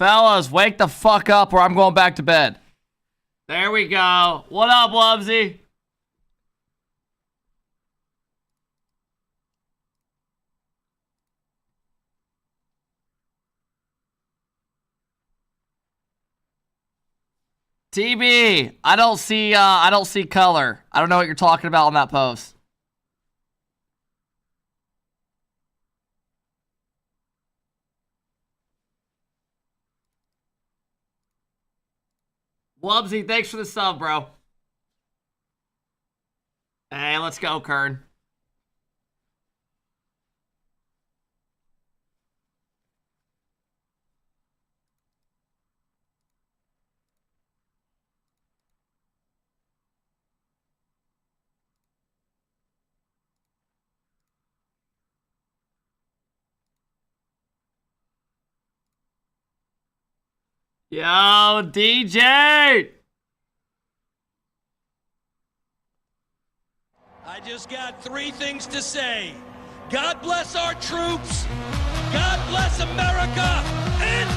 Fellas, wake the fuck up or I'm going back to bed. There we go. What up, Wubsy? TB, I don't see color. I don't know what you're talking about on that post. Wubsy, thanks for the sub, bro. Hey, let's go, Kern. Yo, DJ! I just got 3 things to say. God bless our troops. God bless America. And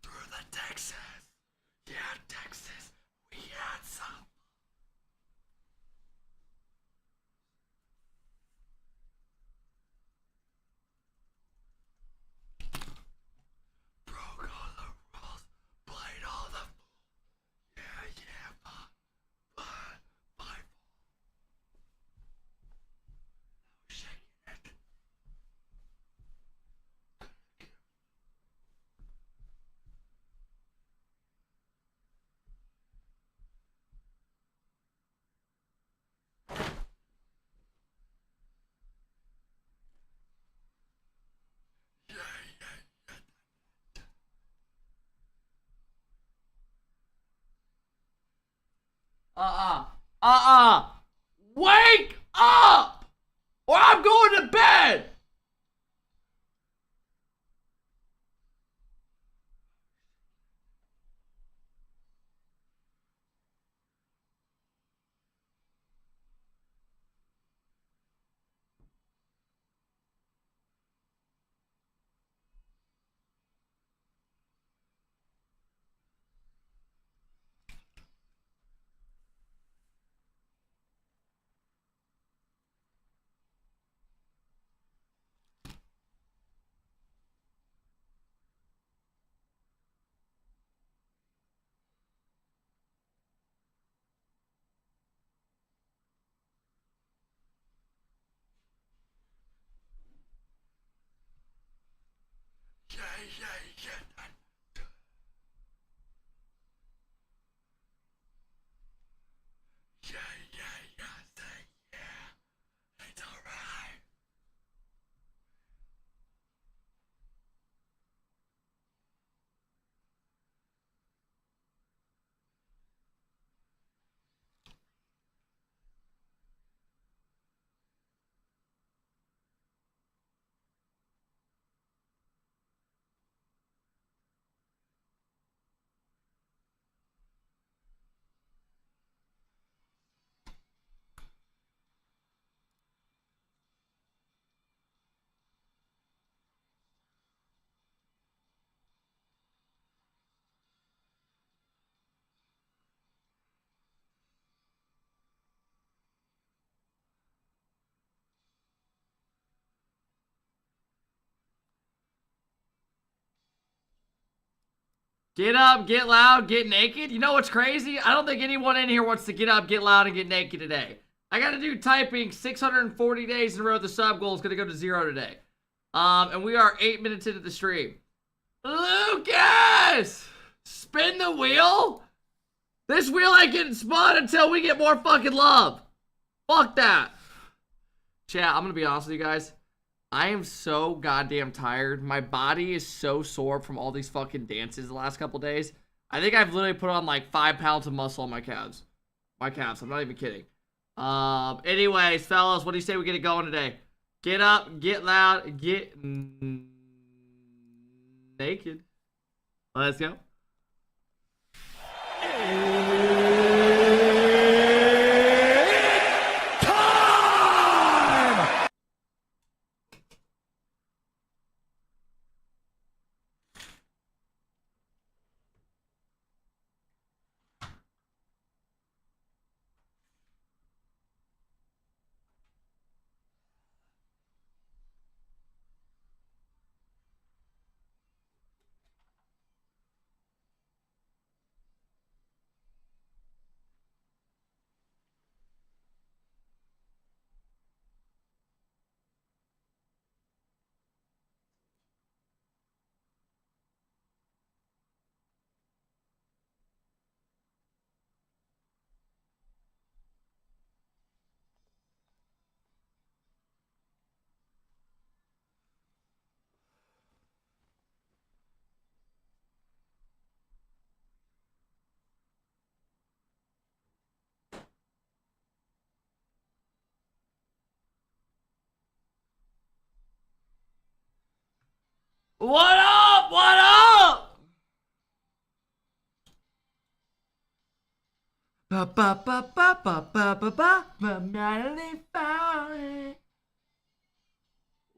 Through the Texas. Yeah, Texas. We had some. Broke all the rules. Played all the... Yeah, but... Shaking it. Wake up! Or I'm going to bed! Get up, get loud, get naked. You know what's crazy? I don't think anyone in here wants to get up, get loud, and get naked today. I gotta do typing 640 days in a row. The sub goal is gonna go to 0 today. And we are 8 minutes into the stream. Lucas! Spin the wheel? This wheel ain't getting spun until we get more fucking love. Fuck that. Chat, I'm gonna be honest with you guys. I am so goddamn tired. My body is so sore from all these fucking dances the last couple days. I think I've literally put on like 5 pounds of muscle on my calves. I'm not even kidding. Anyways, fellas, what do you say we get it going today? Get up, get loud, get naked. Let's go. What up? What up?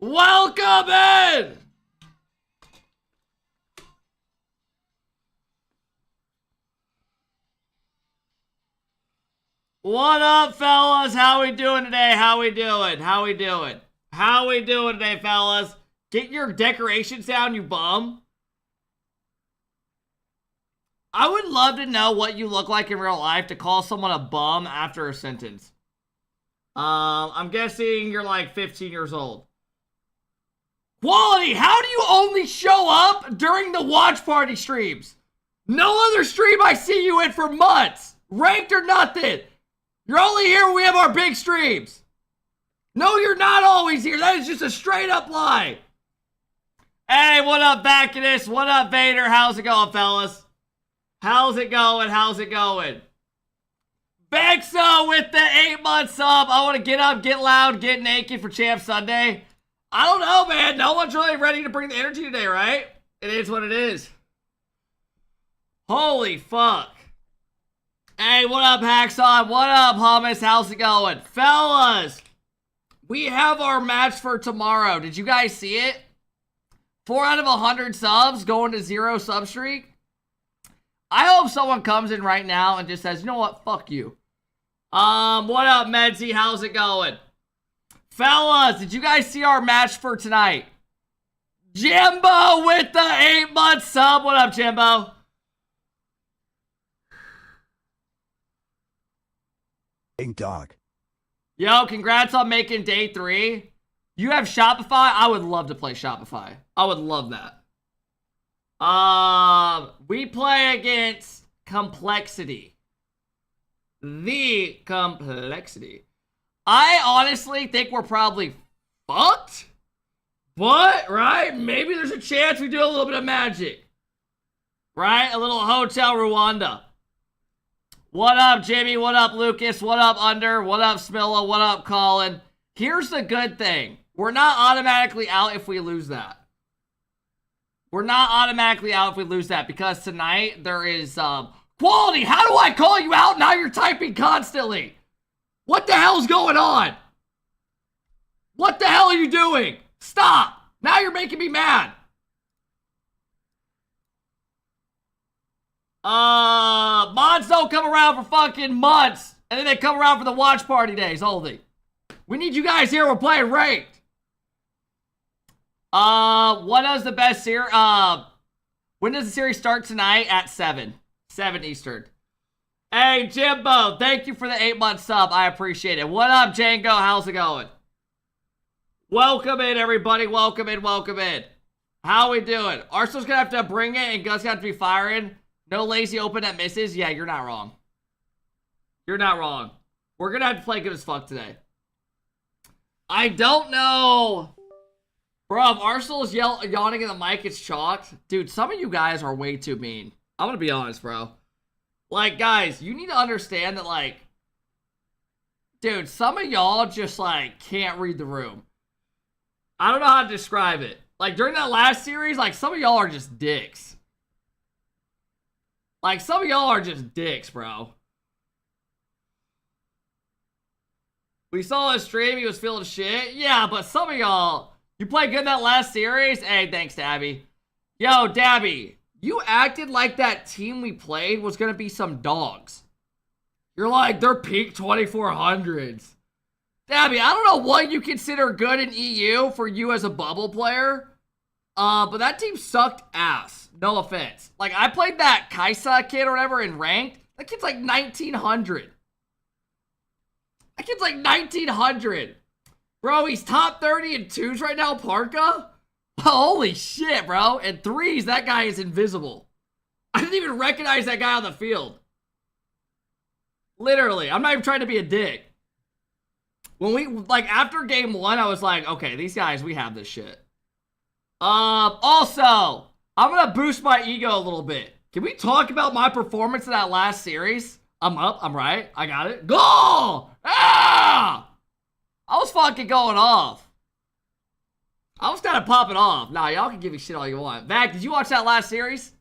Welcome in. What up, fellas? How we doing today? How we doing today, fellas? Get your decorations down, you bum. I would love to know what you look like in real life to call someone a bum after a sentence. I'm guessing you're like 15 years old. Quality, how do you only show up during the watch party streams? No other stream I see you in for months. Ranked or nothing. You're only here when we have our big streams. No, you're not always here. That is just a straight up lie. Hey, what up, Bacchus? What up, Vader? How's it going, fellas? How's it going? Bexo with the 8-month sub. I want to get up, get loud, get naked for Champ Sunday. I don't know, man. No one's really ready to bring the energy today, right? It is what it is. Holy fuck. Hey, what up, Haxon? What up, Hummus? How's it going? Fellas, we have our match for tomorrow. Did you guys see it? 4 out of 100 subs going to 0 sub streak. I hope someone comes in right now and just says, you know what? Fuck you. What up, Medsy? How's it going? Fellas, did you guys see our match for tonight? Jimbo with the 8-month sub. What up, Jimbo? Dog. Yo, congrats on making day 3. You have Shopify? I would love to play Shopify. I would love that. We play against Complexity. The Complexity. I honestly think we're probably fucked. But, right? Maybe there's a chance we do a little bit of magic. Right? A little Hotel Rwanda. What up, Jimmy? What up, Lucas? What up, Under? What up, Smilla? What up, Colin? Here's the good thing. We're not automatically out if we lose that. Because tonight there is quality. How do I call you out? Now you're typing constantly. What the hell's going on? What the hell are you doing? Stop. Now you're making me mad. Mods don't come around for fucking months. And then they come around for the watch party days only. We need you guys here. We're playing ranked. What is the best series? When does the series start tonight? At 7. 7 Eastern. Hey, Jimbo, thank you for the 8-month sub. I appreciate it. What up, Django? How's it going? Welcome in, everybody. Welcome in, welcome in. How we doing? Arsenal's gonna have to bring it, and Gus gonna have to be firing. No lazy open that misses. Yeah, you're not wrong. You're not wrong. We're gonna have to play good as fuck today. I don't know. Bro, if Arsenal is yawning in the mic, it's chalked. Dude, some of you guys are way too mean. I'm gonna be honest, bro. Like, guys, you need to understand that, like, dude, some of y'all just, like, can't read the room. I don't know how to describe it. Like, during that last series, like, some of y'all are just dicks. Like, some of y'all are just dicks, bro. We saw his stream, he was feeling shit. Yeah, but some of y'all, you played good in that last series? Hey, thanks, Dabby. Yo, Dabby. You acted like that team we played was going to be some dogs. You're like, they're peak 2400s. Dabby, I don't know what you consider good in EU for you as a bubble player. But that team sucked ass. No offense. Like, I played that Kaisa kid or whatever in ranked. That kid's like 1900. That kid's like 1900. Bro, he's top 30 in 2s right now, Parka. Holy shit, bro. And 3s, that guy is invisible. I didn't even recognize that guy on the field. Literally. I'm not even trying to be a dick. When we, like, after game 1, I was like, okay, these guys, we have this shit. Also, I'm gonna boost my ego a little bit. Can we talk about my performance in that last series? I'm up, I'm right, I got it. Goal! Ah! I was fucking going off. I was kind of popping off. Nah, y'all can give me shit all you want. Vac, did you watch that last series?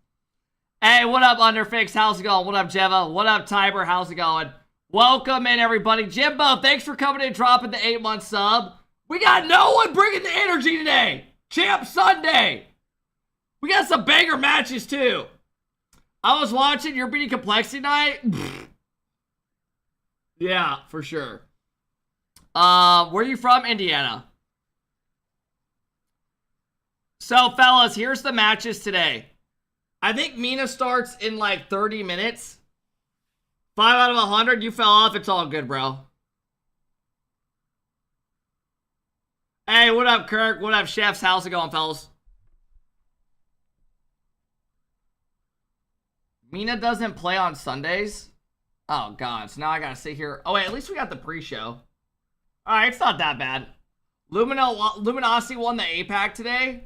Hey, what up, Underfix? How's it going? What up, Jeva? What up, Tiber? How's it going? Welcome in, everybody. Jimbo, thanks for coming in and dropping the 8-month sub. We got no one bringing the energy today. Champ Sunday. We got some banger matches, too. I was watching your beating Complexity night. Yeah, for sure. Where are you from? Indiana. So, fellas, here's the matches today. I think Mina starts in like 30 minutes. 5 out of 100. You fell off. It's all good, bro. Hey, what up, Kirk? What up, Chefs? How's it going, fellas? Mina doesn't play on Sundays? Oh, God. So now I gotta sit here. Oh, wait. At least we got the pre-show. Alright, it's not that bad. Luminosity won the APAC today.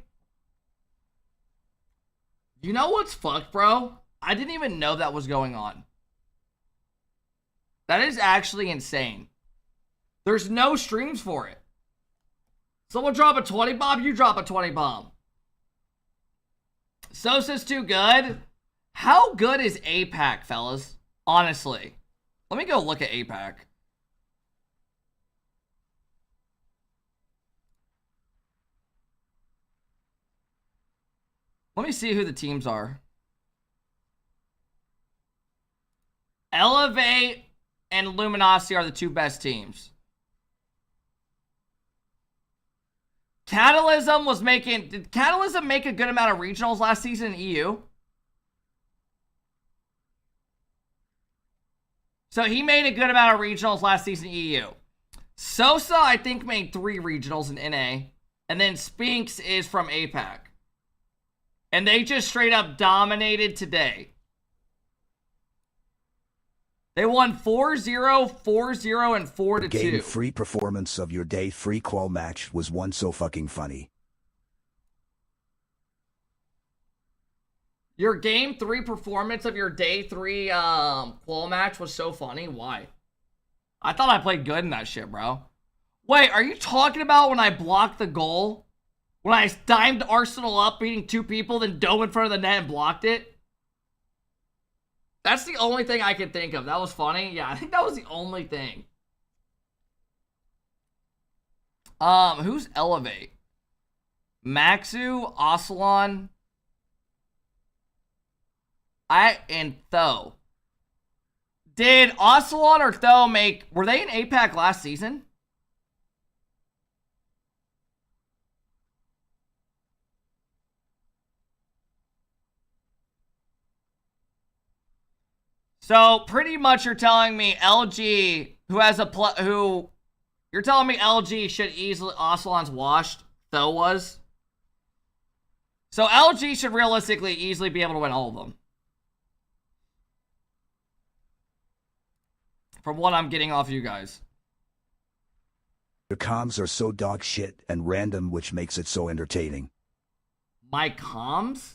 You know what's fucked, bro? I didn't even know that was going on. That is actually insane. There's no streams for it. Someone drop a 20 bomb, you drop a 20 bomb. Sosa's too good. How good is APAC, fellas? Honestly. Let me go look at APAC. Let me see who the teams are. Elevate and Luminosity are the 2 best teams. Catalysm was making... Did Catalysm make a good amount of regionals last season in EU? So he made a good amount of regionals last season in EU. Sosa, I think, made 3 regionals in NA. And then Spinks is from APAC. And they just straight up dominated today. They won 4-0, 4-0, and 4-2. Game 3 performance of your day 3 qual match was one so fucking funny. Your game 3 performance of your day 3 qual match was so funny. Why? I thought I played good in that shit, bro. Wait, are you talking about when I blocked the goal? When I dimed Arsenal up, beating 2 people, then dove in front of the net and blocked it? That's the only thing I can think of. That was funny. Yeah, I think that was the only thing. Who's Elevate? Maxu, Ocelon, and Tho. Did Ocelon or Tho make... Were they in APAC last season? So pretty much you're telling me LG, you're telling me LG should easily, Ocelon's washed, Tho was. So LG should realistically easily be able to win all of them. From what I'm getting off you guys. Your comms are so dog shit and random, which makes it so entertaining. My comms?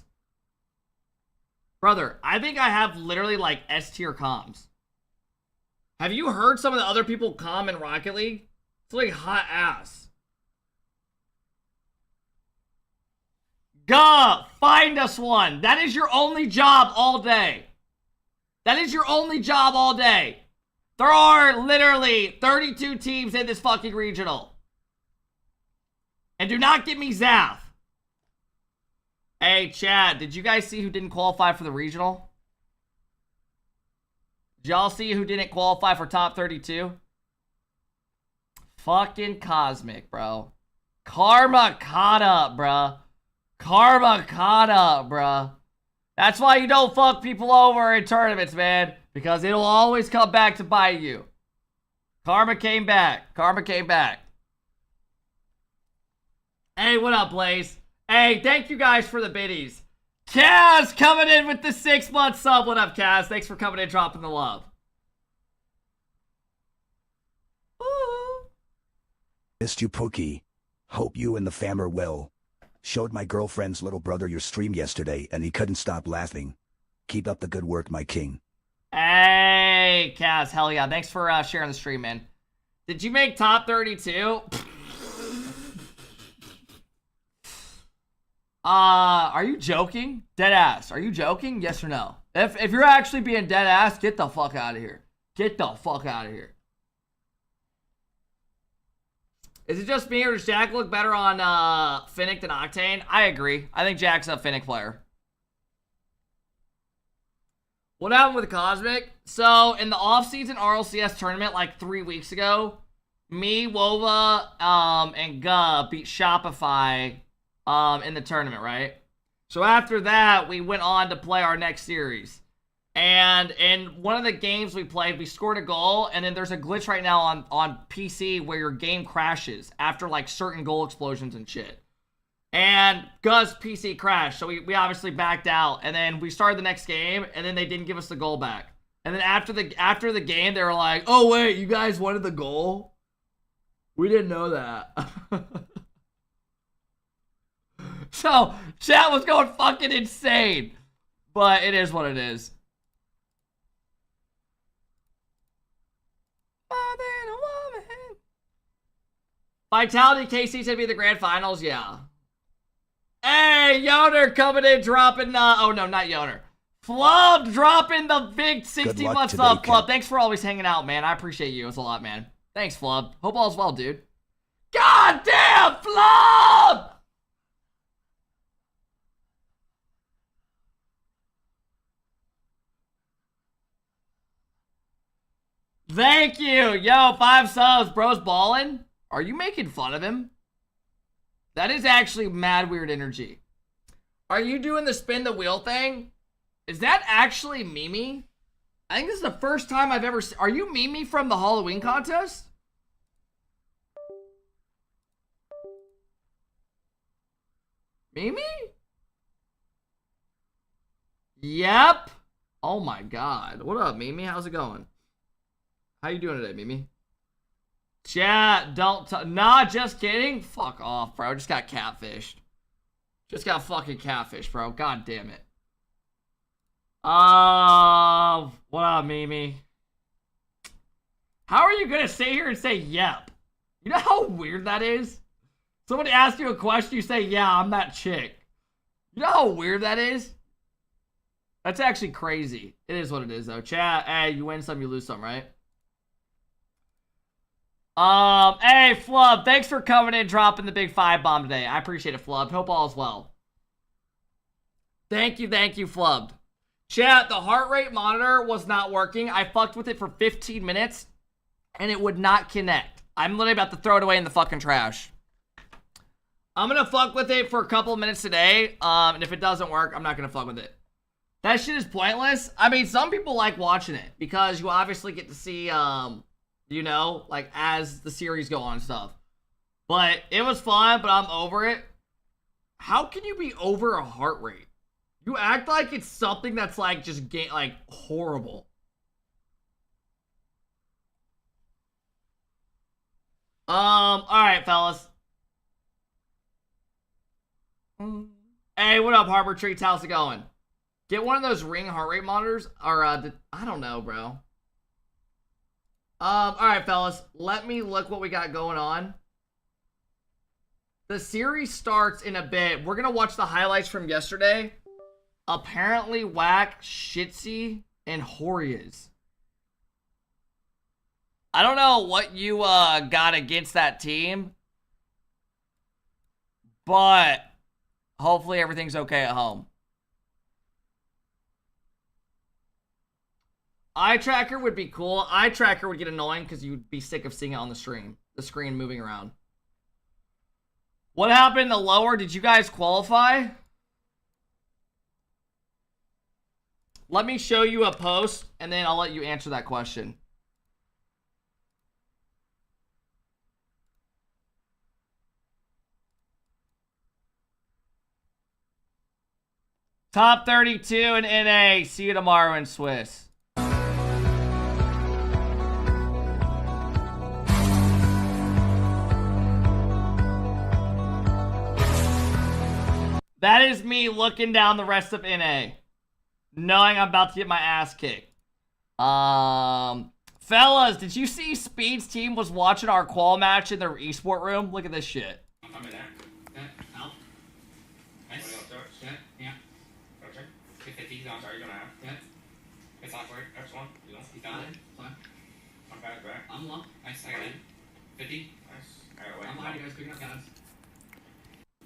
Brother, I think I have literally like S-tier comms. Have you heard some of the other people comm in Rocket League? It's like hot ass. Gah, find us one. That is your only job all day. That is your only job all day. There are literally 32 teams in this fucking regional. And do not get me Zaf. Hey, Chad, did you guys see who didn't qualify for the regional? Did y'all see who didn't qualify for top 32? Fucking Cosmic, bro. Karma caught up, bruh. Karma caught up, bruh. That's why you don't fuck people over in tournaments, man. Because it'll always come back to bite you. Karma came back. Karma came back. Hey, what up, Blaze? Hey, thank you guys for the biddies. Kaz coming in with the 6-month sub. What up, Kaz? Thanks for coming in, dropping the love. Ooh. Missed you, Pookie. Hope you and the fam are well. Showed my girlfriend's little brother your stream yesterday, and he couldn't stop laughing. Keep up the good work, my king. Hey, Kaz, hell yeah. Thanks for sharing the stream, man. Did you make top 32? Are you joking? Dead ass. Are you joking? Yes or no? If you're actually being dead ass, get the fuck out of here. Get the fuck out of here. Is it just me or does Jack look better on Finnick than Octane? I agree. I think Jack's a Finnick player. What happened with Cosmic? So, in the off-season RLCS tournament like 3 weeks ago, me, Wova, and Guh beat Shopify in the tournament, right? So after that, we went on to play our next series. And in one of the games we played, we scored a goal, and then there's a glitch right now on PC where your game crashes after like certain goal explosions and shit. And Guh's PC crashed, so we obviously backed out, and then we started the next game, and then they didn't give us the goal back. And then after the game, they were like, "Oh wait, you guys wanted the goal? We didn't know that." So chat was going fucking insane, but it is what it is. More than a woman. Vitality KC said be the grand finals, yeah. Hey, Yoner coming in, dropping, oh no, not Yoner. Flub dropping the big 60-month sub, Flub. Thanks for always hanging out, man. I appreciate you. It's a lot, man. Thanks, Flub. Hope all's well, dude. God damn, Flub! Thank you. Yo, 5 subs. Bro's balling. Are you making fun of him? That is actually mad weird energy. Are you doing the spin the wheel thing? Is that actually Mimi? I think this is the first time I've ever seen. Are you Mimi from the Halloween contest? Mimi? Yep. Oh my god. What up, Mimi? How's it going? How you doing today, Mimi? Chat, nah, just kidding. Fuck off, bro. Just got catfished. Just got fucking catfished, bro. God damn it. What up, Mimi? How are you gonna sit here and say yep? You know how weird that is? Somebody asks you a question, you say, yeah, I'm that chick. You know how weird that is? That's actually crazy. It is what it is, though. Chat, hey, you win some, you lose some, right? Hey, Flub, thanks for coming in, dropping the big 5 bomb today. I appreciate it, Flub. Hope all is well. Thank you, Flub. Chat, the heart rate monitor was not working. I fucked with it for 15 minutes, and it would not connect. I'm literally about to throw it away in the fucking trash. I'm gonna fuck with it for a couple of minutes today, and if it doesn't work, I'm not gonna fuck with it. That shit is pointless. I mean, some people like watching it because you obviously get to see, you know, like as the series go on and stuff. But it was fun, but I'm over it. How can you be over a heart rate? You act like it's something that's like just like horrible. All right, fellas. Hey, what up, Harbor Treats? How's it going? Get one of those Ring heart rate monitors, or I don't know, bro. All right, fellas. Let me look what we got going on. The series starts in a bit. We're gonna watch the highlights from yesterday. Apparently, Whack, Shitsy, and Horias. I don't know what you got against that team, but hopefully everything's okay at home. Eye tracker would be cool. Eye tracker would get annoying because you'd be sick of seeing it on the screen moving around. What happened in the lower? Did you guys qualify? Let me show you a post, and then I'll let you answer that question. Top 32 in NA. See you tomorrow in Swiss. That is me looking down the rest of NA, knowing I'm about to get my ass kicked. Fellas, did you see Speed's team was watching our qual match in their esport room? Look at this shit. I'm in there. Yeah, out. Nice. Yeah, yeah. Okay. 50, no, I'm sorry, you're gonna have. Yeah. It's not for it. That's one. You don't. He's down. Fine. I'm back. I'm low. Nice, I got in. 50. Nice. Alright, wait. I'm behind you guys, picking up guys.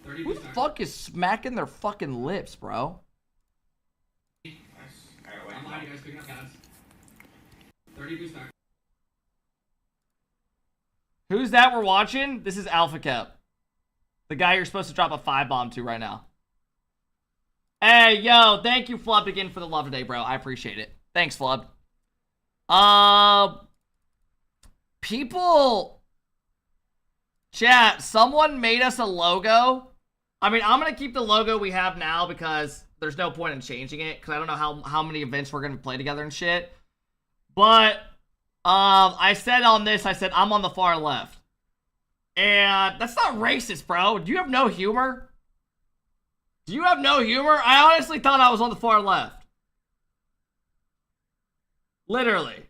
30. Who the fuck is smacking their fucking lips, bro? Nice. Alright, wait. I'm behind you guys, picking up guys. 30 boost back. Who's that we're watching? This is Alpha Cap. The guy you're supposed to drop a 5-bomb to right now. Hey, yo, thank you, Flub, again for the love today, bro. I appreciate it. Thanks, Flub. People... Chat, someone made us a logo. I mean, I'm going to keep the logo we have now because there's no point in changing it because I don't know how many events we're going to play together and shit. But, I said on this, I said, I'm on the far left. And that's not racist, bro. Do you have no humor? Do you have no humor? I honestly thought I was on the far left. Literally.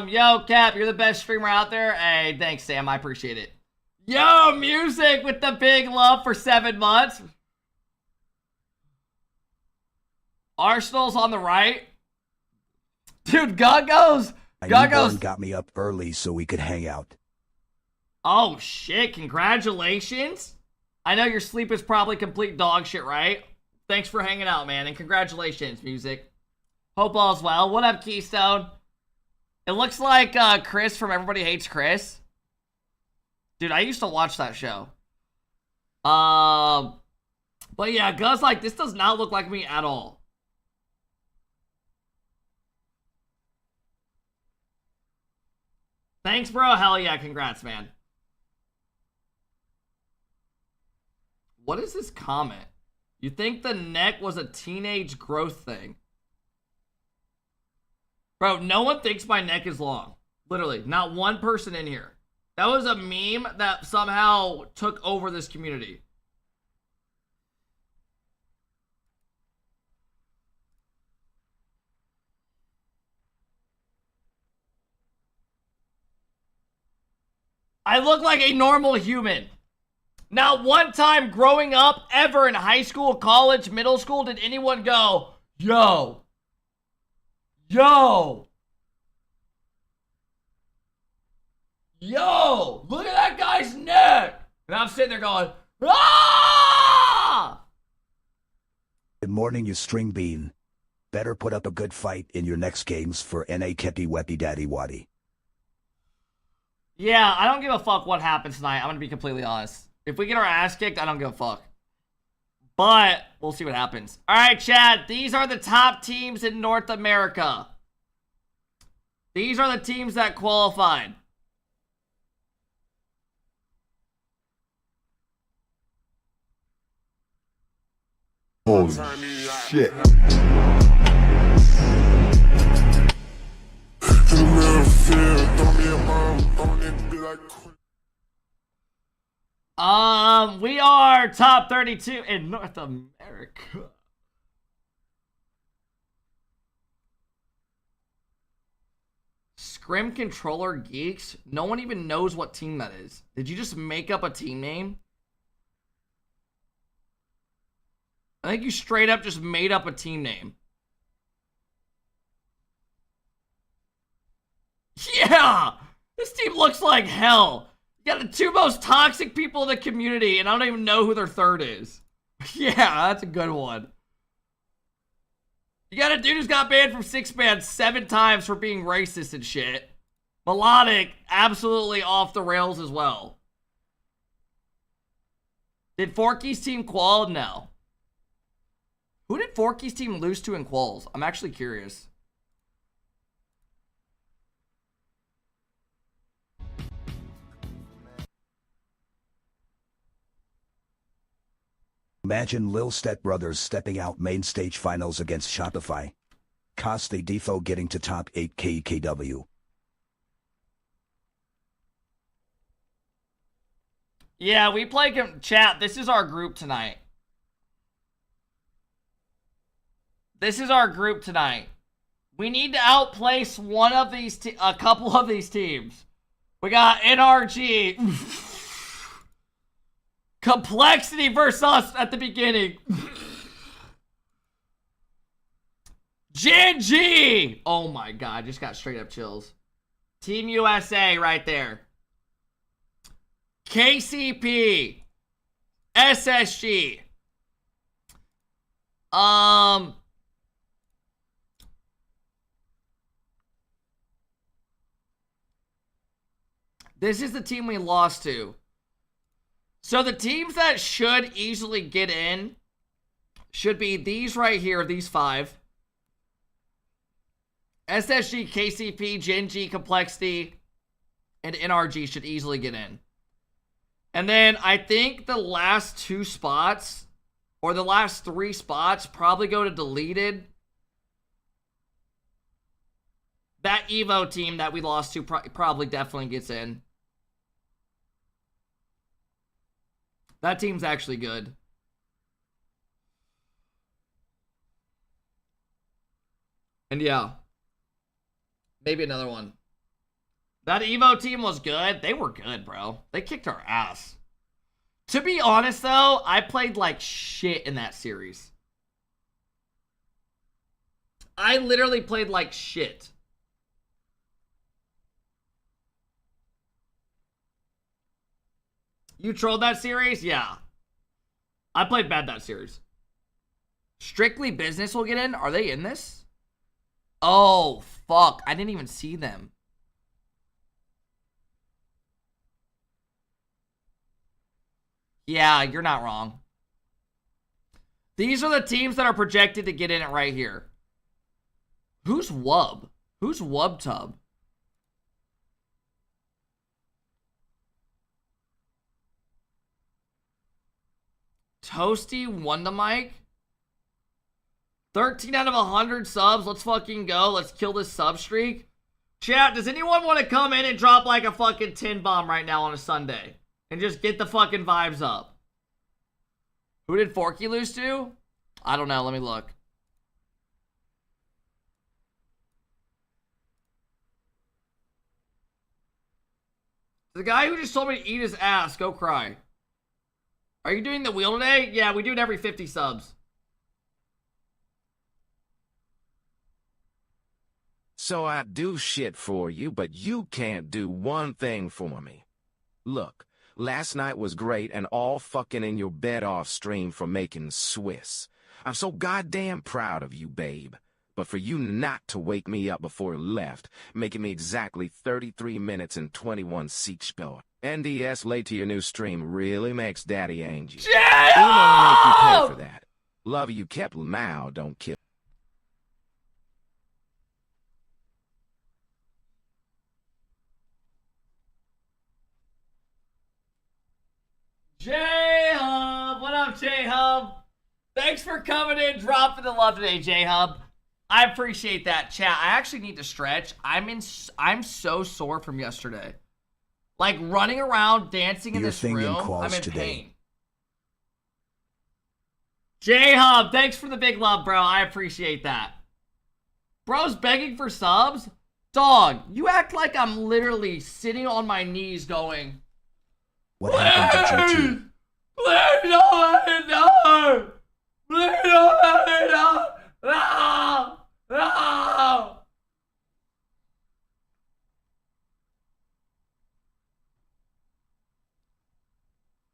Yo, Cap, you're the best streamer out there. Hey, thanks, Sam. I appreciate it. Yo, Music with the big love for 7 months. Arsenal's on the right. Dude, Guggos got me up early so we could hang out. Oh, shit. Congratulations. I know your sleep is probably complete dog shit, right? Thanks for hanging out, man. And congratulations, Music. Hope all's well. What up, Keystone? It looks like Chris from Everybody Hates Chris. Dude, I used to watch that show. But yeah, Gus, like, this does not look like me at all. Thanks, bro. Hell yeah, congrats, man. What is this comment? You think the neck was a teenage growth thing? Bro, no one thinks my neck is long. Literally, not one person in here. That was a meme that somehow took over this community. I look like a normal human. Not one time growing up, ever in high school, college, middle school, did anyone go, yo, look at that guy's neck. And I'm sitting there going, ah! Good morning, you string bean. Better put up a good fight in your next games for NA Kepi Wepi Daddy Waddy. Yeah, I don't give a fuck what happens tonight. I'm gonna be completely honest. If we get our ass kicked, I don't give a fuck. But we'll see what happens. All right, Chad. These are the top teams in North America. These are the teams that qualified. Holy shit. We are top 32 in North America. Scrim Controller Geeks? No one even knows what team that is. Did you just make up a team name? I think you straight up just made up a team name. Yeah! This team looks like hell. You got the two most toxic people in the community, and I don't even know who their third is. Yeah, that's a good one. You got a dude who's got banned from 6-man 7 times for being racist and shit. Melodic, absolutely off the rails as well. Did Forky's team qual? No. Who did Forky's team lose to in quals? I'm actually curious. Imagine Lil Stepbrothers stepping out main stage finals against Shopify. Costi Defo getting to top 8 KKW. Yeah, we play chat. This is our group tonight. This is our group tonight. We need to outplace one of these, a couple of these teams. We got NRG. Complexity versus us at the beginning. Gen G. Oh my god, just got straight up chills. Team USA right there. KCP. SSG. This is the team we lost to. So the teams that should easily get in should be these right here, these 5. SSG, KCP, Gen G, Complexity, and NRG should easily get in. And then I think the last 2 spots, or the last 3 spots, probably go to deleted. That Evo team that we lost to probably definitely gets in. That team's actually good. And yeah. Maybe another one. That Evo team was good. They were good, bro. They kicked our ass. To be honest, though, I played like shit in that series. I literally played like shit. You trolled that series? Yeah. I played bad that series. Strictly Business will get in? Are they in this? Oh, fuck. I didn't even see them. Yeah, you're not wrong. These are the teams that are projected to get in it right here. Who's Wub? Who's WubTub? Toasty Wondamike. 13 out of 100 subs. Let's fucking go. Let's kill this sub streak. Chat, does anyone want to come in and drop like a fucking 10 bomb right now on a Sunday? And just get the fucking vibes up. Who did Forky lose to? I don't know. Let me look. The guy who just told me to eat his ass. Go cry. Are you doing the wheel today? Yeah, we do it every 50 subs. So I do shit for you, but you can't do one thing for me. Look, last night was great and all fucking in your bed off stream for making Swiss. I'm so goddamn proud of you, babe. but for you not to wake me up before it left, making me exactly 33 minutes and 21 seconds. NDS late to your new stream really makes Daddy angry. Uno make you pay for that. Love you kept now, don't kill. J-Hub! What up, J-Hub? Thanks for coming in, dropping the love today, J-Hub. I appreciate that, chat. I actually need to stretch. I'm so sore from yesterday. Like, running around, dancing in this room, I'm in pain. J-Hub, thanks for the big love, bro. I appreciate that. Bro's begging for subs? Dog, you act like I'm literally sitting on my knees going, What happened to GT? please don't let it die! Please don't let it die! No! No!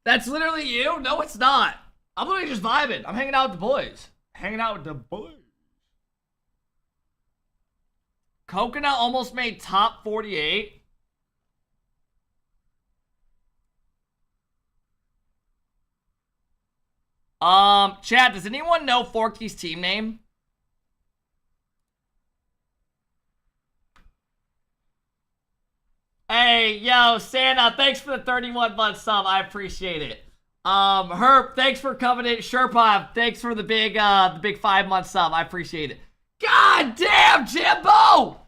That's literally you? No, it's not. I'm literally just vibing. I'm hanging out with the boys. Hanging out with the boys. Coconut almost made top 48. Chad, does anyone know Forky's team name? Hey, yo, Santa, thanks for the 31-month sub. I appreciate it. Herb, thanks for coming in. Sherpa, thanks for the big 5-month sub. I appreciate it. God damn, Jimbo!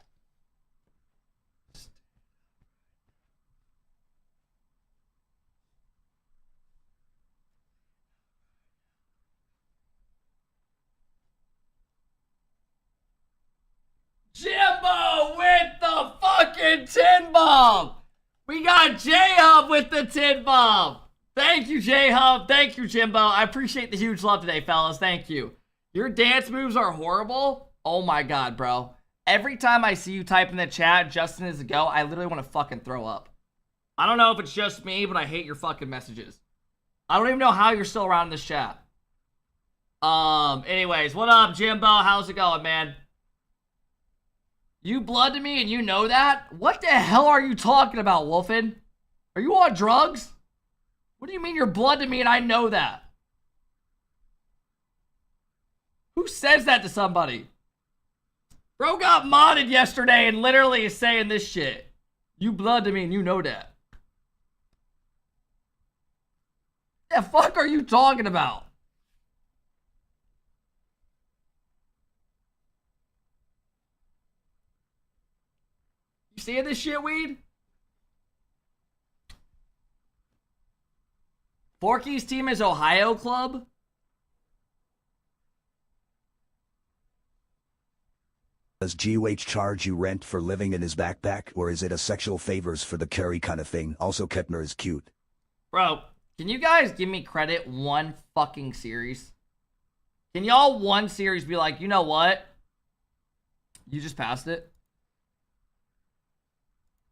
Jimbo with the fucking 10 bomb! We got J-Hub with the 10 bomb! Thank you, J-Hub. Thank you, Jimbo. I appreciate the huge love today, fellas. Thank you. Your dance moves are horrible? Oh my god, bro. Every time I see you type in the chat, Justin is a go, I literally want to fucking throw up. I don't know if it's just me, but I hate your fucking messages. I don't even know how you're still around in this chat. Anyways, what up, Jimbo? How's it going, man? You blood to me and you know that? What the hell are you talking about, Wolfen? Are you on drugs? What do you mean you're blood to me and I know that? Who says that to somebody? Bro got modded yesterday and literally is saying this shit. You blood to me and you know that. The fuck are you talking about? You seeing this shit, Weed? Forky's team is Ohio Club? Does GH charge you rent for living in his backpack, or is it a sexual favors for the curry kind of thing? Also, Kepner is cute. Bro, can you guys give me credit one fucking series? Can y'all one series be like, you know what? You just passed it?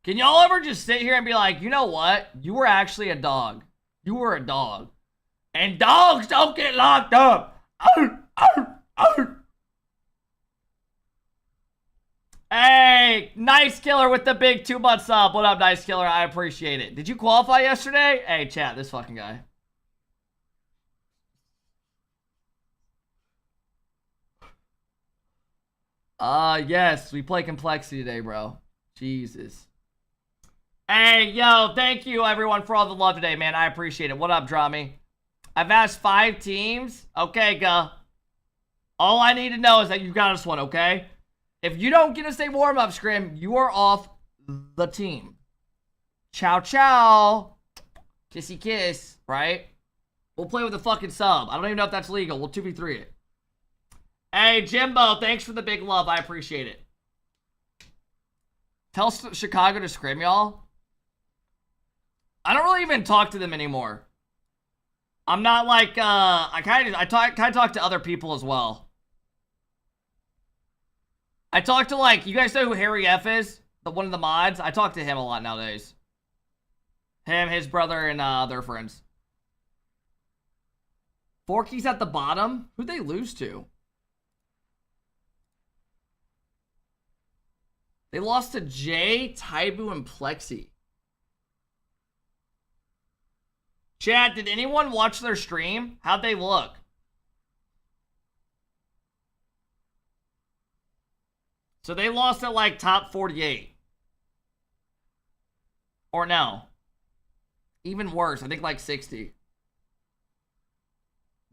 Can y'all ever just sit here and be like, you know what? You were actually a dog. You were a dog. And dogs don't get locked up. Hey, Nice Killer with the big 2-month sub. What up, Nice Killer? I appreciate it. Did you qualify yesterday? Hey, chat, this fucking guy. Yes, we play Complexity today, bro. Jesus. Hey, yo, thank you, everyone, for all the love today, man. I appreciate it. What up, Drami? I've asked 5 teams. Okay, guh. All I need to know is that you got us one, okay? If you don't get us a warm-up scrim, you are off the team. Ciao, ciao. Kissy kiss, right? We'll play with a fucking sub. I don't even know if that's legal. We'll 2v3 it. Hey, Jimbo, thanks for the big love. I appreciate it. Tell Chicago to scrim, y'all. I don't really even talk to them anymore. I'm not like, I kind of talk to other people as well. I talk to, like, you guys know who Harry F is? One of the mods? I talk to him a lot nowadays. Him, his brother, and their friends. Forky's at the bottom? Who'd they lose to? They lost to Jay, Taibu, and Plexi. Chat, did anyone watch their stream? How'd they look? So they lost at like top 48. Or no. Even worse, I think like 60.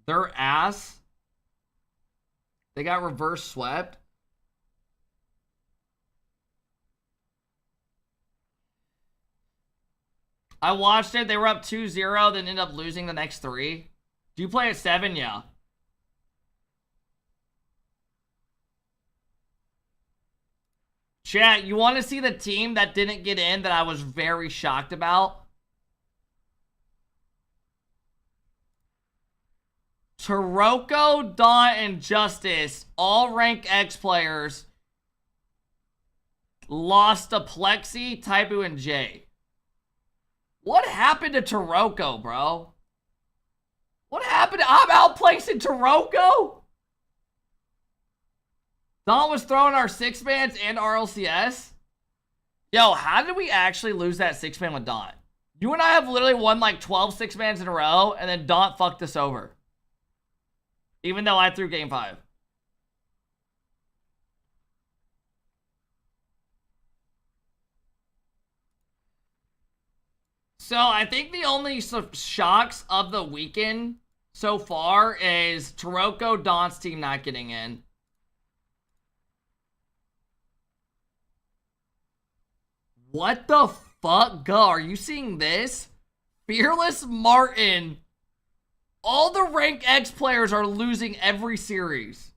Their ass. They got reverse swept. I watched it. They were up 2-0, then ended up losing the next 3. Do you play at 7? Yeah. Chat, you want to see the team that didn't get in that I was very shocked about? Taroko, Dawn, and Justice, all rank X players, lost to Plexi, Taibu, and Jay. What happened to Taroko, bro? What happened? I'm outplacing Taroko? Dawn was throwing our 6-mans and RLCS? Yo, how did we actually lose that 6-man with Dawn? You and I have literally won like 12 6-mans in a row, and then Dawn fucked us over. Even though I threw game 5. So I think the only shocks of the weekend so far is Taroko, Dawn's team not getting in. What the fuck? Go, are you seeing this? Fearless Martin. All the rank X players are losing every series.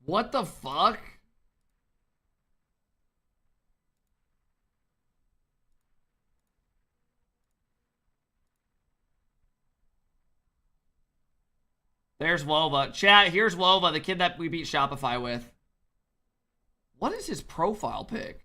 What the fuck? There's Wova. Chat, here's Wova, the kid that we beat Shopify with. What is his profile pic?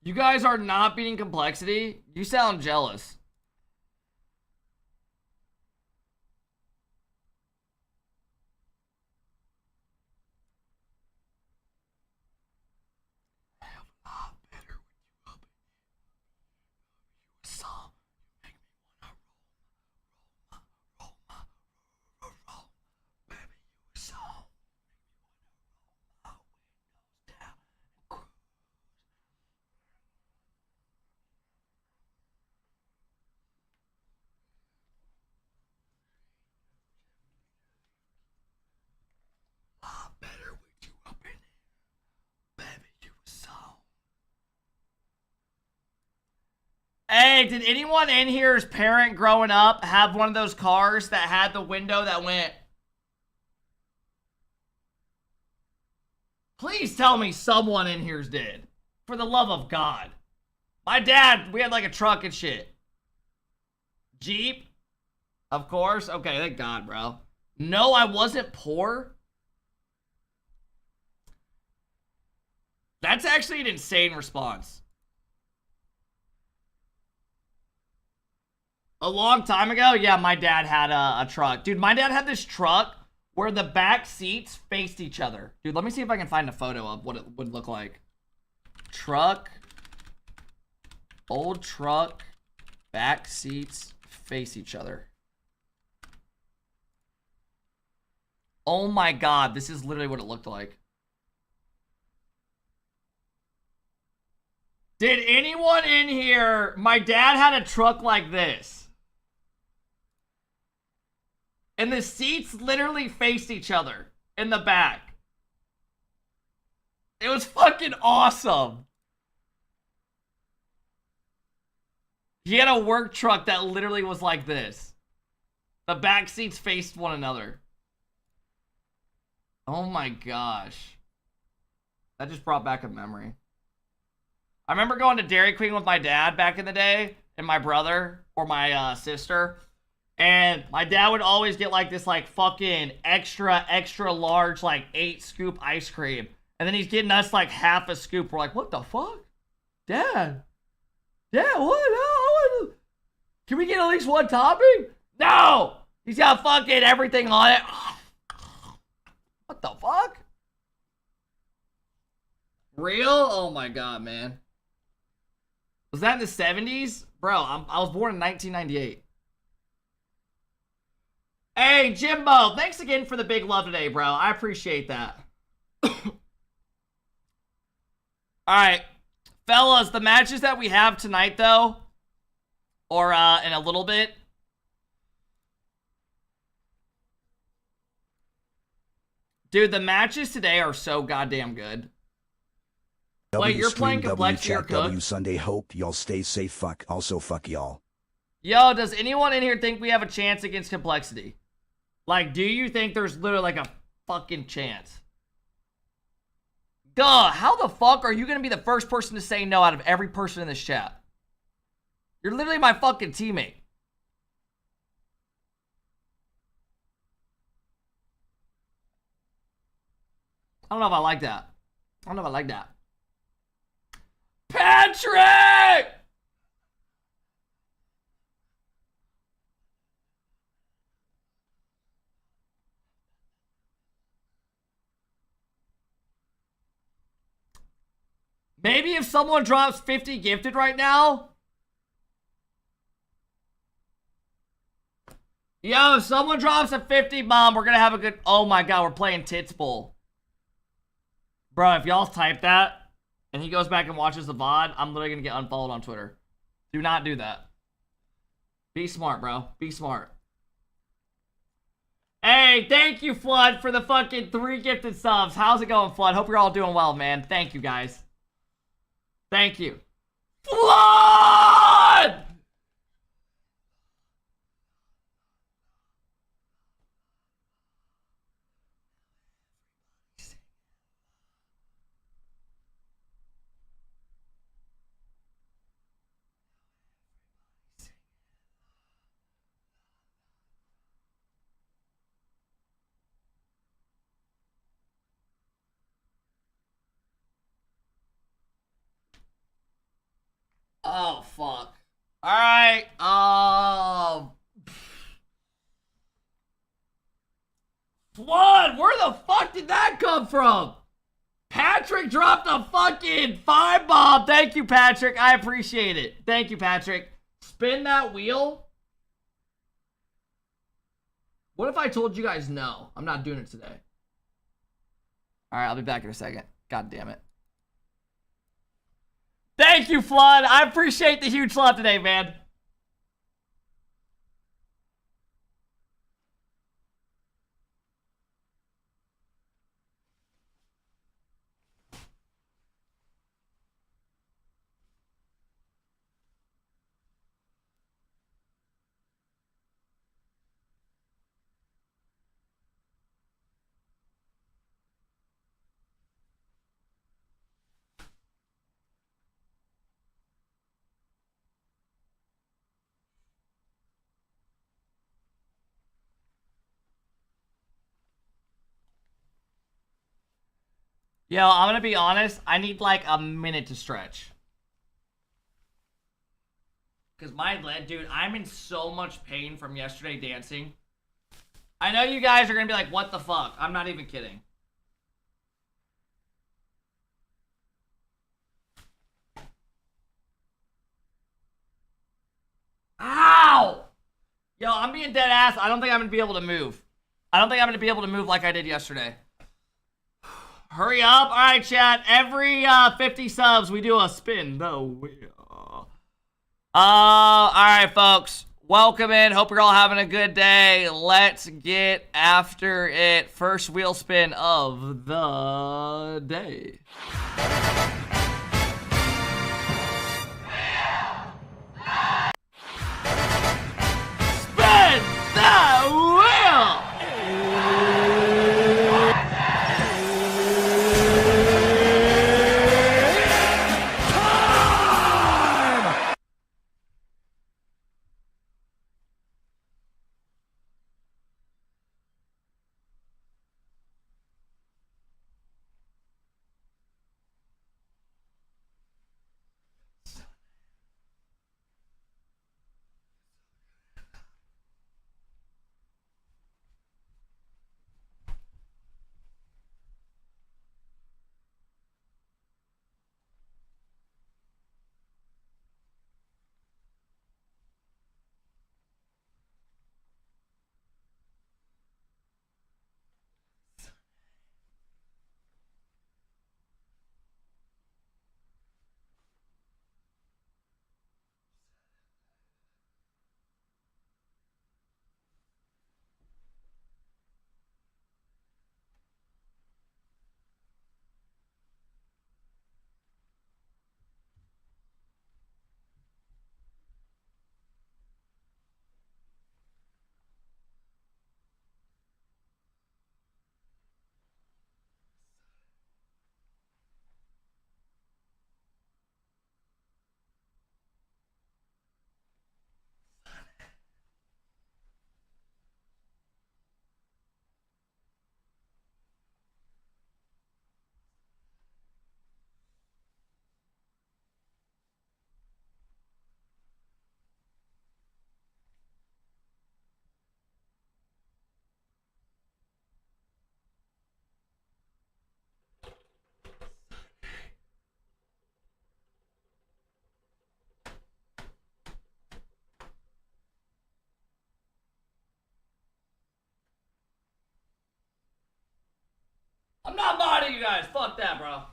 You guys are not beating Complexity? You sound jealous. Hey, did anyone in here's parent growing up have one of those cars that had the window that went? Please tell me someone in here's did. For the love of God. My dad, we had like a truck and shit. Jeep? Of course. Okay, thank God, bro. No, I wasn't poor. That's actually an insane response. A long time ago, yeah, my dad had a truck. Dude, my dad had this truck where the back seats faced each other. Dude, let me see if I can find a photo of what it would look like. Truck. Old truck. Back seats face each other. Oh my God, this is literally what it looked like. Did anyone in here... My dad had a truck like this. And the seats literally faced each other in the back. It was fucking awesome. He had a work truck that literally was like this. The back seats faced one another. Oh my gosh. That just brought back a memory. I remember going to Dairy Queen with my dad back in the day, and my brother, or my sister. And my dad would always get like this like fucking extra large like 8-scoop ice cream. And then he's getting us like half a scoop. We're like, what the fuck? Dad. Dad, what? No, can we get at least one topping? No! He's got fucking everything on it. What the fuck? Real? Oh my god, man. Was that in the 70s? Bro, I was born in 1998. Hey, Jimbo, thanks again for the big love today, bro. I appreciate that. Alright. Fellas, the matches that we have tonight, though, or in a little bit, dude, the matches today are so goddamn good. Wait, you're playing Complexity or Cook? W Sunday. Hope y'all stay safe. Fuck. Also, fuck y'all. Yo, does anyone in here think we have a chance against Complexity? Like, do you think there's literally like a fucking chance? Duh, how the fuck are you gonna be the first person to say no out of every person in this chat? You're literally my fucking teammate. I don't know if I like that. I don't know if I like that. Patrick! Maybe if someone drops 50 gifted right now. Yo, if someone drops a 50 bomb, we're gonna have a good... Oh my god, we're playing Tits Bowl. Bro, if y'all type that, and he goes back and watches the VOD, I'm literally gonna get unfollowed on Twitter. Do not do that. Be smart, bro. Be smart. Hey, thank you, Flood, for the fucking 3 gifted subs. How's it going, Flood? Hope you're all doing well, man. Thank you, guys. Thank you. Flood! Oh, fuck. Alright, Flood, where the fuck did that come from? Patrick dropped a fucking 5 bomb. Thank you, Patrick. I appreciate it. Thank you, Patrick. Spin that wheel. What if I told you guys no? I'm not doing it today. Alright, I'll be back in a second. God damn it. Thank you, Flood. I appreciate the huge love today, man. Yo, I'm gonna be honest. I need like a minute to stretch. Because my leg, dude, I'm in so much pain from yesterday dancing. I know you guys are gonna be like, what the fuck? I'm not even kidding. Ow! Yo, I'm being dead ass. I don't think I'm gonna be able to move. I don't think I'm gonna be able to move like I did yesterday. Hurry up. All right, chat. Every 50 subs, we do a spin the wheel. All right, folks. Welcome in. Hope you're all having a good day. Let's get after it. First wheel spin of the day. Spin the wheel! fuck that, bro.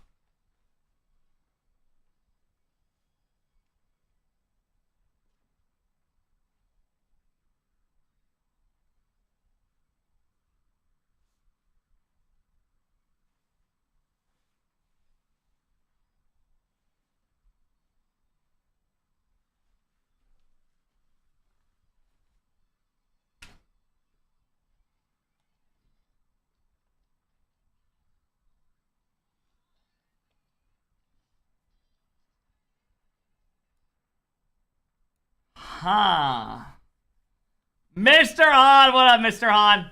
Huh. Mr. Han, what up, Mr. Han?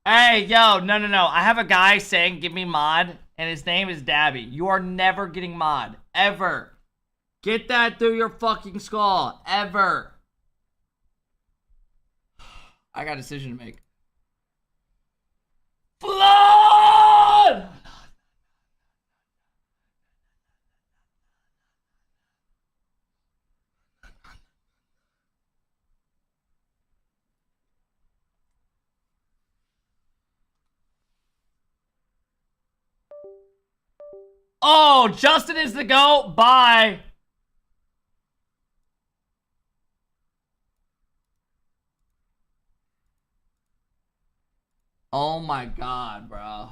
Hey, yo, no. I have a guy saying give me mod, and his name is Dabby. You are never getting mod. Ever. Get that through your fucking skull. Ever. I got a decision to make. Flood! Oh, Justin is the GOAT. Bye. Oh my god, bro.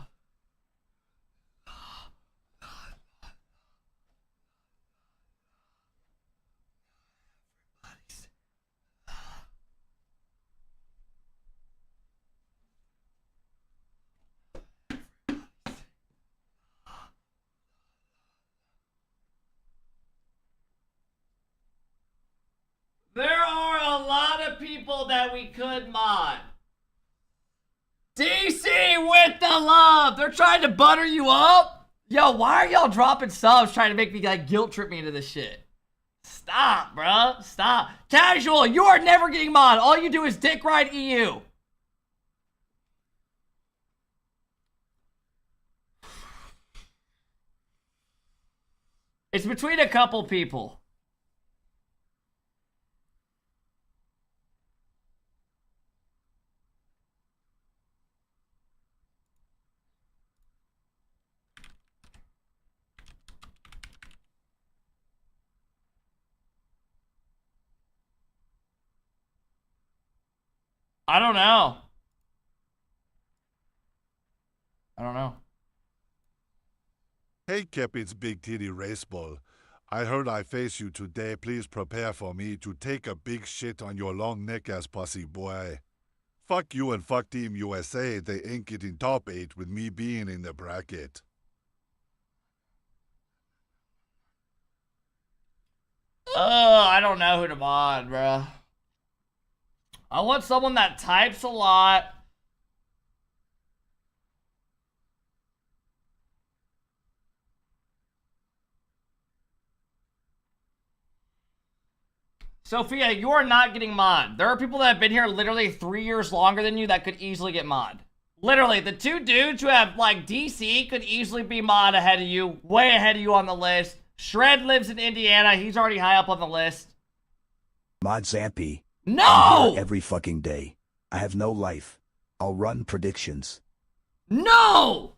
There are a lot of people that we could mod. DC with the love. They're trying to butter you up. Yo, why are y'all dropping subs trying to make me like guilt trip me into this shit? Stop, bro. Stop. Casual, you are never getting mod. All you do is dick ride EU. It's between a couple people. I don't know. I don't know. Hey, Cupid's Big Titty Race Ball. I heard I face you today. Please prepare for me to take a big shit on your long neck ass pussy, boy. Fuck you and fuck Team USA. They ain't getting top 8 with me being in the bracket. Oh, I don't know who to mod, bro. I want someone that types a lot. Sophia, you are not getting mod. There are people that have been here literally 3 years longer than you that could easily get mod. Literally, the two dudes who have, like, DC could easily be mod ahead of you. Way ahead of you on the list. Shred lives in Indiana. He's already high up on the list. Mod Zampy. No! I'm here every fucking day. I have no life. I'll run predictions. No!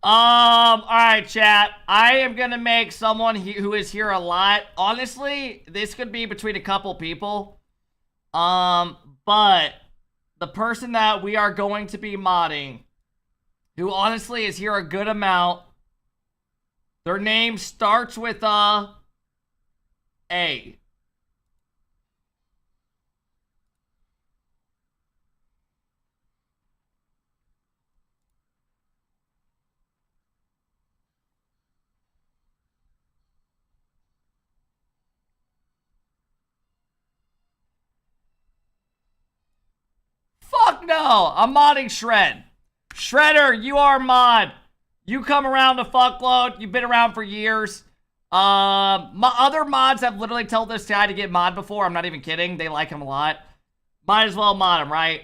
Alright, chat. I am gonna make someone who is here a lot. Honestly, this could be between a couple people. But the person that we are going to be modding, who honestly is here a good amount, their name starts with A. Fuck no! I'm modding Shred. Shredder, you are mod. You come around a fuckload. You've been around for years. My other mods have literally told this guy to get mod before. I'm not even kidding. They like him a lot. Might as well mod him, right?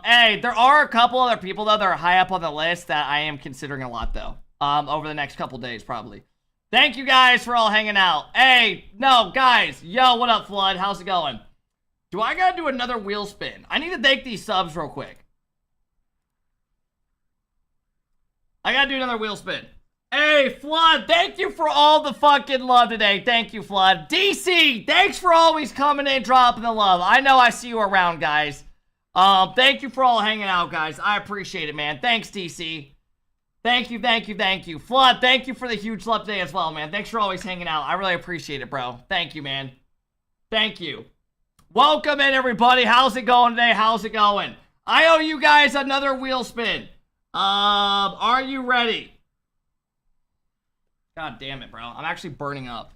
Hey, there are a couple other people, though, that are high up on the list that I am considering a lot, though. Over the next couple days, probably. Thank you guys for all hanging out. Hey, no, guys. Yo, what up, Flood? How's it going? Do I gotta do another wheel spin? I need to thank these subs real quick. I gotta do another wheel spin. Hey, Flood, thank you for all the fucking love today. Thank you, Flood. DC, thanks for always coming in, dropping the love. I know I see you around, guys. Thank you for all hanging out, guys. I appreciate it, man. Thanks, DC. Thank you, thank you, thank you. Flood, thank you for the huge love today as well, man. Thanks for always hanging out. I really appreciate it, bro. Thank you, man. Thank you. Welcome in, everybody. How's it going today? How's it going? I owe you guys another wheel spin. Are you ready? God damn it, bro. I'm actually burning up.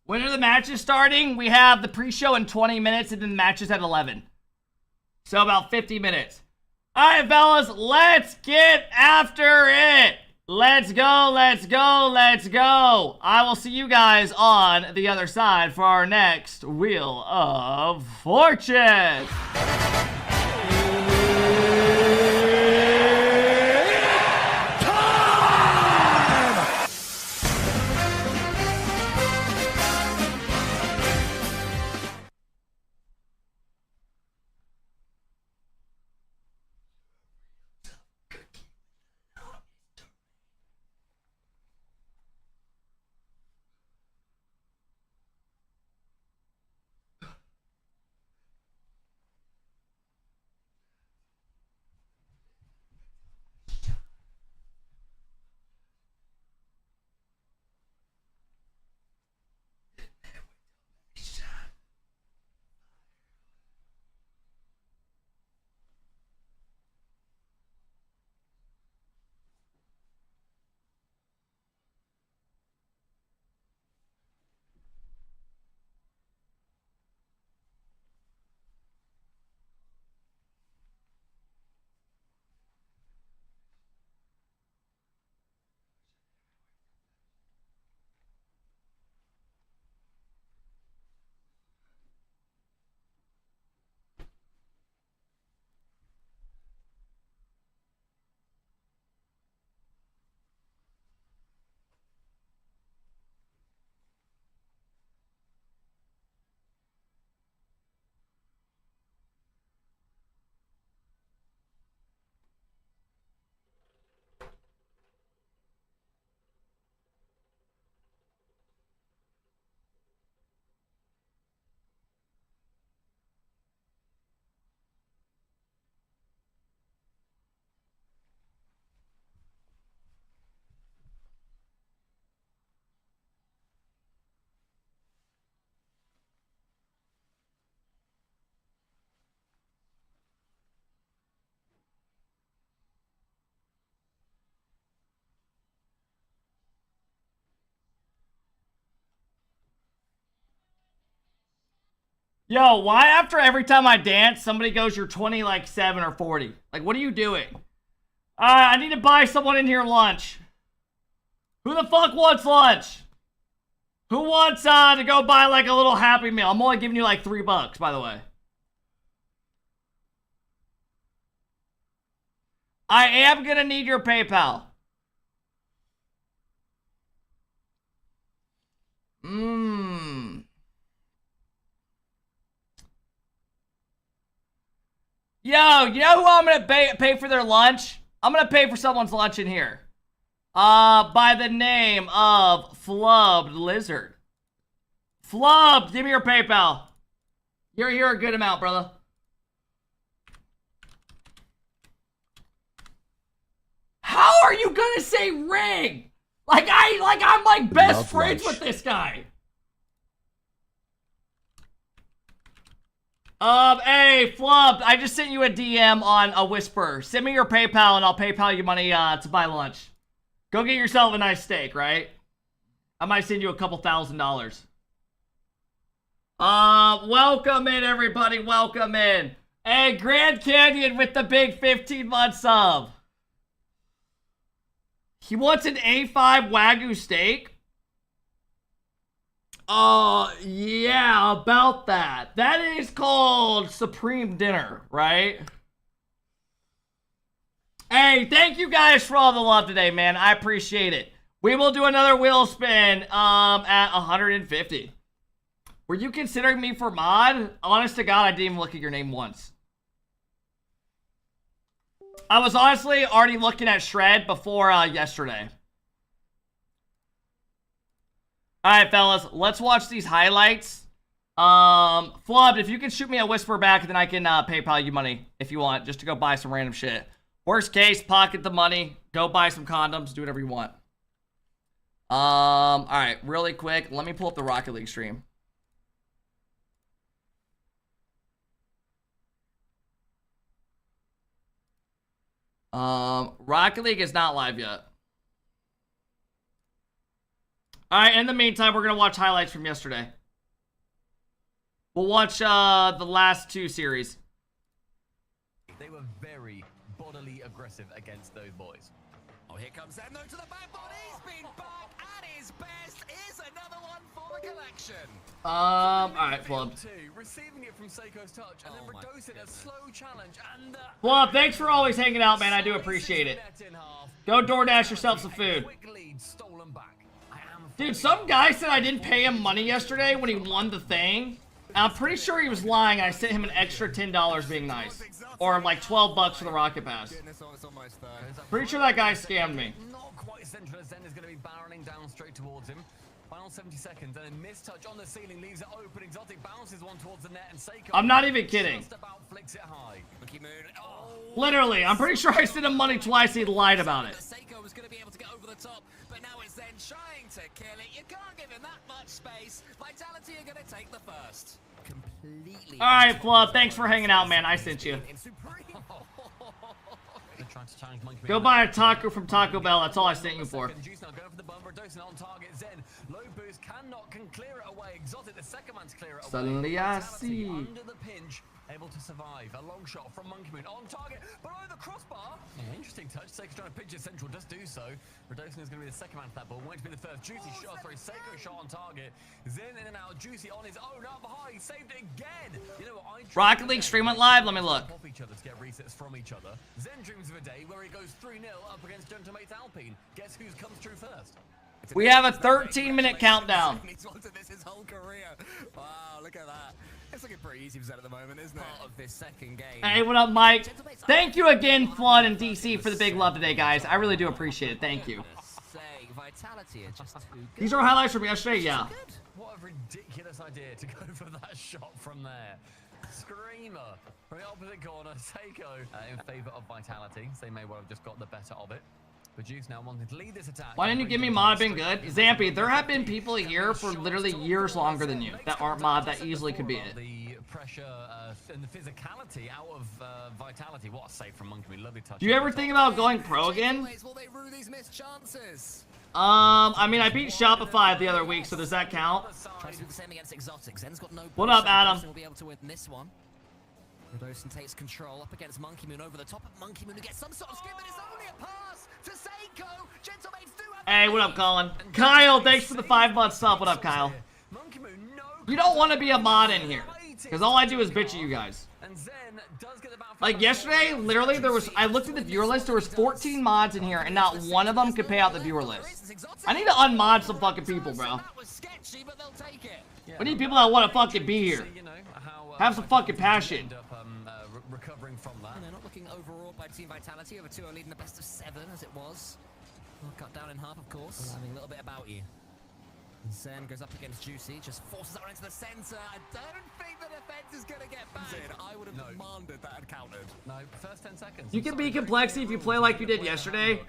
When are the matches starting? We have the pre-show in 20 minutes and then the matches at 11. So about 50 minutes. Alright, fellas, let's get after it. Let's go, let's go, let's go. I will see you guys on the other side for our next Wheel of Fortune. Yo, why after every time I dance, somebody goes, you're 20, like 7 or 40? Like, what are you doing? I need to buy someone in here lunch. Who the fuck wants lunch? Who wants to go buy like a little Happy Meal? I'm only giving you like $3, by the way. I am gonna need your PayPal. Yo, you know who I'm gonna pay for their lunch? I'm gonna pay for someone's lunch in here. By the name of Flubbed Lizard. Flubbed, give me your PayPal. You're a good amount, brother. How are you gonna say ring? I'm like best Love friends lunch. with this guy. Hey, Flub, I just sent you a DM on a Whisper. Send me your PayPal and I'll PayPal you money to buy lunch. Go get yourself a nice steak, right? I might send you a couple $1,000. Welcome in, everybody. Welcome in. Hey, Grand Canyon with the big 15-month sub. He wants an A5 Wagyu steak? Yeah, about that. That is called Supreme Dinner, right? Hey, thank you guys for all the love today, man. I appreciate it. We will do another wheel spin at 150. Were you considering me for mod? Honest to God, I didn't even look at your name once. I was honestly already looking at Shred before yesterday. Alright, fellas, let's watch these highlights. Flub, if you can shoot me a Whisper back, then I can PayPal you money if you want, just to go buy some random shit. Worst case, pocket the money, go buy some condoms, do whatever you want. Alright, really quick, let me pull up the Rocket League stream. Rocket League is not live yet. Alright, in the meantime, we're gonna watch highlights from yesterday. We'll watch the last two series. They were very bodily aggressive against those boys. Oh, here comes Endo to the back body. He's been back at his best. Is another one for the collection. Alright, Flub. Receiving it from Seiko's touch and then reducing a slow challenge and Flub, thanks for always hanging out, man. I do appreciate it. Go DoorDash yourself some food. Dude, some guy said I didn't pay him money yesterday when he won the thing. I'm pretty sure he was lying. I sent him an extra $10 being nice. Or like 12 bucks for the Rocket Pass. Pretty sure that guy scammed me. Not quite central as Zen is going to be barreling down straight towards him. Final 70 seconds and a missed touch on the ceiling leaves it open. Exotic bounces one towards the net and Seiko. I'm not even kidding. Just about flicks it high. Literally, I'm pretty sure I sent him money twice. He lied about it. Seiko was going to be able to get over the top, but now it's Zen trying to kill it. You can't give him that much space. Vitality are going to take the first. Completely. All right, Flub. Thanks for hanging out, man. I sent you. Go buy a taco from Taco Bell. That's all I sent you for. Juice now going for the bumper, dosing on target. Zen low boost can clear it away. Exotic, the second man's clear it away. Suddenly I see. Under the pinch, able to survive. A long shot from Monkey Moon on target, below the crossbar. Interesting touch. Seiko's trying to pinch it central, does do so. Redosin is going to be the second man for that ball. Won't be the first. Juicy shot, sorry. Seiko shot on target. Zen in and out. Juicy on his own up high. He saved it again. You know what? Rocket League stream went live. Let me look. Off each other to get resets from each other. Zen dreams of a day where he goes 3-0 up against Gentlemates Alpine. Guess who comes through first? We have a 13-minute countdown. He's wanted this his whole career. Wow, look at that. It's looking pretty easy for Zen at the moment, isn't it? Part of this second game. Hey, what up, Mike? Thank you again, Flood and DC, for the big love today, guys. I really do appreciate it. Thank you. Vitality are just too good. These are highlights from yesterday, yeah. What a ridiculous idea to go for that shot from there. Screamer from the opposite corner. Seiko in favor of Vitality. They may well have just got the better of it. But Juice now wanted to lead this attack. Why didn't you give me mod been good? Zampy, there have been people here for literally years longer than you that aren't mod that easily could be it. The pressure and the physicality out of Vitality. What a save from Monkey. Lovely touch. Do you ever think about going pro again? Will they rue these missed chances? I mean, I beat Shopify the other week, so does that count? Tries to do the same against Exotic. Zen's got no. What up, Adam? Will be able to win this one. Redosin takes control up against Monkey Moon over the top of Monkey Moon to get some sort of skip, but it's only a pass to Seiko. Gentlemates do have. Hey, what up, Colin? Kyle, thanks for the 5-month sub. What up, Kyle? You don't want to be a mod in here, because all I do is bitch at you guys. Like yesterday, literally, I looked at the viewer list, there was 14 mods in here, and not one of them could pay out the viewer list. I need to unmod some fucking people, bro. We need people that want to fucking be here. Have some fucking passion. Recovering from that. And they're not looking overawed by Team Vitality. Over 2-0 leading the best of 7 as it was. Well, cut down in half, of course. Having a little bit about you. And Zen goes up against Juicy, just forces that one into the center. I don't think the defense is going to get back. I would have demanded that had counted. No, first 10 seconds. You can be complexity if you play like you did yesterday.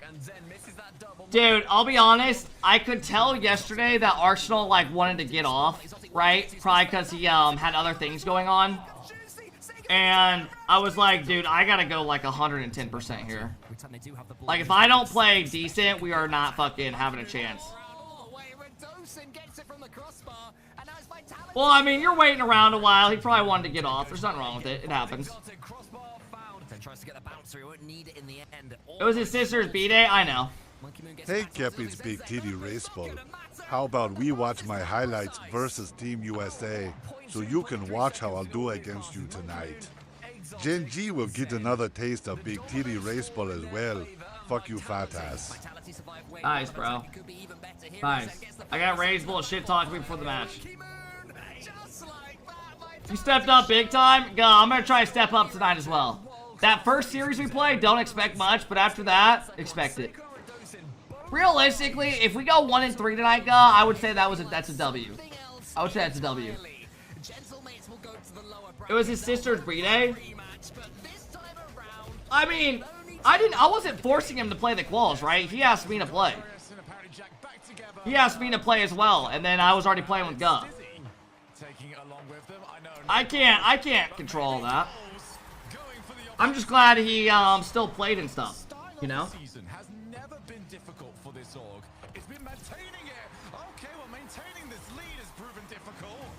Dude, I'll be honest. I could tell yesterday that Arsenal like wanted to get off, right? Probably because he had other things going on. And I was like, dude, I gotta go like 110% here. Like, if I don't play decent, we are not fucking having a chance. Well, I mean, you're waiting around a while. He probably wanted to get off. There's nothing wrong with it. It happens. It was his sister's B-Day? I know. Hey, Kepi's Big Titty Race Ball. How about we watch my highlights versus Team USA so you can watch how I'll do against you tonight. Gen G will get another taste of Big Titty Race Ball as well. Fuck you, fat ass. Nice, bro. Nice. I got Ray's bullshit talking before the match. You stepped up big time? Go, I'm gonna try to step up tonight as well. That first series we played, don't expect much, but after that, expect it. Realistically, if we go 1-3 tonight, Ga, I would say that's a W. I would say that's a W. It was his sister's B-Day. I mean, I wasn't forcing him to play the quals, right? He asked me to play. He asked me to play as well, and then I was already playing with Ga. I can't control that. I'm just glad he still played and stuff, you know?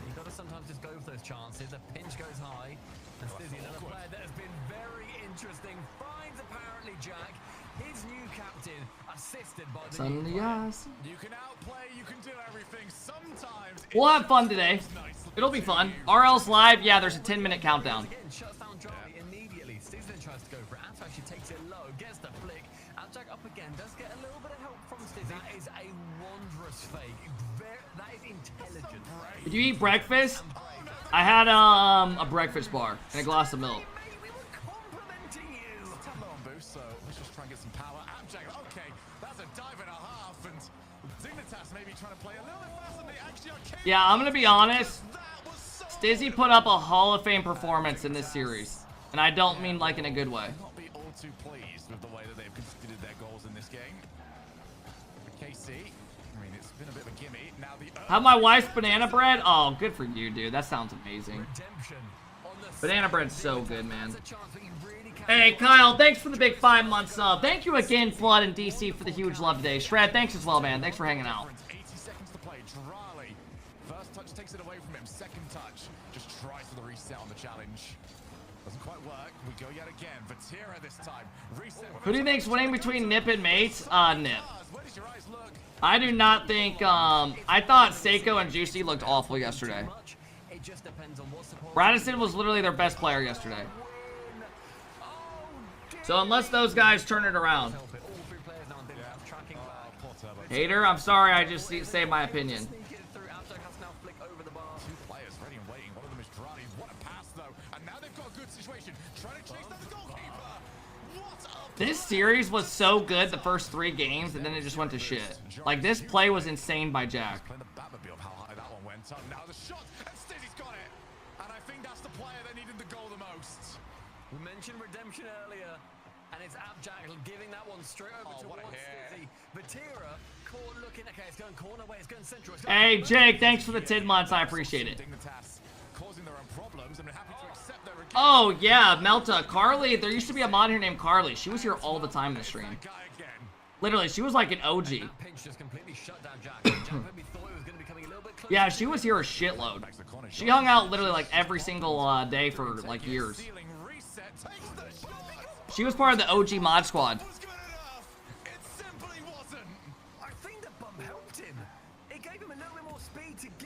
You gotta sometimes just go for those chances. The pinch goes high. And Stizzy, another player that has been very interesting. Finds apparently Jack, his new captain, assisted by the new player. You can outplay, you can do everything. Sometimes we'll have fun today. It'll be fun. RLs live, yeah, there's a 10-minute countdown. Shuts down Charlie immediately. Stizzy then tries to go for it. After actually takes it low, gets the flick. Jack up again, does get a little bit of help from Stizzy. That is a wondrous fake. That is intelligent. Did you eat breakfast? I had a breakfast bar and a glass of milk. So let's just try and get some power. Jack, okay, that's a dive and a half, and Dignitas maybe trying to play a little bit faster than they actually are. Yeah, I'm gonna be honest. Stizzy put up a Hall of Fame performance in this series, and I don't mean like in a good way. Not be all too pleased with the way that they've considered their goals in this game. For KC, I mean, it's been a bit of a gimme. Now the Have my wife's banana bread? Oh, good for you, dude. That sounds amazing. Banana bread's so good, man. Hey, Kyle, thanks for the big 5-month sub. Thank you again, Flood and DC, for the huge love today. Shred, thanks as well, man. Thanks for hanging out. 80 seconds to play. Drali. First touch takes it away from him. Second touch just tries for the reset on the challenge. Doesn't quite work. We go yet again. Vatira this time. Reset. Who do you think's winning between Nip and Mates? Nip. I do not think, I thought Seiko and Juicy looked awful yesterday. Radisson was literally their best player yesterday. So unless those guys turn it around. Hater, I'm sorry, I just say my opinion. This series was so good the first 3 games, and then it just went to shit. Like, this play was insane by Jack. We mentioned redemption earlier, and it's Abjack giving that one straight over towards Stizzy. Vatira caught looking. Okay, it's going corner way, it's going central. Hey, Jake, thanks for the 10 months. I appreciate it. Oh, yeah, Melta. Carly, there used to be a mod here named Carly. She was here all the time in the stream. Literally, she was like an OG. Yeah, she was here a shitload. She hung out literally like every single day for like years. She was part of the OG mod squad.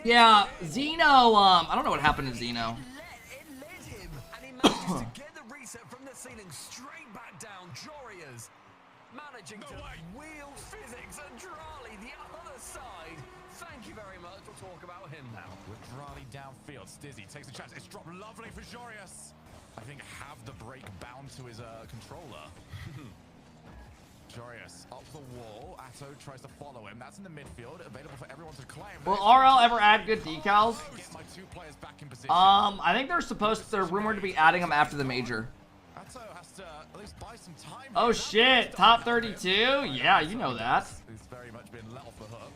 Yeah, Zeno, I don't know what happened to Zeno. Managing to wheel physics and Drali the other side. Thank you very much. We'll talk about him now. With Drali downfield, Stizzy takes a chance. It's dropped lovely for Jorius. I think have the break bound to his controller. Jorius up the wall. Atto tries to follow him. That's in the midfield, available for everyone to claim. Will RL ever add good decals? I think they're rumored to be adding them after the major. Atto has to at least buy some time. Oh shit, top 32? Yeah, you know that. He's very much been let off the hook.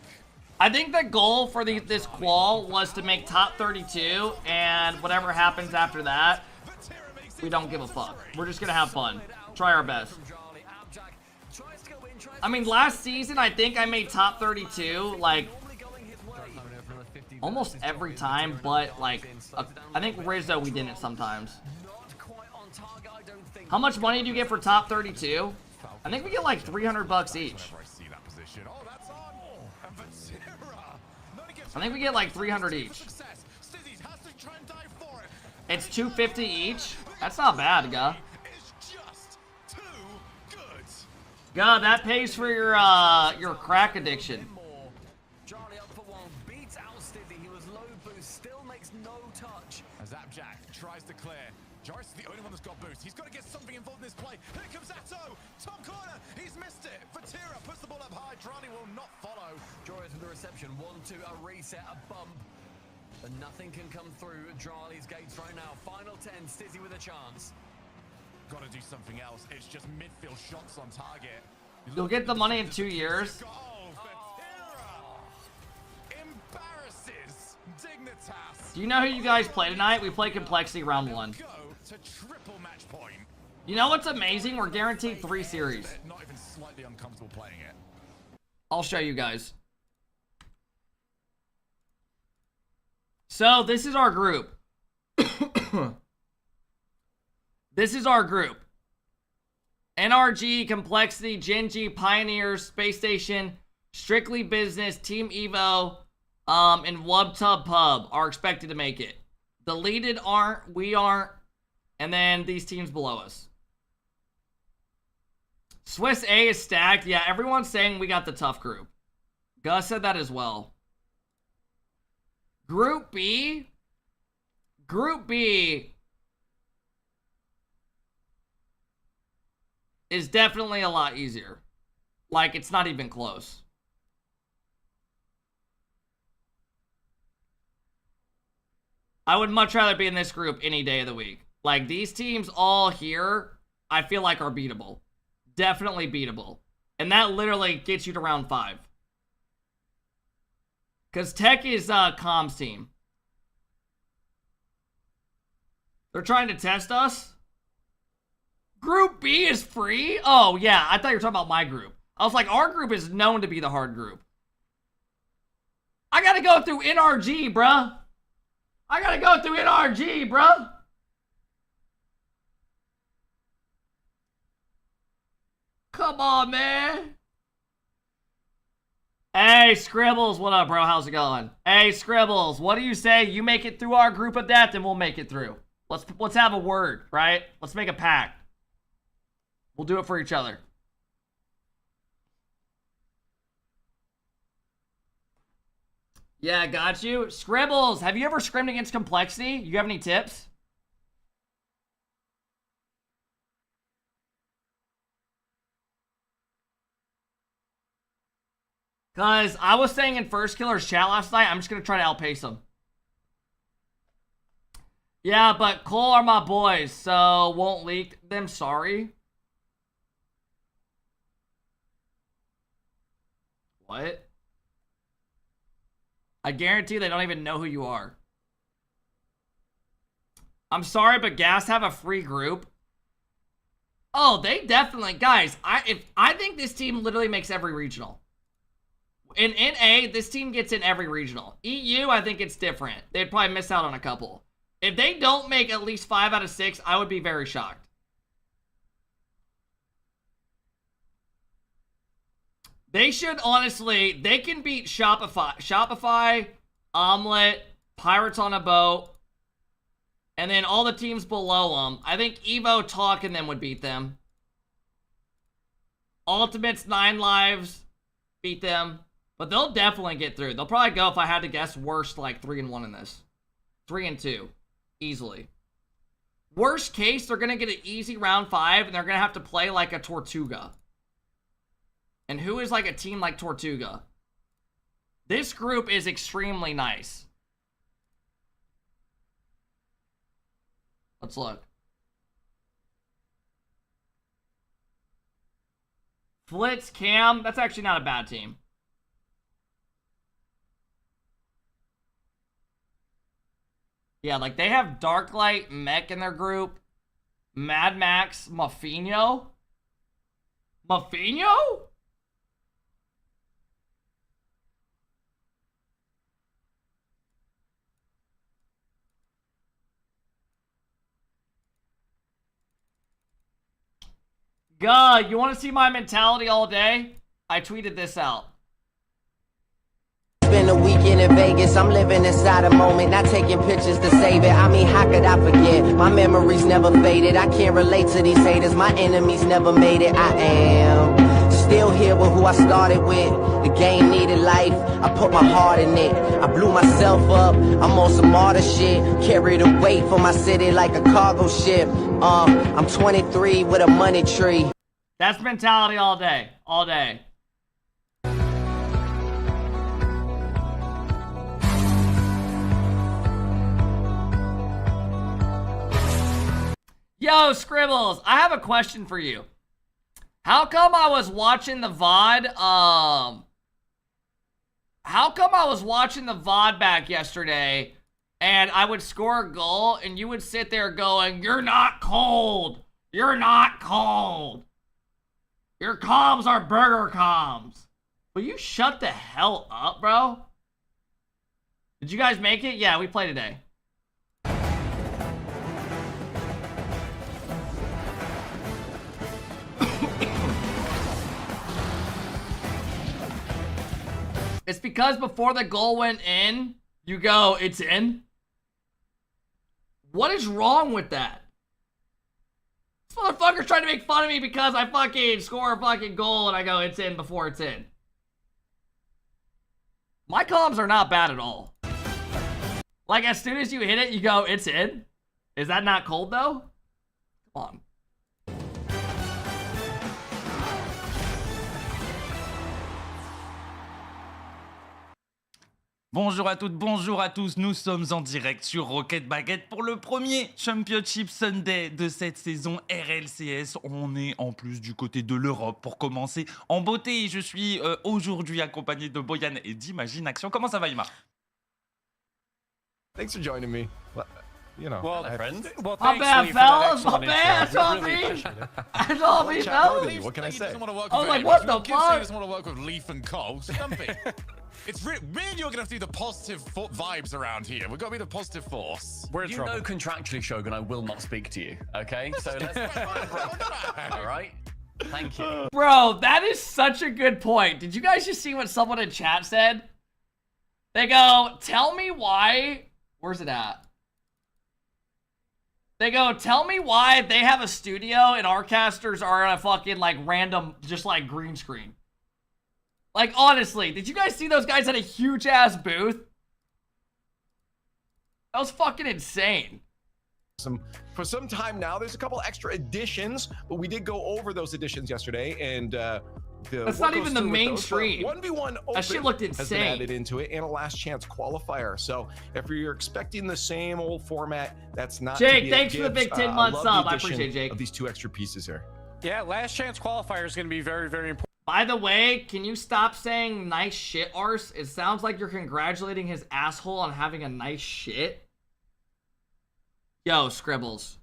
I think the goal for this qual was to make top 32, and whatever happens after that. We don't give a fuck. We're just gonna have fun. Try our best. I mean, last season, I think I made top 32, like, almost every time, but, like, I think Rizzo we didn't sometimes. How much money do you get for top 32? I think we get, like, 300 bucks each. I think we get, like, 300 each. It's 250 each. That's not bad, guy. God, that pays for your crack addiction. Charlie up for one, beats out Stizzy. He was low boost, still makes no touch. As Jack tries to clear. Jarvis is the only one that's got boost. He's got to get something involved in this play. Here comes Atto. Top corner. He's missed it. Fatira puts the ball up high. Drani will not follow. Joyous with the reception. 1-2, a reset, a bump. But nothing can come through Charlie's gates right now. Final 10, Stizzy with a chance. Got to do something else. It's just midfield shots on target. You'll get the money in 2 years. Oh, Fatira embarrasses Dignitas. Do you know who you guys play tonight? We play Complexity round 1. Go to triple match point. You know what's amazing? We're guaranteed 3 series. Not even slightly uncomfortable playing it. I'll show you guys. So, this is our group. This is our group. NRG, Complexity, Genji, Pioneers, Space Station, Strictly Business, Team Evo, and WubTub Pub are expected to make it. Deleted aren't, we aren't, and then these teams below us. Swiss A is stacked. Yeah, everyone's saying we got the tough group. Gus said that as well. Group B. Group B is definitely a lot easier. Like, it's not even close. I would much rather be in this group any day of the week. Like, these teams all here, I feel like are beatable. Definitely beatable. And that literally gets you to round 5. Because Tech is Comms team. They're trying to test us. Group B is free? Oh, yeah. I thought you were talking about my group. I was like, our group is known to be the hard group. I gotta go through NRG, bruh. I gotta go through NRG, bruh. Come on, man. Hey, Scribbles. What up, bro? How's it going? Hey, Scribbles. What do you say? You make it through our group of death, and we'll make it through. Let's have a word, right? Let's make a pact. We'll do it for each other. Yeah, got you. Scribbles, have you ever scrimmed against Complexity? You have any tips? Because I was saying in First Killer's chat last night, I'm just going to try to outpace them. Yeah, but Cole are my boys, so won't leak them. Sorry. What? I guarantee they don't even know who you are. I'm sorry, but Gas have a free group. Oh, they definitely, guys. I think this team literally makes every regional. In NA, this team gets in every regional. EU, I think it's different. They'd probably miss out on a couple. If they don't make at least 5 out of 6, I would be very shocked. They should honestly, they can beat Shopify, Omelet, Pirates on a Boat, and then all the teams below them. I think Evo, Talk, and them would beat them. Ultimates, 9 Lives, beat them. But they'll definitely get through. They'll probably go, if I had to guess, worst, like 3-1 in this. 3-2. Easily. Worst case, they're going to get an easy round 5, and they're going to have to play like a Tortuga. And who is like a team like Tortuga? This group is extremely nice. Let's look. Flitz, Cam, that's actually not a bad team. Yeah, like they have Darklight, Mech in their group. Mad Max Mafino? Mafino? God, you want to see my mentality all day? I tweeted this out. Spend a weekend in Vegas, I'm living inside a moment, not taking pictures to save it. I mean, how could I forget? My memories never faded. I can't relate to these haters, my enemies never made it. I am still here with who I started with. The game needed life, I put my heart in it. I blew myself up, I'm on some martyr shit. Carry the weight for my city like a cargo ship. I'm 23 with a money tree. That's mentality all day, all day. Yo, Scribbles, I have a question for you. How come I was watching the VOD, how come I was watching the VOD back yesterday and I would score a goal and you would sit there going, "You're not cold. You're not cold. Your comms are burger comms." Will you shut the hell up, bro? Did you guys make it? Yeah, we played today. It's because before the goal went in, you go, "It's in." What is wrong with that? This motherfucker's trying to make fun of me because I fucking score a fucking goal and I go, "It's in" before it's in. My comms are not bad at all. Like, as soon as you hit it, you go, "It's in." Is that not cold, though? Come on. Bonjour à toutes, bonjour à tous, nous sommes en direct sur Rocket Baguette pour le premier Championship Sunday de cette saison RLCS. On est en plus du côté de l'Europe pour commencer en beauté. Je suis aujourd'hui accompagné de Boyan et d'Imagine Action. Comment ça va, Ima? Thanks for joining me. Well, you know, Well, friends. Well, My bad, fellas, my bad, that's all me. That's all me, fellas. What can I say? I was like, what the He fuck? doesn't want to work with Leaf and Cole. Stumpy. It's me and you're going to have to do the positive vibes around here. We've got to be the positive force. We're in trouble. You know contractually, Shogun, I will not speak to you, okay? So let's... All right? Thank you. Bro, that is such a good point. Did you guys just see what someone in chat said? They go, "Tell me why..." Where's it at? They go, "Tell me why they have a studio and our casters are on a fucking, like, random, just, like, green screen." Like, honestly, did you guys see those guys at a huge-ass booth? That was fucking insane. For some time now, there's a couple extra additions, but we did go over those additions yesterday, and that's not even the main stream. 1v1 open that shit looked insane. Has been added into it, and a last chance qualifier. So if you're expecting the same old format, that's not. Jake, thanks for the big 10-month sub. I appreciate it, Jake. Of these two extra pieces here. Yeah, last chance qualifier is going to be very, very important. By the way, can you stop saying "nice shit," Ars? It sounds like you're congratulating his asshole on having a nice shit. Yo, Scribbles.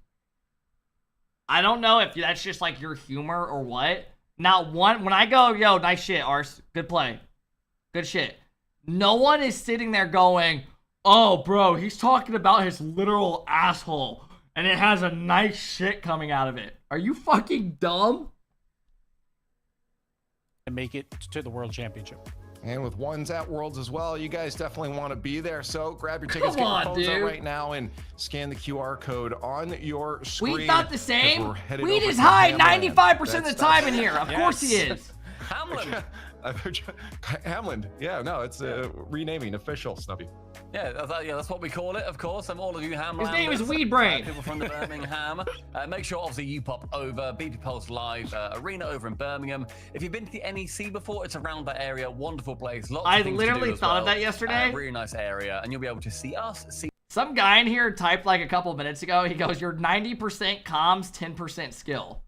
I don't know if that's just like your humor or what. Not one, when I go, "Yo, nice shit, Ars. Good play. Good shit." No one is sitting there going, "Oh, bro, he's talking about his literal asshole and it has a nice shit coming out of it." Are you fucking dumb? And make it to the World Championship. And with ones at Worlds as well, you guys definitely want to be there. So grab your tickets, get your phones out right now, and scan the QR code on your screen. Weed not the same. Weed is high 95% of the time in here. Of course he is. Hamlin. Hamlin. Yeah, no, it's renaming official, Snubby. Yeah, that's what we call it, of course. All of you Hamlin. His name is Weed Brain. People from the Birmingham. Make sure, obviously, you pop over. BP Pulse Live Arena over in Birmingham. If you've been to the NEC before, it's around that area. Wonderful place. Lots I of things literally to do as thought well. of that yesterday. Really nice area. And you'll be able to see us. Some guy in here typed like a couple minutes ago. He goes, "You're 90% comms, 10% skill."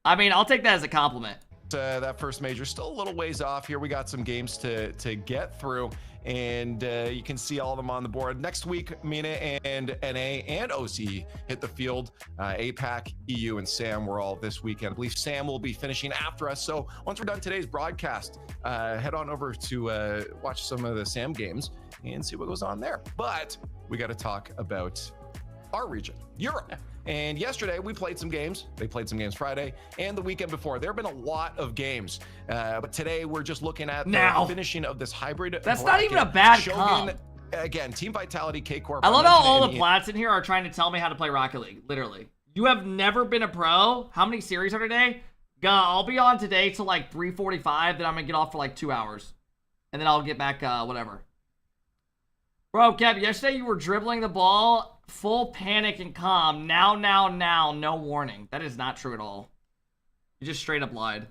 I mean, I'll take that as a compliment. That first major still a little ways off here. We got some games to get through, and you can see all of them on the board. Next week, Mina and NA and OCE hit the field. APAC, EU, and Sam were all this weekend. I believe Sam will be finishing after us. So once we're done today's broadcast, head on over to watch some of the Sam games and see what goes on there. But we got to talk about our region, Europe. And yesterday we played some games. They played some games Friday and the weekend before. There have been a lot of games, but today we're just looking at the finishing of this hybrid. That's not even a bad comp. Again, Team Vitality, K-Corp. I love how all the plats in here are trying to tell me how to play Rocket League. Literally, you have never been a pro. How many series are today? I'll be on today till like 3:45. Then I'm gonna get off for like 2 hours, and then I'll get back. Whatever. Bro, Kev, yesterday you were dribbling the ball, full panic and calm. Now, no warning. That is not true at all. You just straight up lied.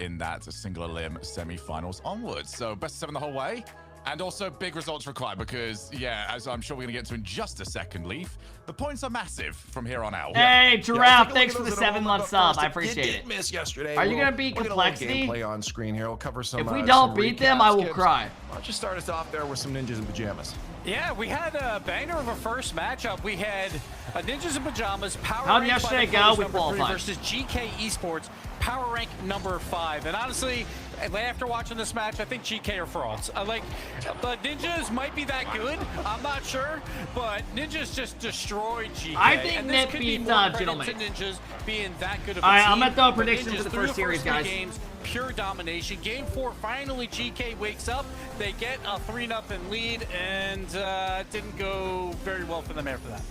In that single elim semi-finals onwards. So best of 7 the whole way. And also big results required because, yeah, as I'm sure we're going to get to in just a second, Leaf, the points are massive from here on out. Hey, Giraffe, thanks for the 7-month sub. I appreciate it. Miss yesterday. Are you going to beat Complexity? Gameplay on screen here. We'll cover some. If we don't beat them, I will cry. Why don't you start us off there with some ninjas in pajamas? Yeah, we had a banger of a first matchup. We had a Ninjas in Pajamas power How'd rank yesterday go? We qualified versus GK Esports power rank number 5. And honestly, after watching this match, I think GK are frauds. The Ninjas might be that good. I'm not sure, but Ninjas just destroyed GK. I think Nip beat Gentleman. Ninjas being that good of a All right, team. I'm gonna throw a prediction for the first series, guys. Games, pure domination. Game 4, finally GK wakes up. They get a 3-0 lead, and didn't go very well for them after that.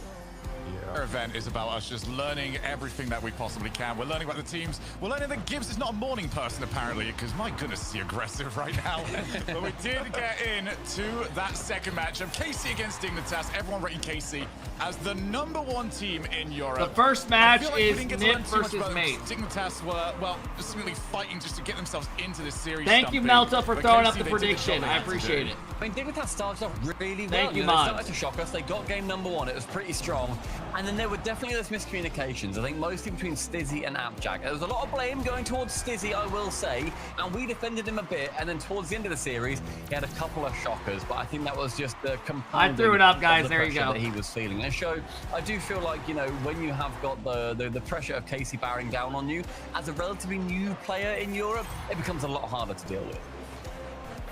Our event is about us just learning everything that we possibly can. We're learning about the teams. We're learning that Gibbs is not a morning person, apparently, because my goodness, is he aggressive right now. But we did get into that second matchup. KC against Dignitas. Everyone rating KC as the #1 team in Europe. The first match is Nip versus Mate. Dignitas were, well, just simply fighting just to get themselves into this series. Thank you, Melta, for throwing up the prediction. I appreciate it. I mean, Dignitas started off really well. Thank you, They started to shock us. They got game #1. It was pretty strong. And then there were definitely those miscommunications, I think mostly between Stizzy and Abjack. There was a lot of blame going towards Stizzy, I will say, and we defended him a bit, and then towards the end of the series, he had a couple of shockers, but I think that was just the compounding. I threw it up, guys. The there you go. That he was feeling. And so I do feel like, you know, when you have got the pressure of Casey bearing down on you, as a relatively new player in Europe, it becomes a lot harder to deal with.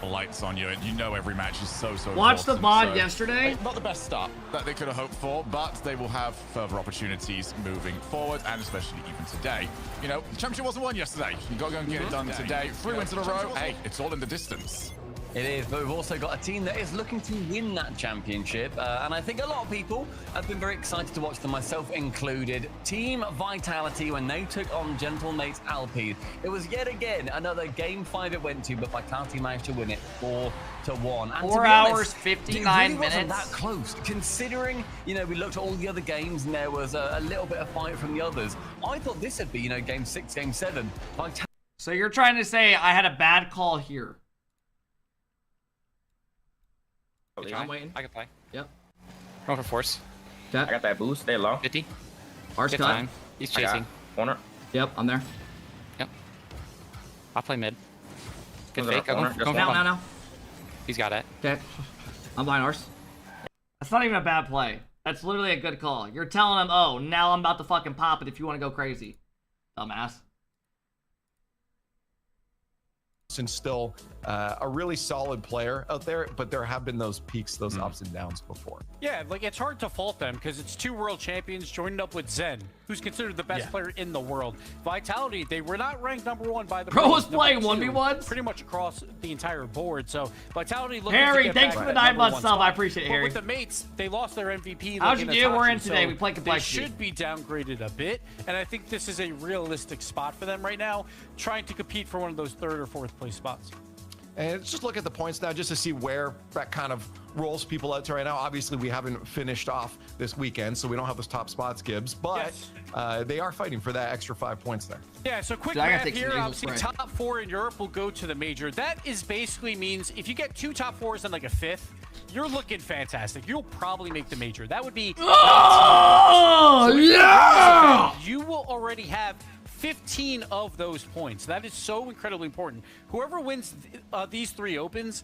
Lights on you, and you know every match is so Watch the VOD so, yesterday. Not the best start that they could have hoped for, but they will have further opportunities moving forward, and especially even today. You know, the championship wasn't won yesterday. You got to go and get it done today. 3 wins in a row. Hey, it's all in the distance. It is, but we've also got a team that is looking to win that championship, and I think a lot of people have been very excited to watch them, myself included. Team Vitality, when they took on Gentlemates Alpes, it was yet again another game 5 it went to, but Vitality managed to win it 4-1. And 4 hours, hours, 59 it really minutes. wasn't that close, considering, you know, we looked at all the other games and there was a little bit of fight from the others. I thought this would be, you know, game 6, game 7. So you're trying to say I had a bad call here? I'm waiting. I can play. Yep. Going for force. Okay. I got that boost. Stay low. 50. Arse cut. Time. He's chasing. Corner. Yep, I'm there. Yep. I'll play mid. Good Go fake. Go now. He's got it. Okay. I'm blind Arse. That's not even a bad play. That's literally a good call. You're telling him, oh, now I'm about to fucking pop it if you want to go crazy. Dumbass. And still a really solid player out there, but there have been those peaks, those ups and downs before. Yeah, like it's hard to fault them because it's 2 world champions joined up with Zen, who's considered the best player in the world. Vitality, they were not ranked #1 by the Pro was playing 1v1s pretty much across the entire board. So Vitality looking Harry, to get thanks back for the to that 9-month #1 sub. spot. I appreciate it, Harry. But with the mates, they lost their MVP. How'd you do? We're in today. So We played Complexity. They should be downgraded a bit, and I think this is a realistic spot for them right now, trying to compete for one of those 3rd or 4th place spots. And let's just look at the points now just to see where that kind of rolls people out to right now. Obviously, we haven't finished off this weekend, so we don't have those top spots, Gibbs, but they are fighting for that extra 5 points there. Yeah, so quick math here. Obviously, top 4 in Europe will go to the major. That is basically means if you get 2 top 4s and like a 5th, you're looking fantastic. You'll probably make the major. That would be... Oh, yeah! You will already have 15 of those points. That is so incredibly important. Whoever wins these 3 opens,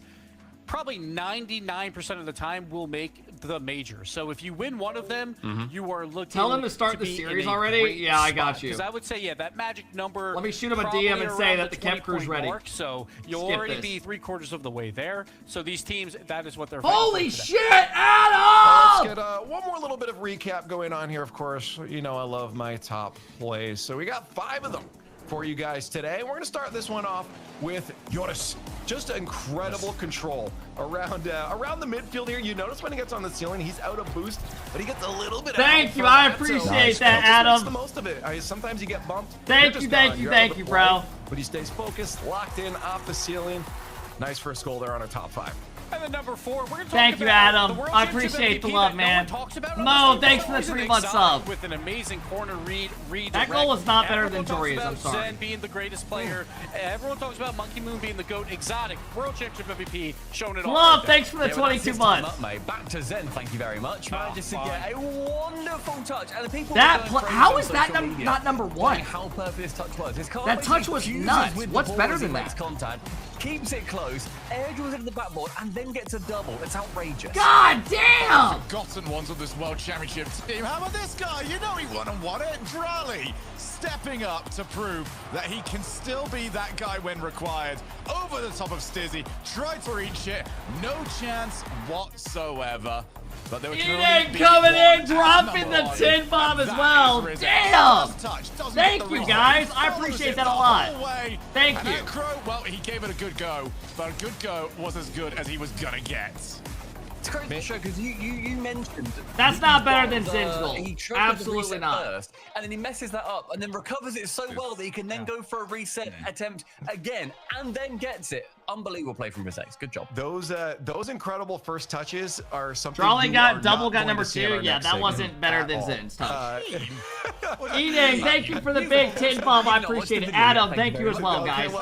probably 99% of the time will make the major. So if you win one of them, you are looking. Tell them to start the series already. Yeah, I got you. Because I would say, yeah, that magic number. Let me shoot him a DM and say that the Kemp crew's ready. So you'll already be 3/4 of the way there. So these teams, that is what they're. Holy shit, Adam! Let's get one more little bit of recap going on here. Of course, you know I love my top plays. So we got 5 of them for you guys today. We're going to start this one off with Joris. Just incredible control around the midfield here. You notice when he gets on the ceiling, he's out of boost, but he gets a little bit. Thank you, I appreciate that, Adam. Makes the most of it. Sometimes you get bumped. Thank you, bro. But he stays focused, locked in off the ceiling. Nice first goal there on a top 5. And then number 4, we're going to talk Thank you, about Adam. I appreciate the love, man. Mo, thanks for the 3-month sub. With an amazing corner read. That goal was not better than Tori's, I'm sorry. Zen being the greatest player. Everyone talks about Monkey Moon being the GOAT. Exotic, World Championship MVP, showing it all. Love, thanks for the 22 months. Back to Zen, thank you very much. Manages to get a wonderful touch. And the people how is that not number 1? How perfect this touch was. That touch was nuts. What's better than that? Contact, keeps it close, air drills into the backboard, and then gets a double. It's outrageous. God damn! Forgotten ones of this World Championship team. How about this guy? You know he won and won it. Rally stepping up to prove that he can still be that guy when required. Over the top of Stizzy, tried to reach it. No chance whatsoever. But they were coming in, dropping the tin bomb as well. Damn! Thank you, guys. I appreciate that a lot. Thank you. Well, he gave it a good go, but a good go was as good as he was gonna get. It's crazy to show because you mentioned that's not better than Zen's goal. Absolutely not. First, and then he messes that up and then recovers it so well that he can then go for a reset attempt again and then gets it. Unbelievable play from Mercedes. Good job. Those incredible first touches are something. Drawing got number 2. Yeah, that wasn't better than Zen's touch. Eden, thank you for the big tin bomb. I appreciate it. Adam, thank you as well, guys.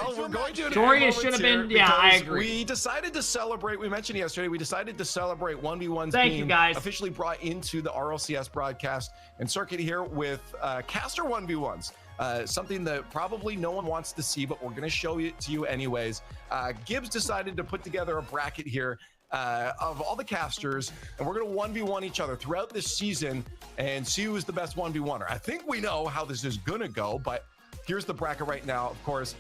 Dorian should have been. Yeah, I agree. We decided to celebrate. We mentioned yesterday. We decided to celebrate 1v1s. Thank you, guys. Officially brought into the RLCS broadcast and circuit here with caster 1v1s. Something that probably no one wants to see, but we're going to show it to you anyways. Gibbs decided to put together a bracket here of all the casters, and we're going to 1v1 each other throughout this season and see who's the best 1v1er. I think we know how this is going to go, but here's the bracket right now. Of course,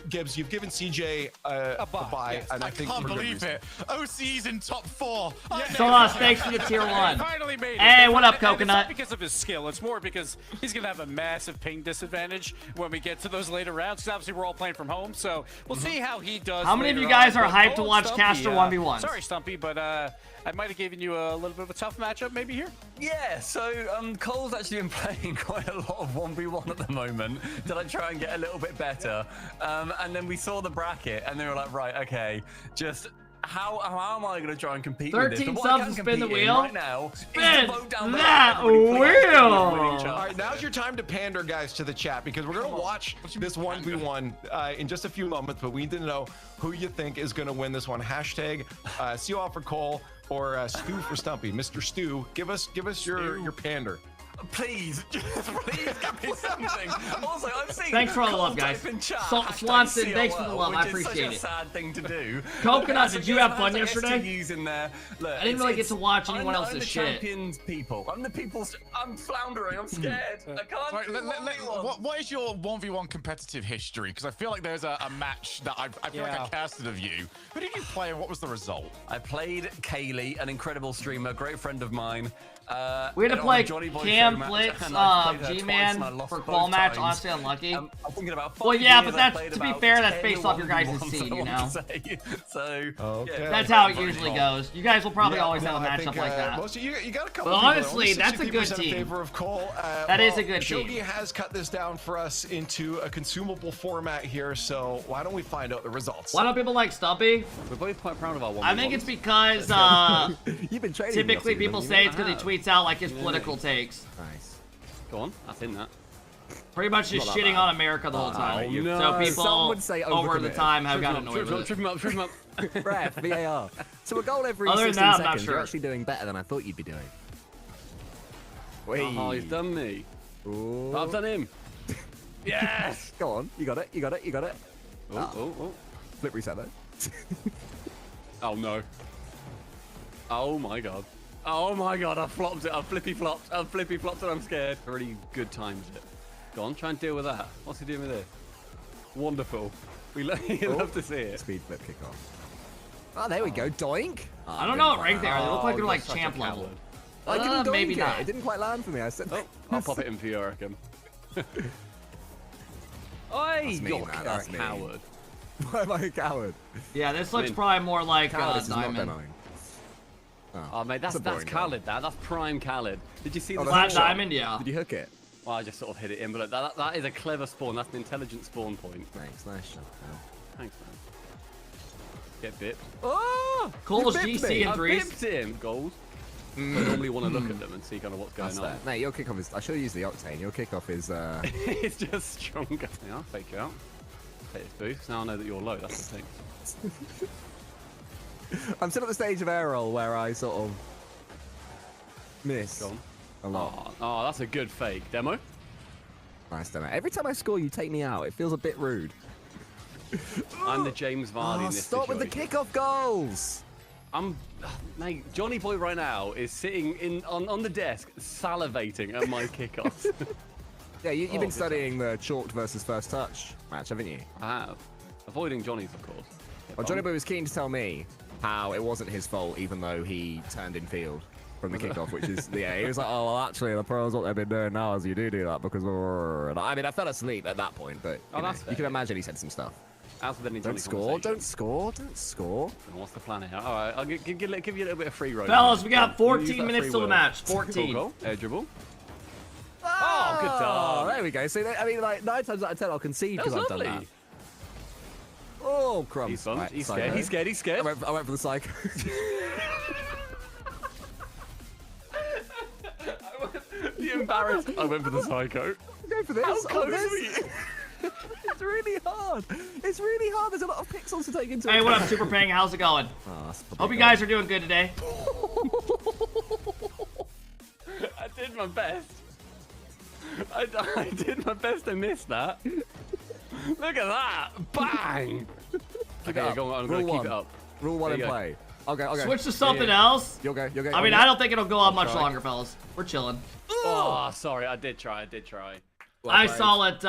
Gibbs, you've given CJ a bye, yes. And I think can't believe it. OC's in top 4. Solas, thanks for the tier 1. Finally made it. Hey, what up, Coconut? It's not because of his skill. It's more because he's going to have a massive ping disadvantage when we get to those later rounds. Because obviously we're all playing from home, so we'll see how he does. How many of you guys are hyped to watch Caster 1v1? Sorry, Stumpy, but I might have given you a little bit of a tough matchup maybe here. Yeah, so Cole's actually been playing quite a lot of 1v1 at the moment. Did I try and get a little bit better? And then we saw the bracket and they were like, right, okay, just how am I going to try and compete with this? 13 subs to spin the wheel. Right now, spin that wheel. All right, now's your time to pander, guys, to the chat because we're going to watch this 1v1 in just a few moments, but we need to know who you think is going to win this one. Hashtag see you all for Cole or Stu for Stumpy. Mr. Stu, give us your pander. Please, please give me something. Also, I'm seeing. Thanks for all the love, guys. Swanson, thanks for the love. I appreciate it. Sad thing to do. Coconut, did you have fun yesterday? In there. Look, I didn't really get to watch anyone else's shit. I'm the champions people. I'm the people's. I'm floundering. I'm scared. I can't. What is your 1v1 competitive history? Because I feel like there's a match that I feel like I casted of you. Who did you play and what was the result? I played Kaylee, an incredible streamer, great friend of mine. We had to play Cam Blitz, G-Man for fall match. Honestly, unlucky. I'm thinking about well, yeah, but that's to be fair, that's based off your guys' seed, you know. So that's how it usually goes. You guys will probably always have a matchup like that. Most of you got a couple. But honestly, that's a good team. Favor of Cole. That is a good team. Shogi has cut this down for us into a consumable format here, so why don't we find out the results? Why don't people like Stumpy? We're both quite proud of our one. I think it's because you've been trading. Typically, people say it's because he tweets out like his political takes. Nice. Go on, I've seen that. Pretty much just shitting on America the whole time. No. So people would say over the time have got annoyed with it. Trip him up. Ref, VAR. So a goal every 16 seconds. You're actually doing better than I thought you'd be doing. Oh, he's done me. Ooh. I've done him. Yes! Go on. You got it. You got it. You got it. Oh. Flip reset though. Oh no. Oh my god. Oh my god, I flopped it. I flippy flopped and I'm scared. Already good times it. Go on, try and deal with that. What's he doing with this? Wonderful. We love to see it. Speed flip kick off. Oh, there we go. Doink. I don't know what rank they are. They look like they're like champ level. I couldn't doink maybe it. not. It didn't quite land for me. I said. I'll pop it in for you, I reckon. Oi, you're a coward. Why am I a coward? Yeah, this looks probably more like Cowardice is not Diamond. demoing. Oh, mate, that's Khaled. That's prime Khaled. Did you see the Flat Diamond? Yeah. Did you hook it? Well, I just sort of hit it in, but that is a clever spawn. That's an intelligent spawn point. Thanks, nice shot. Thanks, man. Get bipped. Oh! Cole's GC in I threes. bipped him. Gold. I normally want to look at them and see kind of what's going on. Mate, your kickoff is. I should have used the Octane. Your kickoff is. It's just stronger. Yeah, I'll fake you out. Take this boost. Now I know that you're low. That's the thing. I'm still at the stage of air roll where I sort of miss a lot. Oh, that's a good fake. Demo? Nice demo. Every time I score, you take me out. It feels a bit rude. I'm the James Vardy in this stop with the kickoff goals! Mate, Johnny Boy right now is sitting on the desk salivating at my kickoffs. Yeah, you've been studying the chalked versus first touch match, haven't you? I have. Avoiding Johnny's, of course. Well, Johnny Boy was keen to tell me how it wasn't his fault, even though he turned in field from the kickoff, which is, yeah, he was like, oh, well, actually, the pros, what they've been doing now is you do that because, I mean, I fell asleep at that point, but you can imagine he said some stuff. Don't score. What's the plan here? All right, I'll give you a little bit of free roam. Fellas, we got 14 minutes till the match. 14. Cool. Dribble. Oh, good dog. There we go. See, I mean, like 9 times out of 10, I'll concede because I've done that. Oh, crumbs. He's scared. He's scared. I went for the psycho. The embarrassed. I went for the psycho. Go for this. How close were you? It's really hard. It's really hard. There's a lot of pixels to take into account. Hey, what up, Super Pang? How's it going? Hope you guys are doing good today. I did my best. I did my best to miss that. Look at that. Bang. Okay, go on. I'm going to keep it up. Rule 1 in play. Okay. Switch to something else. You'll go. I mean, I don't think it'll go on much longer, fellas. We're chilling. Oh, sorry. I did try. I saw it.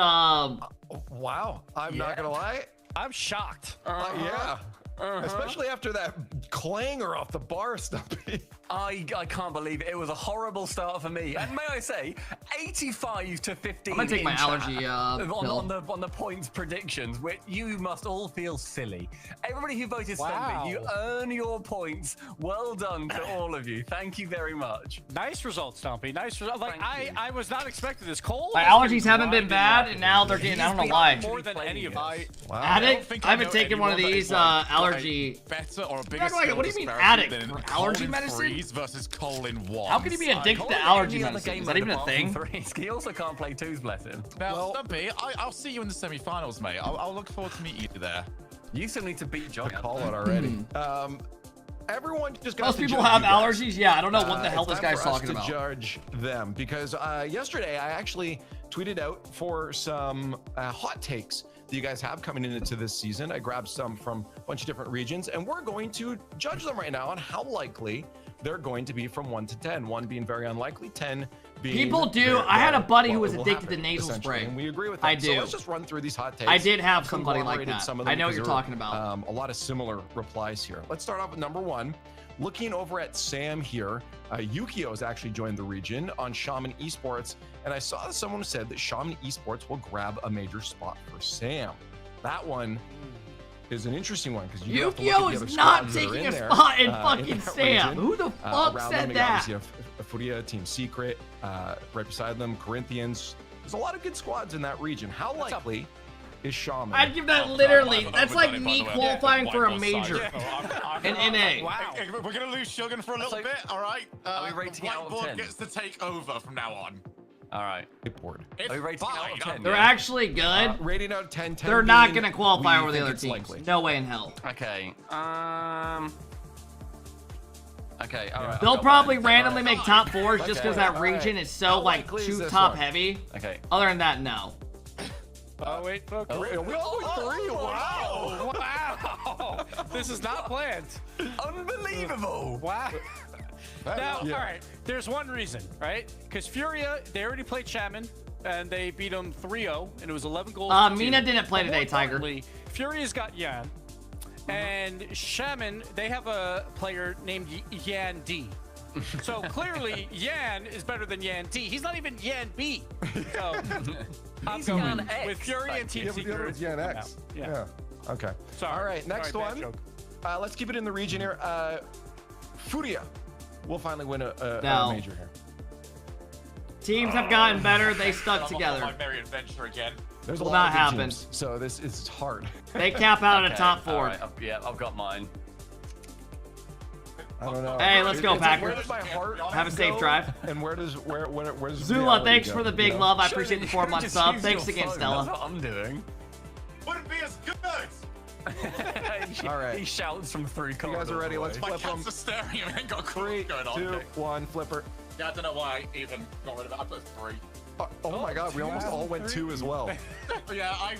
Wow. I'm not going to lie. I'm shocked. Yeah. Especially after that clanger off the bar, Stumpy. I can't believe it. It was a horrible start for me. And may I say, 85 to 15. I'm gonna take my allergy pill. on the points predictions, which you must all feel silly. Everybody who voted Stumpy, you earn your points. Well done to all of you. Thank you very much. Nice result, Stumpy. Nice result. Like I was not expecting this. Cole. My allergies haven't been bad, and now they're getting. I don't know why. More than any of us. Addict. I haven't taken one of these allergy. Better or a bigger What do you mean addict? Allergy medicine? Versus Cole in one. How can you be addicted to allergy medicine? Is that even a thing? He also can't play twos, bless him. Now, Stumpy, I'll see you in the semi-finals, mate. I'll look forward to meeting you there. You still need to beat Johnny. Call it already. Everyone just got. Most people have allergies. Yeah, I don't know what the hell this guy's talking about. To judge them because yesterday I actually tweeted out for some hot takes that you guys have coming into this season. I grabbed some from a bunch of different regions, and we're going to judge them right now on how likely they're going to be from 1 to 10. 1 being very unlikely, 10 being. People do. I had a buddy who was addicted to nasal spray. And we agree with that. I do. So let's just run through these hot takes. I did have somebody like that. I know what you're talking about. A lot of similar replies here. Let's start off with number 1. Looking over at Sam here, Yukio has actually joined the region on Shaman Esports, and I saw that someone said that Shaman Esports will grab a major spot for Sam. That one is an interesting one because Yukio is not taking a spot in fucking Sam. Who the fuck said that? You have Furia, Team Secret, right beside them, Corinthians. There's a lot of good squads in that region. How likely is Shaman? I'd give that literally. That's like me qualifying for a major in NA. Wow. We're going to lose Shogun for a little bit, all right? Are we rating it out of 10? Gets to take over from now on. All right. Board. Are we rating out of 10? They're actually good. Rating out of 10. They're not going to qualify over the other teams. Likely. No way in hell. Okay. Okay, all right. They'll probably randomly make top 4s just because that region is so like too top heavy. Okay. Other than that, no. Oh, wait. Okay. Wow. Wow. This is not planned. Unbelievable. Wow. Now, all right, there's one reason, right? Because Furia, they already played Shaman, and they beat them 3-0, and it was 11 goals. Mina didn't play today, Tiger. Furia's got Yan, and Shaman, they have a player named Yan D. So clearly, Yan is better than Yan D. He's not even Yan B. So I'm going with Fury and Team Secret. It's Yan X. Yeah. Okay. Sorry. All right, next Sorry, one. bad joke. Let's keep it in the region here. Furia will finally win a major here. Teams have gotten better. They stuck together. My merry adventure again. There's a Will lot not of good happen. teams, so this is hard. They cap out at a top 4. All right, I've got mine. I don't know. Hey, let's go, Packer. Where does my heart Have a safe go? drive. And where's Zula, reality thanks go, for the you big know? love. I appreciate the 4-month Just sub. use Thanks your again, phone, Stella. That's what I'm doing. Wouldn't be as good. All right. He shouts from 3 You corridors guys are ready? Let's My flip them. cats are staring and ain't got 3, going on. 2, 1, flipper. Yeah, I don't know why I even got rid of it. I put 3. Oh my God, we almost all went 2 as well. But yeah, I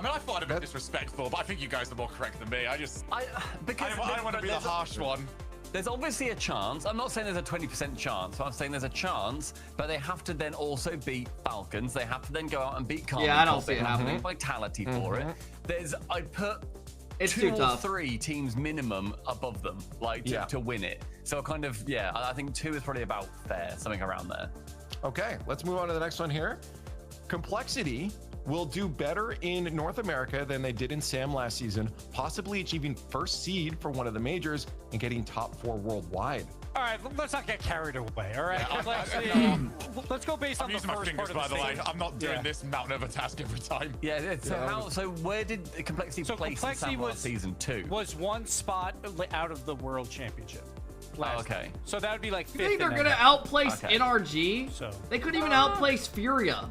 mean, I find it a bit disrespectful, but I think you guys are more correct than me. I don't want to be the harsh one. There's obviously a chance. I'm not saying there's a 20% chance. I'm saying there's a chance, but they have to then also beat Falcons. They have to then go out and beat Carmen. Yeah, I don't see it They have to happening. need vitality for it. I'd put It's 2 too or tough. 3 teams minimum above them, like to win it. So kind of, I think 2 is probably about fair, something around there. Okay, let's move on to the next one here. Complexity will do better in North America than they did in SAM last season, possibly achieving first seed for one of the majors and getting top 4 worldwide. All right, let's not get carried away. All right, let's go based on the using my first fingers, part of by the the way. season. I'm not doing this mountain of a task every time. Yeah. So where did Complexity place in SAM last season? 2? Was 1 spot out of the World Championship. Okay. So that would be like 5th. You think they're in gonna NA. outplace Okay. NRG? They couldn't even outplace Furia.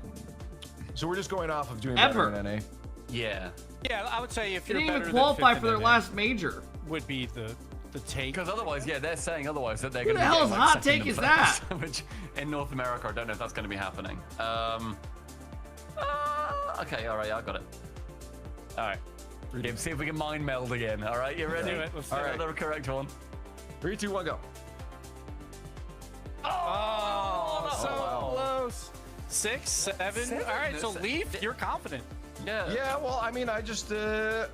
So we're just going off of doing Ever. better in NA. Yeah. Yeah, I would say if They you're didn't better even qualify than 5th for their in last major. would be the take. Because otherwise, they're saying otherwise that they're Who going the to be hell's getting, hot second take and is first, that? Which in North America, I don't know if that's going to be happening. Okay, all right, I got it. All right. See if we can mind meld again. All right, you ready? do it. Let's do All right, it. the correct one. 3, 2, 1, go. Oh, so wow. close. 6, 7. All right, so Leaf, you're confident. Yeah, well, I mean, I just, or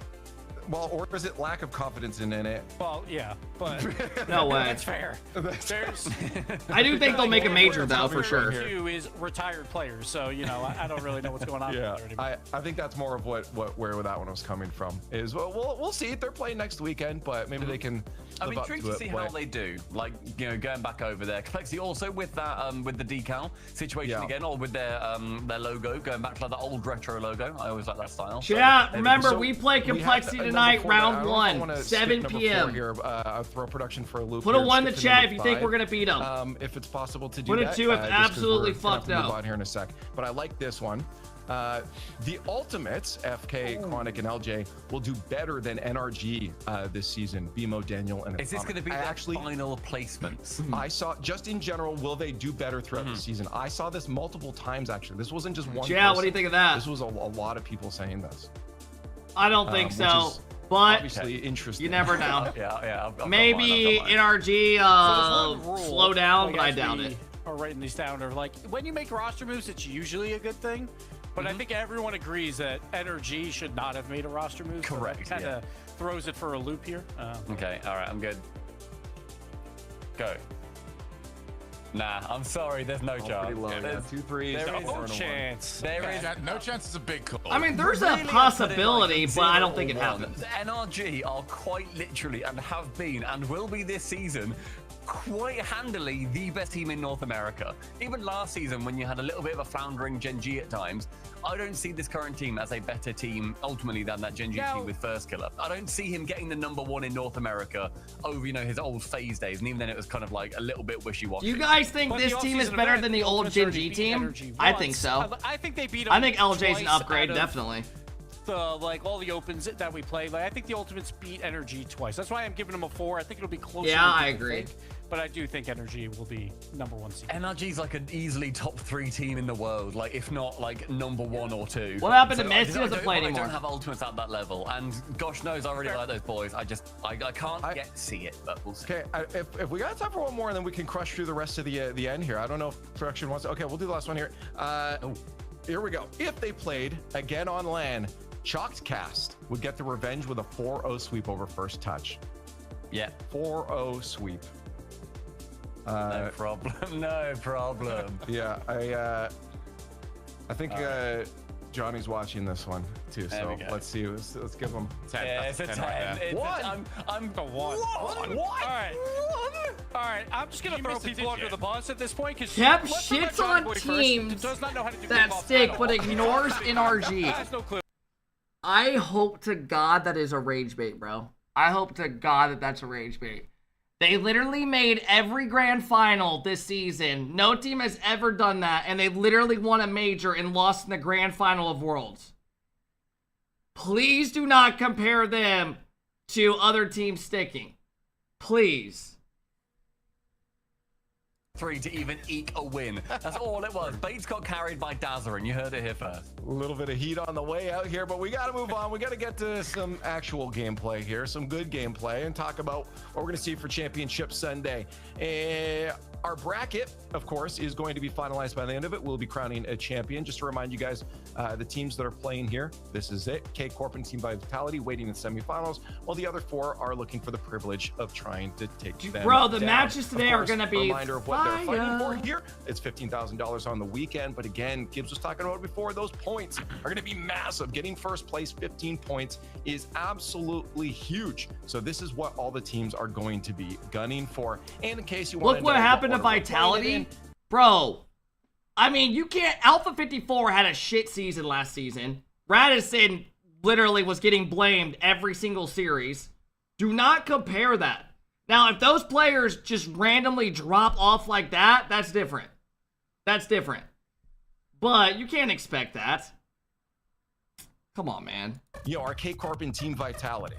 is it lack of confidence in NA? Well, yeah, but No way. that's fair. There's I do think they'll make a major though, for sure. 2 is retired players, so you know I don't really know what's going on. Yeah, there anymore. I think that's more of where that one was coming from. Is we'll see. They're playing next weekend, but maybe they can. I'm live up intrigued to to it see when how it- they do. Like, going back over there. Complexity also with that, with the decal situation again, or with their logo, going back to like the old retro logo. I always like that style. Chat, So, remember So we play we Complexity had, tonight, number 4, I round don't know if I 1, wanna 7 skip number 4 p.m. Here, I'll throw production for a loop. Put a here, 1 in the skip to chat if number you think 5. we're gonna beat them. If it's possible to do Put a that. 2 if just 'cause absolutely we're gonna have fucked to move up. on here in a sec. But I like this one. The Ultimates, FK, Chronic, and LJ, will do better than NRG this season. BMO, Daniel, and is this going to be their final placements? I saw, just in general, will they do better throughout the season? I saw this multiple times, actually. This wasn't just one Yeah, what person. do you think of that? This was a lot of people saying this. I don't think which so, is but obviously interesting. you never know. I've got Maybe mine, I've got mine. NRG So there's one rule, slow down, like, but I as doubt we it. Are writing these down, or like when you make roster moves, it's usually a good thing. But I think everyone agrees that NRG should not have made a roster move. Correct, So kind of throws it for a loop here. Okay, all right, I'm good. Go. Nah, I'm sorry. There's no chance. Pretty low, yeah. There's 2 3s. there is No chance. There is. No chance is a big call. I mean, there's Really, a I'll put it possibility, like but I don't 0 think it or 1. happens. The NRG are quite literally, and have been, and will be this season, quite handily the best team in North America. Even last season, when you had a little bit of a floundering Gen G at times, I don't see this current team as a better team ultimately than that Gen G team with First Killer. I don't see him getting the #1 in North America over, his old phase days, and even then it was kind of like a little bit wishy-washy. Do you guys think But this the team is off-season better event, than the old Ultimates Gen already G beat team? NRG I once. think so. I think they beat them. I think LJ's an twice upgrade, out of definitely. all the opens that we play. Like, I think the Ultimates beat NRG twice. That's why I'm giving them a 4. I think it'll be closer. Yeah, than I people agree. think. but I do think NRG will be #1 seed. NRG's like an easily top 3 team in the world, like if not like #1 or 2. What happened to So Messi? He doesn't play I anymore. don't have ultimates at that level, and gosh knows I really like those boys. I can't yet see it, but we'll see. Okay, if we got time for one more, then we can crush through the rest of the end here. I don't know if production wants to. Okay, we'll do the last one here. Here we go. If they played again on LAN, Chalked Cast would get the revenge with a 4-0 sweep over first touch. Yeah. 4-0 sweep. No problem. No problem. Yeah, I think Johnny's watching this one too. So let's see. Let's give him 10. Yeah, it's a 10. Right, One. I'm a 1. What? All right. I'm just gonna throw people under the bus at this point because Kev shits on teams that stick but ignores NRG. Has no clue. I hope to God that is a rage bait, bro. I hope to God that that's a rage bait. They literally made every grand final this season. No team has ever done that, and they literally won a major and lost in the grand final of Worlds. Please do not compare them to other teams sticking. Please. 3 to even eke a win. That's all it was. Bates got carried by Dazzler, and you heard it here first. a little bit of heat on the way out here, but we got to move on. We got to get to some actual gameplay here, some good gameplay, and talk about what we're going to see for Championship Sunday. Our bracket, of course, is going to be finalized by the end of it. We'll be crowning a champion. Just to remind you guys, the teams that are playing here, this is it. K-Corp and Team Vitality waiting in semifinals, while the other 4 are looking for the privilege of trying to take them Bro, the down. matches today are going to be reminder of what they're fighting for here. It's $15,000 on the weekend, but again, Gibbs was talking about it before, those points are going to be massive. Getting first place, 15 points, is absolutely huge. So this is what all the teams are going to be gunning for. And in case you want Look what happened to Vitality. Bro, I mean, you can't... Alpha 54 had a shit season last season. Radisson literally was getting blamed every single series. Do not compare that. Now, if those players just randomly drop off like that, that's different. That's different. But you can't expect that. Come on, man. Yo, our K-Corp and Team Vitality.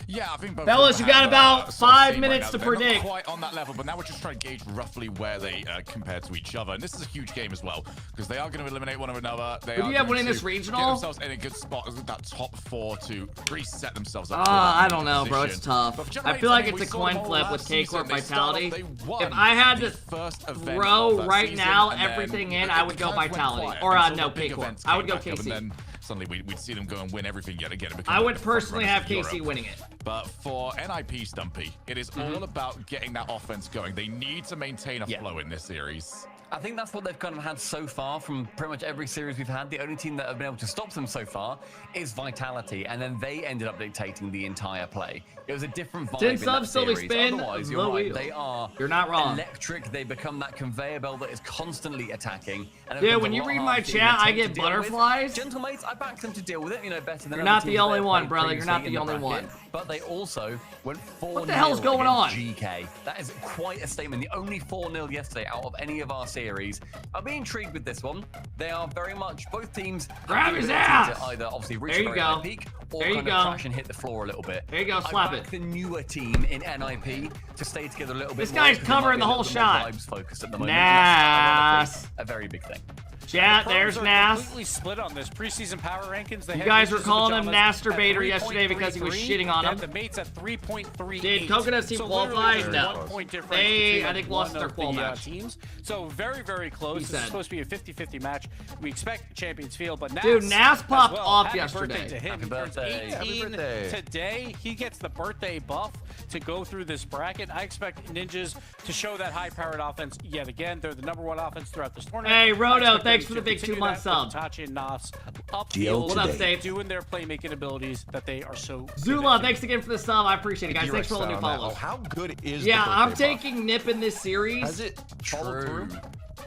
Yeah, I think both. Fellas, you got about 5 minutes to predict. Not quite on that level, but now we're just trying to gauge roughly where they compare to each other. And this is a huge game as well, because they are going to eliminate one another. Who do you have winning this regional? Get themselves in a good spot as that top 4 to reset themselves up. I don't know, bro. It's tough. I feel like it's a coin flip with K-Corp Vitality. If I had to throw right now everything in, I would go Vitality. Or no, K-Corp. I would go KC. Suddenly we'd see them go and win everything yet again. I would personally have KC winning it. But for NIP, Stumpy, it is all about getting that offense going. They need to maintain a flow in this series. I think that's what they've kind of had so far from pretty much every series we've had. The only team that have been able to stop them so far is Vitality, and then they ended up dictating the entire play. It was a different vibe in that series. Otherwise, you're right. They are not wrong. Electric. They become that conveyor belt that is constantly attacking. And dude, when you read my chat, I get butterflies. Gentlemen, I back them to deal with it, you know, better than You're not the only one, brother. You're not the only one. But they also went 4-0. What the hell's going on? GK. That is quite a statement. The only 4-0 yesterday out of any of our series. I'll be intrigued with this one. They are very much, both teams grab his ass. To either obviously reach a very peak or kind of crash and hit the floor a little bit. There you go, slap it. The newer team in NIP to stay together a little bit. This guy's covering the whole shot. Vibes focused at the moment. Nas. A very big thing. Chat, there's Nas. Completely split on this preseason power rankings. You guys were calling him Nasturbator yesterday because he was shitting on him. The mates at 3.38. Did Coconut team qualify? No. 1 point difference. They, I think, lost their qual match. Teams. So very, very close. This is supposed to be a 50-50 match. We expect Champions Field, but Nas, dude, Nas popped off happy yesterday. Birthday to him. Happy birthday. 18 today. He gets the birthday buff to go through this bracket. I expect Ninjas to show that high-powered offense yet again. They're the #1 offense throughout this tournament. Hey, Roto, thanks for the big 2-month sub. Tachi and Nas What up, Dave? doing their playmaking abilities that they are so Zula, thanks again for the sub. I appreciate it, guys. Thanks for all the new follows. How good is yeah, the I'm birthday taking Nip in this series. Has it followed through?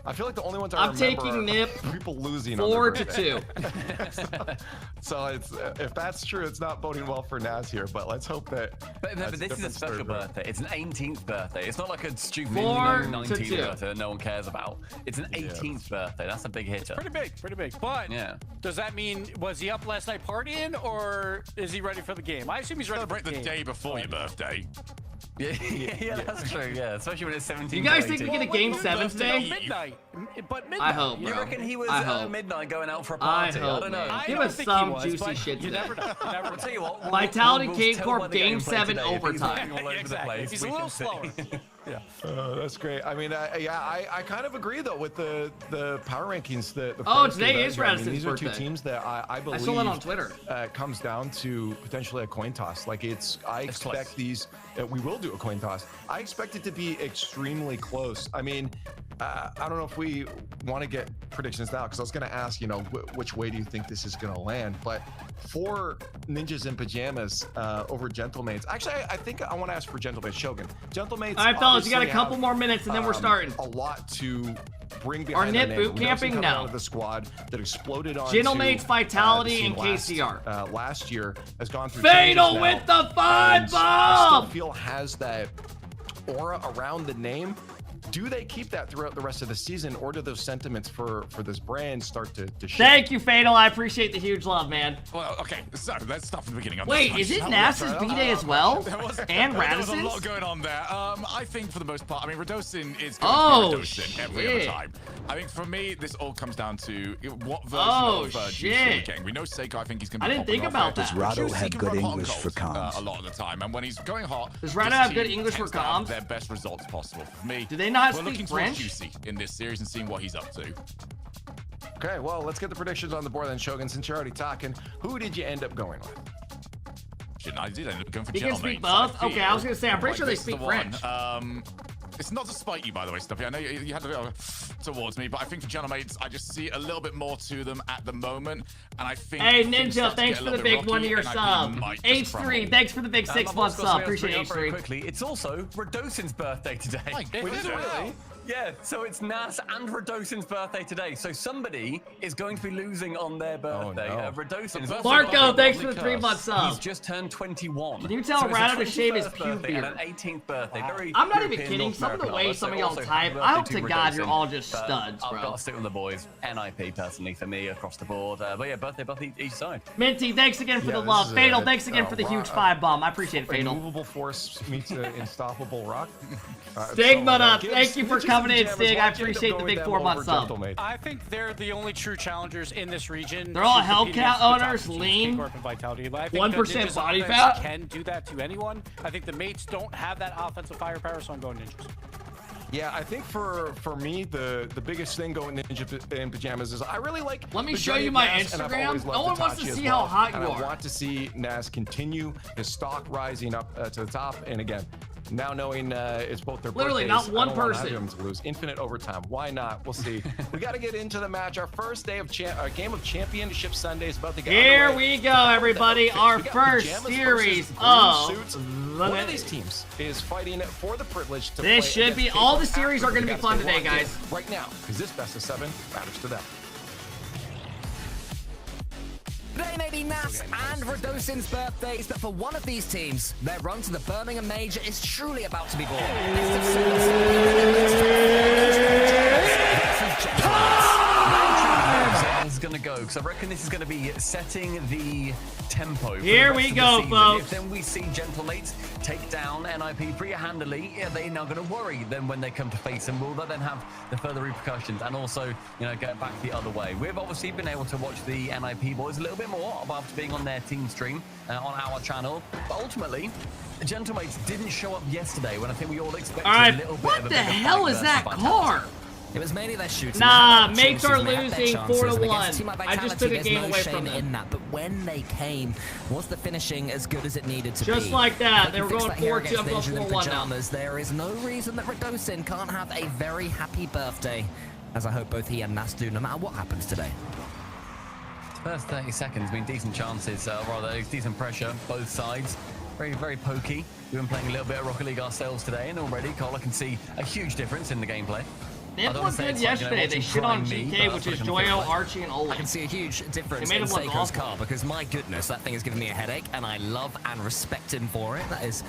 I feel like the only ones I'm taking Nip people losing 4-2. So it's if that's true, it's not boding well for Nas here. But let's hope that. But this is a special birthday. It's an 18th birthday. It's not like a stupid 4-2. 19th birthday that no one cares about. It's an 18th birthday. That's a big hitter. Pretty big. But does that mean was he up last night partying, or is he ready for the game? I assume he's ready Celebrate for the game. Day before your birthday. Yeah, that's true. Yeah, especially when it's 17. You guys think we get a game 7 But today? midnight. But midnight. I hope, You bro. reckon he was I hope. midnight going out for a I party? hope, don't know. man. I Give don't us think some he was, juicy but shit you today. never know. I'll tell you what. Vitality we'll King tell Corp by the game gameplay 7 today if he's overtime. moving all over the place, He's a we little can see. slower. That's great. I mean, I kind of agree though with the power rankings. The Oh, pros today gave is out. I mean, Radisson's these are two birthday. teams that I believe. I saw that on Twitter. Comes down to potentially a coin toss. Like I expect these. We will do a coin toss. I expect it to be extremely close. I mean, I don't know if we want to get predictions now because I was going to ask, which way do you think this is going to land? But for Ninjas in Pajamas over Gentlemates, actually, I think I want to ask for Gentlemates Shogun. Gentlemates. All right, fellas, you got a obviously couple have, more minutes and then we're starting. A lot to bring Our behind their knit name. boot We know some camping? coming No. out of the squad that exploded on Gentlemates, Vitality, the and scene KCR. last year has gone through Fatal changes with now, the 5 and I bomb! still feel has that aura around the name. Do they keep that throughout the rest of the season, or do those sentiments for this brand start to shift? Thank you, Fatal. I appreciate the huge love, man. Well, okay, so let's start from the beginning. Wait, is it Nass's B-Day as well? And There was a lot Radisson's? going on there. I think for the most part, I mean, Radosin is Oh, going to be Radosin every other shit. time. I think for me, this all comes down to what version Oh, of GC shit. we're getting. We know Seiko, I think he's going to I be didn't popping think off about it. that. Does Rado Juicy have can good run hot English and for cold, comms? a lot of the time, and when he's going hot, Does Rado this have good team English for tends to have comms? their best results possible. For me, Do they not we're speak looking French? towards Juicy in this series and seeing what he's up to. Okay, well, let's get the predictions on the board then, Shogun. Since you're already talking, who did you end up going with? I did end up going for He can speak Gentlemate, both? so Okay, I was gonna say, I'm pretty sure they this is the speak one. French. It's not to spite you, by the way, Stumpy. I know you had to go towards me, but I think for Gentlemates, I just see a little bit more to them at the moment, and I think. Hey, things Ninja, start to thanks get a for the little bit big 1 rocky, year and I sub. think might just H3, crumble. thanks for the big 6-month sub. Appreciate Very H3. quickly. It's also Radosin's birthday today. Wait, is it really? Yeah, so it's Nas and Radosin's birthday today. So somebody is going to be losing on their birthday. no. Radosin's Marco, thanks for the 3-month sub. He's just turned 21. Can you tell so it's Rado a to shave his 21st pube birthday and beard? an 18th birthday. Very I'm not even European, kidding. North Some of the American way lovers. some of So y'all also type, happy I hope birthday to God you're Radosin. all just But studs, I've bro. got to stick with the boys. NIP personally for me across the board. But yeah, birthday each side. Minty, thanks again for Yeah, the this love. is Fatal, a- thanks again for the huge Rock- 5 bomb. I appreciate it, Fatal. Immovable force meets unstoppable rock. Stigma up. Gibbs, Thank you for Ninjas coming in, Pajamas, Stig. I why'd you end up appreciate the going big with them 4-month over sub. Gentlemate? I think they're the only true challengers in this region. They're all to compete Hellcat against the top owners, teams, lean, K-Corp and Vitality. But I think 1% Ninja's body offense fat. can do that to anyone. I think the mates don't have that offensive firepower, so I'm going Ninjas. Yeah, I think for me, the biggest thing going Ninja in Pajamas is I really like. Let me the show journey you of my Nas, and I've Instagram. always loved No one wants to Itachi as see well, how hot and you I are. want to see Nas continue his stock rising up to the top. And again, now knowing it's both their Literally, birthdays, not one I don't want person. either of them to lose. Infinite overtime. Why not? We'll see. We got to get into the match. Our first day of game of Championship Sunday is about to get Here underway. we go, everybody. Our We got first Pajamas series versus Green of Suits. One of these teams is fighting for the privilege to This play should be against all the K-Pop series are Africa. gonna be We fun gotta stay today, locked in guys. right now, because this best of 7 matters to them. They may be Nas and Radosin's birthdays, but for one of these teams, their run to the Birmingham Major is truly about to be born. Best of 7 Is going to go because I reckon this is going to be setting the tempo. For Here the we rest of go, the season. folks. If then we see Gentlemates take down NIP pretty handily, they're now going to worry. Then when they come to face them, will that then have the further repercussions and also, get back the other way? We've obviously been able to watch the NIP boys a little bit more after being on their team stream on our channel, but ultimately. Gentlemates didn't show up yesterday when I think we all expected All right, a little bit what of a the bigger hell fight is that versus car? It was mainly their shooting. Nah, They had mates are chances, they had their losing chances, 4-1. and against a team like I just Vitality, took a there's game no away shame from them. in that. But when they came, was the finishing as good as it needed to be? Just like that. They They were can fix going that here 4-2, against I'm going Ninja in 4-1 now. Pajamas. There is no reason that Radosin can't have a very happy birthday, as I hope both he and Nas do, no matter what happens today. First 30 seconds, decent chances, rather decent pressure, both sides. Very, very pokey. We've been playing a little bit of Rocket League ourselves today, and already Carla can see a huge difference in the gameplay. Nip looked good yesterday. They shit on GK, which is Joyo, Archie, and Ola. I can see a huge difference They made in him look Seiko's awful. car because my goodness, that thing is giving me a headache, and I love and respect him for it. That is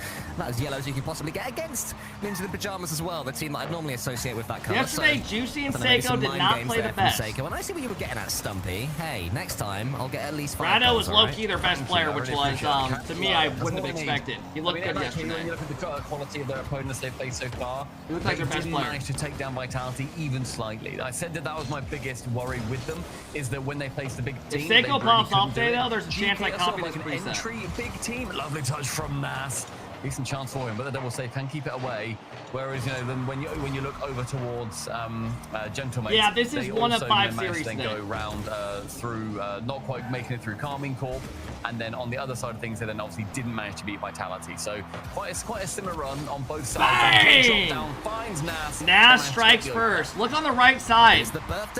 yellow as you can possibly get against Ninja the Pajamas as well, the team that I'd normally associate with that color. Yesterday, So, Juicy and I don't know, maybe Seiko some did mind not games play the there from best. Seiko. And I see what you were getting at, Stumpy. Hey, next time I'll get at least 5 Rado goals, was all right? low-key their best player, which was, to me, I wouldn't have expected. He looked good yesterday. When you look at the quality of their opponents they've faced so far, He looked like they their best didn't player. manage to take down Vitality even slightly. I said that was my biggest worry with them, is that when they face the big team, If they Seiko really pops off couldn't do today, it. though, there's a chance I GK copy sort this of like an preset. entry, big team, lovely touch from Nas. Decent chance for him, but the double save can keep it away. Whereas, you know, then when you look over towards Gentlemen, Yeah, this is one of 5 series then today. go round through, not quite making it through Carmine Corp, and then on the other side of things, they then obviously didn't manage to beat Vitality. So quite a similar run on both sides. Bang! Drop down, finds Nas. Nas strikes first. Look on the right side.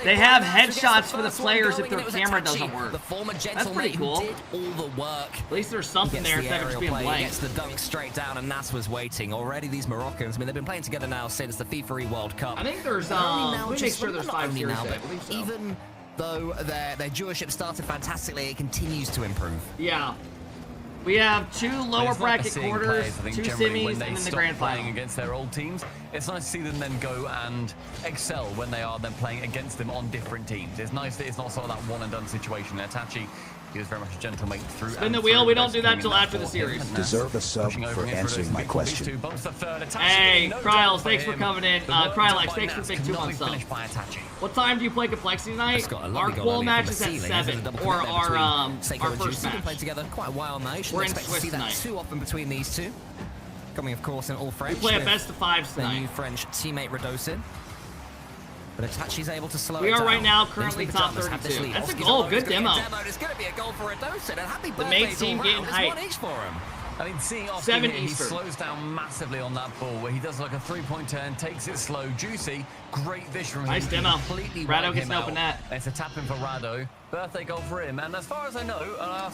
They have headshots for the players if their camera doesn't work. The former That's gentleman pretty cool. who did all the work. At least there's something there instead of just being He blank. gets the dunk straight down, and Nas was waiting. Already these Moroccans, I mean, they've been playing together now since the FIFA World Cup. I think there's, Only now let me make just- sure there's not 5 only series now, today. I but believe so. even though their viewership started fantastically, it continues to improve. Yeah. We have 2 lower bracket quarters, 2 semis, and then the grand playing final. against their old teams. It's nice to see them then go and excel when they are then playing against them on different teams. It's nice that it's not sort of that one and done situation. Itachi, he was very much a gentleman through. Spin the wheel. We don't do that till after the series. Deserve a sub for answering my question. Hey, Kryles, thanks for coming in. Krylex, thanks for big 2 months sub. What time do you play Complexity tonight? Our wall match is at 7, or our first match. Played together quite a while now. You We're shouldn't in expect to Swiss see that tonight. too often between these two. Coming, of course, in all French. We play a with best of 5s their tonight. new French teammate Radosin. But Itachi's able to slow We it are down. right now Ninja currently the top Pajamas have this 32. lead. That's a Oski's goal. almost Good gonna demo. be demoed. It's going to be a goal for Radosin. And happy The main birthday team to getting Rao. hype. There's 1 each for him. I mean, seeing Oski 7 here, he Eastern. slows down massively on that ball where he does like a 3-point turn, takes it slow, juicy, great vision from him. Nice demo. Completely Rado wipe gets him an open out. net. It's a tap in for Rado. Birthday goal for him. And as far as I know,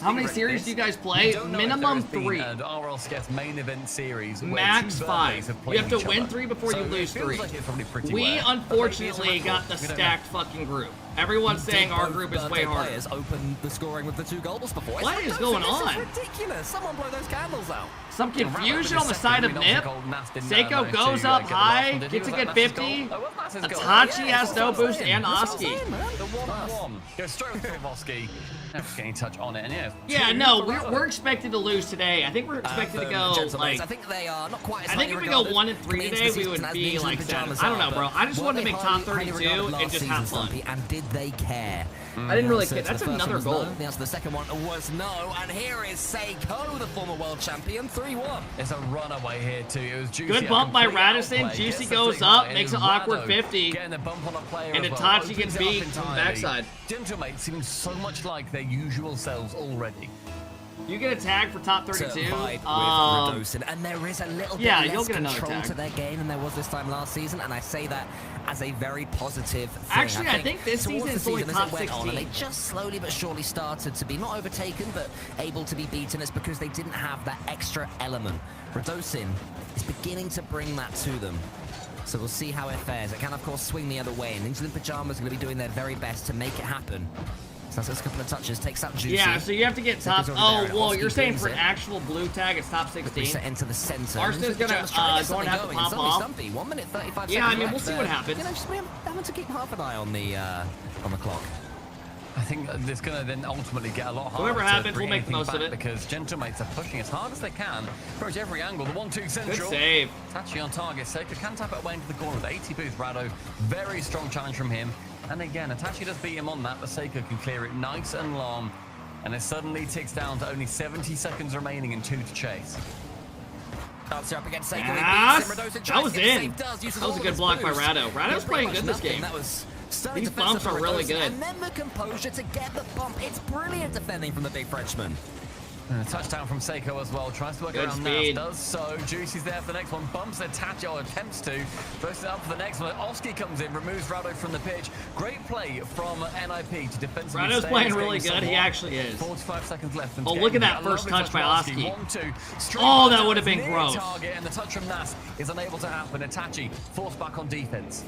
How many series do you guys play? Minimum 3. An RLCS main event series. where Max 2 5. birthdays have You played have to each win other. 3 before you So lose it feels 3. like it's probably pretty We rare. unfortunately got the We don't know. stacked fucking group. Everyone's saying our group is way harder. Players opened the scoring with the 2 goals before. What is going on? This is ridiculous. Someone blow those candles out. Some confusion on the side of Nip. Seiko goes up high, gets a good 50. Itachi has no boost and Oski. The 1-1. Goes straight with Oski. Never getting touch on it. And Yeah, no, we're expected to lose today. I think we're expected to go, Gentlemen, like, I think they are not quite as I think if we go 1 and 3 today, we would be like that. I don't know, bro. I just wanted to make top 32 and just have fun. And did they care? I didn't really care. So That's the first another one was goal. no. The answer to the second one was no. And here is Seiko, the former world champion, 3-1. It's a runaway here too. It was Juicy. Good bump by a complete Radisson. outplay. Juicy Gets the goes flick up, right. makes It an was awkward Rado 50. Getting the bump on a player And as well. Itachi Opens gets it up beat from entirely. backside. Gentlemate seems so much like their usual selves already. You get a tag for top 32. To fight with Radosin, and there is a little bit yeah, less you'll get another control tag. to their game than there was this time last season, and I say that as a very positive thing. Actually, I think this towards season the it's only season, top as it went on, and 16. they just slowly but surely started to be not overtaken, but able to be beaten. It's because they didn't have that extra element. Radosin is beginning to bring that to them. So we'll see how it fares. It can, of course, swing the other way, and Ninja the Pajamas are going to be doing their very best to make it happen. So that's a couple of touches, takes out Juicy. Yeah, so you have to get top. Seiko's over Oh, there, well, Oski you're saying brings for an it. actual blue tag, it's top 16. Reset into the center. Arston's gonna going to have to pop off. Stumpy. 1 minute 35 Yeah, I seconds mean, we'll left see there. what happens. You know, just having to keep half an eye on the clock. I think it's going to then ultimately get a lot harder. Whatever to happens, bring we'll make the anything most of back it. Because Gentlemates are pushing as hard as they can, pretty much every angle. The 1-2 central. Good save. Tachi on target. Seiko can tap it away into the corner with 80 booth. Rado, very strong challenge from him. And again, Itachi does beat him on that, but Seiko can clear it nice and long. And it suddenly ticks down to only 70 seconds remaining and 2 to chase. Dancer up against Seiko. Yes! That was in. That was a good block by Rado. Rado's playing good this game. That was These bumps are really good. And then the composure to get the bump. It's brilliant defending from the big Frenchman. And a touchdown from Seiko as well. Tries to work Good around speed. Nas. Does so. Juicy's there for the next one. Bumps Itachi, or attempts to. Throws it up for the next one. Oski comes in, removes Rado from the pitch. Great play from NIP to defensively Rado's stay playing in this really game good. He somewhat. actually is. 45 seconds left. Oh, look at that first touch by Oski. 1-2. Oh, that would have been gross. Target, and the touch from Nas is unable to happen. Itachi forced back on defense.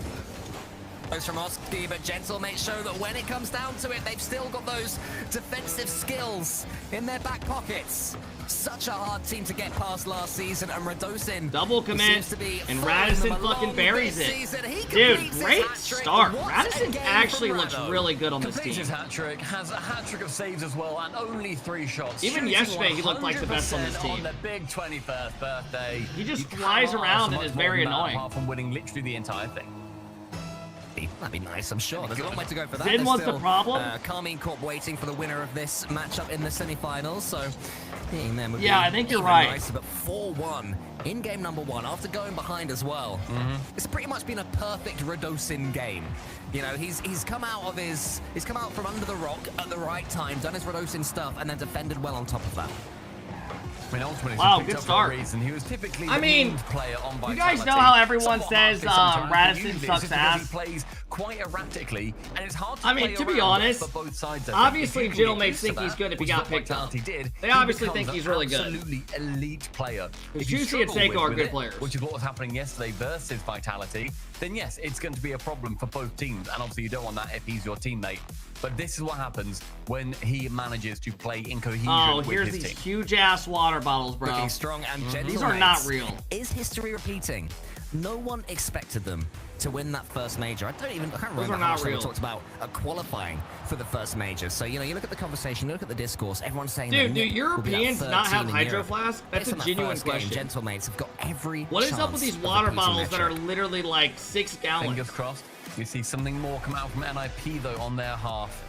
Those from Oski, but Gentlemates show that when it comes down to it, they've still got those defensive skills in their back pockets. Such a hard team to get past last season, and Radosin double commit, and Radisson fucking buries it. Dude, great start. Radisson actually looks really good on this team. Completes his hat-trick, has a hat-trick of saves as well, and only 3 shots. Even yesterday, he looked like the best on this team. On the big 21st birthday. He just flies around and is very annoying. Apart from winning literally the entire thing. That'd be nice, I'm sure. There's a long way to go for that. Zin was the problem. Carmine Corp waiting for the winner of this matchup in the semifinals, so being them would be I think you're even right. nicer, but 4-1 in game number 1 after going behind as well. It's pretty much been a perfect Radosin game. You know, he's come out from under the rock at the right time, done his Radosin stuff, and then defended well on top of that. I mean, ultimately, wow, good good start. He was typically I mean, player on you guys know how everyone says Radisson sucks ass. He plays quite erratically, and it's hard to I mean, to be honest, for both sides. Obviously, Gentlemates think he's good if he got picked up. They obviously think he's really good. Absolutely elite player. If Juicy and Seiko are good players, which is what was happening yesterday versus Vitality, then yes, it's going to be a problem for both teams, and obviously you don't want that if he's your teammate. But this is what happens when he manages to play in cohesion with here's his these team. huge ass water bottles, bro. Looking strong and These are not real. Is history repeating? No one expected them to win that first major. I can't remember how much they talked about qualifying for the first major. So, you know, you look at the conversation, you look at the discourse, everyone's saying Dude, do Europeans not have Hydro Flask? That's a genuine question. Gentlemates have got every What is up with these water bottles that are literally like 6 gallons? Fingers crossed. You see something more come out from NIP though on their half.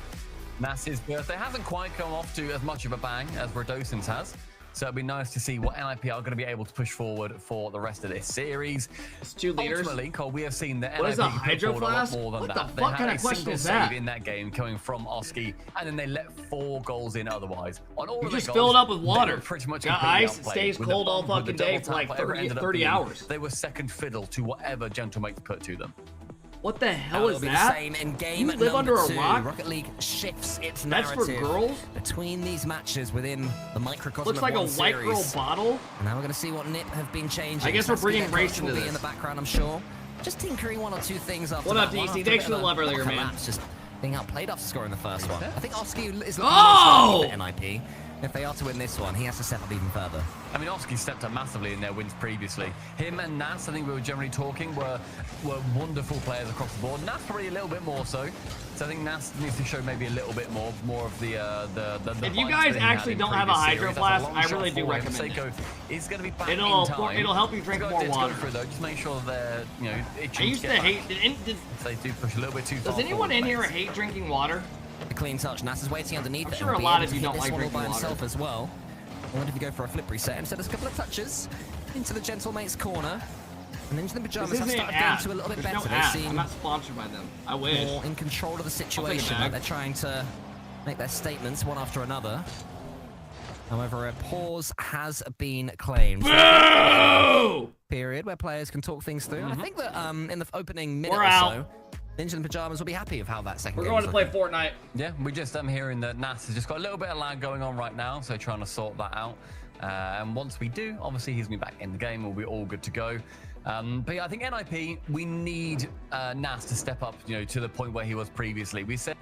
Nass's birthday hasn't quite come off to as much of a bang as Radosin's has. So it'd be nice to see what NIP are going to be able to push forward for the rest of this series. It's 2 liters. Ultimately, Cole, we have seen that what NIP is a Hydro Flask? More than what that. the fuck kind of question is that? In that game coming from Oski, and then they let 4 goals in otherwise. On all you of just goals, fill it up with water. Pretty much got ice, it stays cold all fucking day for like 30 hours. They were second fiddle to whatever Gentlemates put to them. What the hell is that? The same in game you live under a rock? Rocket League shifts its That's narrative for girls? between these matches within the microcosm Looks like a white girl bottle. And now we're going to see what NIP have been changing. I guess we're bringing race into this. In the background, I'm sure. Just tinkering 1 or 2 things after what that. Up, DC? Thanks for the love earlier, man. Just being outplayed after scoring the first one. I think Oski is looking at NIP. If they are to win this one, he has to step up even further. I mean, Oski stepped up massively in their wins previously. Him and Nass, I think we were generally talking, were wonderful players across the board. Nass probably a little bit more so. So I think Nass needs to show maybe a little bit more of the if you guys actually don't have a Hydro Flask, I really do recommend it. Is going to be back it'll in time. It'll help you drink more water. Though. Just make sure they're, you know, I used to hate. They do push a little bit too far. Does anyone in here hate drinking water? A clean touch. Nass is waiting underneath I'm it. sure a lot of you don't like drinking by water. himself as well. I wonder if you go for a flip reset instead of a couple of touches into the Gentlemates corner. And into the Pajamas have started getting to a little bit better. They seem I'm not sponsored by them. I wish. More in control of the situation. Like they're trying to make their statements one after another. However, a pause has been claimed. Boo! Period where players can talk things through. I think that in the opening minute or so, Ninja and Pajamas will be happy of how that second game We're going to play Fortnite. Yeah, we just hearing that Nass has just got a little bit of lag going on right now, so trying to sort that out. And once we do, obviously he's going to be back in the game. We'll be all good to go. But yeah, I think NIP, we need Nass to step up, you know, to the point where he was previously. We said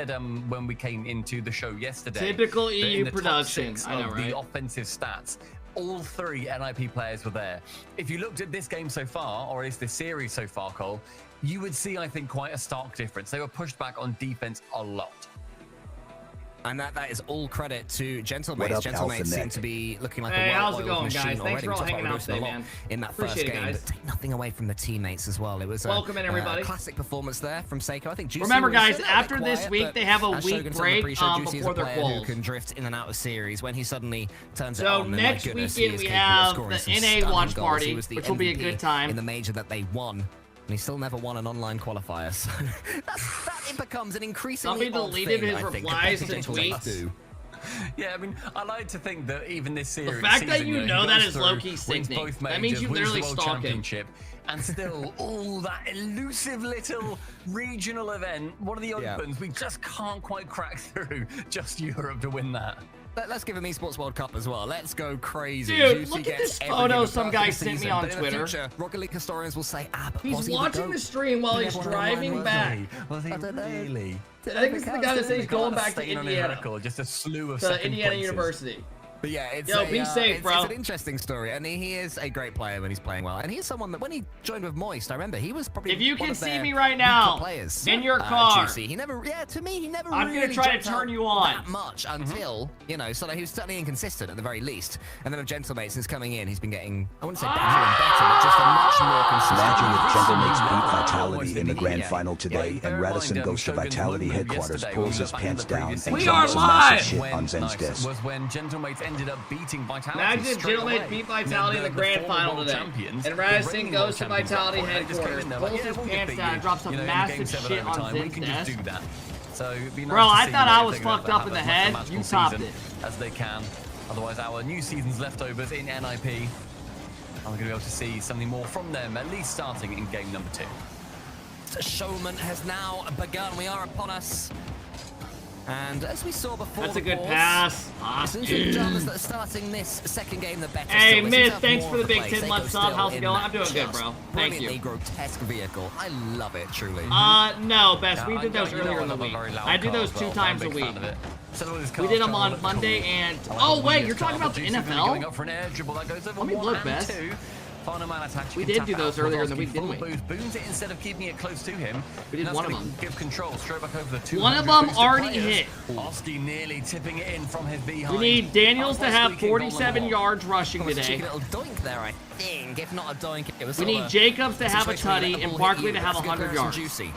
when we came into the show yesterday, typical EU production. I know, right? The offensive stats, all 3 NIP players were there. If you looked at this game so far, or at least this series so far, Cole, you would see, I think, quite a stark difference. They were pushed back on defense a lot. And that is all credit to Gentlemates. Gentlemates seem to be looking like a well-oiled machine guys? already. Thanks for all hanging out today, man. In that first game, but take nothing away from the teammates as well. It was welcome in, everybody. A classic performance there from Seiko. I think Juicy remember, guys, after this week, they have a week break before their quals. Who can drift in and out of series when he suddenly turns it on. So next weekend we have the NA watch party, which will be a good time. In the major that they won. And he still never won an online qualifier, so that it becomes an increasingly odd thing, deleted his replies to tweets. Yeah, I mean, I like to think that even this series, the fact that you know that is low-key sickening. That means you literally stalk him. And still, that elusive little regional event, one of the opens, we just can't quite crack through just Europe to win that. Let's give him Esports World Cup as well. Let's go crazy. Dude, Juicy look at gets this every photo given some person guy this sent me season. on But in the Twitter. future, Rocket League historians will say, but He's was he the watching GOAT? the stream while he's driving back. Was he really? I think this is the guy that says he's going back to Indiana. Record, just a slew of To Indiana places. University. But yeah, it's Yo, be safe, bro. It's an interesting story, and he is a great player when he's playing well. And he's someone that when he joined with Moist, I remember he was probably If you one can of see their me right weaker now, players. in your car. Juicy. He never, to me, he never. I'm really gonna try to jumped turn out you on. that much until so he was certainly inconsistent at the very least. And then with Gentlemates, since coming in, he's been getting, I wouldn't say better and better, but just a much more consistent. Imagine if Gentlemates beat Vitality in the grand final today, and Radisson goes to Vitality headquarters, pulls his pants down, and drops a massive shit on Zen's desk. Was when Gentlemates ended up beating Vitality. Imagine Gentlemates beat Vitality in the grand final today. And Radisson goes to Vitality headquarters, pulls his pants down, and drops a massive shit on Zen's desk. So it'd be nice Bro, to I see thought that I they're was gonna fucked up in the have head. as You much topped season it. as they can. Otherwise, our new season's leftovers in NIP. And we're going to be able to see something more from them, at least starting in game number 2. The showman has now begun. We are upon us. And as we saw before, That's a good pass. It seems like the dramas that are starting this second game, the better. Hey, still. Myth, thanks for the big 10 month sub. How's it going? I'm doing good, bro. Thank you. Brilliantly grotesque vehicle. I love it, truly. No, Best. We did those earlier in the week. I do those 2 times a week. We did them on Monday and... Oh, wait, you're talking about the NFL? Let me look, Best. We did do those earlier in the week, didn't we? Booms it instead of keeping it close to him. We did one of them. Give control straight back over the 200 One of them boosted already players. hit. Oski nearly tipping it in from his behind. We need Daniels to have 47 yards rushing Cheeky today. little doink there, I think. If not a doink, it was We need Jacobs to have a tutty and Barkley to have 100 yards. Juicy.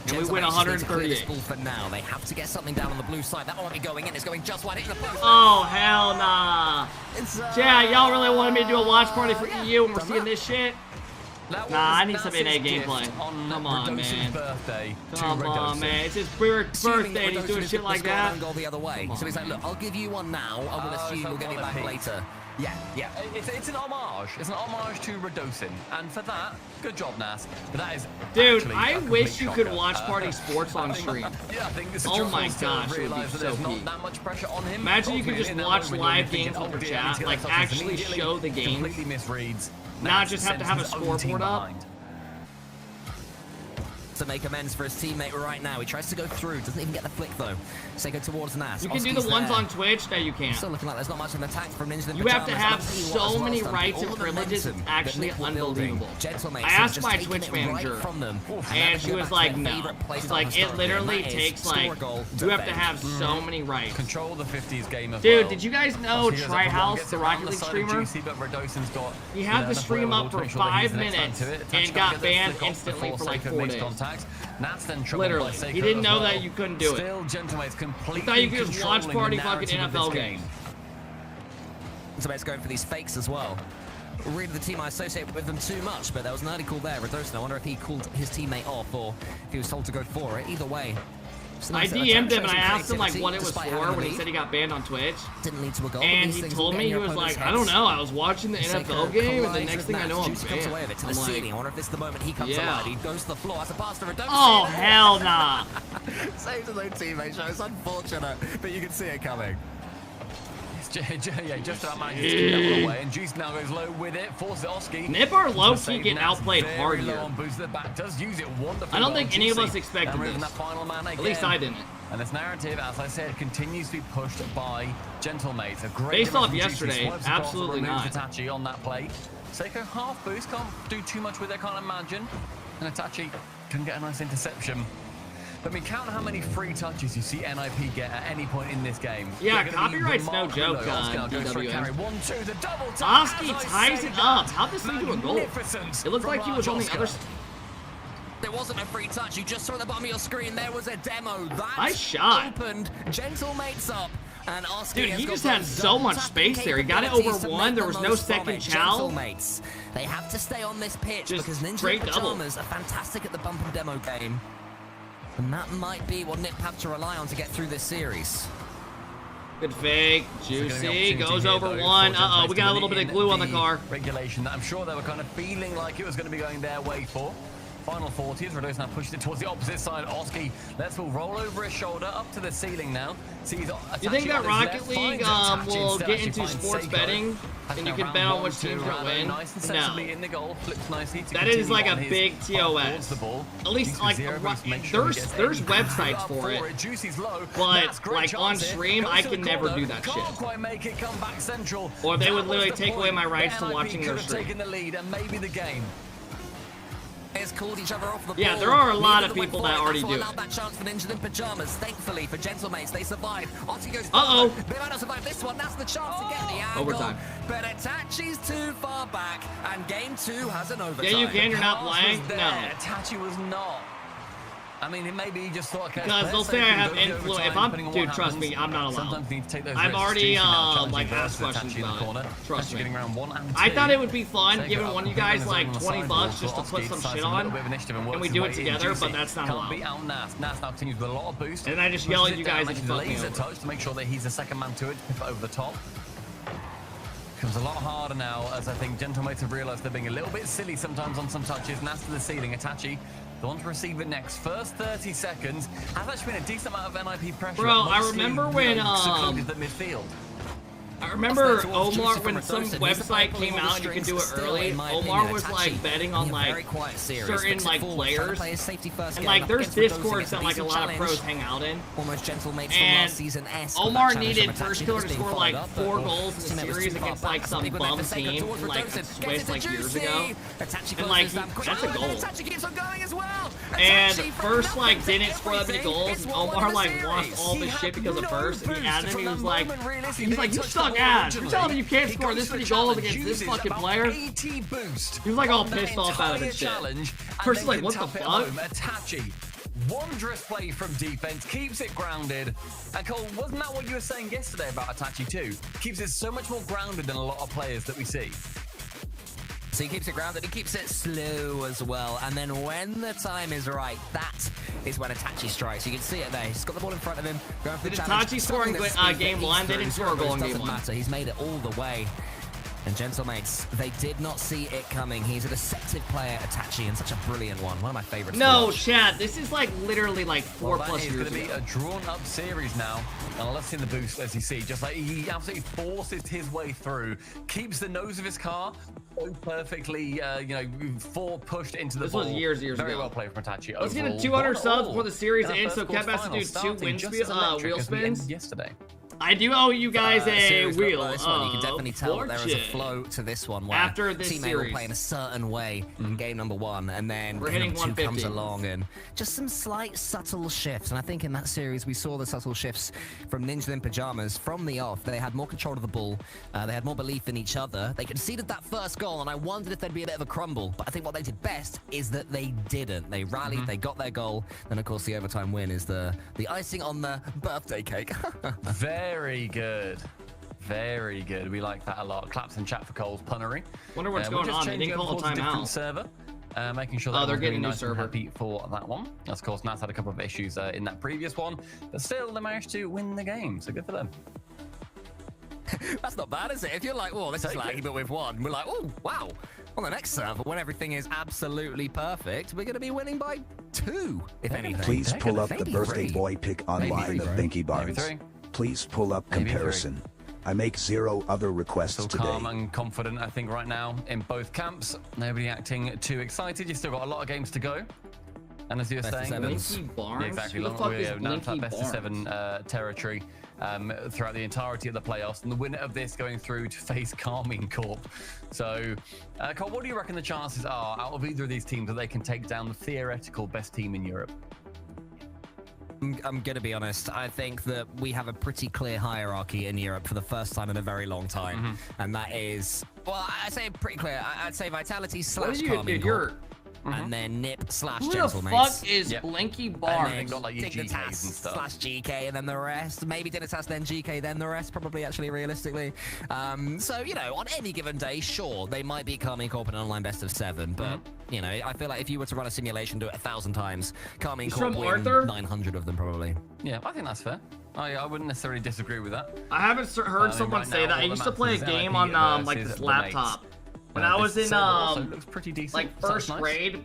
And we win 138. For now, they have to get something down on the blue side. That won't be going in. It's going just wide, hitting the post. Oh, hell nah. Yeah, y'all really wanted me to do a watch party for EU and we're seeing this shit? Nah, I need some NA gameplay. Come on, man. Come on, man. It's his birthday and he's doing shit like that. Go the other way. So he's like, look, I'll give you one now. I will assume you'll get it back later. Yeah. It's an homage. It's an homage to Radossin. And for that, good job, Nas. But that is Dude, I wish you could watch Party Sports on stream. Yeah, I think this Oh my gosh, it would be so peak. that much pressure on him. Imagine you could just watch live games with your chat, like actually show the games. Completely misreads. Not just have to have a scoreboard up. To make amends for his teammate right now. He tries to go through, doesn't even get the flick though. Sego towards Nas. You can do the ones on Twitch? No, you can't. Still looking like there's not much of an attack from Ninja. You have to have so many rights and privileges. It's actually unbelievable. I asked my Twitch manager, and she was like, no. She's like, it literally takes like, you have to have so many rights. Control the 50s game as Dude, well. did you guys know Tryhouse, the Rocket League streamer? He had the stream up for 5 minutes and got banned instantly for like 4 days. Literally. He didn't know that you couldn't do it. He thought you could just watch party fucking NFL games. So it's going for these fakes as well. Really, the team I associate with them too much, but there was an early call there. Radossin, I wonder if he called his teammate off or if he was told to go for it. Either way. I DM'd him and I asked him like what it was for when he said he got banned on Twitch. Didn't lead to a goal. And he told me, he was like, I don't know, I was watching the NFL game and the next thing I know I'm banned. I'm like, I wonder if this is the moment he comes alive. He goes to the floor as a pass to Radossin. Oh, hell nah. Saves his own teammate, so it's unfortunate, but you can see it coming. Yeah, just about managed to keep that one away, and Juice now goes low with it, forces Oski. Nip or low-key getting outplayed hard here. I don't think any of us expected this. At least I didn't. And this narrative, as I said, continues to be pushed by Gentlemates. A great based off yesterday, absolutely not. Itachi on that play. Seiko half boost, can't do too much with it, can't imagine. And Itachi can get a nice interception. I mean, count how many free touches you see NIP get at any point in this game. Yeah, copyright's no joke, DWM. Oski ties it up. How'd this lead to a goal? It looked like he was on the other side. There wasn't a free touch. You just saw at the bottom of your screen, there was a demo. Nice shot. Opened. Gentlemates up. And dude, he just had so much space there. He got it over one. There was no second chow. They have to stay on this pitch just because Ninja Pajamas are fantastic at the bump and demo game. And that might be what Nip have to rely on to get through this series. Good fake. Juicy. Goes over one. Uh-oh, we got a little bit of glue on the car. Regulation that I'm sure they were kind of feeling like it was going to be going their way for. Final 40 as Redo's now pushed it towards the opposite side. Oski lets will roll over his shoulder up to the ceiling now. Sees you think that Rocket League will get into sports betting and you can bet on which team's gonna win? No. In the goal, flips nicely to that is like a big TOS. At least like there's websites for it. Juicy's low. But like on stream, I can never do that shit. Quite make it come back central. Or they would literally take away my rights to watching their stream. stream. Taken the lead and maybe the game. Called each other off the yeah, ball. there are a lot of people that already do it. That chance for Ninja in pajamas. Thankfully for Gentlemates, they survive. Otti goes. They might not survive this one. That's the chance to get the angle. Overtime. But Itachi's too far back, and game 2 has an overtime. Yeah, you can. You're not playing. No. Itachi was not. I mean, maybe he just thought, okay, because they'll say I have influence. If I'm, dude, trust me, I'm not allowed. I've already like asked questions about it. Trust me. I thought it would be fun giving one of you guys like $20 just to put some shit on, and we do it together. But that's not allowed. Nas now continues with a lot of boost, and I just yell at you guys if you fuck me over. Touch to make sure that he's the second man to it, over the top. Becomes a lot harder now, as I think Gentlemates have realised they're being a little bit silly sometimes on some touches. Nas to the ceiling. Itachi, the one to receive it next. First 30 seconds has actually been a decent amount of NIP pressure. Bro, I remember when secluded the midfield. I remember Omar, when some website came out and you could do it early, Omar was like betting on like certain like players, and like there's discords that like a lot of pros hang out in, and Omar needed First Killer to score like 4 goals in the series against like some bum team like a Swiss like years ago, and like that's a goal, and First like didn't score that many goals, and Omar like lost all this shit because of First, and he added him, he was like you suck ass. You're telling me you can't score this many goals against this fucking player? He was like all pissed off out of his shit. First like, what the fuck? Itachi, wondrous play from defense, keeps it grounded. And Cole, wasn't that what you were saying yesterday about Itachi too? Keeps it so much more grounded than a lot of players that we see. So he keeps it grounded, he keeps it slow as well, and then when the time is right, that is when Itachi strikes. You can see it there. He's got the ball in front of him, going for the challenge. Itachi scoring game 1? They didn't score a goal in game 1. Matter. He's made it all the way. And Gentlemates, they did not see it coming. He's a deceptive player, Itachi, and such a brilliant one. One of my favorites. No, Chad, this is like literally like 4+ years ago. It's going to be a drawn-up series now. And let's see the boost, as you see. Just like he absolutely forces his way through, keeps the nose of his car so perfectly, pushed into the ball. This was years Very ago. Very well played from Itachi. Let's get a 200 subs before the series ends, so Kev has to do 2 wheel spins. Yesterday. I do owe you guys a wheel. You can definitely tell that there is a flow to this one. Where after this teammate series, will play in a certain way in game number 1, and then we're game hitting number 2 comes 150. along, and just some slight subtle shifts. And I think in that series we saw the subtle shifts from Ninja in Pajamas from the off. They had more control of the ball. They had more belief in each other. They conceded that first goal, and I wondered if there'd be a bit of a crumble. But I think what they did best is that they didn't. They rallied. They got their goal. Then of course the overtime win is the icing on the birthday cake. Very good. Very good. We like that a lot. Claps in chat for Cole's punnery. Wonder what's going on. They didn't call a timeout. Server. Making sure that they're getting nice new server. Happy for that one. Of course, Nas had a couple of issues in that previous one, but still they managed to win the game. So good for them. That's not bad, is it? If you're like, oh, this is laggy, but we've won. We're like, oh, wow. On the next server, when everything is absolutely perfect, we're going to be winning by 2, if anything. Please pull up the birthday boy pick online of Binky Barnes. 3. Please pull up comparison. I make 0 other requests Still today. calm and confident, I think, right now in both camps. Nobody acting too excited. You've still got a lot of games to go. And as you were saying, Blinky Barnes? Yeah, exactly. Who the fuck is Now Blinky best of 7 territory throughout the entirety of the playoffs, and the winner of this going through to face Carmine Corp. So, Cole, what do you reckon the chances are out of either of these teams that they can take down the theoretical best team in Europe? I'm going to be honest. I think that we have a pretty clear hierarchy in Europe for the first time in a very long time. And that is, well, I say pretty clear. I'd say Vitality / Carmine Corp. And then Nip / Who the Gentlemates. fuck is Blinky Barnes? And then got like your Dignitas / GK, and then the rest. Maybe Dignitas, then GK, then the rest. Probably, actually, realistically. So, on any given day, sure, they might beat Carmine Corp in an online best of 7. But, I feel like if you were to run a simulation, do it 1,000 times, Carmine Corp win 900 of them, probably. Yeah, I think that's fair. I wouldn't necessarily disagree with that. I haven't heard someone say that. I used to play a game on like this laptop. When I was in looks pretty decent, like first grade,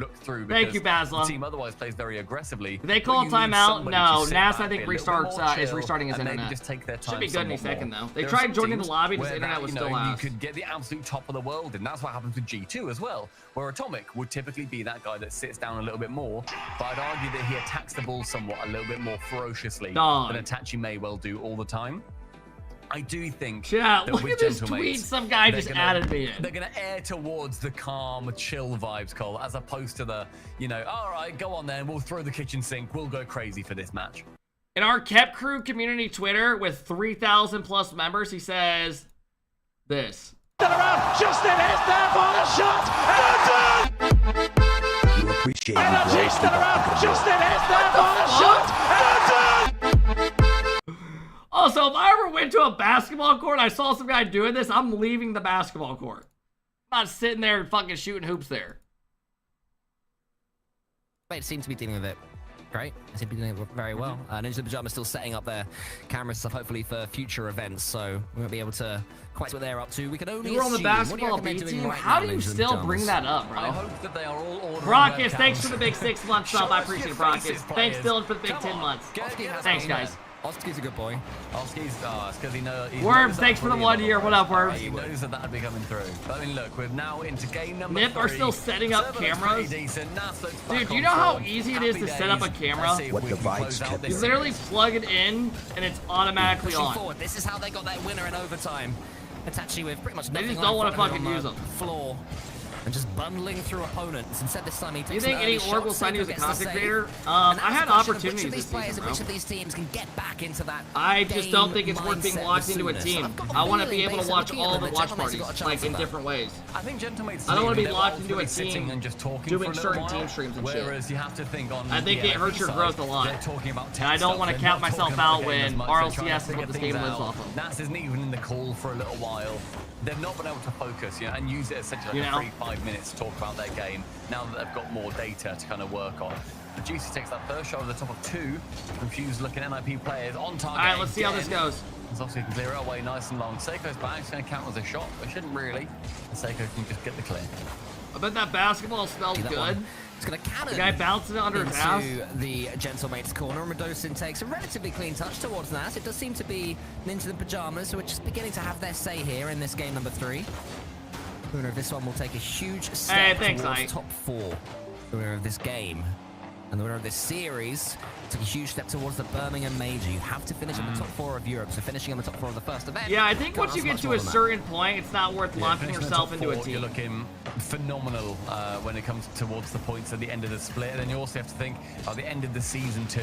look through. Thank you, Basla. The team otherwise plays very aggressively. Did they call a timeout? No. Nas, I think, is restarting his internet. Just take their time. Should be good any second, though. They There are tried some joining the teams lobby, his where internet was you still know, ass. You could get the absolute top of the world, and that's what happens with G2 as well, where Atomic would typically be that guy that sits down a little bit more, but I'd argue that he attacks the ball somewhat a little bit more ferociously than Itachi may well do all the time. I do think. Yeah, that look with at this Gentlemates, tweet some guy they're just gonna- added me in. They're going to err towards the calm, chill vibes, Cole, as opposed to the, you know, all right, go on then, we'll throw the kitchen sink, we'll go crazy for this match. In our Kep Crew community Twitter with 3,000 plus members, he says this. Justin is there for the shot. You appreciate me, Energy bro. still around. Justin is there for the shot. Also, if I ever went to a basketball court and I saw some guy doing this, I'm leaving the basketball court. I'm not sitting there and fucking shooting hoops there. They seem to be dealing with it great. They seem to be doing it very well. Ninja the Pajamas still setting up their camera stuff, hopefully for future events, so we won't be able to quite see what they're up to. We can only You were on the assume. basketball What do you B recommend doing team? right How now, do you Ninja the still Pajamas? bring that up, bro? I hope that they are all ordering Brockis, webcams. thanks for the big 6 month sub. Show I us appreciate your it, Brockis. faces, Thanks, players. Dylan, for the big Come 10 on. months. Oski has Thanks, been guys. there. Oski's a good boy. Oski's, it's because he knows. Worms, thanks for the 1 year. What up, Worms? He knows that that'd be coming through. But I mean, look, we're now into game number Nip 3. are still setting up Server looks cameras. pretty decent. Nas looks Dude, back do you on know how form. easy it is Happy to set up a days. camera? Let's see if What we can divides close out kept this You literally plug it in and it's automatically Pushing on. forward. This is how they got that winner in overtime. Itachi with pretty much They nothing just on don't in wanna front of him fucking on use the them. floor and just bundling through opponents. Instead this time he takes You think an any early org will shot. sign you as a Seiko gets the content save. creator? And I that's had the question of opportunities which of this these players season, and bro. which of these teams can get back into that I just don't think game it's worth being mindset locked the into a soonest. team. I've got a I want to feeling be able based to on watch looking all at the them, watch Gentlemates have parties, got a chance like in of that. different ways. I think Gentlemates I don't want to be they're locked into a ultimately sitting team and just talking doing for a little certain while, team streams and shit. whereas you have to think on I think the it hurts your side, growth a lot. they're talking about And I don't tech want to stuff, count they're not myself talking about out the game as when much, they're trying to RLCS is figure what this things game lives out. off of. Nas isn't even in the call for a little while. They've not been able to focus, and use it essentially like 3-5 minutes to talk about their game. Now that they've got more data to kind of work on. But Juicy takes that first shot over the top of 2 confused looking NIP players on target. All right, let's see how this again. goes. As obviously can clear it away nice and long. Seiko's back, it's going to count as a shot, but shouldn't really. And Seiko can just get the clear. I bet that basketball smells See that good. one? It's going to cannon The guy bouncing it under his ass. into the Gentlemates corner. And Radosin takes a relatively clean touch towards Nas. It does seem to be Ninja the Pajamas who are just beginning to have their say here in this game number 3. The winner of this one will take a huge step thanks, towards Ike. top 4. The winner of this game and the winner of this series took a huge step towards the Birmingham Major. You have to finish in the top 4 of Europe, so finishing in the top 4 of the first event. Yeah, I think once you can't get ask to much a more than certain point, it's not worth launching finishing in the yourself top into a 4, team. You're looking phenomenal when it comes towards the points at the end of the split. And then you also have to think at the end of the season too.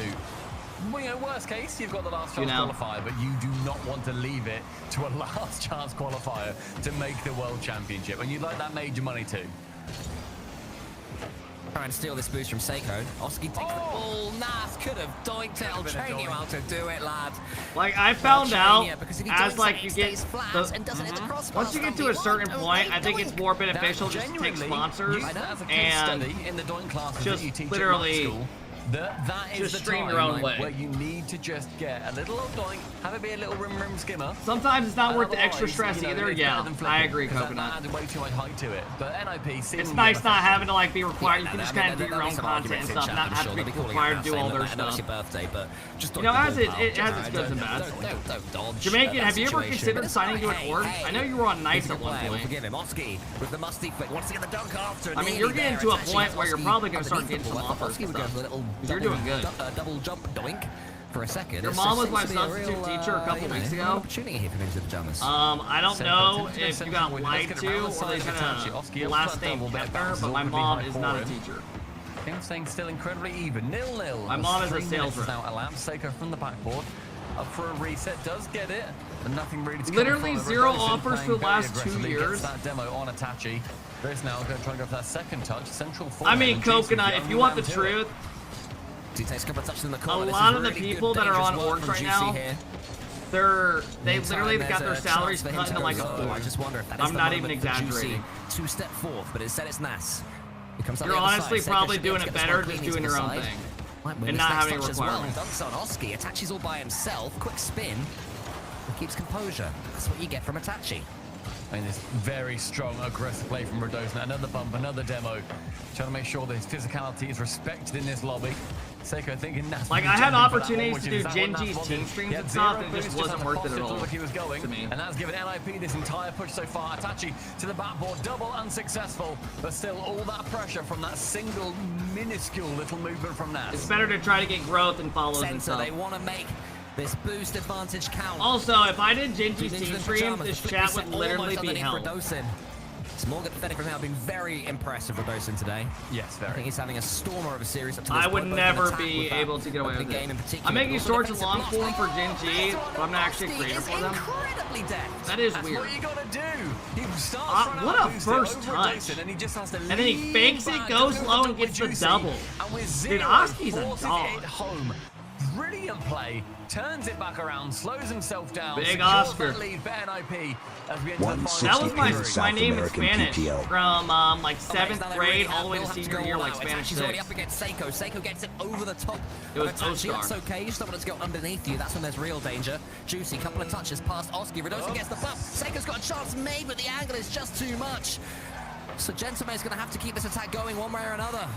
Well, you know, worst case, you've got the last chance qualifier, but you do not want to leave it to a last chance qualifier to make the World Championship. And you'd like that major money too. Try and steal this boost from Seiko. Oski takes the ball. Nas could have doinked it. I'll train you how to do it, lad. Like, I found out because if he as doinks like it, you it get stays flat the, and doesn't hit the crossbar. once you get to a certain point, I think it's more beneficial just to take Genuinely, sponsors you as a case and study in the doink classes just that you teach literally at school, that is just the stream time your own way. where you need to just get a little old doink, have it be a little rim skimmer. Sometimes it's not And worth the extra otherwise, stress you know, either. it's Yeah, better than I flipping, agree, 'cause that Coconut. adds way too much height to it. But NIP, It's nice not having to like be required. You can just kind of do your own content and stuff, not have to be required to do all their stuff. Your birthday, but just You know, it has its goods and bads. Don't dodge. Jamaican, that have you ever situation. considered But signing to an hey, org? hey, I know you were on he's Nice a at good one player. We'll point. forgive him. Oski with the musty flick. Wants to get the dunk after. I mean, you're getting to a point where you're probably going to start getting some offers Oski and would go stuff. for a little You're doing good. double jump doink for a second. Your It mom just was my seems to be a substitute real, teacher a couple you know, weeks an ago. opportunity here for Ninja the Pajamas. I don't So, know but if you got lied to or they kind of last name kept her, but my mom is not a teacher. Things staying still incredibly even. 0-0. My mom is a 3 sales minutes rep. now elapsed. Seiko from the backboard. Up for a reset. Does get it. But nothing really to Literally come from it. zero Radosin offers for playing the last very 2 aggressively, years. gets that demo on Itachi. Grace now going to try and go for that second touch. Central forward. I mean, and Juicy's Coconut, the if only you want the man to it. truth, He takes a couple of touches in the a corner. This lot is of the really good, people that are on dangerous work orgs from right Juicy now, here. they Meantime, literally got there's their a salaries chance for him cut to into go like a low. fourth. I just wonder if that is I'm the not even moment for Juicy exaggerating. to step forth, but instead it's Nas. He comes up You're the other honestly side. Seiko probably should be able doing to it get this better one just clean doing into your the own side. thing Might win and this not next having touch as well. requirements. Dunks on Oski. Itachi's all by himself. Quick spin. He keeps composure. That's what you get from Itachi. I mean, this very strong, aggressive play from Radosin. Another bump, another demo. Trying to make sure that his physicality is respected in this lobby. Seiko thinking that's Like, I had opportunities to do Genji's team streams and stuff, and it just wasn't worth it at all Like he was going, to me. and that's given NIP this entire push so far. Itachi to the backboard, double unsuccessful, but still all that pressure from that single minuscule little movement from Nas. It's better to try to get growth and follows and Center, stuff. they want to make This boost advantage counts. Also, if I did Genji's team stream, this chat would literally be hell. It's Morgan Pathetic from now been very impressive with Radosin today. Yes, very. I think he's having a stormer of a series up to this I would point, never be able to get away with it. I'm making shorts and long form for Genji, but I'm not actually a creator for them. That is That's weird. what you gotta do. He starts What a first touch. and he just has to And then he fakes it, goes low, and gets the double. Dude, Oski's a dog. Home. Brilliant play. Turns it back around, slows himself down. Big Oscar. Lead for NIP as we enter the That was my South name in American Spanish PPL. from like 7th grade all the way to senior year, like Spanish She's already 6. up against Seiko. Seiko gets it over the top. It was Itachi. That's Oscar. okay. You just don't want it to go underneath you. That's when there's real danger. Juicy, couple of touches past Oski. Radosin gets the bump. Seiko's got a chance made, but the angle is just too much. So Gentleman's going to have to keep this attack going one way or another.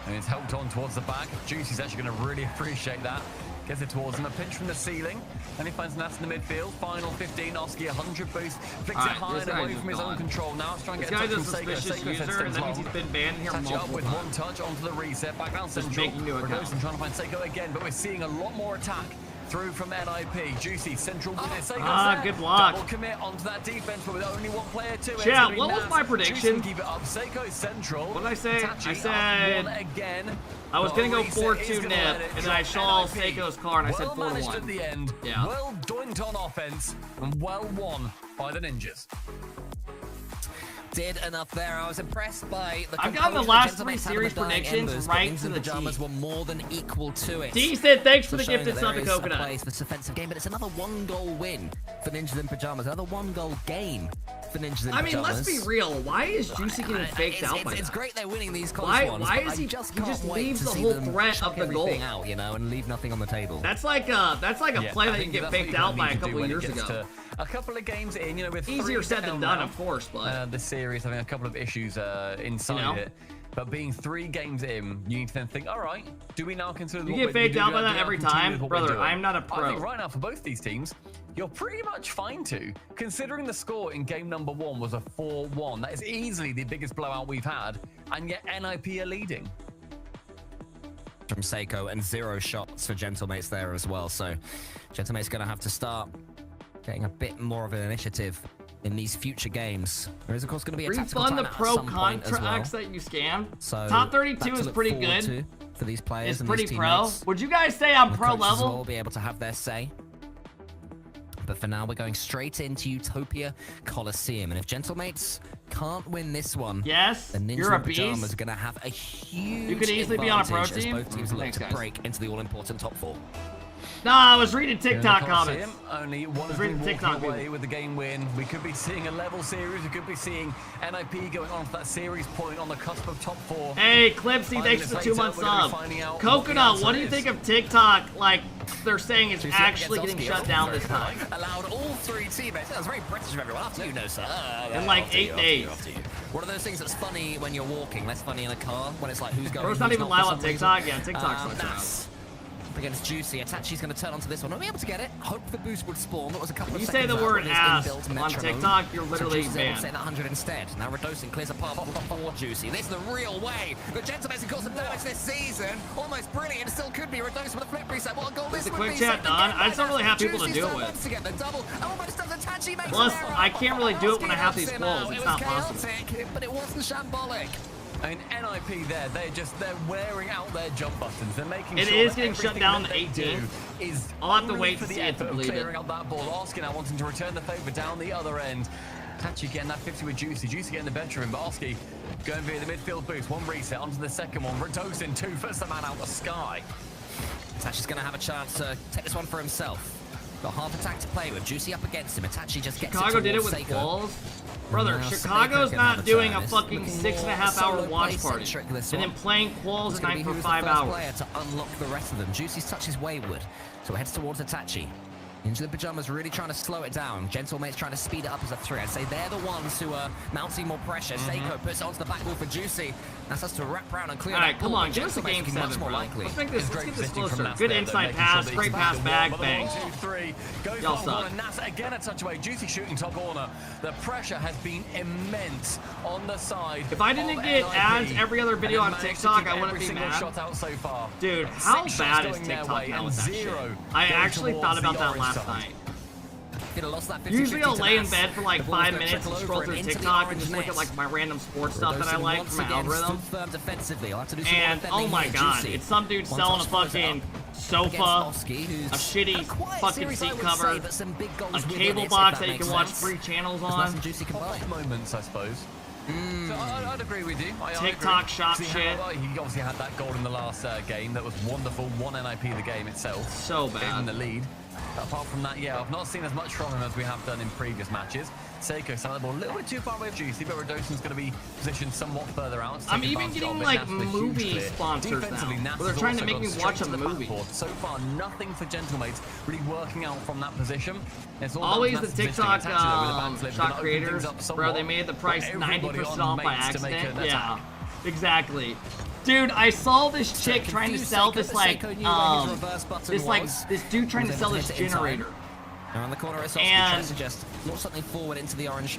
And it's helped on towards the back. Juicy's actually going to really appreciate that. Gets it towards him, a pinch from the ceiling, and he finds Nats in the midfield. Final 15, Oski 100 boost, flicks it high and away from his own control. Now it's trying to get a touch from Seiko. Seiko that means he's been banned here Touch it up multiple with times. one touch onto the reset, back down central. making new accounts. Radosin trying to find Seiko again, but we're seeing a lot more attack through from NIP. Juicy, central with it. Seiko's good block. Double commit onto that defense, but with only one player to it. Yeah, what was my prediction? Keep it up. Seiko central. What did I say? Itachi I said up one again. I was going to go 4-2 gonna nip, let it and then I drop. saw NIP. Seiko's car, and I said Well managed 4-1. at the end. Yeah. Well doinked on offense, and well won by the Ninjas. Did enough there. I was impressed by the I've gotten the composure last Gentleman's 3 had series of the dying predictions embers, right but to the Pajamas T. were more than equal to it. D said, thanks for So the showing gifted that sub there to is a Coconut. place for this defensive game, but it's another one-goal win for Ninjas in Pajamas. Another one-goal game for Ninjas in I mean, Pajamas. let's be real. Why is Juicy getting faked out by It's that? great they're winning these close Why ones. is but he I just he can't just wait leaves to the see whole them threat chuck of the goal? everything out, you know, and leave nothing on the table. That's like a Yeah, play I that you think get that's what faked you're out gonna by a need to do couple when it years gets ago. to a couple of games in, you know, with Easier 3 said than down done, now, of course, but the series having a couple of issues inside You know? it. But being 3 games in, you need to then think, all right, do we now consider You what get we faked do out we by now that every continue time? with what we're Brother, doing? I'm not a I pro. think right now for both these teams, you're pretty much fine to. Considering the score in game number 1 was a 4-1, that is easily the biggest blowout we've had, and yet NIP are leading. From Seiko and 0 shots for Gentlemates there as well. So Gentlemates going to have to start getting a bit more of an initiative in these future games. There is, of course, going to be a tactical refund the timeout at pro some point as well. contracts that you scam. So Top that 32 to is look pretty forward good. to for these players It's and pretty these pro. teammates. Would you guys say I'm The pro coaches as well level? will be able to have their say. But for now, we're going straight into Utopia Coliseum. And if Gentlemates can't win this one, Yes, then Ninja you're a in Pajamas beast. are going to have a huge You could easily be on a pro advantage as team. both teams look Thanks, to guys. break into the all-important top 4. Nah, I was reading Here in the TikTok Coliseum, comments. Only one has reading been walking TikTok away people. with the game win. We could be seeing a level series. We could be seeing NIP going on to that series point on the cusp of top 4. Hey, Clipsy, 5 thanks for minutes the 2 later, month we're gonna be sub. finding out Coconut, what do you the answer think of TikTok? Like, they're saying it's So you see actually against getting Oski, shut down this time. Allowed all 3 teammates. That was very British of everyone. After you, no, sir. In like After you, 8 after days. you, after you. One of those things that's funny when you're walking, less funny in a car, when it's like who's going, Bro, it's not who's even for live on some reason. TikTok. Yeah, TikTok's not That's up against Juicy. Itachi's going to turn onto this one. Not be able to get it. Hope the boost would spawn. That was a couple of You say seconds the out word with his ass inbuilt on metronome. TikTok, you're literally so Juicy's able to banned. say that 100 instead. Now Radosin clears a path for Juicy. This is the real way. The Gentlemen can cause some damage this season. Almost brilliant. Still could be Radosin with a flip reset. What a goal this the would quick be. chat Second done? game I just don't really have people to Juicy do it still with. wants to get the double. Almost does Itachi makes Plus, an error. I can't really do it when I have these Oski quals. helps him It's out. not It was possible. chaotic, but it wasn't shambolic. I mean, NIP there, they're wearing out their jump buttons. They're making It sure is that getting shut everything down that to they 18. do is I'll have to only wait for to the see it effort to of believe it. clearing out that ball. Oski now wanting to return the favour down the other end. Tachi getting that 50 with Juicy. Juicy getting the bedroom, but Oski going via the midfield boost. One reset onto the second one. Radosin, 2 first the man out the sky. Itachi's going to have a chance to take this one for himself. Got half attack to play with. Juicy up against him. Itachi just gets Chicago it did it towards with Seiko. walls. Brother, Now Chicago's Seiko can have not doing turn. a It's fucking looking 6.5 more hour solo watch play party. centric this And then one. playing quals It's at gonna night be for who's 5 the first hours. player to unlock the rest of them. Juicy's touch is wayward, so it heads towards Itachi. Ninja the Pajamas really trying to slow it down. Gentlemate's trying to speed it up as a 3. I'd say they're the ones who are mounting more pressure. Seiko puts it onto the back wall for Juicy. That's us to wrap around and clear All right, that come ball, on, but give us a game Gentlemate's 7, much more bro. likely. Let's get this closer. Nas Good there, inside making pass, sure great that pass he's back, the bang. 1, 2, 3. Goes Y'all top suck. corner. Nas again a touch away. Juicy shooting top corner. The pressure has been immense on the side. If I didn't get ads every other video on TikTok, I wouldn't be mad. Shot out so far. Dude, how 6 bad shots is going their TikTok way now and with that 0 shit? I going actually thought towards about the that orange last side. night. Lost that 50-50 Usually I'll to lay in Nas. bed for like The ball's 5 gonna minutes and trickle scroll over through into the TikTok and orange just look at net. like my random sports stuff that I Rodolfo like once from my again algorithm. still firm defensively. I'll have to do some more And defending oh my here. god, Juicy. it's some dude One selling a touch throws it fucking up sofa, against Oski, who's a shitty had a quiet fucking series, I seat would cover, say, but some big goals a within cable it, if box that that you makes can watch sense. 3 channels It's nice on. and juicy combined. Pop-up moments, I suppose. So I'd agree with you. I TikTok agree. shot See shit. He obviously had that goal in the last game that was wonderful. 1 NIP the game itself. So bad. In the lead. Apart from that, yeah, I've not seen as much from him as we have done in previous matches. Seiko selling the ball a little bit too far away of Juicy, but Rodoson's going to be positioned somewhat further out. I'm even getting like movie sponsors now. Where they're trying to make me watch a movie. So far, nothing for Gentlemates really working out from that position. It's all always the TikTok shot creators, bro. somewhat, They made the price but everybody 90% on off by mates to make accident. an Yeah, attack. exactly. Dude, I saw this chick trying to sell this like this dude trying to sell this generator. Around the corner, it's And tries to just launch something forward into the orange.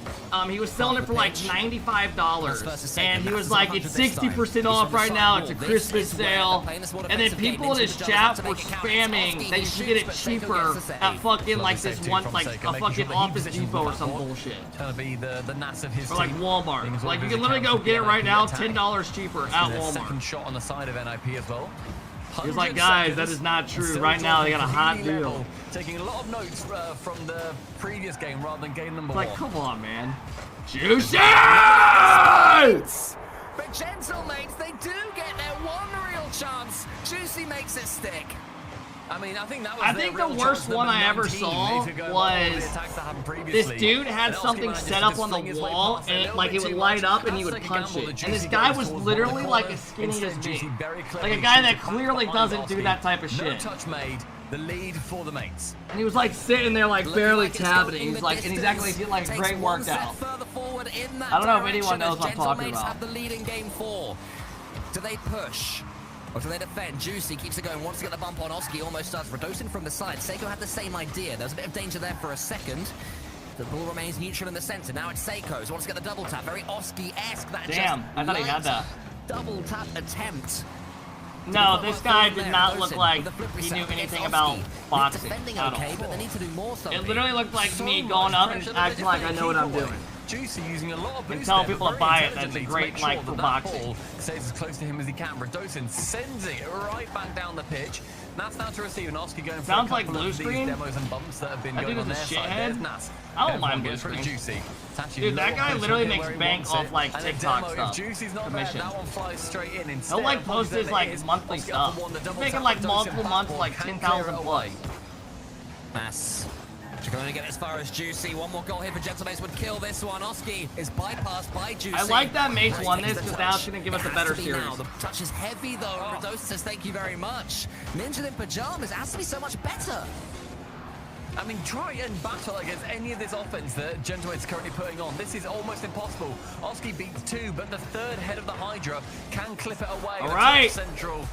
He was selling it for like $95, and he was like, "It's 60% off off right now. It's a Christmas sale." And then people in his chat were spamming that you should get it cheaper at fucking like this one, like a fucking Office Depot or some bullshit. Trying to be the NAS of his Or like team. Walmart. Like you can literally go get it right now, $10 cheaper at Second Walmart. shot on the side of NIP as well. He was like, guys, that is not true. Right now, they got a hot deal. Taking a lot of notes from the previous game rather than game number 1. Like, come on, man. Juicy! But Gentlemates, they do get their one real chance. Juicy makes it stick. I mean, I think that was I think the worst one I ever saw was this dude had something set up on the wall and like it would light up and he would punch it. And this guy was literally like as skinny as me. Like a guy that clearly doesn't do that type of No shit. touch made. The lead for the mates. And he was like sitting there like barely tapping it. He's like, and he's actually getting like a great workout. I don't know if anyone knows what I'm talking about. Have the lead in game 4. Do they push? Or do they defend? Juicy keeps it going, wants to get the bump on Oski, almost does. Radosin from the side. Seiko had the same idea. There was a bit of danger there for a second. The ball remains neutral in the center. Now it's Seiko's. Wants to get the double tap. Very Oski-esque. That Damn, I thought he had that. Double tap attempt. No, this guy did not look like he knew anything about boxing at all. But they need to do more something. It literally looked like me going up and acting like I know what I'm doing. Juicy using a lot of And boost tell there, people but to very buy it. That's intelligently to great, make sure like, for that boxing. ball stays as close to him as he can. Radosin sends it right back down the pitch. Nas now to receive, and Oski going for Sounds a like couple blue of these screen. demos and bumps that have been That going dude on is their a side. shithead. There's Nas. I don't mind blue goes for screen. Juicy. It's actually Dude, that low guy on literally where makes he bank wants off it. like And a TikTok demo, stuff. if Juicy's not Commission. there, that one flies straight in. Instead, He'll like post his it like is. monthly Oski stuff. up for one, the double Making tap, like Radosin multiple back months, ball, like can't 10,000 clear it plus. away. Mass. She can only get as far as Juicy. One more goal here for Gentlemates would kill this one. Oski is bypassed by Juicy. I like that Mace Nice won takes this the because now touch. it's going to give us It a has better to be now. series. The touch is heavy though. Radosa says thank you very much. Ninja in pajamas. It has to be so much better. I mean, try and battle against any of this offense that Gentlemate's currently putting on. This is almost impossible. Oski beats 2, but the third head of the Hydra can clip it away. All The right. top central.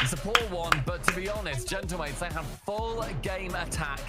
It's a poor one, but to be honest, Gentlemates, they have full game attack.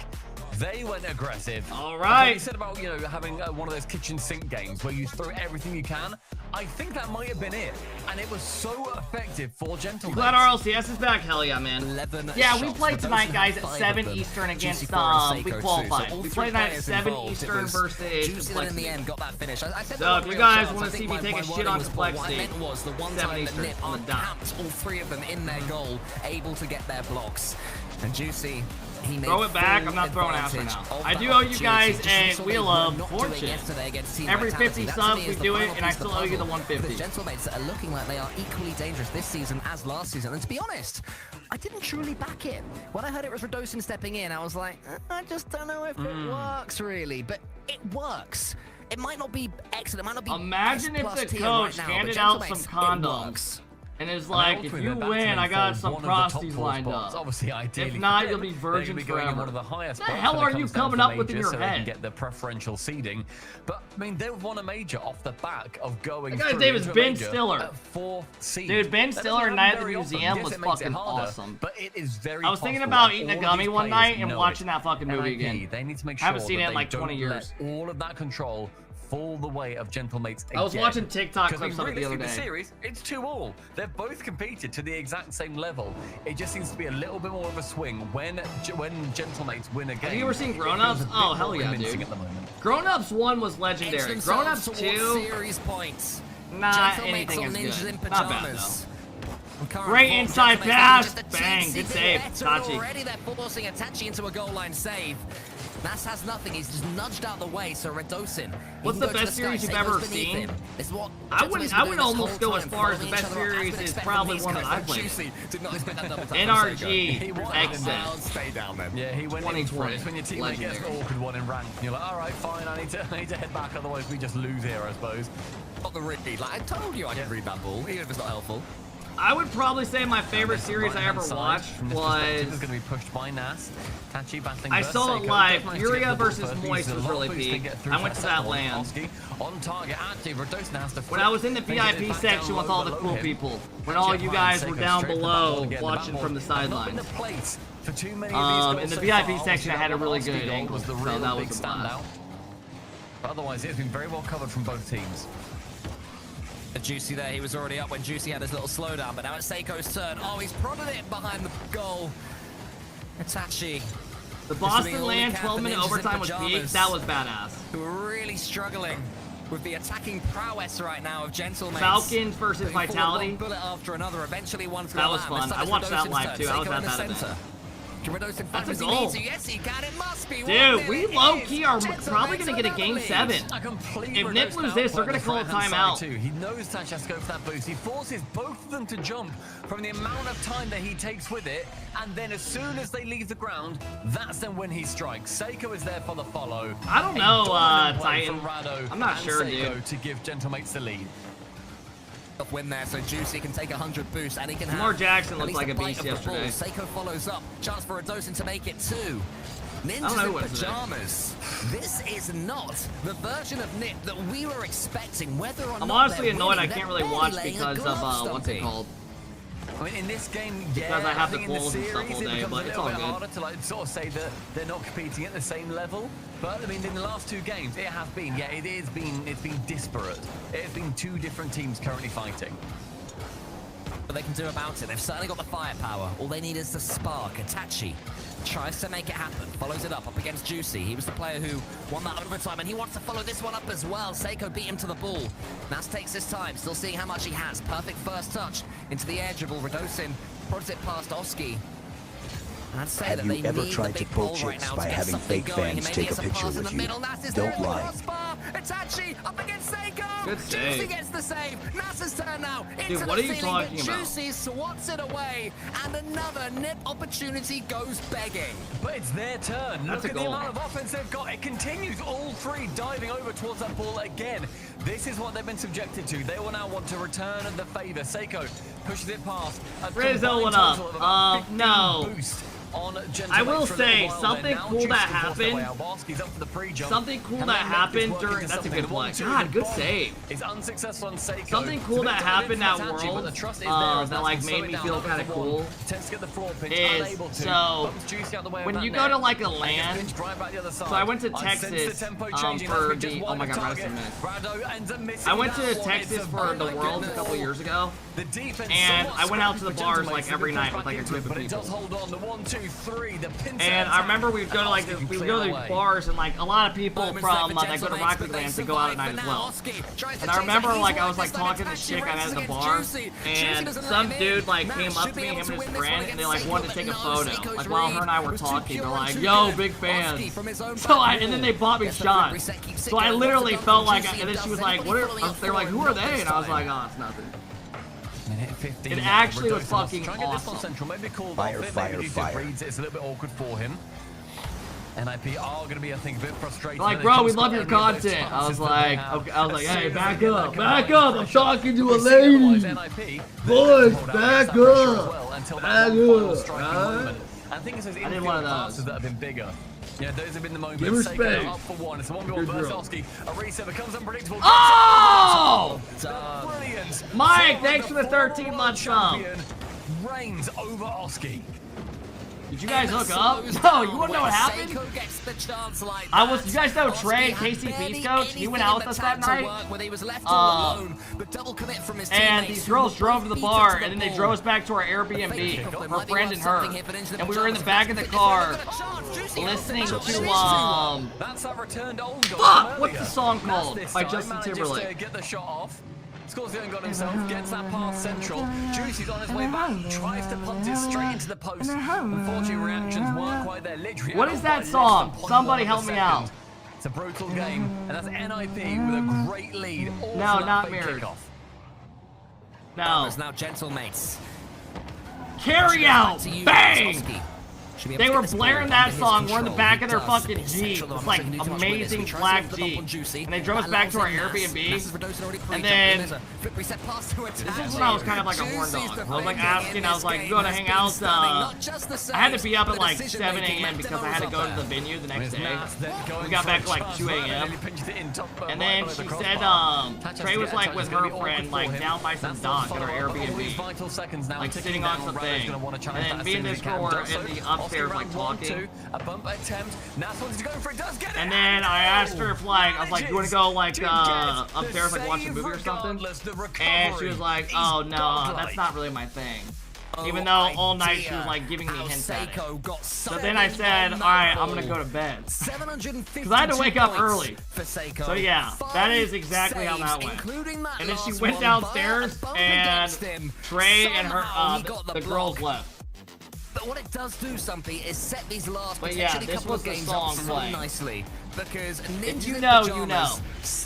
They went aggressive. All right. You said about, you know, having one of those kitchen sink games where you throw everything you can. I think that might have been it. And it was so effective for Gentlemates. Glad RLCS is back. Hell yeah, man. 11 Yeah, we shots. played Radosa tonight, had guys, at 5 7 of them. Eastern Juicy against, 4 and we Seiko qualified. too. So all We three played tonight at players 7 involved. It Eastern was versus Juicy that in Complexity. the end got that finish. I said So if you guys want to see me take a shit on Complexity, what I Complexity, meant was the one 7 time that Eastern Nip on the dot. uncapped all 3 of them in their goal, able to get their blocks. And Juicy, he made Throw it back. full I'm not throwing ass right advantage now. of I that do owe you opportunity. guys Just a something Wheel we're of not doing Fortune. yesterday against Team Every Vitality. 50 That to subs me we is the do it, final and I piece of still owe you the puzzle. 150. The Gentlemates that are looking like they are equally dangerous this season as last season. And to be honest, I didn't truly back it. When I heard it was Radosin stepping in, I was like, I just don't know if it works really. But it works. It might not be excellent. It might not be Imagine if S+ the tier coach right now, handed but out some Gentlemates, it condoms works. And it's like, if you win, I got some prosties lined up. Obviously, ideally, if not, you'll be virgin forever. One of the highest what the hell are you coming up with in your so head? They can get the preferential seeding. But I mean, they've won a major off the back of going. That guy's name is Ben Stiller. Fourth seed. Dude, Ben Stiller in Night at the Museum was fucking awesome. But it is very. I was thinking about eating a gummy one night and watching that fucking movie again. They need to make sure I haven't seen it in like 20 years. All of that control fall the way of Gentlemates again. I was watching TikTok clips of it the other day. The series, it's 2-2. They've both competed to the exact same level. It just seems to be a little bit more of a swing when Gentlemates win a game. Have you ever seen Grown Ups? Oh, hell yeah, dude. Grown Ups 1 was legendary. Grown Ups 2, series points. Not anything as good. Not bad, though. Great inside pass. Bang, good save. Tachi. Already they're forcing Tachi into a goal line save. Nass has nothing. He's just nudged out the way. So Redosin. What's the best series you've ever seen? I would almost go as far as the best series is probably one that I've played. NRG Exit. Stay down then. Yeah, he went in for it. It's when your teammate Legendary. gets an awkward one in rank, and you're like, all right, fine. I need to head back. Otherwise, we just lose here, I suppose. Not the read. Like I told you, I can read that ball, even if it's not helpful. I would probably say my favorite series I ever watched was. Going to be pushed by Nass. Tachi battling. I saw it live. Furia versus Moist was really peak. I went to that land. On target, active. Redosin has to. When I was in the VIP section with all the cool people, when all you guys were down below watching from the sidelines. In the VIP section, I had a really good angle, so that was a blast. Otherwise, it's been very well covered from both teams. Juicy there, he was already up when Juicy had his little slowdown, but now it's Seiko's turn. Oh, he's prodded it behind the goal. Itachi. The Boston Land 12-minute overtime was peak. That was badass. Who are really struggling with the attacking prowess right now of Gentlemates. Falcons versus Vitality. One bullet after another, eventually one for that was fun. I watched that live too. I was at that event. That's a goal. Yes, he can. It must be. Dude, we low-key are probably going to get a Game 7. If Nip lose this, they're going to call a timeout. He knows Tachi has to go for that boost. He forces both of them to jump from the amount of time that he takes with it, and then as soon as they leave the ground, that's then when he strikes. Seiko is there for the follow. I don't know, Titan. I'm not sure, dude. To give Gentlemates the lead. Win there, so Juicy can take 100 boost, and he can have Lamar Jackson looked like a beast yesterday. Seiko follows up. Chance for Redosin to make it 2. Ninjas in pajamas. This is not the version of Nip that we were expecting. Whether or not I'm honestly annoyed I can't really watch because of what's it called. I mean, in this game, yeah, because I have the in goals the and stuff all day, but it's all good. Harder to like sort of say that they're not competing at the same level. But I mean, in the last 2 games, it has been, yeah, it's been disparate. It's been 2 different teams currently fighting. What they can do about it, they've certainly got the firepower. All they need is the spark. Itachi tries to make it happen, follows it up against Juicy. He was the player who won that overtime, and he wants to follow this one up as well. Seiko beat him to the ball. Nass takes his time, still seeing how much he has. Perfect first touch into the air dribble. Redosin prods it past Oski. I'd say have that you they ever need tried the to big pull ball right chicks now by to get having something fake going. fans Maybe take a it's picture pass in with the you? middle. Nass is Don't there in the lie. crossbar. Itachi up against Seiko. Good save. Juicy gets the save. Nass's turn now. Into Dude, what the are you ceiling, talking but about? Juicy swats it away, and another Nip opportunity goes begging. But it's their turn. That's Look a at the goal. amount of offense they've got. It continues. All 3 diving over towards that ball again. This is what they've been subjected to. They will now want to return the favor. Seiko pushes it past. Rizzo went up. No. Boost on I will say something cool that happened. Something cool that happened during. That's a good play. God, good save. Is unsuccessful on Seiko. Something cool that happened at World that like made me feel kind of cool is so when you go to like a land. So I went to Texas for the. Oh my God, Radisson missed. I went to Texas for the Worlds a couple years ago, and I went out to the bars like every night with like a group of people. And I remember we would go to like this, we would go to these bars, and like a lot of people from that go to RocketLeague land to go out at night as well. And I remember like I was like talking to this chick I met at the bar, and some dude like came up to me, him and his friend, and they like wanted to take a photo. Like while her and I were talking, they're like, "Yo, big fan." So and then they bought me shots. So I literally felt like, and then she was like, "What are?" They're like, "Who are they?" And I was like, "Oh, it's nothing." It actually was fucking awesome. Central. Maybe call Fire, off it. fire, Maybe fire. Reads it. It's a little bit awkward for him. NIP are going to be, I think, a bit frustrated. Like, bro, we love your content. I was like, hey, back up. I'm talking to a lady. Boys, back up. Back up. I think it's those I didn't want passes that have been bigger. You know, those have been the moments. Give her space. Up for one. It's a 1v1 versus Oski. A reset becomes unpredictable. Oh! Brilliant. Mike, thanks for the 13-month sub. Reigns over Oski. Did you guys hook up? No, you wanna know what happened? You guys know Trey, KCP's coach? He went out with us that night. And these girls drove to the bar, and then they drove us back to our Airbnb, her friend and her. And we were in the back of the car, listening to, That's a returned old goal. fuck, what's the song called? By Justin Timberlake. Get the shot off. Scores the own goal himself, gets that pass central. Juicy's on his way back, tries to punt it straight into the post. Unfortunately, reactions weren't quite there. Literally, what is that song? Somebody help me out. It's a brutal game, and that's NIP with a great lead. No, not mirrored. No. Now gentle mates. Carry out! Bang! They were blaring that song. We're in the back of their fucking Jeep. It's like amazing black Jeep. And they drove us back to our Airbnb. And then this is when I was kind of like a horn dog. I was like asking, I was like, you gonna hang out? I had to be up at like 7 a.m. because I had to go to the venue the next day. We got back at like 2 a.m. And then she said, Trey was like with her friend, like down by some dock at our Airbnb, like sitting on some thing. And then me and this girl were in the upstairs like talking. A bump attempt. Nats wanted to go for it, does get it. And then I asked her if like, I was like, you want to go like upstairs like watch a movie or something? And she was like, oh no, that's not really my thing. Even though all night she was like giving me hints at it. So then I said, alright, I'm gonna go to bed. Because I had to wake up early. So yeah, that is exactly how that went. And then she went downstairs and Trey and her, the girls left. But what it does do, something, is set these last potentially couple of games up so nicely. Because if you know, you know.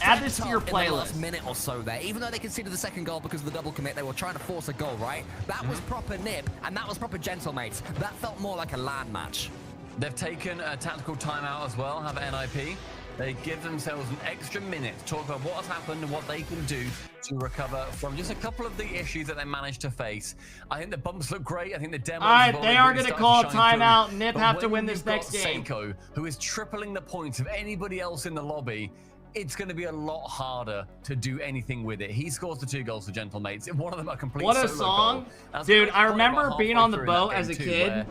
Add this to your playlist. Last minute or so there, even though they conceded the second goal because of the double commit, they were trying to force a goal, right? That was proper nip, and that was proper gentle, mates. That felt more like a LAN match. They've taken a tactical timeout as well, have NIP. They give themselves an extra minute to talk about what has happened and what they can do to recover from just a couple of the issues that they managed to face. I think the bumps look great. I think the demos... Alright, they are going to call timeout. Nip have to win this next game. Seiko, who is tripling the points of anybody else in the lobby, it's going to be a lot harder to do anything with it. He scores the 2 goals for Gentle Mates. One of them a complete What a song. Dude, I remember being on the boat as a kid.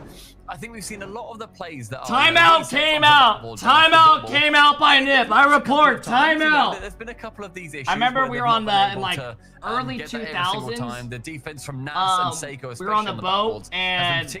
I think we've seen a lot of the plays that Timeout came out! Timeout came out by Nip. I report. Timeout! There's been a couple of these issues. I remember we were on the, in like early 2000s. The defense from Nas and Seiko, we were on the boat and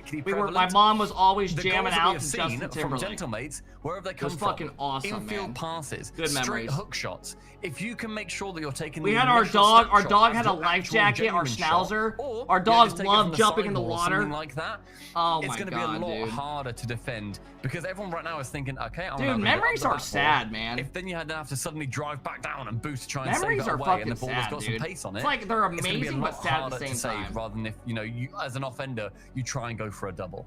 my mom was always jamming out to Justin Timberlake. From Gentlemates, wherever they come from. Fucking awesome, infield passes, good memories. Straight hook shots. If you can make sure that you're taking we had our dog had a life jacket, our schnauzer. Our dog loved jumping in the water. Like that. Oh my god, it's going to be a lot harder to defend because everyone right now is thinking, okay, dude, memories are sad, man. If then you had to have to suddenly drive back down and boost to try and memories save it away, and the ball has got dude. some pace on it. It's like they're amazing but sad at the same time. Rather than if you as an offender, you try and go for a double.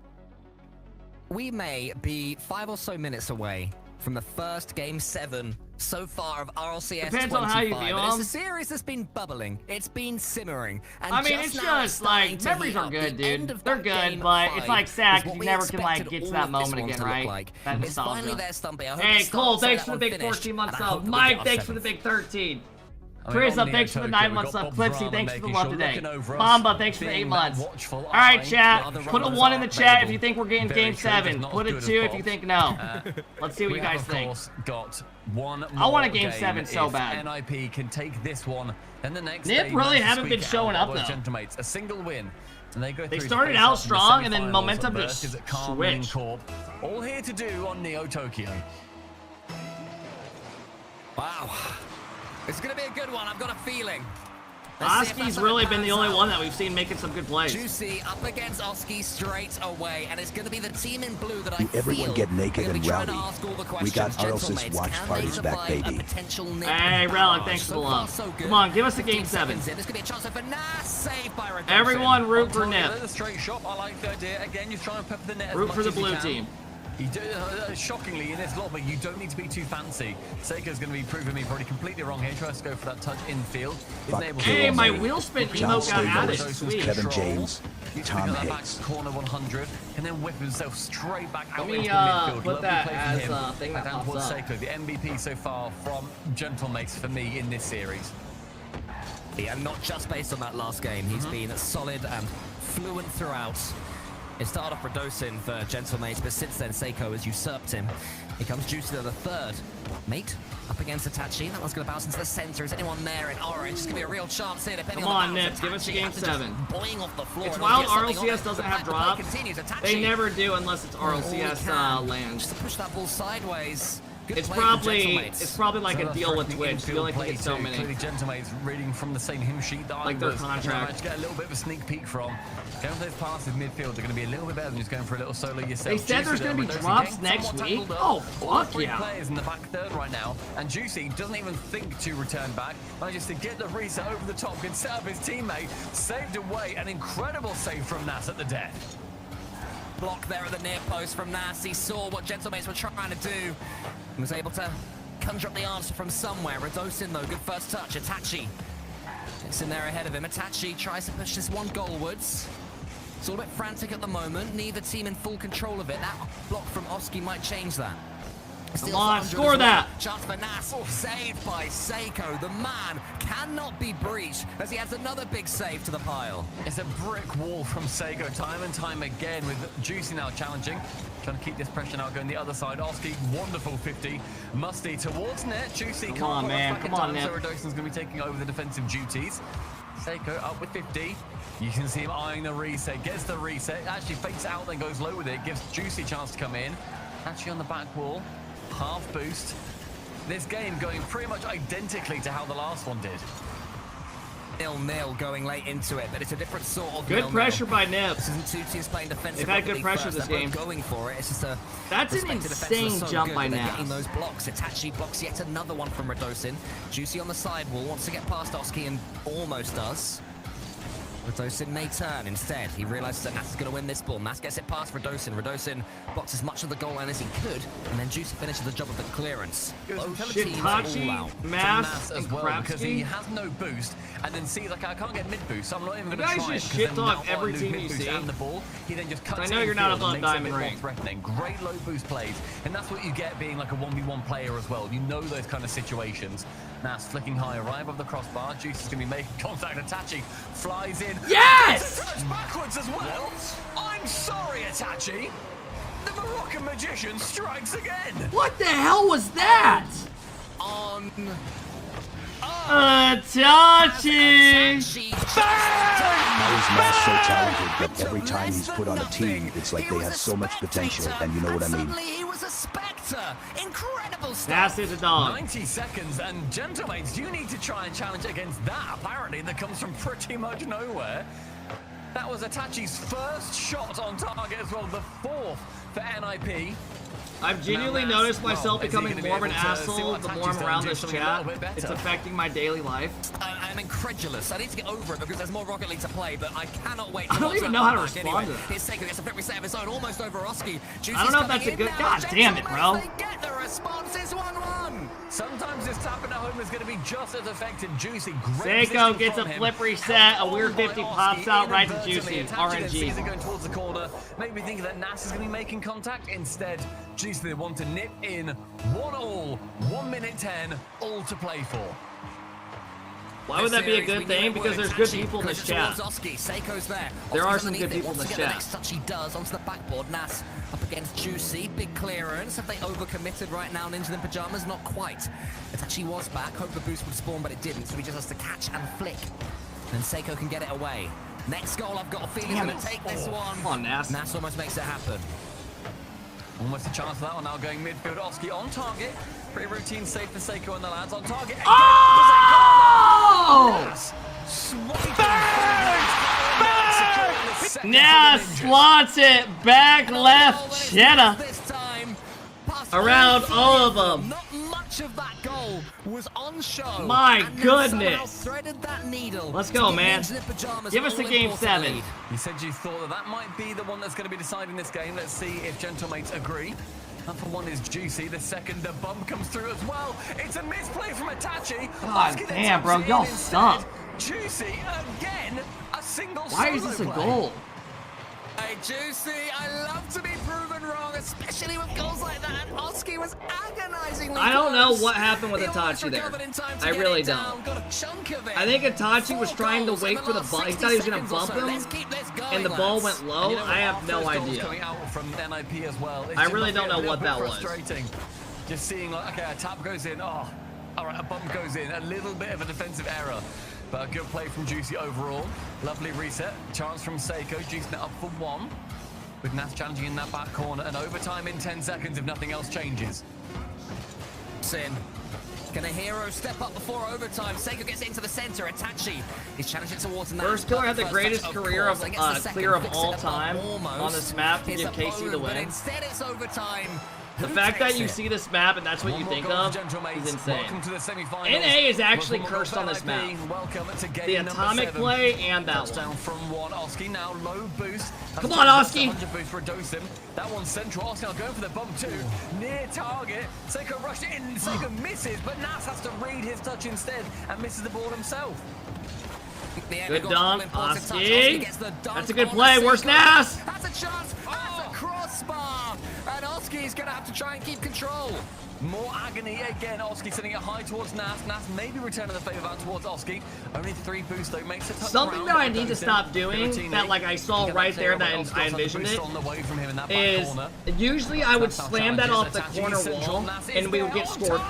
We may be 5 or so minutes away from the first game 7 so far of RLCS. Depends on how you feel. It's a series that's been bubbling. It's been simmering. And I mean, it's just like memories are good, dude. They're good, but it's like sad because you never can like get to that moment again, right? That nostalgia. Hey, Cole, thanks for the big 14-month sub. Mike, thanks for the big 13. Teresa, thanks for the 9 months up. Clipsy, thanks for the love today. Bamba, thanks for the 8 months. Alright, chat. Put a 1 in the chat if you think we're getting game 7. Put a 2 if you think no. Let's see what you guys think. I want a game 7 so bad. NIP can take this one, and the next Nip really haven't been showing up though. A single win. And they started out strong and then momentum just switched. All here to do on Neo Tokyo. Wow. It's going to be a good one. I've got a feeling. Oski's really been the only one that we've seen making some good plays. Juicy up against Oski straight away, and it's going to be the team in blue that I feel. Everyone get naked and rowdy. We got Rlcs watch parties back, baby. Hey, Relic, thanks for the love. Come on, give us a game 7. Everyone root for Nip. Straight shot. I like the idea. Again, you try and pepper the net. Root for the blue team. You do, shockingly, in this lobby, you don't need to be too fancy. Seiko's going to be proving me probably completely wrong here. Tries to go for that touch infield. Hey, my wheel spin emote got added. Sweet. Kevin James, Tom back Hicks. corner 100, and then whip himself straight back out Let me, into the midfield. put that play as from him. a thing that Down pops towards up. Seiko, the MVP so far from Gentlemates for me in this series. Yeah, not just based on that last game. He's been solid and fluent throughout. It started off Radosin for Gentlemates, but since then Seiko has usurped him. Here comes Juicy to the third. Mate, up against Itachi. That one's going to bounce into the center. Is anyone there in orange? It's going to be a real chance here, depending Come on, the Nips, give us a game 7. Boing off the floor. It's and wild get something on RLCS it. doesn't The have play drops. continues. Itachi. They never do unless it's RLCS lands. Just to push that ball sideways. Good It's play from probably like a deal with Twitch. You only play think it's so too. many. Clearly Gentlemates reading from the same hymn sheet that I Like their was. contract. Managed to get a little bit of a sneak peek from. Going for those passes midfield, they're going to be a little bit better than just going for a little solo yourself. They said there's going to be drops next week? Oh, fuck Three yeah. players in the back third right now, and Juicy doesn't even think to return back. Manages to get the reset over the top, can set up his teammate, saved away. An incredible save from Nas at the death. Block there at the near post from Nas. He saw what Gentlemates were trying to do and was able to conjure up the answer from somewhere. Radosin, though, good first touch. Itachi gets in there ahead of him. Itachi tries to push this one goalwards. It's all a bit frantic at the moment. Neither team in full control of it. That block from Oski might change that. Come on, score that! Chance for Nas, saved by Seiko. The man cannot be breached as he adds another big save to the pile. It's a brick wall from Seiko time and time again, with Juicy now challenging. Trying to keep this pressure now going the other side. Oski, wonderful 50. Musty towards net. Juicy Come on, man. Come on, net. Nip. So Radosin's going to be taking over the defensive duties. Seiko up with 50. You can see him eyeing the reset. Gets the reset. Actually fakes out, then goes low with it. Gives Juicy a chance to come in. Actually on the back wall. Half boost. This game going pretty much identically to how the last one did. 0-0 going late into it, but it's a different sort of Good 0-0. pressure by Nip. This isn't two teams playing defensive. They've had good pressure first. this They're game. both going for it. It's just a That's an respective defense insane was so jump good, by but they're Nas. getting those blocks. Itachi blocks yet another one from Radosin. Juicy on the sidewall, wants to get past Oski and almost does. Radosin may turn instead. He realizes that Nas is going to win this ball. Nas gets it past Radosin. Radosin blocks as much of the goal line as he could, and then Juicy finishes the job of the clearance. Both teams all out. Hitachi, To Mass, as and well, because he Krapsky. has no boost, and then sees like I can't get mid boost, so I'm not even You going to guys try just it, 'cause shit then talk now I every lose team mid you boost see. and the ball. He then just cuts I know you're not infield above and makes it Diamond a bit more Ring. threatening. Great low boost plays, and that's what you get being like a 1v1 player as well. You know those kind of situations. Nas flicking high, right above the crossbar. Juice is going to be making contact. Itachi flies in. Yes! Touch backwards as well. I'm sorry, Itachi. The Moroccan magician strikes again. What the hell was that? On Itachi! How is Mass so talented that every time he's put on a team, it's like they have so much potential, and you know what I mean? Suddenly he was a spectre. Incredible stuff. Mass is a dog. 90 seconds, and Gentlemates, you need to try and challenge against that, apparently, that comes from pretty much nowhere. That was Itachi's first shot on target as well, the fourth for NIP. I've genuinely Now, noticed well, myself is he becoming gonna be more of an able to see asshole what the more Itachi's I'm done, around do this something a chat. little bit better? It's affecting my daily life. I'm incredulous. I need to get over it because there's more Rocket League to play, but I cannot wait to I don't watch even that know how to come back respond anyway. to that. Here's Seiko gets a flip reset of his own, almost over Oski. I don't know if that's a good... God damn it, bro. They get the response. It's 1-1. Sometimes this tapping at home is going to be just as effective. Juicy, Seiko gets a flip reset, a weird 50 pops out right to Juicy. RNG. Going towards the corner, maybe thinking that Nas is going to be making contact. Instead, Juicy they want to nip in 1-1, 1 minute 10, all to play for. Why would that be a good thing? Because there's good people in this chat. Seiko's there. There are Oski's some good underneath it. people in Wants this to get chat. The next touch he does onto the backboard. Nas up against Juicy. Big clearance. Have they overcommitted right now? Ninja in pajamas? Not quite. Itachi was back. Hope the boost would spawn, but it didn't. So he just has to catch and flick. And Seiko can get it away. Next goal, I've got a feeling he's going to take this one. Come on, Nas. Nas almost makes it happen. Almost a chance for that one now going midfield. Oski on target. Pretty routine save for Seiko and the lads on target. Oh! Nas slots it back left cheddar. This time, Around all of them. Not much of that goal was on show. My and goodness. Threaded that needle. Let's go, man. Give us a game 7. You said you thought that might be the one that's going to be deciding this game. Let's see if gentlemates agree. Number 1 is Juicy. The second, the bump comes through as well. It's a misplay from Itachi. God damn, bro, y'all suck. Juicy again, a single. Why is this a goal? Hey, Juicy, I love to be proven wrong, especially with goals like that. And Oski was agonizingly I don't know close. what happened with Itachi there. I really don't. I think Itachi was trying to wait for the ball. He thought he was going to bump him, and the ball went low. I have no idea. I really don't know what that was. Just seeing, like, okay, a tap goes in. Oh, all right, a bump goes in. A little bit of a defensive error. But a good play from Juicy overall. Lovely reset. Chance from Seiko. Juicing it up for 1. With Nas challenging in that back corner. And overtime in 10 seconds if nothing else changes. Sin. Can a hero step up before overtime? Seiko gets into the center. Itachi is challenging towards Nas. First killer had the greatest career of clear of all time on this map to give Casey the win. But instead it's overtime. The fact that you see this map and that's what you think of is insane. NA is actually cursed on this map. The atomic play and that one. From 1. Oski now low boost. Come on, Oski! Boost for Dosim. That one's central. Oski now going for the bump too. Near target. Seiko rushed in. Seiko misses, but Nas has to read his touch instead and misses the ball himself. Good dunk, Oski. That's a good play. Where's Nas? That's a chance. That's a crossbar. And Oski's going to have to try and keep control. More agony again. Oski sending it high towards Nas. Nas maybe returning the favor out towards Oski. Only 3 boosts though. Makes it something that I need to stop doing, that like I saw right there that I envisioned it, is usually I would slam that off the corner wall and we would get scored.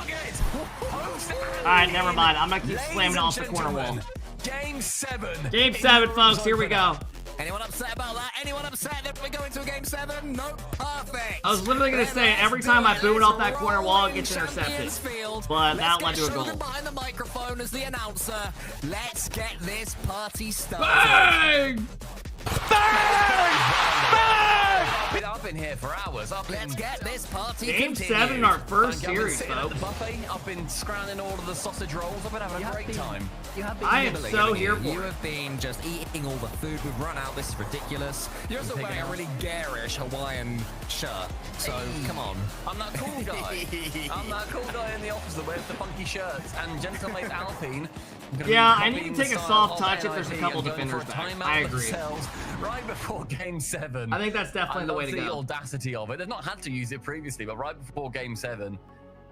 Alright, never mind. I'm going to keep slamming it off the corner wall. Game 7. Game 7, folks. Here we go. Anyone upset about that? Anyone upset that we're going to a game 7? No, perfect. I was literally going to say, every time I boot off that corner wall, it gets intercepted. But that led to a goal. Behind the microphone as the announcer. Let's get this party started. Bang! I've been here for hours. Let's get this party Game 7 in our first series, folks. I've been scrounging all of the sausage rolls. I've been having a great time. I am so here for it. You have been just eating all the food. We've run out. This is ridiculous. You're also wearing a really garish Hawaiian shirt. So, come on. I'm that cool guy. I'm that cool guy in the office that wears the funky shirts. And Gentlemate Alpine. Yeah, I need to take a soft touch if there's a couple defenders back. I agree. Right before Game 7. I think that's definitely the way to go. The audacity of it. They've not had to use it previously, but right before Game 7,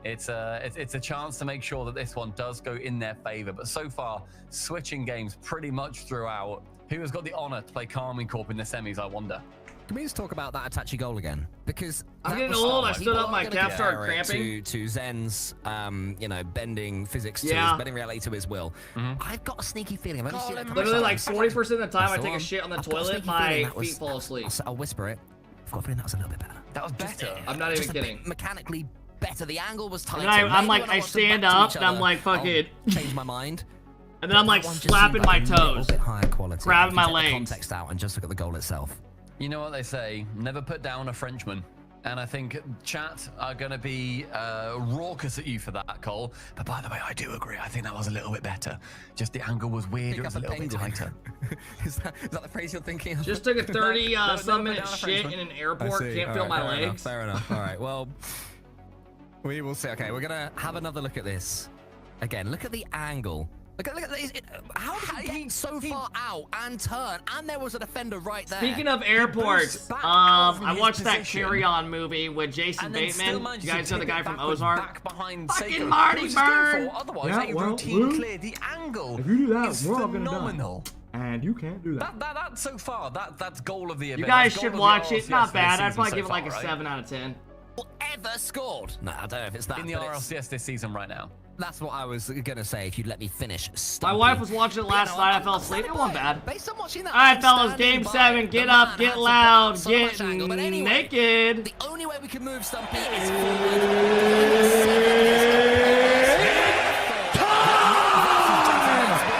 it's a chance to make sure that this one does go in their favor. But so far, switching games pretty much throughout. Who has got the honor to play Carmine Corp in the semis, I wonder? Can we just talk about that Itachi goal again? Because I'm getting old. I stood up, my calf started cramping. To Zen's, bending physics to his, bending reality to his will. I've got a sneaky feeling. I've only seen it literally like 40% of the time I take a shit on the toilet, my feet fall asleep. I'll whisper it. I've got a feeling that was a little bit better. That was better. I'm not even kidding. Mechanically better. The angle was tighter. I'm like, I stand up and I'm like, fuck it. Change my mind. And then I'm like slapping my toes, grabbing my legs. Context out and just look at the goal itself. You know what they say, never put down a Frenchman. And I think chat are going to be raucous at you for that, Cole. But by the way, I do agree. I think that was a little bit better. Just the angle was weird. It was a little bit tighter. Is that the phrase you're thinking of? Just took a 30-some minute shit in an airport. Can't feel my legs. Fair enough. All right. Well, we will see. Okay, we're going to have another look at this. Again, look at the angle. Look at this. How did he get so far out and turn? And there was a defender right there. Speaking of airports, I watched that Carry On movie with Jason Bateman. You guys know the guy from Ozark? Fucking Marty Byrne! Otherwise, routine clear. The angle if you do that, is we're all gonna phenomenal. Die. And you can't do that. That so far, that's goal of the event. You guys should watch it. Not bad. I'd probably give it like a 7 out of 10. Ever scored? No, I don't know if it's that. In the RLCS this season right now. That's what I was gonna say. If you'd let me finish. My wife was watching it last night. I fell asleep. It wasn't bad. Based on watching that, all right, fellas. Game 7. Get up. Get loud. Get naked. The only way we can move Stumpy is forward.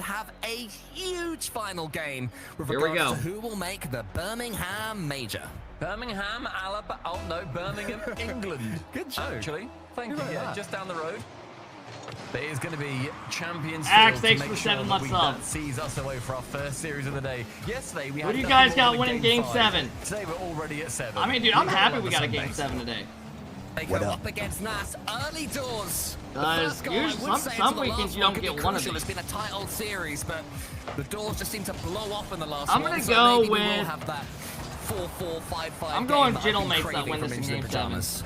Have a huge final game. Here we go. Who will make the Birmingham Major? Birmingham, Alabama. Oh no, Birmingham, England. Good joke. Actually, thank you. Yeah, just down the road. But it is going to be Champions Axe, Field thanks to for make 7 sure months that sub. sees us away for our first series of the day. Yesterday we had What do you nothing guys more got than winning game 5. 7? Today we're already at 7. I mean, dude, I'm We've happy got we got a some game base. 7 today. They go up against Nas early doors. Guys, usually some weekends you don't get one of these. It's been a tight old series, but the doors just seem to blow up in the last I'm one. gonna so go maybe we will with- have that 4-4, 5-5 I'm going game that I've been Gentlemates that craving win from this in Ninja game 7. Pajamas.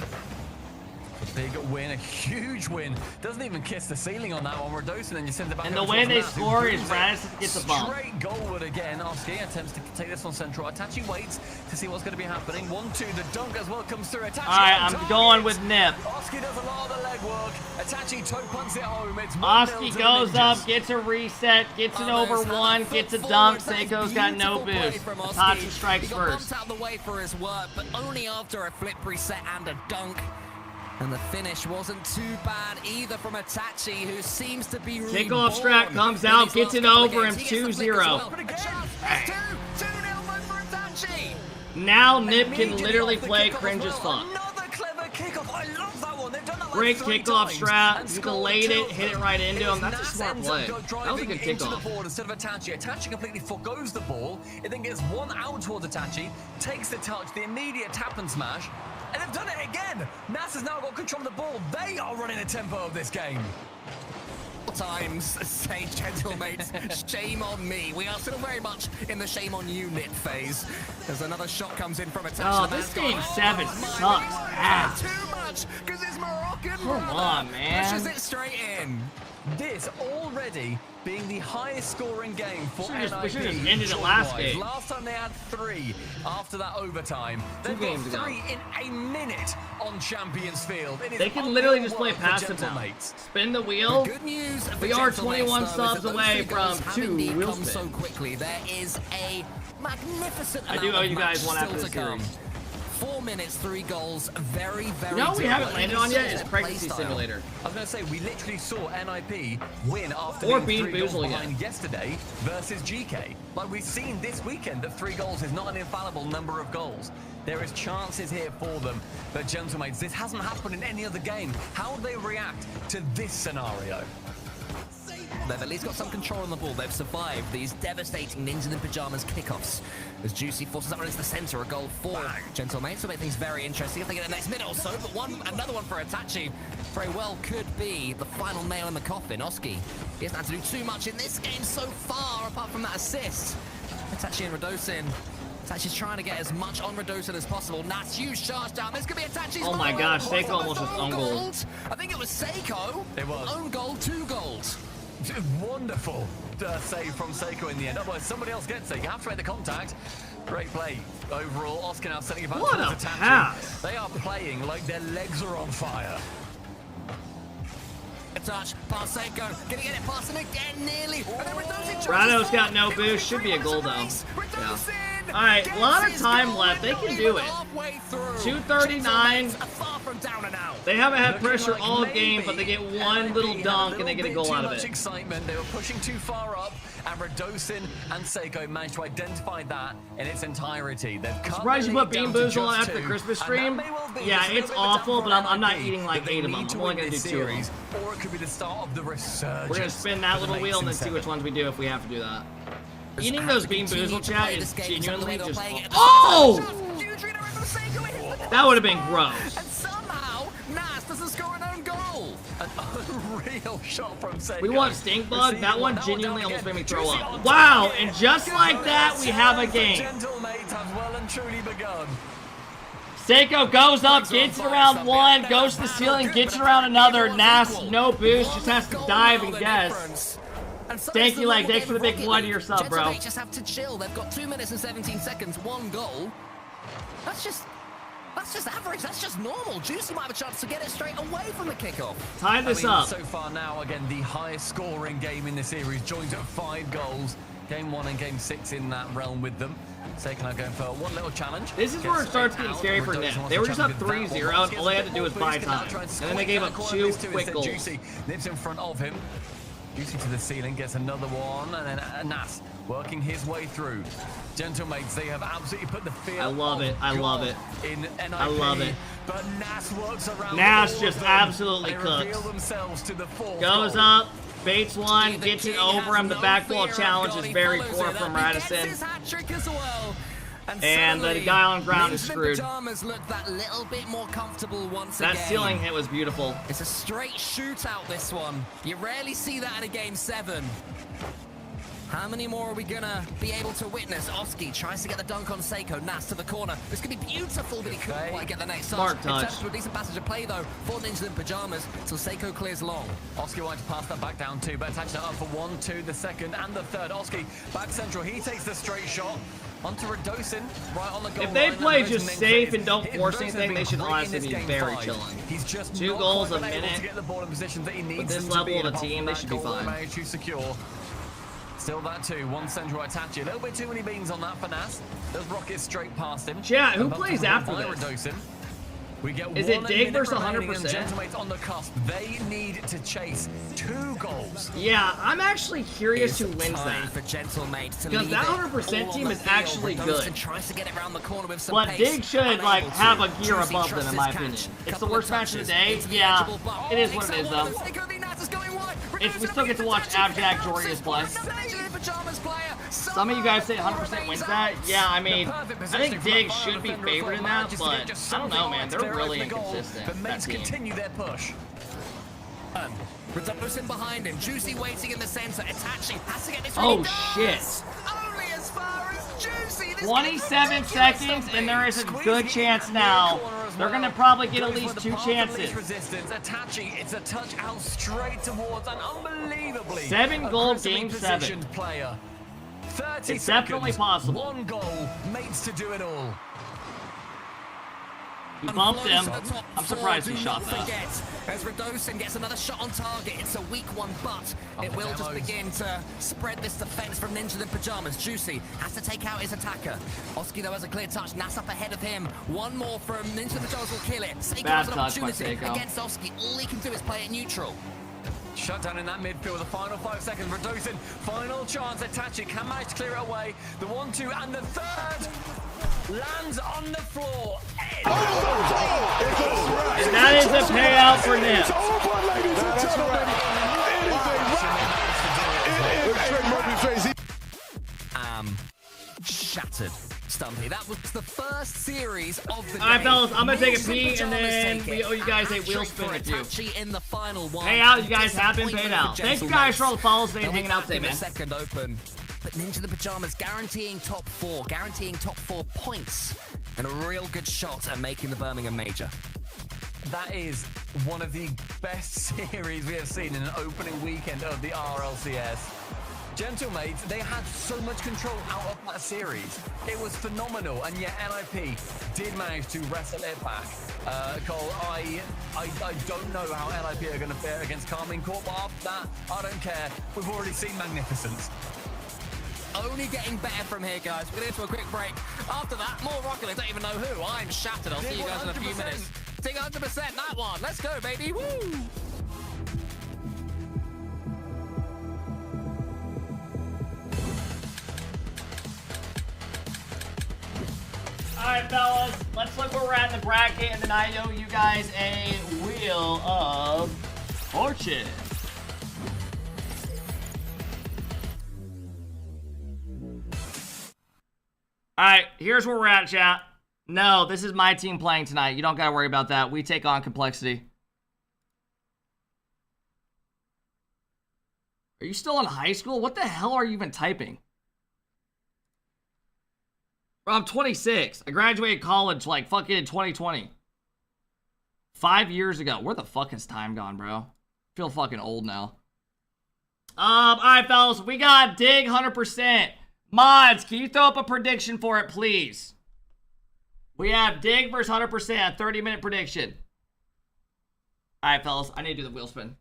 A big win, a huge win. Doesn't even kiss the ceiling on that one. Radosin, and you send it back. And over the way towards they Nas, who score is brings it Radis gets a bump. Straight goalward again. Oski attempts to take this one central. Itachi waits to see what's going to be happening. 1-2. The dunk as well comes through. Itachi. Alright, I'm going with Nip. Oski does a lot of the legwork. Itachi toe punts it home. It's Oski goes up, gets a reset, gets it over 1, gets a dunk. Seiko's got no boost. Itachi strikes He got first. bumped out of the way for his work, but only after a flip reset and a dunk. And the finish wasn't too bad either from Itachi, who seems to be Kickoff reborn strat comes in out, these gets last it couple of over games. him, He gets the flick as 2-0. well. A chance. 2-0 win for Itachi. Now Nip can Immediately literally off the play kickoff cringe as as well. fuck. Another clever kickoff. I love that one. They've done that like Great 3 kickoff times strat. and You scored delayed 2 it, of hit it them. right into him. That's a Nas smart ends play. up That was a driving good into the kickoff. board instead of Itachi. Itachi completely forgoes the ball. It then gets one out towards Itachi, takes the touch, the immediate tap and smash, and they've done it again. Nas has now got control of the ball. They are running the tempo of this game. Times say gentlemates, shame on me. We are still very much in the shame on you Nip phase. As another shot comes in from Itachi. Oh, this game 7 sucks ass. Too much, because it's Moroccan. Come on, man. Pushes it straight in. This already being the highest scoring game for We should've just NIP. ended it last joint-wise. game. Last time they had 3 after that overtime. They've got games ago. 3 in a minute on Champions Field. It is They can literally just unreal play work for passive now. gentlemates. Spin the wheel. Good news for We are gentlemates, 21 though, is subs that those away 3 goals from have 2 indeed wheel come spin. so quickly. There is a magnificent I amount do owe of you guys match one after still the to come. series. 4 minutes, 3 goals. Very, very You know what we doable. haven't landed on yet is Solid Pregnancy playstyle. Simulator. I was going to say, we literally saw NIP win after Or being Bean 3 goals Boozled behind yesterday versus GK. Like we've seen this weekend that 3 goals is not an infallible number of goals. There is chances here for them, but gentlemates, this hasn't happened in any other game. How would they react to this scenario? They've at least got some control on the ball. They've survived these devastating Ninja in Pajamas kickoffs. As Juicy forces that one into the center, a goal for gentlemates. Will make things very interesting if they get the next minute or so. But another one for Itachi very well could be the final nail in the coffin. Oski, he hasn't had to do too much in this game so far, apart from that assist. Itachi and Radosin. Itachi's trying to get as much on Radosin as possible. Nas, huge charge down. This could be Itachi's Oh my moment. gosh, Seiko almost just own goal. Gold. I think it was Seiko. It was. Own goal, 2 goals. Wonderful save from Seiko in the end. Otherwise, somebody else gets it. You have to make the contact. Great play overall. Oscar now setting it back What towards a Itachi. pass. They are playing like their legs are on fire. A touch, past Seiko, gonna get it past him again, nearly. And then Radosin Rado's got no boost, should be a goal though. Yeah. Alright, a lot of time left. They can do it. 2:39. They haven't had pressure all game, but they get one little dunk and they get a goal out of Too much it. excitement. They were pushing too far up, and Radosin and Seiko managed to identify that in its entirety. They've cut Surprised the you put lead Bean down to Boozled on just after the 2, Christmas and stream? that may well be Yeah, just a it's little bit awful, tough but for I'm not NIP, eating like that they 8 of need them. to I'm only win gonna do this 2 of them. series, or it could be the start of the resurgence. We're gonna spin that for the little wheel and then mates see in which 7. ones we do if we have to do that. Eating those Bean Boozled chat is genuinely just... Oh! Oh! That would have been gross. And somehow, Nas doesn't score an own goal. An unreal shot from Seiko. We want Stink Bug. That one Receiving genuinely down almost made me again. throw Juicy up. on Wow, top. and just like that, we have a game. Gentlemates have well and truly begun. Seiko goes up, gets it around 1, goes to the ceiling, gets it around another. Nas, no boost, just has to dive and guess. Thank you, like, thanks for the big blood to your sub, bro. Gentlemates just have to chill. They've got 2 minutes and 17 seconds, 1 goal. That's just average. That's just normal. Juicy might have a chance to get it straight away from the kickoff. Tie this up. So far now, again, the highest scoring game in the series, joined at 5 goals. Game 1 and Game 6 in that realm with them. Seiko now going for one little challenge. This is where it starts getting scary for Nip. They were just up 3-0, and all they had to do was buy time. And then they gave up 2 quick goals. Juicy nips in front of him. Juicy to the ceiling, gets another one, and then Nas working his way through. Gentlemates, they have absolutely put the fear. I love it. I love it. In NIP, I love it. But Nas works around. Nas just absolutely cooks. Reveal themselves to the fourth Goes goal. up, baits one, gets it over him. The back wall challenge is very poor from Radisson. And the guy on ground is screwed. Pajamas look that little bit more comfortable once That again. ceiling hit was beautiful. It's a straight shootout, this one. You rarely see that in a game 7. How many more are we gonna be able to witness? Oski tries to get the dunk on Seiko. Nas to the corner. This could be beautiful, but he couldn't quite get the next Smart touch. It turns to a decent passage of play, though, for Ninjas in Pajamas, till Seiko clears long. Oski wanted to pass that back down too, but attaching it up for 1, 2, the second, and the third. Oski back central. He takes the straight shot. Onto Radosin, right on the goal If they line, play and just Radosin safe and don't Radosin's force been anything, they should great in honestly this be game very 5. chilling. He's just 2 not goals quite a been able minute. to get the ball in position that he needs this to level be in, of a apart team, from they that should be goal that fine. managed to secure. Still that too, one central Itachi. A little bit too many beans on that for Nas. Those rockets straight past him. Chat, who And bumped plays to after by this? Radosin. We get Is it 1 Dig minute versus remaining, 100%? and Gentlemates on the cusp. They need to chase 2 goals. Yeah, I'm actually curious who wins Time that. for Gentlemates to Because lead that it 100% all team on the is field. actually Radosin good. tries to get it around the corner with some But pace. Dig should, like, Unable have to. a gear Juicy above them, trusts in his my catch. opinion. It's the Couple worst of match of the touches day. into the Yeah, edgeable box. it is Takes what it that is, one, though. Seiko v. Nats is going wide. We still get to watch Abjack Jordy play. Some of you guys say 100% wins that. Yeah, I mean, I think Dig should be favored in that, but I don't know, man. They're really inconsistent. The That mates team. continue their push. Radosin behind him. Juicy waiting in the center. Itachi has to get this. Oh, He shit. does. Only as far as Juicy. This 27 seconds, and there is a good chance now. They're going to probably get at least 2 chances. Resistance. Itachi, it's a touch out straight towards an unbelievably 7 goal aggressively game 7. positioned player. 30 It's definitely seconds, possible. 1 goal, mates to do it all. He bumped him. I'm surprised he shot that. As Radosin gets another shot on target, it's a weak one, but it will just begin to spread this defense from Ninjas in Pajamas. Juicy has to take out his attacker. Oski, though, has a clear touch. Nas up ahead of him. One more from Ninjas in Pajamas will kill it. Seiko Bad has an touch by opportunity Seiko. against Oski. All he can do is play it neutral. Shut down in that midfield, the final 5 seconds. Radosin, final chance. Itachi can manage to clear it away. The 1-2 and the third lands on the floor. And that is a payout for Nip. Shattered. Stumpy. That was the first series of the All right, day. fellas, I'm gonna take a Ninjas in pee, and Pajamas then take we it. owe you guys a wheel Hat-trick spin for with you. Itachi in the final one. Pay out, you guys And have been paid disappointment out. for Thank you guys for all the follows today They'll and be hanging out back today, in the man. second open. But Ninja in the Pajamas guaranteeing top 4, guaranteeing top 4 points, and a real good shot at making the Birmingham Major. That is one of the best series we have seen in an opening weekend of the RLCS. Gentlemates, they had so much control out of that series. It was phenomenal, and yet NIP did manage to wrestle it back. Cole, I don't know how NIP are going to fare against Carmine Court, but after that, I don't care. We've already seen magnificence. Only getting better from here, guys. We're going to a quick break. After that, more Rocket League. Don't even know who. I'm shattered. I'll see you guys in a few 100%. minutes. Take 100% that one. Let's go, baby. Woo! Alright, fellas, let's look where we're at in the bracket, and then I owe you guys a Wheel of Fortune. Alright, here's where we're at, chat. No, this is my team playing tonight. You don't gotta worry about that. We take on Complexity. Are you still in high school? What the hell are you even typing? Bro, I'm 26. I graduated college like fucking in 2020. 5 years ago. Where the fuck has time gone, bro? I feel fucking old now. Alright, fellas. We got Dig 100%. Mods, can you throw up a prediction for it, please? We have Dig versus 100%, a 30-minute prediction. Alright, fellas. I need to do the wheel spin.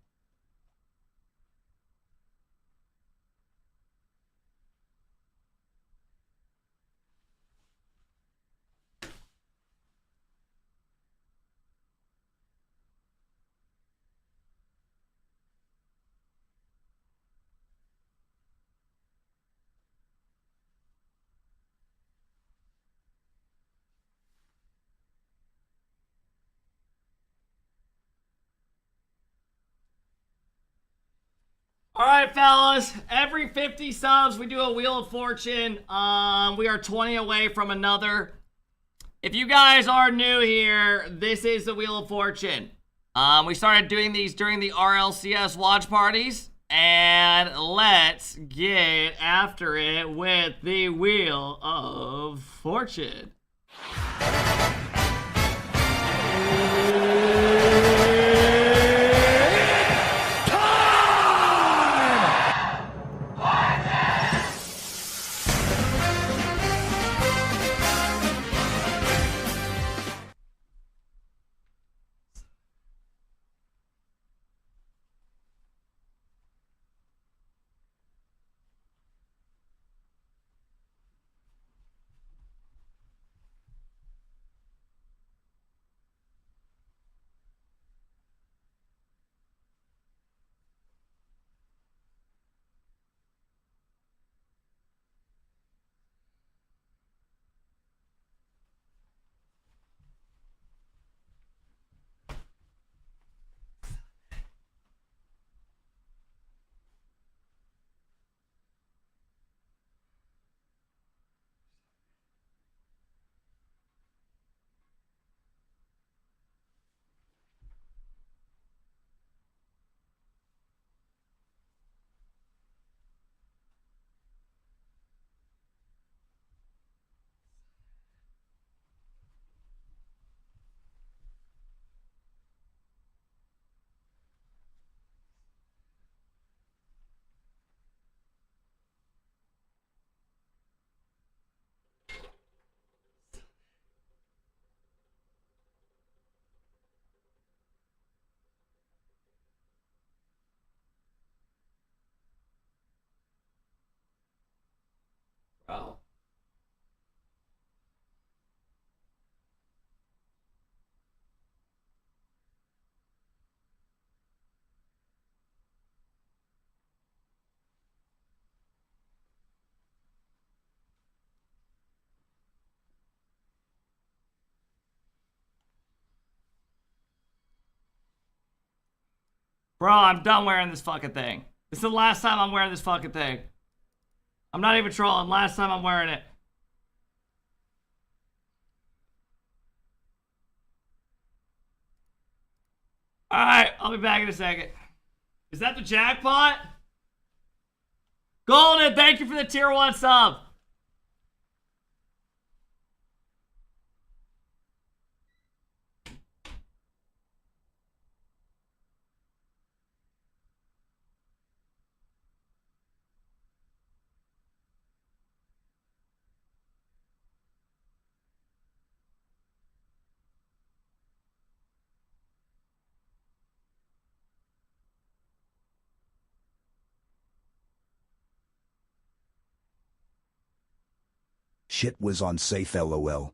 All right, fellas. Every 50 subs, we do a Wheel of Fortune. We are 20 away from another. If you guys are new here, this is the Wheel of Fortune. We started doing these during the RLCS watch parties. And let's get after it with the Wheel of Fortune. Wow. Bro, I'm done wearing this fucking thing. This is the last time I'm wearing this fucking thing. I'm not even trolling. Last time I'm wearing it. Alright, I'll be back in a second. Is that the jackpot? Golden, thank you for the tier 1 sub. Shit was on safe LOL.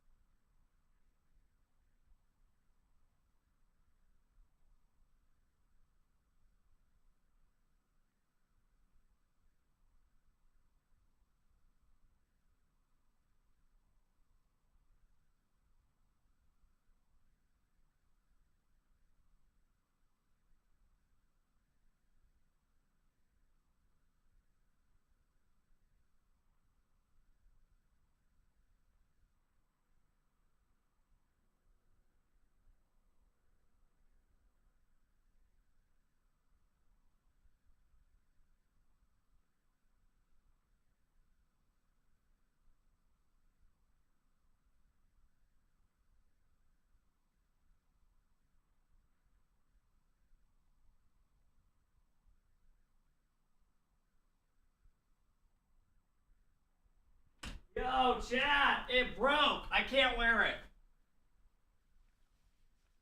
Yo, chat, it broke. I can't wear it.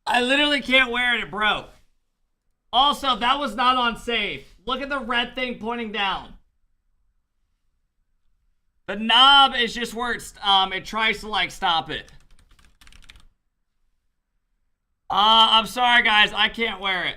I literally can't wear it. It broke. Also, that was not on safe. Look at the red thing pointing down. The knob is just where it tries to like stop it. I'm sorry guys, I can't wear it.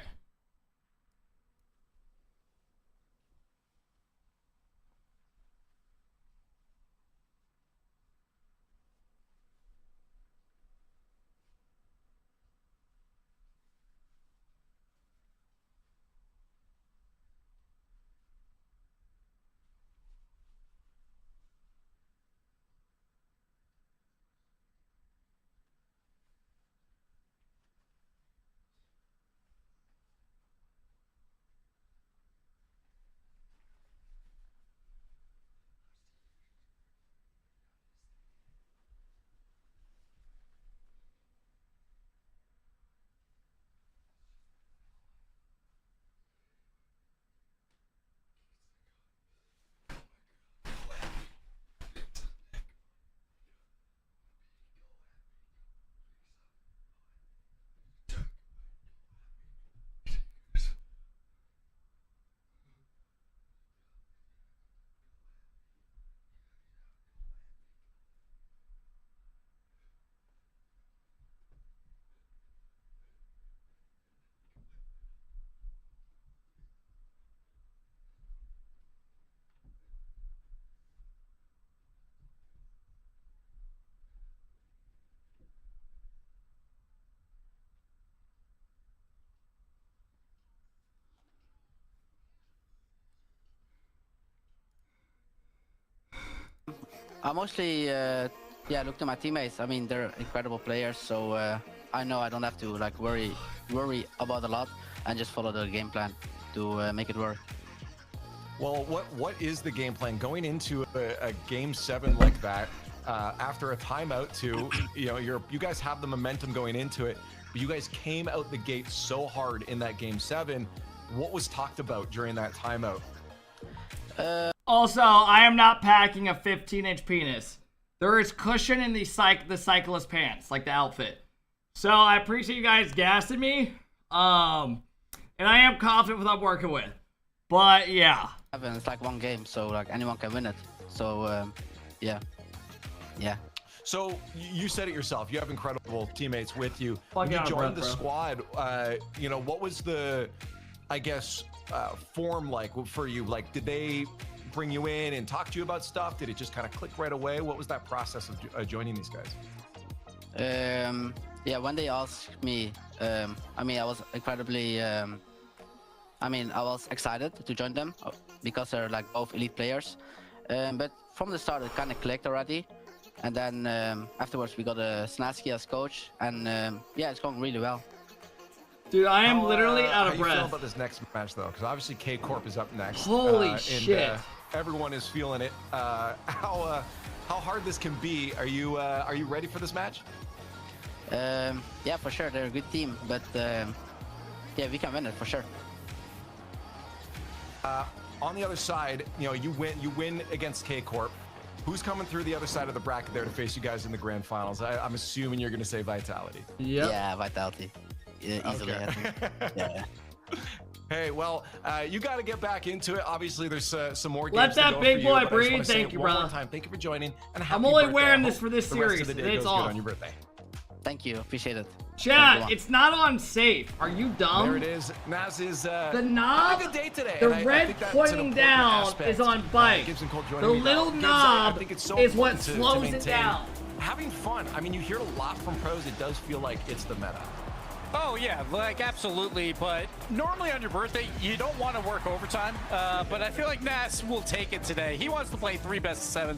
I mostly look to my teammates. I mean, they're incredible players, so I know I don't have to like worry about a lot and just follow the game plan to make it work. Well, what is the game plan going into a game 7 like that? After a timeout, you guys have the momentum going into it, but you guys came out the gate so hard in that game 7. What was talked about during that timeout? Also, I am not packing a 15-inch penis. There is cushion in the cyclist pants, like the outfit. So I appreciate you guys gassing me. And I am confident with what I'm working with. But yeah. It's like one game, so like anyone can win it. So yeah. So you said it yourself. You have incredible teammates with you. When you Fuck joined yeah, the squad, what was the, I guess, form like for you? Like, did they bring you in and talk to you about stuff? Did it just kind of click right away? What was that process of joining these guys? Yeah, when they asked me, I mean, I was incredibly, I was excited to join them because they're like both elite players. But from the start, it kind of clicked already. And then afterwards, we got Snasky as coach, and it's going really well. Dude, I am literally out of How you breath. feeling about this next match, though? Because obviously K-Corp is up next. Holy shit. Everyone is feeling it. How hard this can be. Are you ready for this match? Yeah, for sure. They're a good team, but we can win it for sure. On the other side, you win against K-Corp. Who's coming through the other side of the bracket there to face you guys in the grand finals? I'm assuming you're going to say Vitality. Yep. Yeah, Vitality. Yeah, easily. Okay. I think. Yeah. Hey, well, you got to get back into it. Obviously, there's some more games Let to that go big for you, boy but I just wanna breathe. say Thank it you, one bro. more time. Thank you for joining. And I'm happy only birthday. wearing I this hope for this the rest series. of the day It's goes good off. on your birthday. Thank you. Appreciate it. Chat, it's not on safe. Are you dumb? There it is. Naz is the knob, having a good day today. the and I red think that's an pointing important down aspect. is on bike. Gibson Cole The joining me now. little Gibbs, knob I think it's so is what important to slows it maintain down. Having fun. I mean, you hear a lot from pros. It does feel like it's the meta. Oh yeah, like absolutely, but normally on your birthday, you don't want to work overtime, but I feel like Nas will take it today. He wants to play 3 best-of-7s.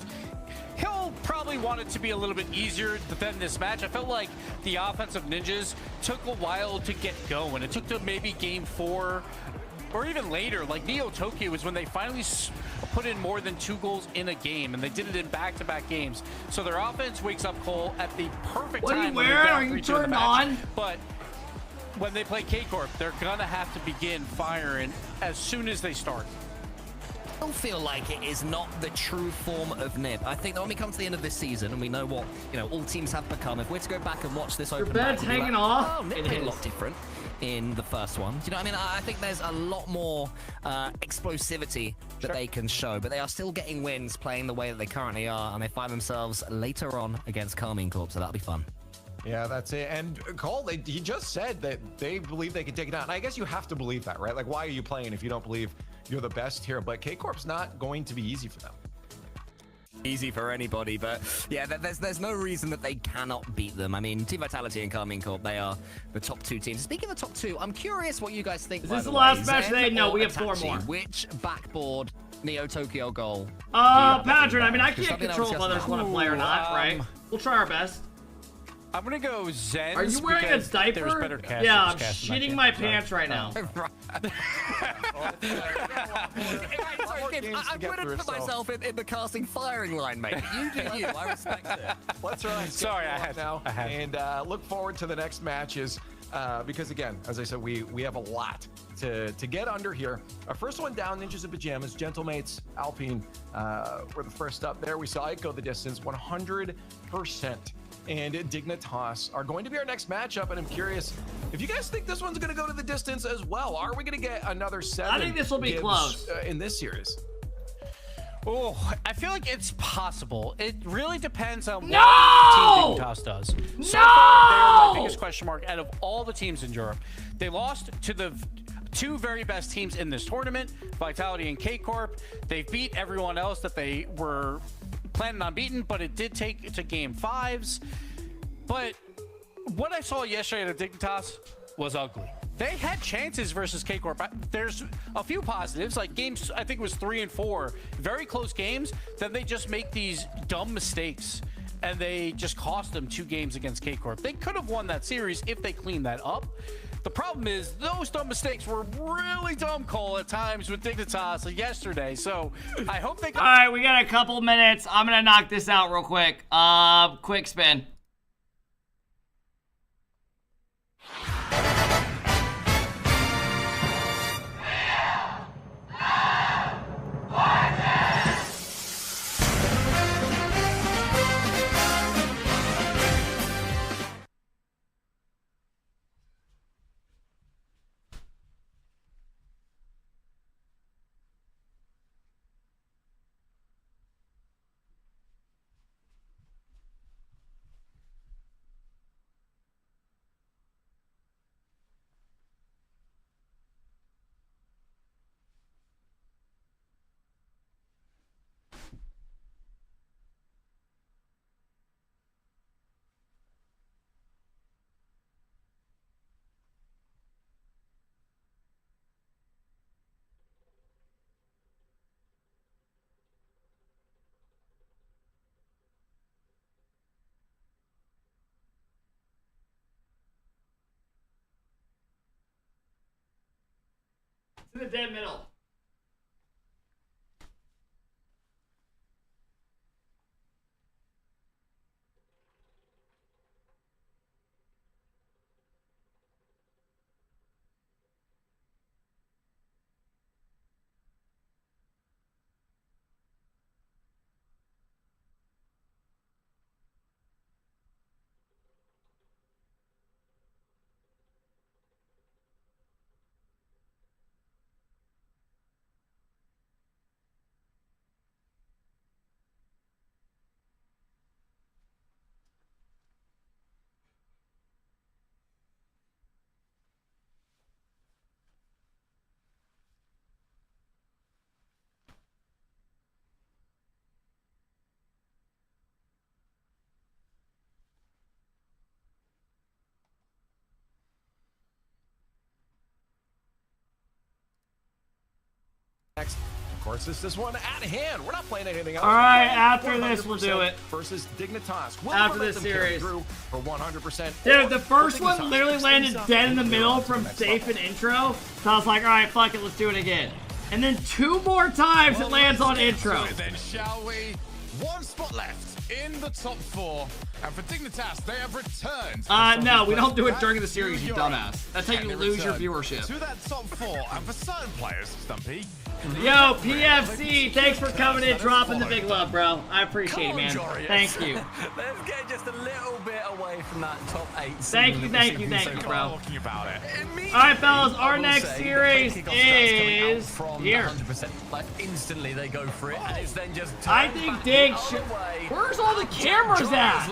He'll probably want it to be a little bit easier than this match. I felt like the offensive ninjas took a while to get going. It took to maybe game 4 or even later, like Neo Tokyo was when they finally put in more than 2 goals in a game, and they did it in back-to-back games. So their offense wakes up Cole at the perfect What are time. you when they're wearing? down Are you 3-2 in the turned match. on? But when they play K-Corp, they're gonna have to begin firing as soon as they start. I still feel like it is not the true form of Nib. I think that when we come to the end of this season and we know what all teams have become, if we're to go back and watch this open bed's back, we'll be hanging like, off. Oh, Nib It played a is. lot different in the first one. Do you know what I mean? I think there's a lot more explosivity that they can show, but they are still getting wins playing the way that they currently are, and they find themselves later on against Carmine Corp, so that'll be fun. Yeah, that's it. And Cole, he just said that they believe they can take it out. And I guess you have to believe that, right? Like, why are you playing if you don't believe you're the best here? But K-Corp's not going to be easy for them. Easy for anybody, but yeah, there's no reason that they cannot beat them. I mean, Team Vitality and Carmine Corp, they are the top 2 teams. Speaking of the top 2, I'm curious what you guys think. Is by this the the last way. match Zen today? No, or we have 4 Itachi? more. Which backboard Neo Tokyo goal? Patrick, I mean, I can't Something control if else others just want to play or not, right? We'll try our best. I'm gonna go Zen. Are you wearing a diaper? There's better casters. Yeah, I'm casters shitting than my I can. pants right now. I wouldn't put myself in the casting firing line, mate. You do you. I respect it. Let's run. Sorry, I had now. I had and look forward to the next matches because, again, as I said, we have a lot to get under here. Our first one down, Ninjas in Pajamas, Gentlemates, Alpine were the first up there. We saw it go the distance 100%. And Dignitas are going to be our next matchup, and I'm curious if you guys think this one's going to go to the distance as well. Are we going to get another 7? I think this will be Gibbs, close. In this series. Oh, I feel like it's possible. It really depends on what No! Team Dignitas does. No! So far, they're my biggest question mark out of all the teams in Europe. They lost to the 2 very best teams in this tournament, Vitality and K-Corp. They beat everyone else that they were planning on beating, but it did take to game 5s. But what I saw yesterday at Dignitas was ugly. they had chances versus K-Corp. There's a few positives, like games, I think it was 3 and 4, very close games, then they just make these dumb mistakes and they just cost them 2 games against K-Corp. They could have won that series if they cleaned that up. The problem is those dumb mistakes were really dumb, Cole, at times with Dignitas yesterday. So I hope they... All right, we got a couple minutes. I'm going to knock this out real quick. Quick spin. To the dead middle. Next, of course, this is one at hand. We're not playing anything else. All right, after this, we'll do it. Versus Dignitas. Will after this series. For 100%. Dude, the first one literally landed dead in the middle from safe and intro. So I was like, all right, fuck it, let's do it again. And then 2 more times it lands on intro. Then shall we? 1 spot left in the top 4. And for Dignitas, they have returned. No, we don't do it during the series, you dumbass. That's how you lose your viewership. To that top 4, and for certain players, Stumpy. Yo, PFC, thanks for coming in, dropping the big love, bro. I appreciate it, man. Thank you. Let's get just a little bit away from that top 8. Thank you, bro. Talking about it. All right, fellas, our next series is here. 100%. Like instantly they go for it, and it's then just. I think Dig should. Where's all the cameras at?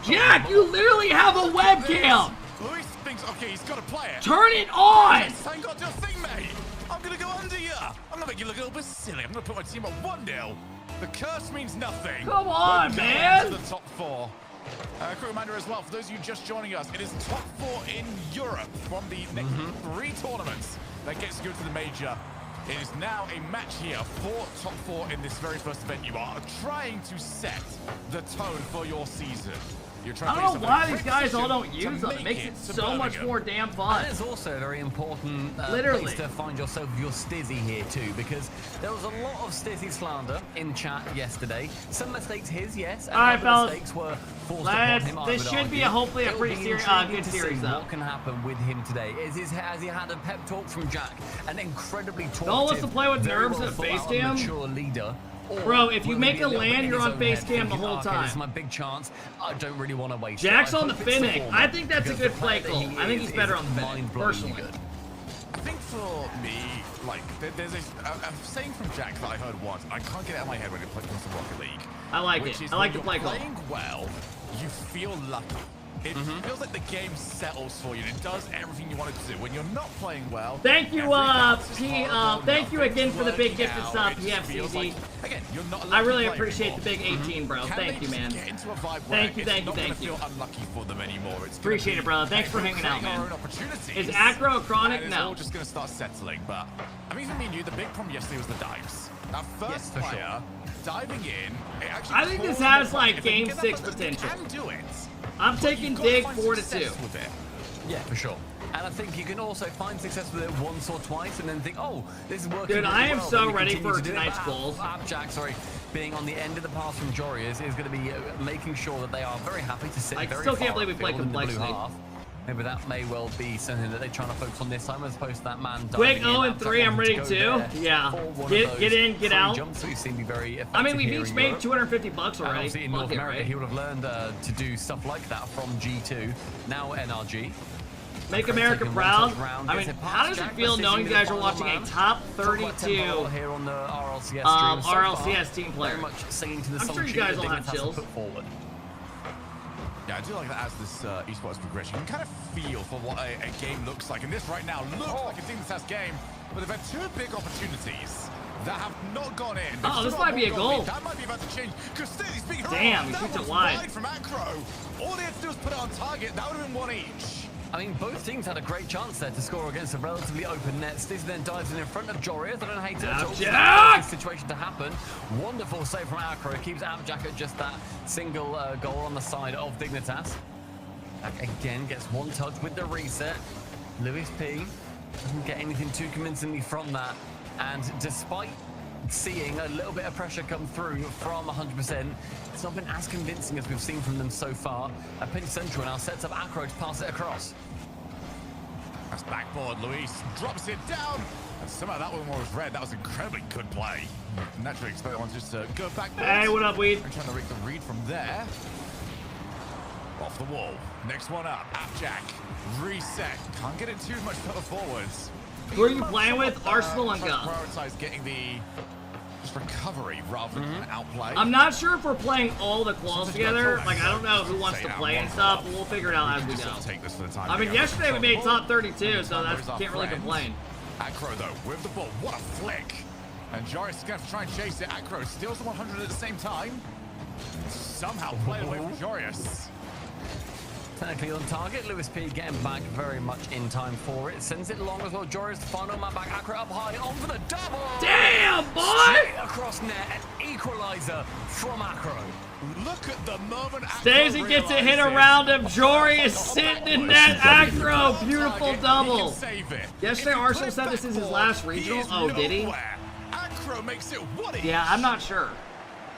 Jack, you literally have a webcam. Luis thinks, okay, he's got to play it. Turn it on. Thank God, your thing, mate. I'm gonna go under you. I'm gonna make you look a little bit silly. I'm gonna put my team at 1-0. The curse means nothing. Come on, man. To the top 4. Quick reminder as well, for those of you just joining us, it is top 4 in Europe from the next 3 tournaments that gets you to the major. It is now a match here for top 4 in this very first event. You are trying to set the tone for your season. You're trying I don't know why these guys all don't use them. It makes it so much more damn fun. And it's also a very important place to find yourself your stizzy here too, because there was a lot of stizzy slander in chat yesterday. Some mistakes his, yes, and all right, fellas. mistakes were forced upon him. This should be hopefully a pretty good series, though. What can happen with him today? Has he had a pep talk from Jack? An incredibly talkative, no one wants to play with nerves at face cam. Mature leader. Bro, if you make a land, you're on face cam the whole time. This is my big chance. I don't really want to waste Jack's on the Finnick. I think that's a good play call. I think he's better on the Finnick, personally. I think for me, like, there's a saying from Jack that I heard once. I can't get it out of my head when it comes to Rocket League. I like it. I like the play call. Playing well, you feel lucky. it feels like the game settles for you. It does everything you want it to do. When you're not playing well. Thank you, thank you again for the big gifted sub, PFCZ. Again, you're not I really appreciate the big 18, bro. Thank you, man. Thank you. Feel unlucky for them anymore. It's appreciate it, brother. Thanks for hanging out, man. Is Acro a chronic? It's all just going to start settling. But I mean, for me and you, the big problem yesterday was the dives. That first player diving in. It actually I think this has like game 6 potential. Can do it. I'm taking Dig 4-2. Yeah, for sure. And I think you can also find success with it once or twice and then think, oh, this is working. Dude, I am so ready for tonight's goals. Jack, sorry, being on the end of the pass from Jorius is going to be making sure that they are very happy to sit very still can't far believe we play complexity. Maybe that may well be something that they're trying to focus on this time as opposed to that man. Quick 0-3, I'm ready too. Yeah. Get in, get out. Jumps we've seen be very I mean, we've each made $250 already. Obviously in North America, he would have learned to do stuff like that from G2. Now NRG. Make America proud. I mean, how does it feel knowing you guys are watching a top 32 here on the RLCS RLCS team player? Very much singing to the I'm sure you guys all have chills. Yeah, I do like that as this esports progression. You can kind of feel for what a game looks like. And this right now looks like a Team Test game, but they've had two big opportunities that have not gone in. Oh, this might be a goal. That might be about to change. Damn, he shoots it wide. From Acro. All they had to do was put it on target. That would have been one each. I mean, both teams had a great chance there to score against a relatively open net. Stizzy then dives in front of Jorius. I don't hate it at all. This situation to happen. Wonderful save from Acro. It keeps Abjack at just that single goal on the side of Dignitas. Back again, gets one touch with the reset. Lewis P doesn't get anything too convincingly from that. And despite seeing a little bit of pressure come through from 100%, it's not been as convincing as we've seen from them so far. A pinch central now sets up Acro to pass it across. That's backboard. Luis drops it down. And somehow that one was red. That was incredibly good play. Naturally expect that one just to go backboard. Hey, what up, Weed? I'm trying to make the read from there. Off the wall. Next one up. Abjack. Reset. Can't get it too much further forwards. Who are you playing with? Arsenal and Gun. Prioritize getting the recovery rather than outplay. I'm not sure if we're playing all the quals together. Like, I don't know who wants to play and stuff, but we'll figure it out as we go. I mean, yesterday we made top 32, so that can't really complain. Acro, though, with the ball. What a flick. And Joris is going to try and chase it. Acro steals the 100 at the same time. Somehow play away from Joris. Technically on target, Lewis P getting back very much in time for it. Sends it long as well. Joris, the final man back. Acro up high, on for the double. Damn, boy! Straight across net, an equalizer from Acro. Look at the moment. Stacey gets it hit around him. Jory is sitting in net. Acro, beautiful double. Yesterday, Arsenal said this is his last regional. Oh, did he? Acro makes it what? Yeah, I'm not sure.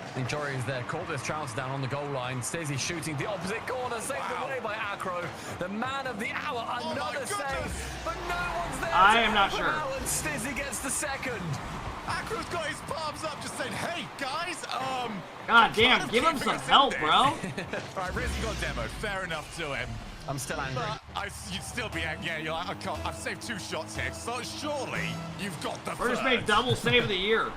I think Jory is there, caught this trounce down on the goal line. Stacey shooting the opposite corner, saved away by Acro. The man of the hour, another save, but no one's there. I am not sure. And Stacey gets the second. Acro's got his palms up, just saying, hey, guys, God damn, give him some help, bro. All right, Riz, you got demoed. Fair enough to him. I'm still angry. But you'd still be angry. Yeah, you're like, I can't, I've saved 2 shots here, so surely you've got the First made double save of the year.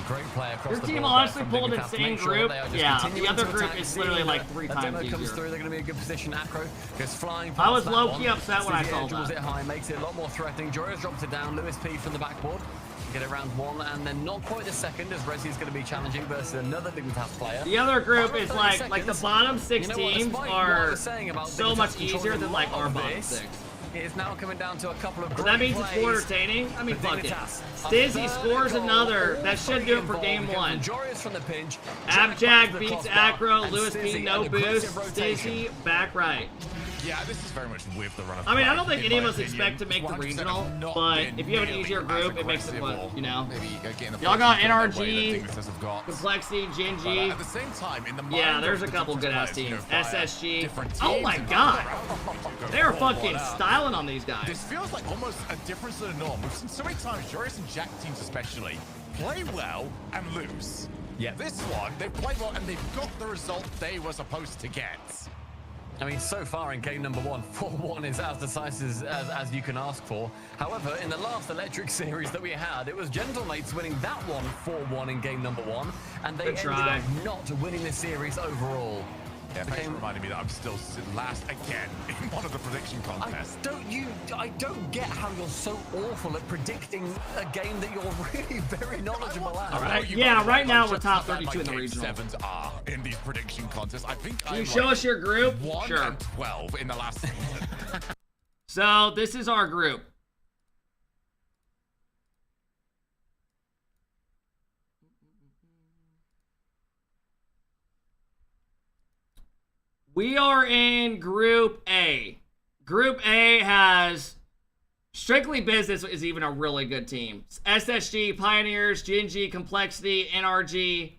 Great play across Your the team board honestly from pulled an Dignitas. insane Make sure group. they are just Yeah, the continuing other to group attack. is literally like 3 that times demo comes easier. through, they're going to be in a good position. Acro goes flying I was past low-key that one. upset when I Stizzy saw draws that. it high, makes it a lot more threatening. Joris drops it down. Lewis P from the backboard. Get it round 1, and then not quite the second, as Resi is going to be challenging versus another Dignitas player. The other group is like the bottom 6 teams are so much Dignitas easier than like our of bottom this, 6. It is now coming down to a couple of But that means it's more plays. entertaining. I mean, for fuck it. Dignitas. Stizzy scores another. That should do it for game 1. Joris from the pinch. Abjack beats Acro. Lewis P no boost. Stizzy back right. Yeah, this is very much with the run of I mean, I play, don't think in any my of us opinion. expect to make the 100% regional, have not but been if you have an nearly easier as group, it makes it aggressive fun, or you know. maybe getting the Y'all got points in the way NRG, that Dignitas have got. Complexity, But Gingy. at the same time, in the Yeah, mind there's of a the couple different good ass players, teams. via SSG. different Oh teams my and god. go They're for fucking one. styling on these guys. This feels like almost a difference to the norm. We've seen so many times, Joris and Jack teams especially, play well and lose. Yeah. This one, they've played well and they've got the result they were supposed to get. I mean, so far in game number 1, 4-1 is as decisive as you can ask for. However, in the last Electric series that we had, it was Gentlemates winning that one 4-1 in game number 1, and they ended up not winning the series overall. Yeah, thanks for reminding me that I'm still last again in one of the prediction contests. I don't get how you're so awful at predicting a game that you're really very knowledgeable at. All right. Yeah, right now we're top 32 in the regional. Sevens are in these prediction contests. I think Can you show us your group? 1 Sure. and 12 in the last season. So this is our group. We are in Group A. Group A has Strictly Business is even a really good team. SSG, Pioneers, Gingy, Complexity, NRG.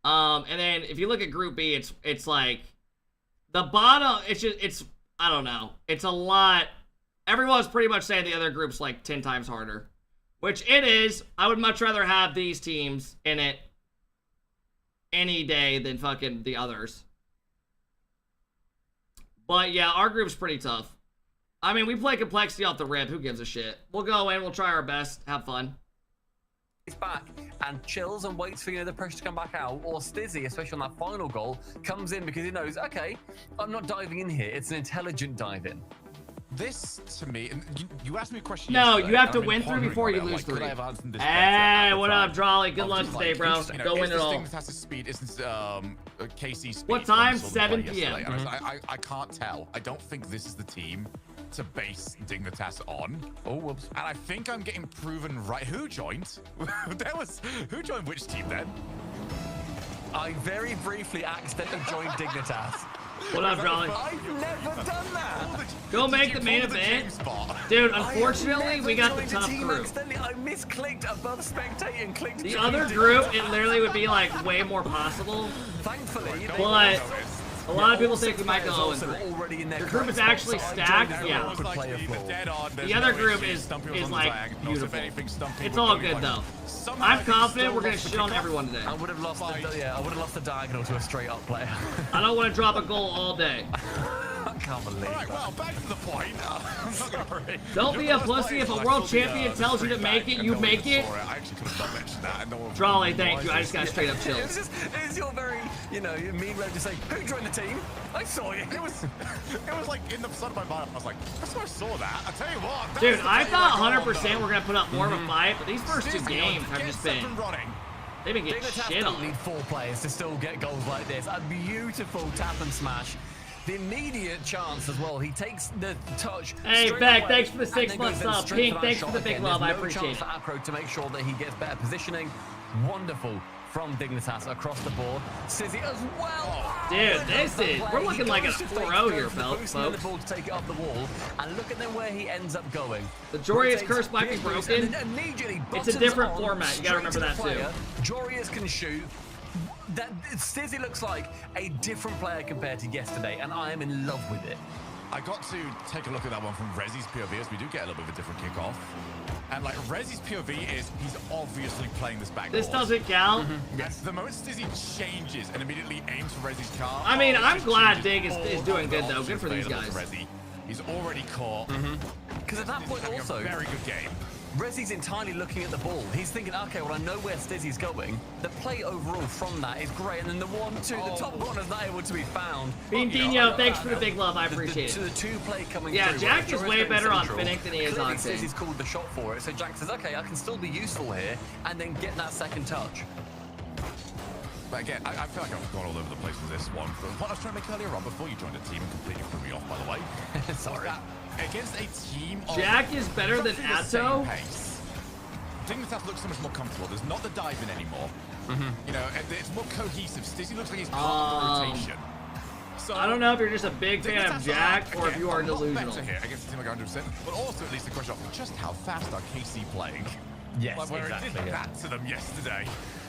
And then if you look at Group B, it's like the bottom. It's I don't know. It's a lot. Everyone's pretty much saying the other group's like 10 times harder, which it is. I would much rather have these teams in it any day than fucking the others. But yeah, our group's pretty tough. I mean, we play Complexity off the rip. Who gives a shit? We'll go in. We'll try our best. Have fun. He's back and chills and waits for the pressure to come back out. Or Stizzy, especially on that final goal, comes in because he knows, okay, I'm not diving in here. It's an intelligent dive in. This, to me, and you asked me a question. No, yesterday, you have to I've been win 3 pondering before on you it. lose Like, 3. could I have answered this Hey, better what at up, the Jolly? time? Good I luck was today, like, bro. interesting. Go win is it this all. thing that has to speed? Isn't KC speed? What from time? Solid 7 Play p.m. yesterday? And I was like, I can't tell. I don't think this is the team to base Dignitas on. Oh, whoops. And I think I'm getting proven right. Who joined? Who joined which team then? I very briefly accidentally joined Dignitas. What up, Jolly? I've never done that. Go make the main event. Dude, unfortunately, we got the tough group. I misclicked above spectate and clicked The other group, it literally would be like way more possible. Thankfully, But a lot of people think we might go 0-3. Your group is actually stacked, yeah. The other group is like beautiful. It's all good though. I'm confident we're gonna shit on everyone today. I would have lost the diagonal to a straight up player. I don't want to drop a goal all day. I can't believe All right, well, back to the point. I'm not gonna worry. Don't be a pussy. If a world champion tells you to make it, you make it. I actually could have not mentioned that. Drawley, thank you. I just got straight up chills. It's your very, mean way to say, who joined the team? I saw you. It was like in the sun of my mind. I was like, I swear I saw that. I tell you what. Dude, I thought 100% we're gonna put up more of a fight, but these first 2 games have just been. They've been getting shit on. Don't need 4 players to still get goals like this. A beautiful tap and smash. The immediate chance as well. He takes the touch. Hey, Beck, thanks for the 6 months up. Pink, thanks for the big love. I appreciate it. For Acro to make sure that he gets better positioning. Wonderful from Dignitas across the board. Sizzy as well. Dude, we're looking like a 4-0 here, folks. The ball to take it off the wall, and look at then where he ends up going. The Jorius curse might be broken. It's a different format. You gotta remember that too. Jorius can shoot. That Stizzy looks like a different player compared to yesterday, and I am in love with it. I got to take a look at that one from Rezi's POV as we do get a little bit of a different kickoff. And like Rezi's POV is he's obviously playing this back. This doesn't count. Yes. The moment Stizzy changes and immediately aims for Rezi's car. I mean, I'm glad Dig is doing good though. Good for these guys. He's already caught. Because at that point also, a very good game. Rezi's entirely looking at the ball. He's thinking, okay, well, I know where Stizzy's going. The play overall from that is great. And then the 1-2, the top corner's not able to be found. Beandino, thanks for the big love. I appreciate it. The 2 play coming yeah, through. Jack is way better on Finnick than he is on Ting. Stizzy's called the shot for it. So Jack says, okay, I can still be useful here. And then get that second touch. But again, I feel like I've gone all over the place with this one. But what I was trying to make earlier on before you joined the team and completely threw me off, by the way. Sorry. Against a team of Jack is better than Atto. Dignitas looks so much more comfortable. There's not the diving anymore. You know, it's more cohesive. Stizzy looks like he's part of the rotation. So I don't know if you're just a big fan of Jack or if you are delusional. Better here against a team like 100%, but also at least the question of just how fast are KC playing? Yes, like where exactly. it did that to them yesterday.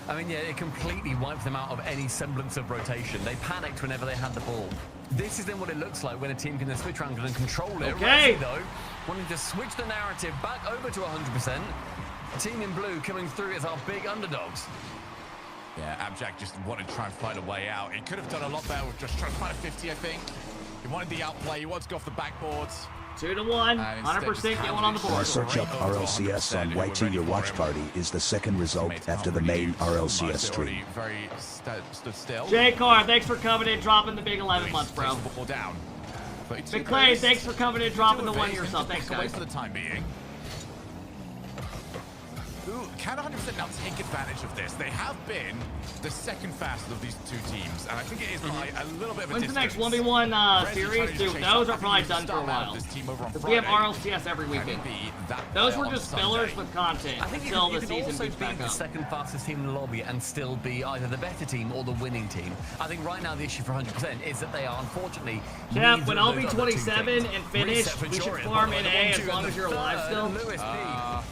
I mean, yeah, it completely wiped them out of any semblance of rotation. They panicked whenever they had the ball. This is then what it looks like when a team can then switch around and control it. Okay. Resi, though, wanting to switch the narrative back over to 100%. Team in blue coming through as our big underdogs. Yeah, Abjack just wanted to try and find a way out. He could have done a lot better with just trying to find a 50, I think. He wanted the outplay. He wanted to go off the backboards. 2-1, 100% get one on the board. Search up RLCS on YT. Your watch party is the second result after the main RLCS stream. Stood still. J Car, thanks for coming in, dropping the big 11 months, bro. Down. McClay, thanks for coming in, dropping the 1 year sub. Thanks, guys. For the time being. Who can 100% now take advantage of this? They have been the second fastest of these two teams, and I think it is by a little bit of a When's distance. the next 1v1 series? Dude, those are probably done for a while. We have RLCS every weekend. Those were just fillers with content until the season boots back the up. second fastest team in the lobby and still be either the better team or the winning team. I think right now the issue for 100% is that they are unfortunately. Jeff, when I'll be 27 and finished, we should farm NA as long as you're alive still. Lewis P.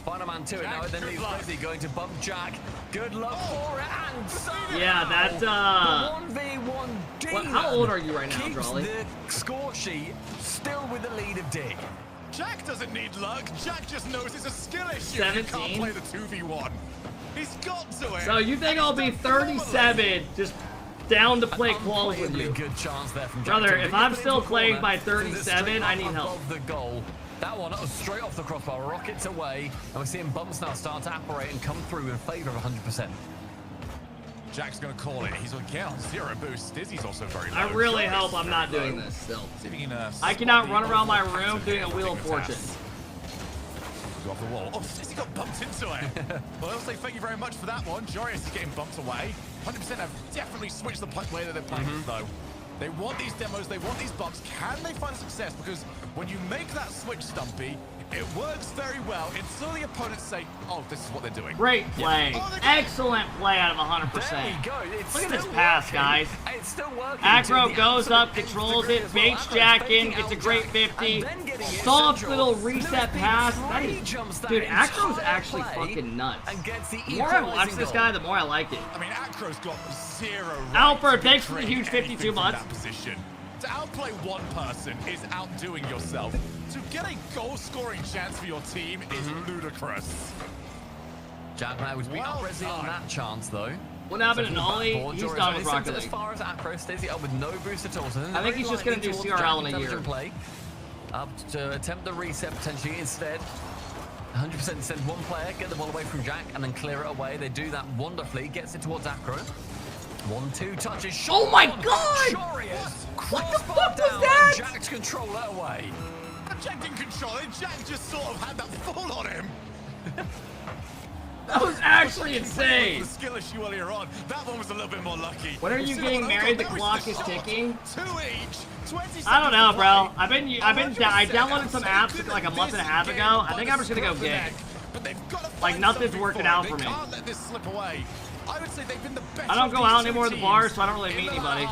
Final man to it now, then leaves Leslie going to bump Jack. Good luck for it, and so yeah, that, 1v1 how old are you right now, Jolly? The score sheet still with the lead of Dig. Jack doesn't need luck. Jack just knows it's a skill issue. 17? He can't play the 2v1. He's got to it. So you think I'll be 37 just down to play quals with you? Good chance there from Brother, Jack. if I'm still playing by 37, I need help. Above the goal. That one straight off the crossbar, rockets away, and we're seeing bumps now start to apparate and come through in favor of 100%. Jack's going to call it. He's again on 0 boost. Dizzy's also very low. I really hope I'm not doing this still. I I cannot run around my room doing a Wheel of Fortune. Go off the wall. Oh, Dizzy got bumped into it. Well, I'll say thank you very much for that one. Jorius is getting bumped away. 100% have definitely switched the way that they're playing this, though. They want these demos, they want these bumps. Can they find success? Because when you make that switch, Stumpy, it works very well until the opponents say, oh, this is what they're doing. Great play. Excellent play out of 100%. There you go. Look at this pass, guys. It's still working. Acro goes up, controls it, baits Jack in, gets a great 50. Soft little reset pass. That is, dude, Acro's actually fucking nuts. The more I watch this guy, the more I like it. I mean, Acro's got 0 right Alfred, to thanks for the create huge 52 anything from months. that position. To outplay one person is outdoing yourself. To get a goal-scoring chance for your team is ludicrous. Jack now was beat up Resi on that chance, though. What happened to Nolly? He's done with Rocket As League. far as Acro stays it up with no boost at all. So I think he's just going to do CRL in a year. Play. Up to attempt the reset potentially instead. 100% send one player, get the ball away from Jack, and then clear it away. They do that wonderfully. Gets it towards Acro. 1-2 touches. Shot. Oh my god! What the fuck was that? Jack's control that away. Jack didn't control it. Jack just sort of had that fall on him. That was actually insane. The skill issue earlier on. That one was a little bit more lucky. When are you getting married? The clock is ticking. 2 each. 20 I don't know, bro. I downloaded some apps like a month and a half ago. I think I'm just gonna go gay. Like nothing's working out for me. Can't let this slip away. I would say they've been the best. I don't go out anymore at the bar, so I don't really meet anybody.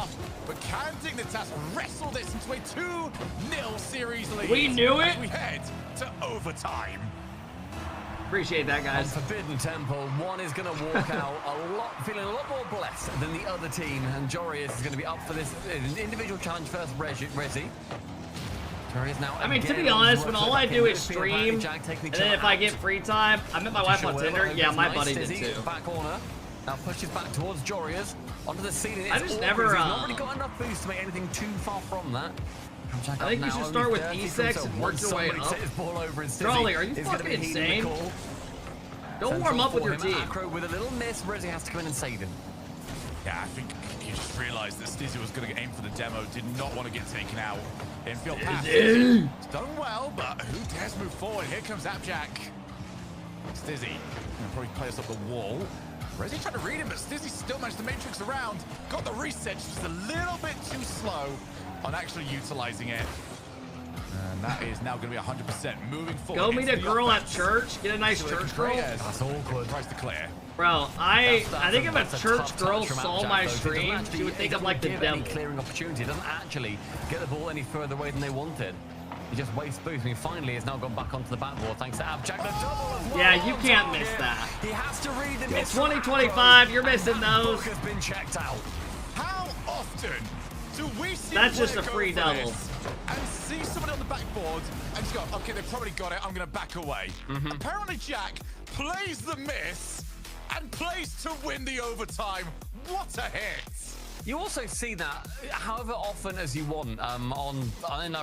But can Dignitas wrestle this into a 2-0 series lead? We knew it. As we head to overtime. Appreciate that, guys. On Forbidden Temple, one is going to walk out feeling a lot more blessed than the other team, and Jorius is going to be up for this individual challenge first. Resi. I mean, to be honest, when all I do is stream, and then if I get free time, I met my wife on Tinder. Yeah, my buddy did too. Back corner. Now pushes back towards Jorius. Onto the ceiling. I just never. He's not really got enough boost to make anything too far from that. I think you should start with E6 and work your way up. Charlie, are you fucking insane? Don't warm up with your team. Acro with a little miss. Resi has to come in and save him. Yeah, I think he just realized that Stizzy was going to aim for the demo, did not want to get taken out. Infield pass. It's done well, but who dares move forward? Here comes Abjack. Stizzy going to probably play us up the wall. Resi trying to read him, but Stizzy still managed to matrix around. Got the reset, just a little bit too slow on actually utilizing it. And that is now going to be 100% moving forward. Go meet a girl at church. Get a nice church girl. That's awkward. Tries to clear. Bro, I think if a church girl saw my stream, she would think I'm like the devil. Clearing opportunity. Doesn't actually get the ball any further away than they wanted. He just wastes boost. I mean, finally, it's now gone back onto the backboard thanks to Abjack. The double as well. Yeah, you can't miss that. He has to read the It's 2025. You're missing those. Has been checked out. How often do we see That's just a free double. And see somebody on the backboard and just go, okay, they probably got it. I'm going to back away. Apparently, Jack plays the miss and plays to win the overtime. What a hit! You also see that however often as you want in a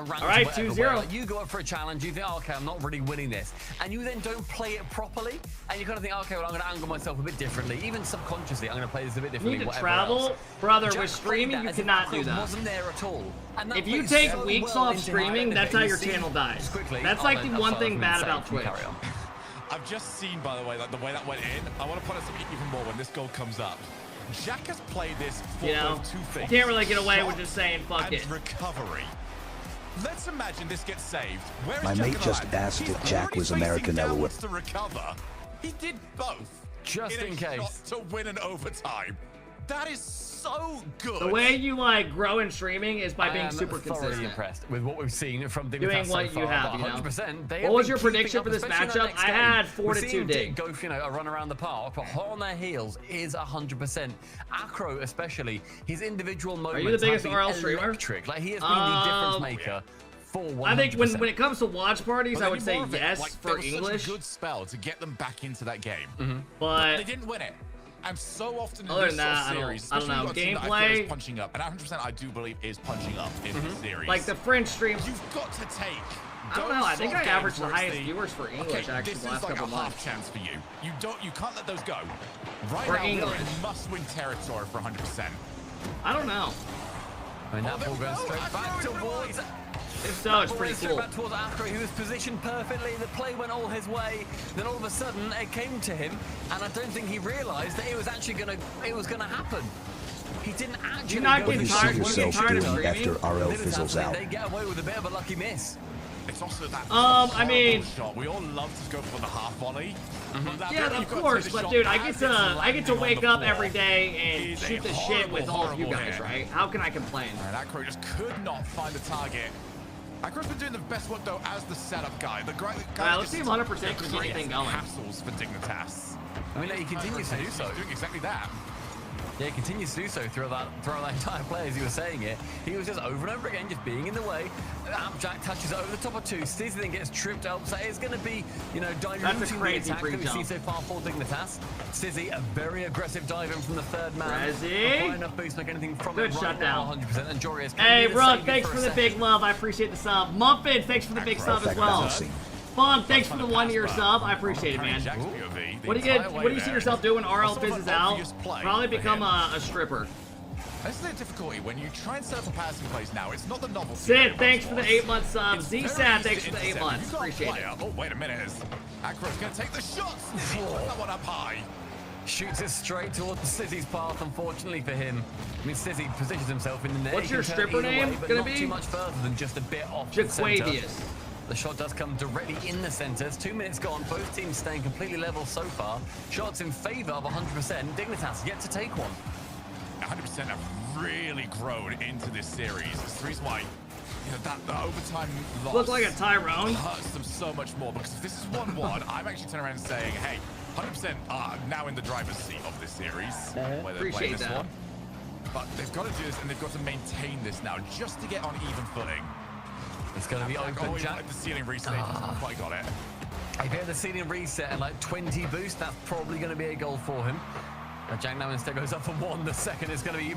ranked All right, whatever, 2-0. where, like, you go up for a challenge, you think, oh, okay, I'm not really winning this, and you then don't play it properly, and you kind of think, okay, well, I'm going to angle myself a bit differently, even subconsciously, I'm going to play this a bit You differently. need to whatever travel, else. brother. Jack With streaming, you played that cannot as do if that. wasn't there at all. And that If you plays take so weeks well off into his streaming, that's how benefit. your You see channel dies. quickly, That's like the one thing bad about Twitch. I've just seen, by the way, like the way that went in. I want to point out something even more when this goal comes up. Jack has played this for both two things. You can't really get away with Shot just saying fuck and it. recovery. Let's imagine this gets saved. Where is My Jack mate gonna just land? asked He's if Jack already was facing American downwards Elwood. to recover. He did both. Just in a case. shot to win an overtime. That is so good. The way you like grow in streaming is by being I am super thoroughly consistent. impressed with what we've seen from Dignitas Doing so what you far, have, but you know. 100%, they What have was been your keeping prediction up, for this especially in that matchup? next I game. had We're 4-2 seeing Dig. go, a run around the park, but hot on their heels is 100%. Acro, especially, his individual moments. Are you the biggest have RL been streamer? electric. Like, he has been the difference maker. For 100%. I think when it comes to watch parties, But I they would need say more of it. yes Like, for there was English. Such a good spell to get them back into that game. But they didn't win it. And so often in other this than that, sort of series, I don't know. especially when you've got a team that I feel Gameplay. is punching up, and 100% I do believe is punching up in this series. Like the French stream. You've got to take. I don't know. I think I games averaged the where it's highest viewers for English actually this the last is like couple a half months. chance for you. You can't let those go. Right For now, English. we're in must-win territory for 100%. I don't know. I mean, that ball goes straight back towards. If so, it's pretty Straight cool. back towards Acro, he was positioned perfectly. The play went all his way. Then all of a sudden, it came to him, and I don't think he realised that it was actually gonna happen. He didn't actually. not What do get you see tired? yourself tired of doing streaming? after RL fizzles out? They get away with a bit of a lucky miss. It's also that I mean, shot. We all love to go for the half volley. yeah, of course, but dude, I get to wake up every day and shoot the shit with all of you guys, right? How can I complain? And Acro just could not find the target. Acro's been doing the best work though as the setup guy. The guy Alright, let's see if 100% can get anything going. Hassles for Dignitas. I mean, he continues to do so. He's doing exactly that. Yeah, he continues to do so throughout that entire play as he was saying it. He was just over and over again, just being in the way. Jack touches over the top of two. Stizzy then gets tripped up. So it's going to be, diluting the attack that we see so far for Dignitas. Stizzy, a very aggressive dive in from the third man. Rezzy. Not enough boost to make anything from Good it right shutdown. now, 100%. And Jory is Hey, Rook, thanks for the big love. I appreciate the sub. Muffin, thanks for the big sub as well. Fun, thanks for the 1 year sub. I appreciate it, man. What do you see yourself doing when RL fizzes out? Probably become a stripper. This is the difficulty when you try and set up a passing plays now. It's not the novelty. Sid, thanks for the 8-month sub. Z-Sat, thanks for the 8 months. Appreciate it. Oh, wait a minute. Acro's going to take the shots. He put that one up high. Shoots it straight towards Stizzy's path, unfortunately for him. I mean, Stizzy positions himself in the net. What's your He can turn stripper either name way, but gonna not be? too much further than just a bit off the center. Jaquavius. The shot does come directly in the center. It's 2 minutes gone. Both teams staying completely level so far. Shots in favor of 100%. Dignitas yet to take one. 100% have really grown into this series. It's the reason why that overtime loss Look like a Tyrone. hurts them so much more, because if this is 1-1, I'm actually turning around and saying, hey, 100% are now in the driver's seat of this series. Where they're playing Appreciate this that. one. But they've got to do this, and they've got to maintain this now just to get on even footing. It's going to be open, Jack. Like the ceiling reset, hasn't quite got it. If he had the ceiling reset and like 20 boost, that's probably going to be a goal for him. Jack now instead goes up for 1. The second is going to be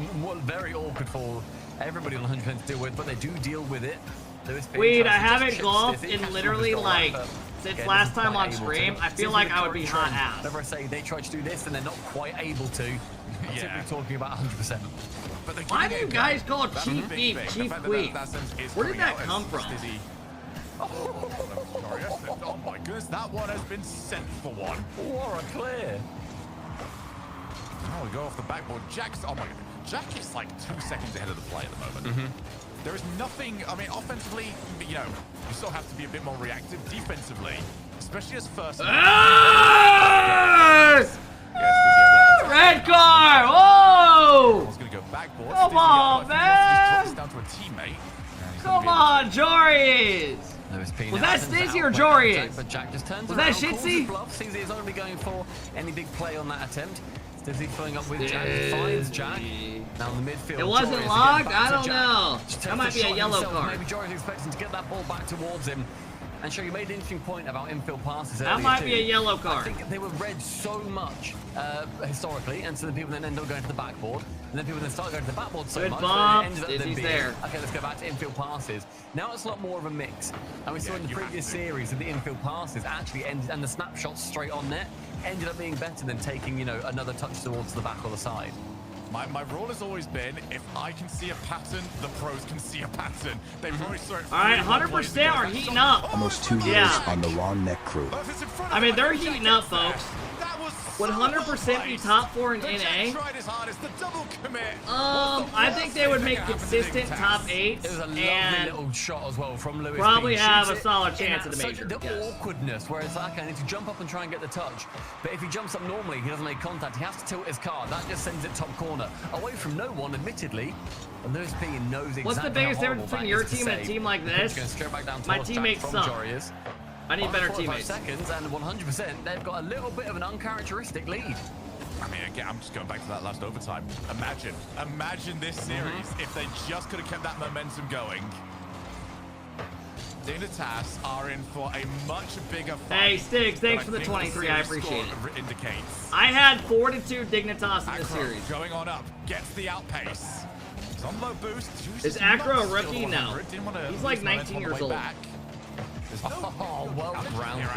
very awkward for everybody on 100% to deal with, but they do deal with it. Weed, I haven't golfed in literally like since last time on stream. I feel like I would be hot ass. Whenever I say they try to do this and they're not quite able to, I'm simply talking about 100%. Why do you guys call it Chief Beef, Chief Queen? Where did that come from? Oh my goodness, that one has been sent for one. What a clear. Oh, we go off the backboard. Jack's, oh my god. Jack is like 2 seconds ahead of the play at the moment. There is nothing, I mean, offensively, you still have to be a bit more reactive. Defensively, especially as first. Red card! Whoa! He's going to go backboard. Come on, man! Down to a teammate. Come on, Joris! Was that Stizzy or Joris? But Jack just turns Was that around, calls Shitsy? his bluff, sees he's only going for any big play on that attempt. Stizzy filling up with Jack, finds Jack. Now in the midfield. It wasn't Joris logged? again, back I to don't Jack. know. Just That takes might the be a shot yellow himself. card. Maybe Joris expecting to get that ball back towards him. And sure, you made an interesting point about infield passes. That might be a yellow card. I think they were read so much historically, and so then people then end up going to the backboard, and then people then start going to the backboard so Good much. bump. That it ended up Dizzy's being, there. Okay, let's go back to infield passes. Now it's a lot more of a mix. And we saw in the previous series that the infield passes actually ended, and the snapshots straight on net ended up being better than taking, you know, another touch towards the back or the side. My rule has always been, if I can see a pattern, the pros can see a pattern. They probably saw it. All right, 100% are heating up. Almost 2 years on the long neck crew. I mean, they're heating up, folks. Would 100% be top 4 in NA? I think they would make consistent top 8s It was a lovely and little shot as well from Lewis. probably P. have Shoots a it solid in chance that at the major. The Yes. awkwardness, where it's like, okay, I need to jump up and try and get the touch. But if he jumps up normally, he doesn't make contact. He has to tilt his car. That just sends it top corner, away from no one, admittedly. And Lewis P knows exactly What's the biggest how difference horrible between your that is to team and a say. team like The pitch this? goes straight back down My towards Jack teammates from suck. Jorius. I need On better 45 teammates. seconds, and 100%, they've got a little bit of an uncharacteristic lead. I mean, again, I'm just going back to that last overtime. Imagine this series if they just could have kept that momentum going. Dignitas are in for a much bigger fight. Hey, Stiggs, thanks for the 23. I appreciate it. I had 4-2 Dignitas in this series. Going on up, gets the outpace. He's on low boost. Is Acro a rookie? No. He's like 19 years old. Oh, well grounded.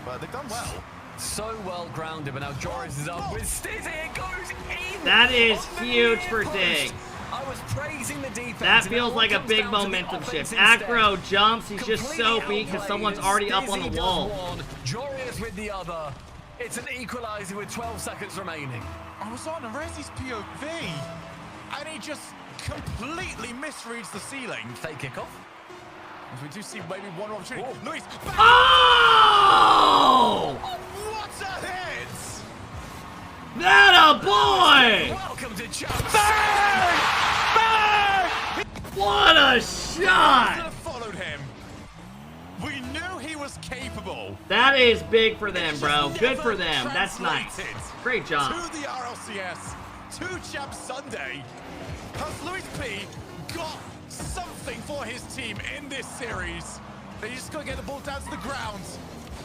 But they've done well. So well grounded, but now Joris is up with Stizzy. It goes in. That is huge for Dig. I was praising the defense. That feels like a big momentum shift. Acro jumps. He's just so weak because someone's already up on the wall. Joris with the other. It's an equalizer with 12 seconds remaining. I was on Rezi's POV, and he just completely misreads the ceiling. Fake kickoff. As we do see maybe one opportunity. Luis. Oh! What a hit! That a boy! Welcome to Chelsea. Bang! Bang! What a shot! Followed him. We knew he was capable. That is big for them, bro. Good for them. That's nice. Great job. To the RLCS, to Champ Sunday. Has Luis P got something for his team in this series? They just got to get the ball down to the ground.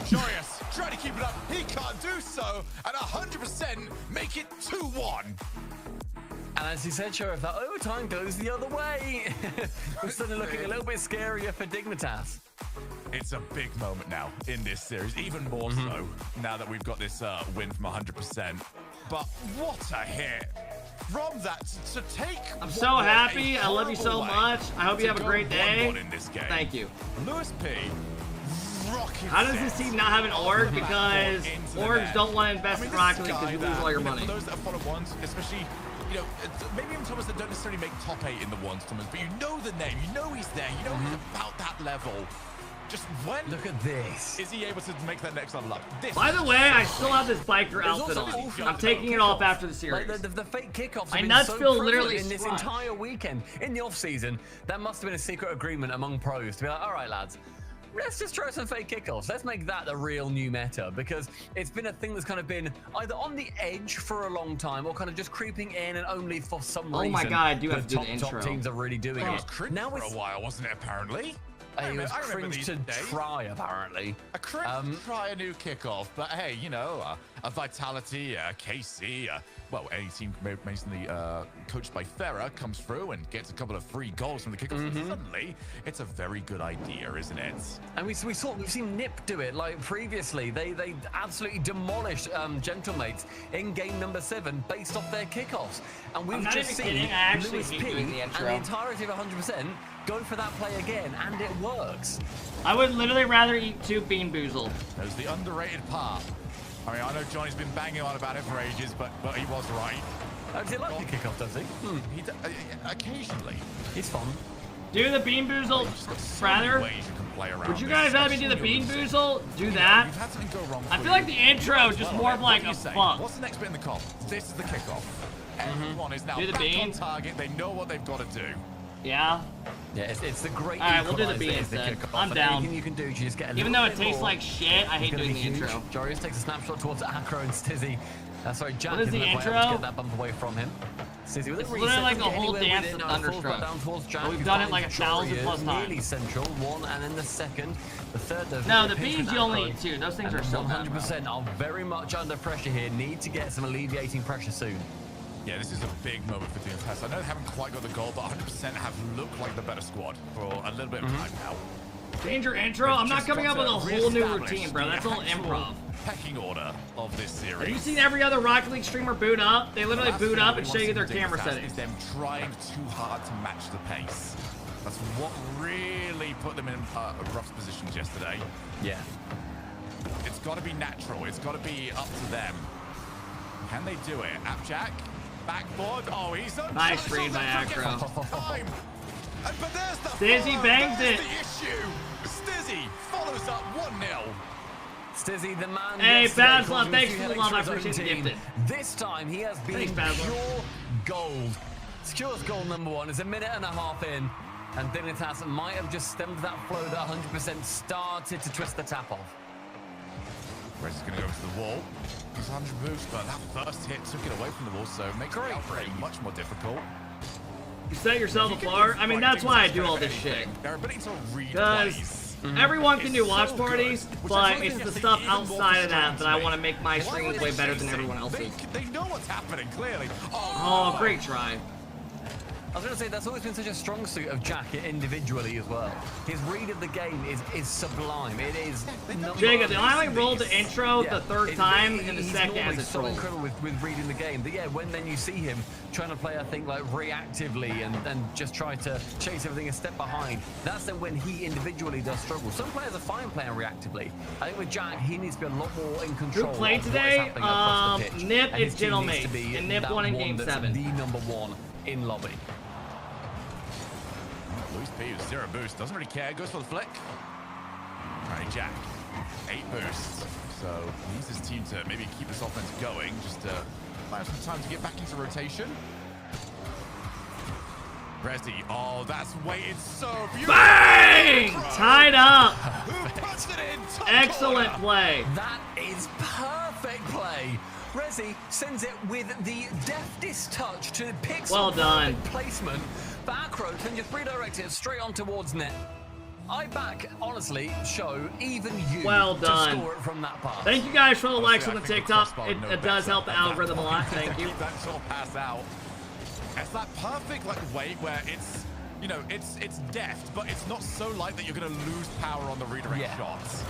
Joris trying to keep it up. He can't do so. And 100% make it 2-1. And as you said, Sheriff, that overtime goes the other way. We're suddenly looking a little bit scarier for Dignitas. It's a big moment now in this series, even more so now that we've got this win from 100%. But what a hit. From that to take. I'm so happy. I love you so much. I hope you have a great day. Thank you. Lewis P. How does this team not have an org? Because orgs don't want to invest in Rocket League because you lose all your money. For those that follow ones, especially, you know, maybe even Thomas that don't necessarily make top 8 in the ones, Thomas, but you know the name, you know he's there, you know he's about that level. Just when look at this, is he able to make that next level up? By the way, I still have this biker outfit on. I'm taking it off after the series. Like the fake kickoffs. My nuts feel literally in this entire weekend. In the off season, that must have been a secret agreement among pros to be like, all right, lads. Let's just try some fake kickoffs. Let's make that the real new meta, because it's been a thing that's kind of been either on the edge for a long time or kind of just creeping in, and only for some reason. Oh my god, I do have to do the intro. Top teams are really doing it. Now for a while, wasn't it? Apparently. It was cringe to try, apparently. A cringe to try a new kickoff, but hey, you know, a Vitality, a KC, well, any team basically coached by Farah comes through and gets a couple of free goals from the kickoff. And suddenly, it's a very good idea, isn't it? And we've seen Nip do it like previously. They absolutely demolished Gentlemates in game number 7 based off their kickoffs. And we've just seen Lewis P and the entirety of 100% go for that play again, and it works. I would literally rather eat 2 Bean Boozled. There's the underrated part. I mean, I know Johnny's been banging on about it for ages, but he was right. Does he like the kickoff, does he? He occasionally. He's fun. Do the Bean Boozled, rather. Would you guys have me do the Bean Boozle? Do that. You've had something go wrong. I feel like the intro is just more of like a fuck. What's the next bit in the comp? This is the kickoff. Everyone is now Do the back bean. on target. They know what they've got to do. Yeah. Yeah, it's the great. Alright, we'll do the bean instead. I'm down. Anything you can do, you just get a Even though it little bit tastes more. like shit, I hate doing the Huge. intro. Jorius takes a snapshot towards Acro and Stizzy. Sorry, Jack What is isn't the quite able to intro? get that bump away from him. Stizzy with It's a literally reset, like a getting whole anywhere dance with it of now, falls back Thunderstruck. down towards Jack, But we've who's done it finds like 1,000 plus Nearly times. central, one, and then the second. The third, though. No, the pinch beans with you only Acro. eat two. Those things And are so bad, 100% are very much under pressure here. Need to get some alleviating pressure soon. Yeah, this is a big moment for DFS. I know they haven't quite got the goal, but 100% have looked like the better squad for a little bit of time now. Change your intro? I'm not coming up with a whole new routine, bro. That's all improv. Pecking order of this series. Have you seen every other Rocket League streamer boot up? They literally Last boot thing up we and want show you to their see from camera Dignitas settings. Is them trying too hard to match the pace. That's what really put them in rough positions yesterday. Yeah. It's got to be natural. It's got to be up to them. Can they do it? Appjack, backboard. Oh, he's on. Nice read by Acro. But there's the Stizzy bangs it. the issue. Stizzy follows up 1-0. Stizzy, the man. Hey, yesterday Badslot, causing thanks a few for the headaches love. I his own appreciate the team. gifted. This time he has been Thanks, Badslot. pure gold. Secures goal number one. It's a minute and a half in, and Dignitas might have just stemmed that flow that 100% started to twist the tap off. Rez is going to go to the wall. He's 100 boost, but that first hit took it away from the wall, so it makes the outbreak much more difficult. You set yourself apart. I mean, that's why I do all this shit. Their ability to read Because plays. everyone can do It's watch so parties, good, which but I it's think the is stuff even more outside of that that I frustrating. want to make my Why streams are way they better than chasing? everyone else's. They know what's happening, clearly. Oh, great try. I was going to say, that's always been such a strong suit of Jack individually as well. His read of the game is sublime. It is... Jacob, I only rolled the intro the third time, and the he's second normally as it's so rolled. incredible with reading the game. But yeah, when then you see him trying to play, I think, like reactively and just try to chase everything a step behind, that's then when he individually does struggle. Some players are fine playing reactively. I think with Jack, he needs to be a lot more in control. Who played of what is today? happening across the pitch. Nip And his is team Gentle needs to Mates, be and Nip that won in one Game that's 7. the number one in lobby. Luis P with 0 boost, doesn't really care, goes for the flick. Right, Jack, 8 boosts. So he needs his team to maybe keep this offense going, just to allow some time to get back into rotation. Resi, oh, that's weighted so beautiful. Bang! Tied up. Who puts it in? Top Excellent corner. play. That is perfect play. Resi sends it with the deftest touch to pixel Well done. placement. Backroad can just redirect it straight on towards net. I back, honestly, show even you Well to done. score it from that pass. Thank you guys for the likes on the I think TikTok. crossbar It no does better help the at that algorithm a lot. point. Thank you. Keep that short pass out. It's that perfect weight where it's, you know, it's deft, but it's not so light that you're going to lose power on the redirect shots.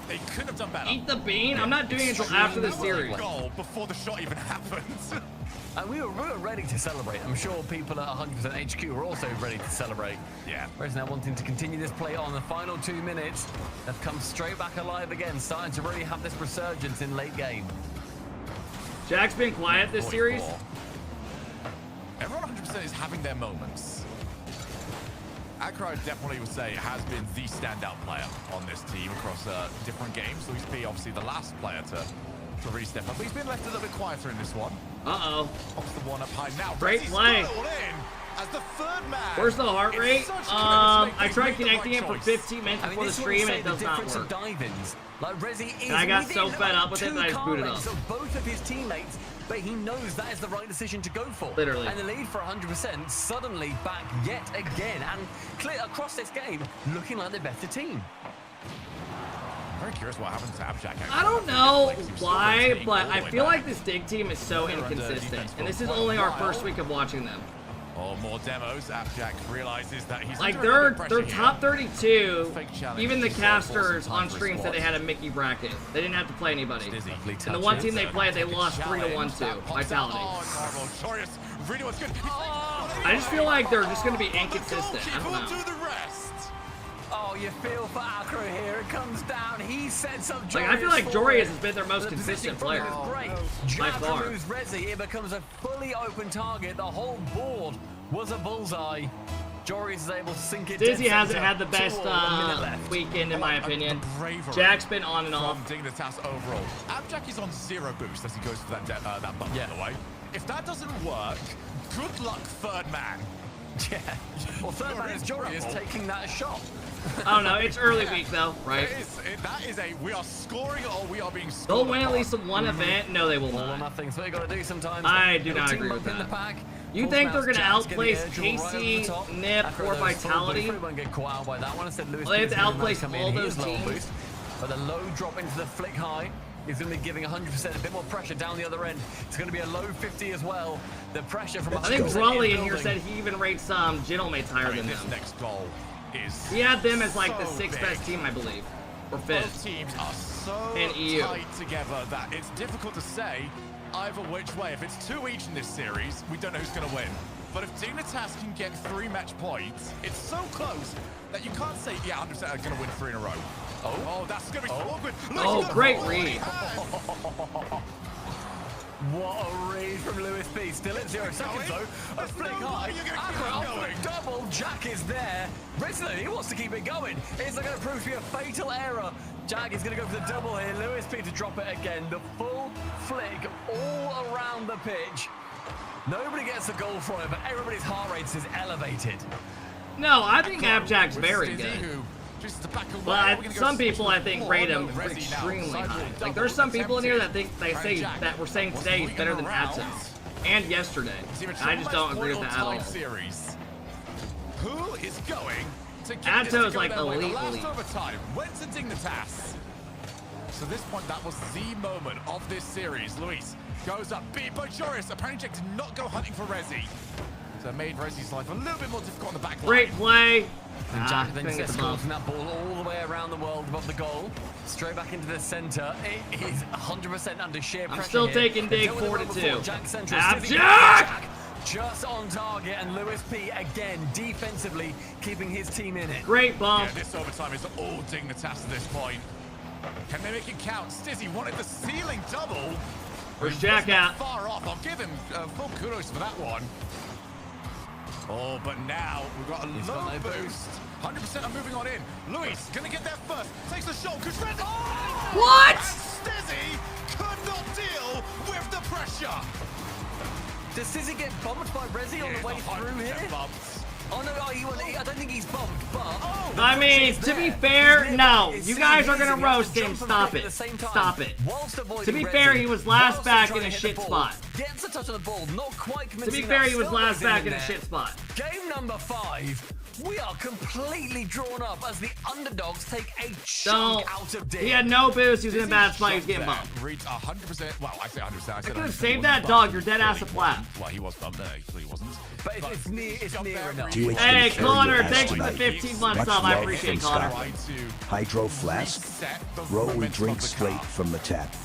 They couldn't have done better. Eat the bean? I'm not doing it until after the series. Goal before the shot even happens. And we were ready to celebrate. I'm sure people at 100% HQ were also ready to celebrate. Yeah. Whereas now wanting to continue this play on the final 2 minutes, they've come straight back alive again, starting to really have this resurgence in late game. Jack's been quiet this series. Everyone 100% is having their moments. Acro definitely would say has been the standout player on this team across different games. Luis P, obviously the last player to really step up, but he's been left a little bit quieter in this one. Uh-oh. Off the one up high now. Great Resi's play. got it all in as the third man. Where's the heart It's rate? such a good I mistake. tried They've made the connecting right it for choice. 15 minutes I mean, before the this is what stream, we and say it the does not difference work. of dive-ins. Like Resi is And I got so within fed up with it two that I just car booted lengths up. of both of his teammates, but he knows that is the right decision to go for. Literally. And the lead for 100% suddenly back yet again, and clear across this game, looking like the better team. Very curious what happened to Abjack. I don't know why, but I feel like this dig team is so inconsistent. And this is only our first week of watching them. Oh, more demos. Abjack realizes that he's Like, under a they're bit of pressure top here. 32. Fake challenge. Even the He's casters forcing on time for stream his said they squad. had a Mickey bracket. They didn't have to play anybody. Dizzy. And the one team they played, they lost 3-1 to. Vitality. Oh, normal. Chorius really was good. I just feel like they're just going to be inconsistent. I don't know. Do the rest. Oh, you feel for Acro here. It comes down. He sets up Jorius. Like, I feel like forward. Jorius has been their most The consistent positioning player. from him is great. By Jack far. removes Resi. It becomes a fully open target. The whole board was a bullseye. Jorius is able to sink it. Dizzy dead hasn't center. had the best 2 all, 1 minute left. weekend, in my opinion. bravery Jack's been on and off. From Dignitas overall. Abjack is on 0 boost as he goes for that bump, by the way. If that doesn't work, good luck, third man. Yeah. Well, third man is Jory is taking that shot. I don't know. It's early week though, right? That is a we are scoring or we are being scored. They'll win at least one event. No, they will All or not. nothing. So you got to do sometimes. I do not agree with that. You think they're going to outplace KC, Nip, or Vitality? They won't get caught out by that one. Instead, Lewis Well, they have to outplace all those teams. Boost, but the low drop into the flick high is going to be giving 100%, a bit more pressure down the other end. It's going to be a low 50 as well. The pressure from 100%. I think Raleigh in here said he even rates Gentlemates higher than them. Next goal is he had them as like the 6th best team, I believe, or 5th. Both teams are so EU. tight together that it's difficult to say either which way. If it's 2 each in this series, we don't know who's going to win. But if Dignitas can get 3 match points, it's so close that you can't say, yeah, 100% are going to win 3 in a row. Oh, that's going to be so awkward. Oh, great read. What a read from Lewis P. Still at 0 seconds though. A flick high. Flick double. Jack is there. Risley, he wants to keep it going. Is it going to prove to be a fatal error? Jack is going to go for the double here. Lewis P to drop it again. The full flick all around the pitch. Nobody gets a goal from it, but everybody's heart rate is elevated. No, I think Abjack's very good. But some people, I think, rate him extremely high. Like, there's some people in here that think that we're saying today is better than Atos and yesterday. I just don't agree with that at all. Who is going to get Atos like elite. Went to Dignitas. So this point, that was the moment of this series. Luis goes up, beat by Joris. Apparently Jack did not go hunting for Resi. So it made Resi's life a little bit more difficult on the back line. Great play. And Jack then gets scored from that ball all the way around the world above the goal. Straight back into the center. It is 100% under sheer pressure. I'm still taking Dig 4-2. Jack! Just on target, and Lewis P again defensively keeping his team in it. Great bump. Yeah, this overtime is all Dignitas at this point. Can they make it count? Stizzy wanted the ceiling double. Where's Jack at? Far off. I'll give him full kudos for that one. Oh, but now we've got a low boost. 100% are moving on in. Luis gonna get there first. Takes the shot. Oh! What? Stizzy could not deal with the pressure. Does Stizzy get bumped by Resi on the way through here? Oh no, I don't think he's bumped, but... Oh, I mean, to be fair, no. You guys are going to roast him. Stop it. Stop it. To be fair, he was last back in a shit spot. Gets a touch on the ball, not quite To be fair, he was last back in a shit spot. Game number 5. We are completely drawn up as the underdogs take a chunk out of Dig. He had no boost. He was in a bad spot. He was getting bumped. Reached 100%. Well, I say 100%. I could have saved that dog. You're dead ass a flat. Well, he was bumped there. He wasn't. But it's near enough. Hey, Connor, thanks for the 15 months sub. I appreciate it, Connor. Hydro flask? Bro, we drink straight from the tap.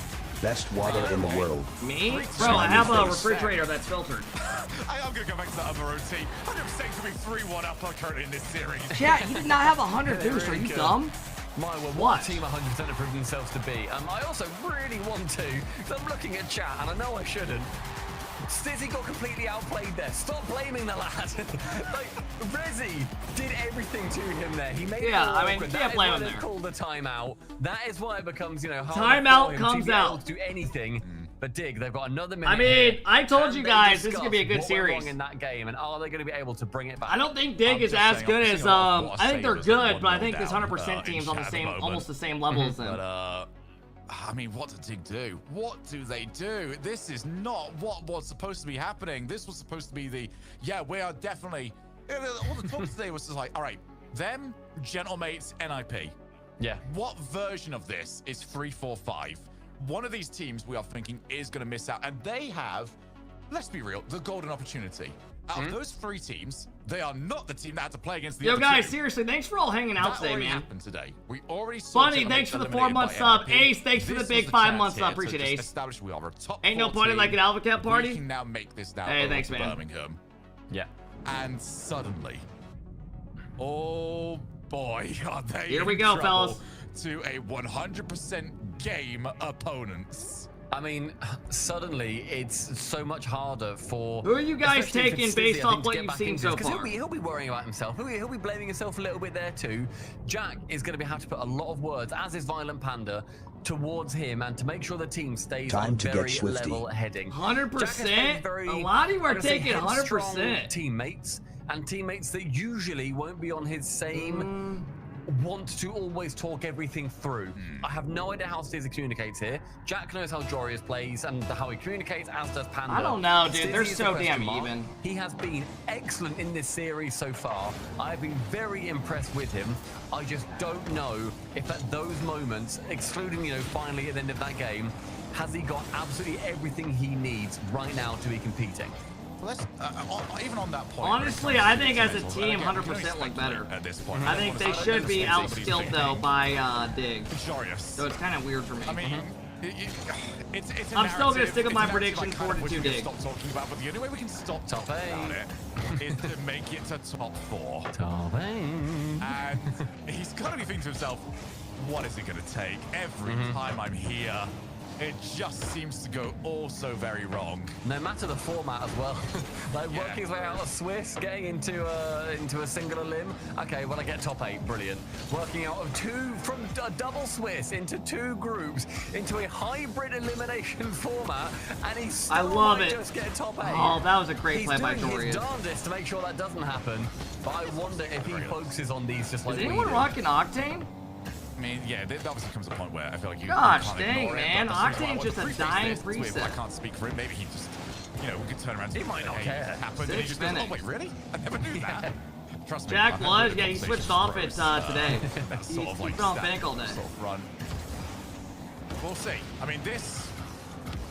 Best water in the world. Me? Bro, I have a refrigerator that's filtered. I'm gonna go back to the other routine. 100% to be 3-1 up currently in this series. Chat, he did not have 100 boost. Are you dumb? What team 100% have proven themselves to be. I also really want to, because I'm looking at chat, and I know I shouldn't. Stizzy got completely outplayed there. Stop blaming the lad. Like, Resi did everything to him there. He made it all I mean, awkward. can't blame him That is why there. they called the timeout. That is why it becomes, hard timeout for him comes to be able out. to do anything. But Dig, they've got another minute. I mean, I told you guys this is gonna be a good what went series. wrong in that game, and are they going to be able to bring it back? I don't think Dig is as good as I think they're good, but I think this 100% team's on the same, almost the same level as them. I mean, what did Dig do? What do they do? This is not what was supposed to be happening. This was supposed to be the, yeah, we are definitely, all the talk today was just like, all right, them, Gentlemates, NIP. Yeah. What version of this is 3-4-5? One of these teams we are thinking is going to miss out, and they have, let's be real, the golden opportunity. Out of those 3 teams, they are not the team that had to play against the other guys, 2. seriously, thanks for all hanging out That today, already man. happened today. We already saw Funny, thanks for the 4-month sub. Ace, thanks for the big 5-month sub. Appreciate it, Ace. We are a top Ain't no 14. party like an Alpha Cat party. We can now make this now Hey, over thanks, to man. Birmingham. Yeah. And suddenly, oh boy, are they Here we in go, trouble fellas. to a 100% game opponents. I mean, suddenly it's so much harder for. Who are you guys especially for taking Stizzy, based I think, off to what get you've back seen into so this, 'cause far? He'll be worrying about himself. He'll be blaming himself a little bit there too. Jack is going to have to put a lot of words, as is Violent Panda, towards him and to make sure the team stays Time on to get very swifty. level heading. 100%? A lot of you are taking 100%. Teammates. and teammates that usually won't be on his same want to always talk everything through. I have no idea how Stizzy communicates here. Jack knows how Jorius plays and how he communicates, as does Panda. I don't know, dude. Stizzy They're is so the question damn mark. even. He has been excellent in this series so far. I've been very impressed with him. I just don't know if at those moments, excluding, you know, finally at the end of that game, has he got absolutely everything he needs right now to be competing? Well, even on that point. Honestly, I think as a team, 100% look better. At this point, I think they should be outskilled though by Dig. So it's kind of weird for me. I mean, it's I'm still gonna stick with my prediction like 4-2 Dig. Stop talking about, but the only way we can stop top 8 about it is to make it to top 4. Top 8. And he's got to be thinking to himself, what is it going to take? Every time I'm here, it just seems to go all so very wrong. No matter the format as well. Like working his way out of Swiss, getting into a singular limb. Okay, well I get top 8, brilliant. Working out of from a double Swiss into 2 groups into a hybrid elimination format, and he's still I love might it. just get top 8. Oh, that was a great play by He's doing his Dorian. darndest to make sure that doesn't happen. But I wonder if he focuses on these just like Is we anyone do. rocking Octane? I mean, yeah, there obviously comes a point where I feel like you Gosh, can't dang, ignore it, man. but as soon as Octane's just a preface dying this with, preset. I can't speak for him. Maybe he just, you know, we could turn around and He might not hey, care. it happened, and he just goes, oh, wait, really? I never knew that. Trust me. Jack I've had was, good yeah, he conversations switched off with it pros. today. That's He's sort of like been on standard bank all day. sort of run. We'll see. I mean, this,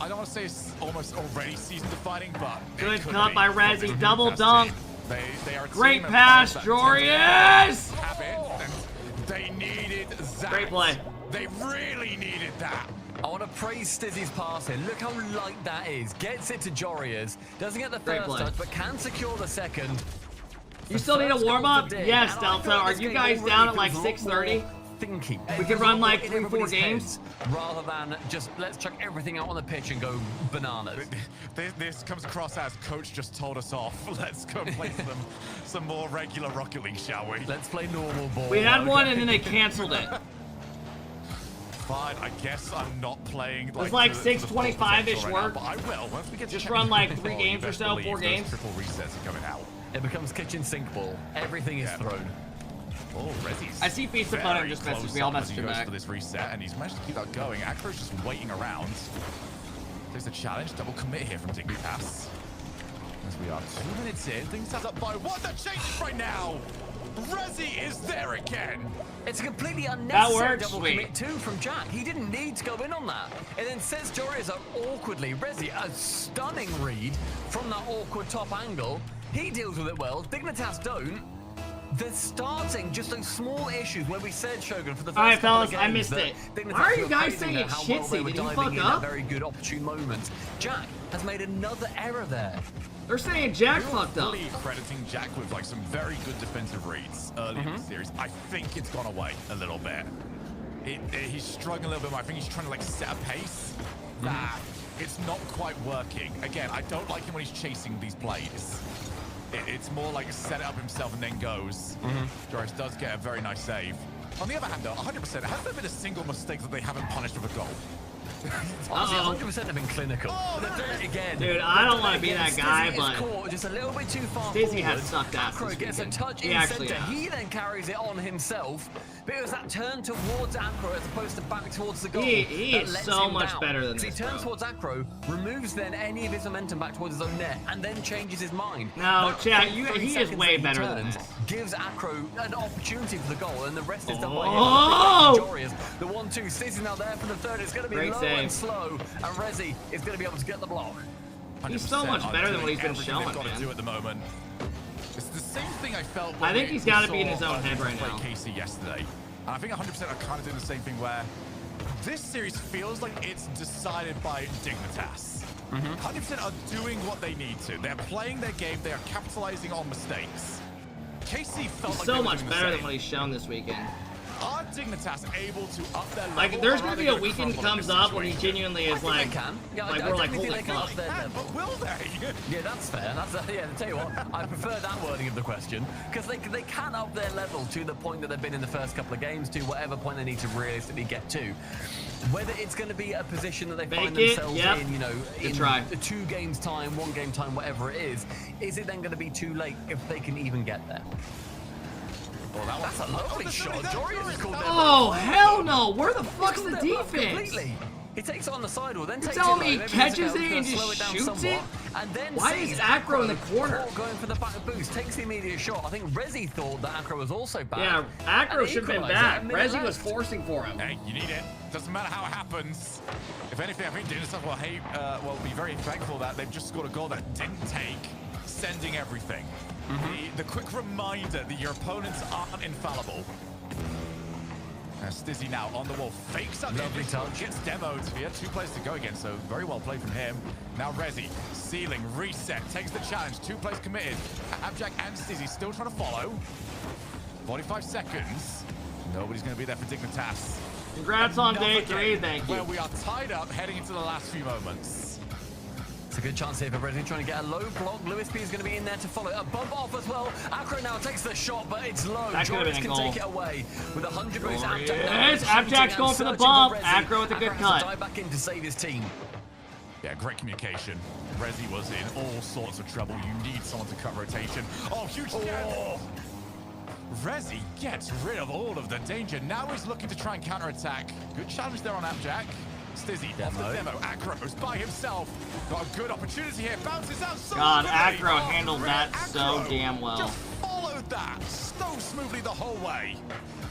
I don't want to say it's almost already season defining, but Good it could cut be. by Rezzy, Because double this dunk. team, They are a Great team of pass, players that Jorius! have it, and they needed that. Great play. They really needed that. I want to praise Stizzy's passing. Look how light that is. Gets it to Jorius. Doesn't get the first touch, but can secure the second. You still need a warm-up? Yes, Delta. Are you guys down at like 6:30? Thinking. We could run like 3-4 games. Rather than just let's chuck everything out on the pitch and go bananas. This comes across as coach just told us off. Let's go play some more regular Rocket League, shall we? Let's play normal ball. We had one and then they canceled it. Fine, I guess I'm not playing. It's like 6:25-ish work. But I will once we get Just to run like 3 Oh, you games or best so, believe 4 those games. Triple resets are coming out. It becomes kitchen sink ball. Everything is thrown. Oh, Rezzy's I see Feast Opponent just messaged me. I'll message him back. for this reset, and he's managed to keep that going. Acro's just waiting around. There's a challenge, double commit here from Digby Pass. As we are 2 minutes in, things have up by 1. That changes right now. Rezzy is there again. It's a completely unnecessary works, double sweet. commit too from Jack. He didn't need to go in on that. And then sets Jorius up awkwardly. Rezzy, a stunning read from that awkward top angle. He deals with it well. Dignitas don't. They're starting just those small issues where we said, Shogun, for the first All right, couple of fellas, I games missed that it. Dignitas Why are you were guys praising saying how well they shitsy? were Did he diving fuck in at up? very good opportune moments. Jack has made another error there. They're saying Jack You're fucked up. fully crediting Jack with like some very good defensive reads early in the series. I think it's gone away a little bit. He's struggling a little bit more. I think he's trying to like set a pace that it's not quite working. Again, I don't like him when he's chasing these plays. It's more like set it up himself and then goes. Joris does get a very nice save. On the other hand, though, 100%, has there been a single mistake that they haven't punished with a goal? Honestly, 100% have been clinical. They're doing it again. Dude, I don't want to be that guy, Stizzy is but caught just a little bit too far Stizzy has forward. sucked ass Acro this gets a weekend. touch He in actually center. has. He then carries it on himself. But it was that turn towards Acro as opposed to back towards the goal. He that is lets so him much down. better than So this, he turns bro. towards Acro, removes then any of his momentum back towards his own net, and then changes his mind. No, That chat, 30 he is seconds way that he better than turns that. Gives Acro an opportunity for the goal, and the rest is done by Oh! him. Jorius, the 1-2, Stizzy now there for the third. It's going to be Great low save. and slow, and Rezzy is going to be able to get the block. He's so much better than what he's been Everything showing, they've got to man. do at the moment. It's the same thing I felt. I think he's gotta got be in his own head right now. Casey yesterday, and I think 100% are kind of doing the same thing where this series feels like it's decided by Dignitas. 100% are doing what they need to. They're playing their game. They are capitalizing on mistakes. Casey felt He's like so they were much doing the better than same. what he's shown this weekend. Our Dignitas able to up their level? Like, there's or gonna are be they a gonna weekend crumble in comes this up when he situation? genuinely is I think like, they can. Yeah, like I we're like, definitely holy think they can fuck. up their level. But will they? Yeah, that's fair. That's yeah. I tell you what, I prefer that wording of the question because they can up their level to the point that they've been in the first couple of games to whatever point they need to realistically get to. Whether it's going to be a position that they find themselves in, you know, in 2 games time, 1 game time, whatever it is it then going to be too late if they can even get there? Oh, that's a lovely shot. Jorius is called there. Oh, hell no. Where the fuck's the defense? Completely. He takes it on the sidewall, then You're takes telling it me low, he catches it and slow just down shoots somewhat, it? and then Why is Acro in the corner? Going for the back boost, takes the immediate shot. I think Rezi thought that Acro was also back. Yeah, Acro should have been back. Rezi was left. forcing for him. Hey, you need it. Doesn't matter how it happens. If anything, I think Dignitas will be very thankful that they've just scored a goal that didn't take sending everything. The quick reminder that your opponents aren't infallible. Stizzy now on the wall, fakes up. Lovely touch. Gets demoed. He had 2 players to go again, so very well played from him. Now Rezi, ceiling, reset, takes the challenge. 2 players committed. Abjack and Stizzy still trying to follow. 45 seconds. Nobody's going to be there for Dignitas. Congrats on Another day 3, game thank you. Where we are tied up heading into the last few moments. It's a good chance here for Rezi trying to get a low block. Lewis P is going to be in there to follow. A bump off as well. Acro now takes the shot, but it's low. That could have been a can goal. take it away with 100 boost. Yes, Abjack's going for the bump. Acro with a good cut. Dive back in to save his team. Yeah, great communication. Rezi was in all sorts of trouble. You need someone to cut rotation. Oh, huge gap. Rezi gets rid of all of the danger. Now he's looking to try and counterattack. Good challenge there on Abjack. Stizzy off the demo. Acro's by himself. Got a good opportunity here. Bounces out so God, quickly. Acro handled that so damn well. Just followed that so smoothly the whole way.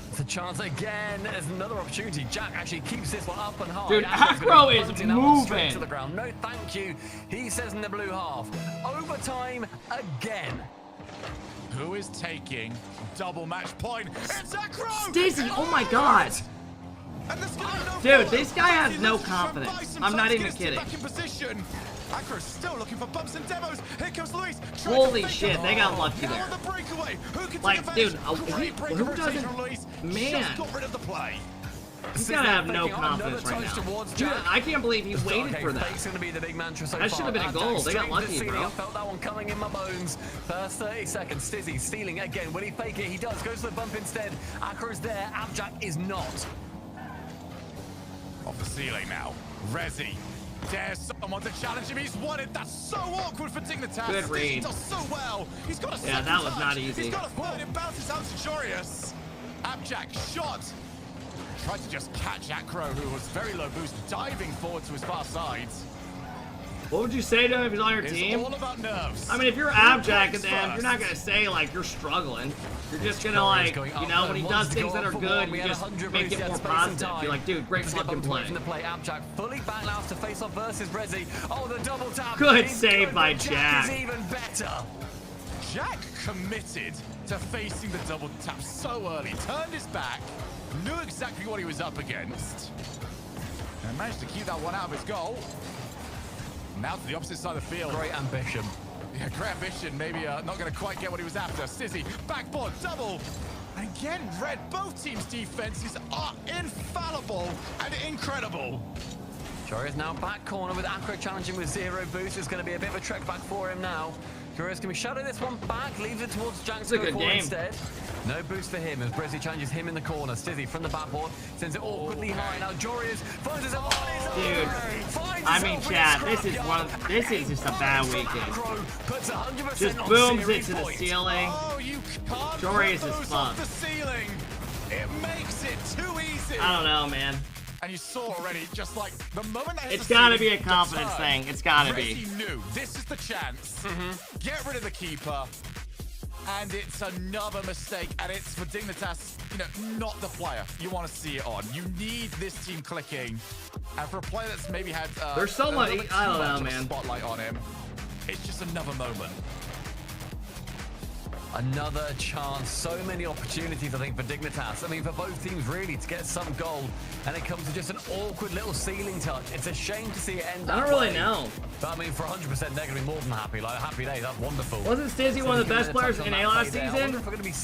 It's a chance again. There's another opportunity. Jack actually keeps this one up and high. Dude, Acro's Acro gonna be is bunting that one straight moving. to the ground. No, thank you. He says in the blue half. Overtime again. Who is taking double match point? It's Acro! Stizzy, oh my god. Dude, this guy has no confidence. I'm not even kidding. Back in position. Acro's still looking for bumps and demos. Here comes Luis. Holy shit, they got lucky there. Like, dude, who doesn't... Man. Just got rid of the play. He's gotta have no confidence right now. Dude, I can't believe he waited for that. Fake's gonna be the big mantra so That should have been a goal. They got lucky, bro. I felt that one coming in my bones. First 30 seconds. Stizzy stealing again. Will he fake it? He does. Goes for the bump instead. Acro's there. Abjack is not. Off the ceiling now. Rezi dares someone to challenge him. He's won it. That's so awkward for Dignitas. Good read. He does so well. He's got a Yeah, that was not touch. easy. He's got a third. It bounces out to Jorius. Abjack shot. Tried to just catch Acro, who was very low boost, diving forward to his far sides. What would you say to him if he's on your It's team? all about nerves. I mean, if you're Abjack at them, you're not gonna say, like, you're struggling. You're just gonna, like, you know, when he does things that are good, you just make it more positive. Be like, dude, great fucking play. From the play, Abjack fully back now to face off versus Rezi. Oh, the double tap. Good is save good, by but Jack. is even better. Jack committed to facing the double tap so early, turned his back, knew exactly what he was up against, and managed to keep that one out of his goal. Now to the opposite side of the field. Great ambition. Yeah, great ambition. Maybe not going to quite get what he was after. Stizzy, backboard, double. And again, Red, both teams' defenses are infallible and incredible. Jorius now back corner with Acro challenging with 0 boost. It's going to be a bit of a trek back for him now. Jorius can be shadow this one back, leaves it towards Jack to go forward instead. No boost for him as Brezzy challenges him in the corner. Stizzy from the backboard sends it awkwardly high. Now Jorius finds himself. Dude, I mean, Chad, this is just a bad weekend. Just booms it to the ceiling. Jorius is fucked. It makes it too easy. I don't know, man. And you saw already, just like the moment that it's got to be a confidence thing. It's got to be. Rezi knew this is the chance. Get rid of the keeper. And it's another mistake, and it's for Dignitas, you know, not the player you want to see it on. You need this team clicking, and for a player that's maybe had there's so much, I don't know, man. Spotlight on him. It's just another moment. Another chance. So many opportunities, I think, for Dignitas. I mean, for both teams, really, to get some gold. And it comes to just an awkward little ceiling touch. It's a shame to see it end. I don't really know. But I mean, for 100%, they're going to be more than happy. Like, happy day. That's wonderful. Wasn't Stizzy one of the best players in A last season?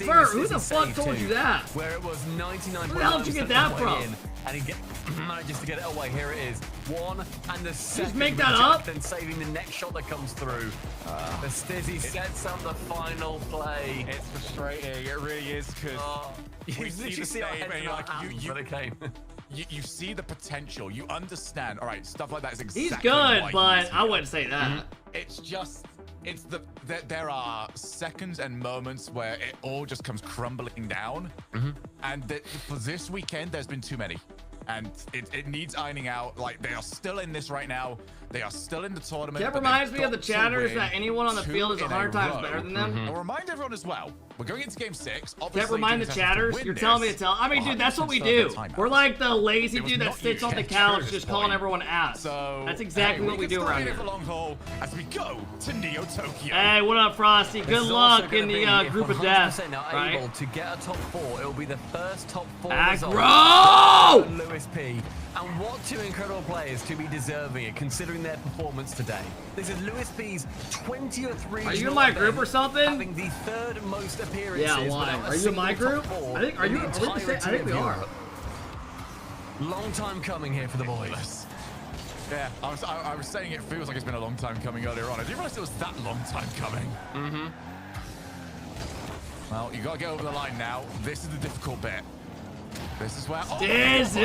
Bro, who the fuck told you that? Where it was 99. Where the hell did you get that from? And he manages to get it away. Here it is. One and the second. Just make that up. Then saving the next shot that comes through. The Stizzy sets up the final play. It's frustrating. It really is because we see the same and you're like, you see the potential. You understand. All right, stuff like that is exactly. He's good, why but I wouldn't say that. It's just. There are seconds and moments where it all just comes crumbling down, and for this weekend, there's been too many, and it needs ironing out. Like, they are still in this right now. They are still in the tournament. That reminds me of the chatters that anyone on the field is 100 times better than them. I'll remind everyone as well. We're going into game 6. That remind the chatters? You're telling me to tell? I mean, dude, that's what we do. We're like the lazy dude that sits on the couch just calling everyone ass. That's exactly what we do around here. For long haul as we go to Neo Tokyo. Hey, what up, Frosty? Good luck in the group of death. Right? Able to get a top 4, it will be the first top 4 result. Lewis P. And what two incredible players to be deserving it, considering their performance today. This is Lewis P's 20th regional. Are you in my group or something? Having the 3rd most appearances. Yeah, why? Are you in my group? I think. Are you? I think we are. Long time coming here for the boys. Yeah, I was saying it feels like it's been a long time coming earlier on. I didn't realize it was that long time coming. Well, you gotta get over the line now. This is the difficult bit. This is where Stizzy!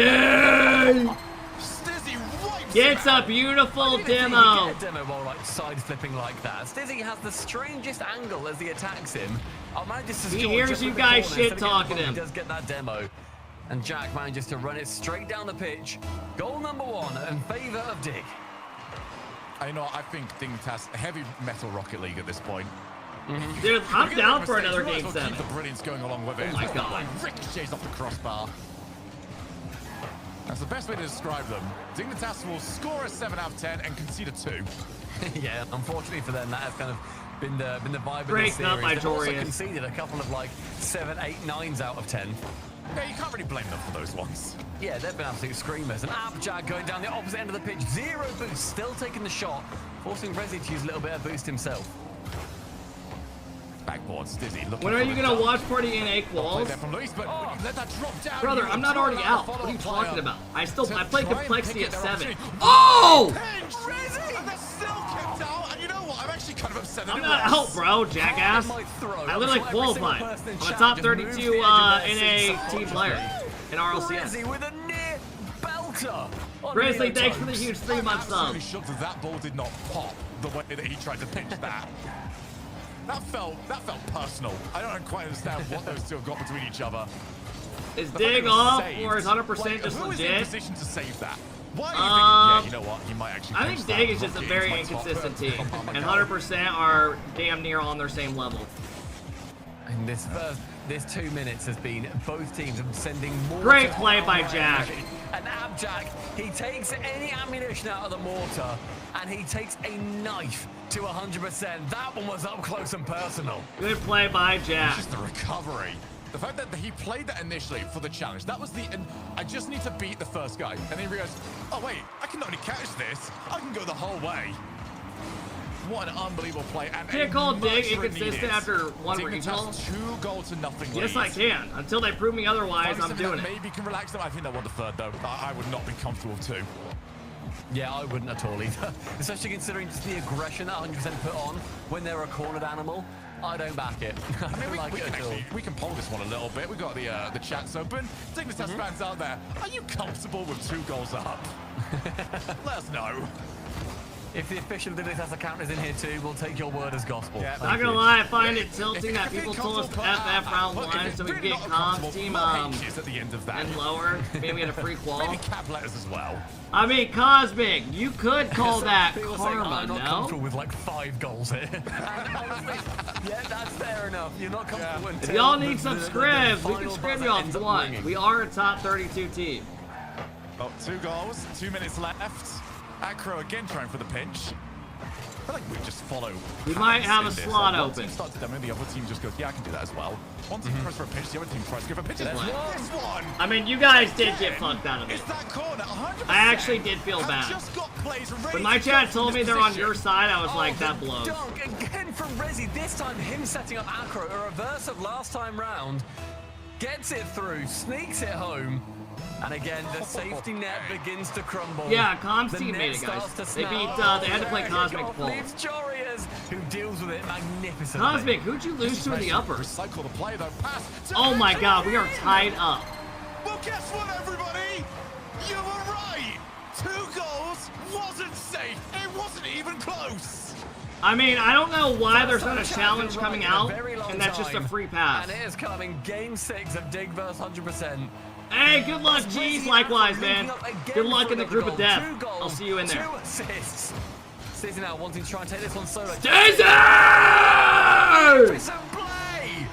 Gets a beautiful demo. Get a demo while like side flipping like that. Stizzy has the strangest angle as he attacks him. He hears you guys shit talking him. He does get that demo. And Jack manages to run it straight down the pitch. Goal number 1 in favor of Dig. I know, I think Dignitas heavy metal Rocket League at this point. Dude, I'm down for another game 7. Keep the brilliance going along with it. Oh my god. Ricochets off the crossbar. That's the best way to describe them. Dignitas will score a 7 out of 10 and concede a 2. Yeah, unfortunately for them, that has kind of been the vibe of this Break up series. by They've also Torius. conceded a couple of like 7, 8, 9s out of 10. Yeah, you can't really blame them for those ones. Yeah, they've been absolute screamers. And Abjad going down the opposite end of the pitch. 0 boost, still taking the shot, forcing Resi to use a little bit of boost himself. Backboard, Stizzy. When are you gonna watch Party in A quals? Let that drop down. Brother, I'm not already out. What are you talking about? I play Complexity at 7. Oh! I'm not out, bro, jackass. I literally qualified. I'm a top 32 NA team player in RLCS. With a near belter. Grizzly, thanks for the huge 3-month sub. I'm really shocked that ball did not pop the way that he tried to pinch that. That felt personal. I don't quite understand what those two have got between each other. Is Dig off or is 100% just who is in legit? position to save that? Why are you thinking, yeah, you know what, he might actually I think Dig is just a very inconsistent team, and 100% are damn near on their same level. And this 2 minutes has been both teams sending more. Great play by Jack. And Abjack, he takes any ammunition out of the mortar, and he takes a knife to 100%. That one was up close and personal. Good play by Jack. Just the recovery. The fact that he played that initially for the challenge, that was and I just need to beat the first guy. And then he realized, oh wait, I can not only catch this, I can go the whole way. What an unbelievable play. And can't call Dig inconsistent after one regional. 2 goals to nothing. Yes, I can. Until they prove me otherwise, I'm doing it. Maybe can relax them. I think they want the 3rd though. I would not be comfortable with 2. Yeah, I wouldn't at all either. Especially considering just the aggression that 100% put on when they're a cornered animal. I don't back it. I mean, we can poll this one a little bit. We've got the chats open. Dignitas fans out there, are you comfortable with 2 goals up? Let us know. If the official Dignitas account is in here too, we'll take your word as gospel. Yeah, not gonna lie, I find it tilting that people told us FF round 1 so we can get comms team at the end of that. And lower. Maybe get a free qual. Maybe cap letters as well. I mean, Cosmic, you could call that People karma, I'm not no? comfortable with like 5 goals here. And honestly, yeah, that's fair enough. You're not comfortable until If y'all need some scribs, we can scrib y'all if you want. We are a top 32 team. Oh, 2 goals, 2 minutes left. Acro again trying for the pinch. I feel like we just follow. We might have a in this. slot One open. team starts to demo, the other team just goes, yeah, I can do that as well. One team tries for a pitch, the other team tries to give a pitch. This one. I mean, you guys did get fucked out of it. It's that corner, 100%. I actually did feel bad. Just got plays ready When my to chat go told from me this they're on position. your side, I was like, that the blows. Dunk again from Rezi. This time, him setting up Acro, a reverse of last time round. Gets it through, sneaks it home. And again, the safety net begins to crumble. Yeah, Com's The team net made it, guys. starts to They snap. beat, they had to play Cosmic full. Leaves Jorias, who deals with it magnificently. Cosmic, who'd you lose to in the upper? Recycle the play, though. Pass to Oh my god, we are tied up. Well, guess what, everybody? You were right. 2 goals wasn't safe. It wasn't even close. I mean, I don't know why there's not a First challenge champion coming run in a out, very long and that's just a time. free pass. And it is coming game 6 of Dig vs 100%. Hey, good luck, G's. Likewise, man. Good luck in the group of death. 2 goals, I'll see you in there. 2 assists. Stizzy now wanting to try and take this one solo. Stizzy! It's a play!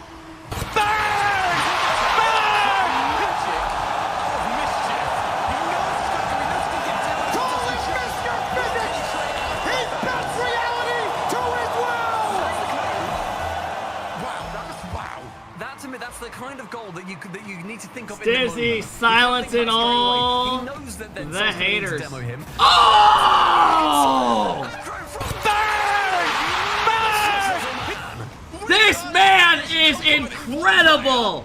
That to me, that's the kind of goal that you need to think of. Stizzy silencing all He knows that then the someone's going to haters. demo him. Oh! This man is incredible!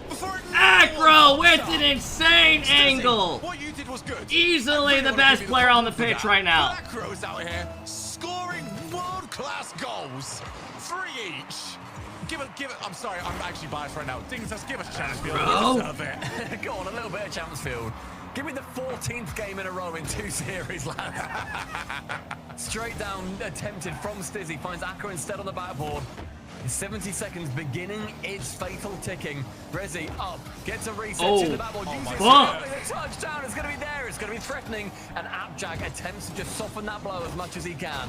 Acro with an insane angle! What you did was good. Easily the best player on the pitch right now. Acro's out here scoring world-class goals. 3 each. Give it. I'm sorry, I'm actually biased right now. Dignitas, give us Championsfield. Bro. We deserve it. Go on, a little bit of Championsfield. Give me the 14th game in a row in 2 series, lads. Straight down, attempted from Stizzy, finds Acro instead on the backboard. 70 seconds beginning its fatal ticking. Rezi up, gets a reset to the backboard. Uses the touchdown is going to be there. It's going to be threatening. And Abjag attempts to just soften that blow as much as he can.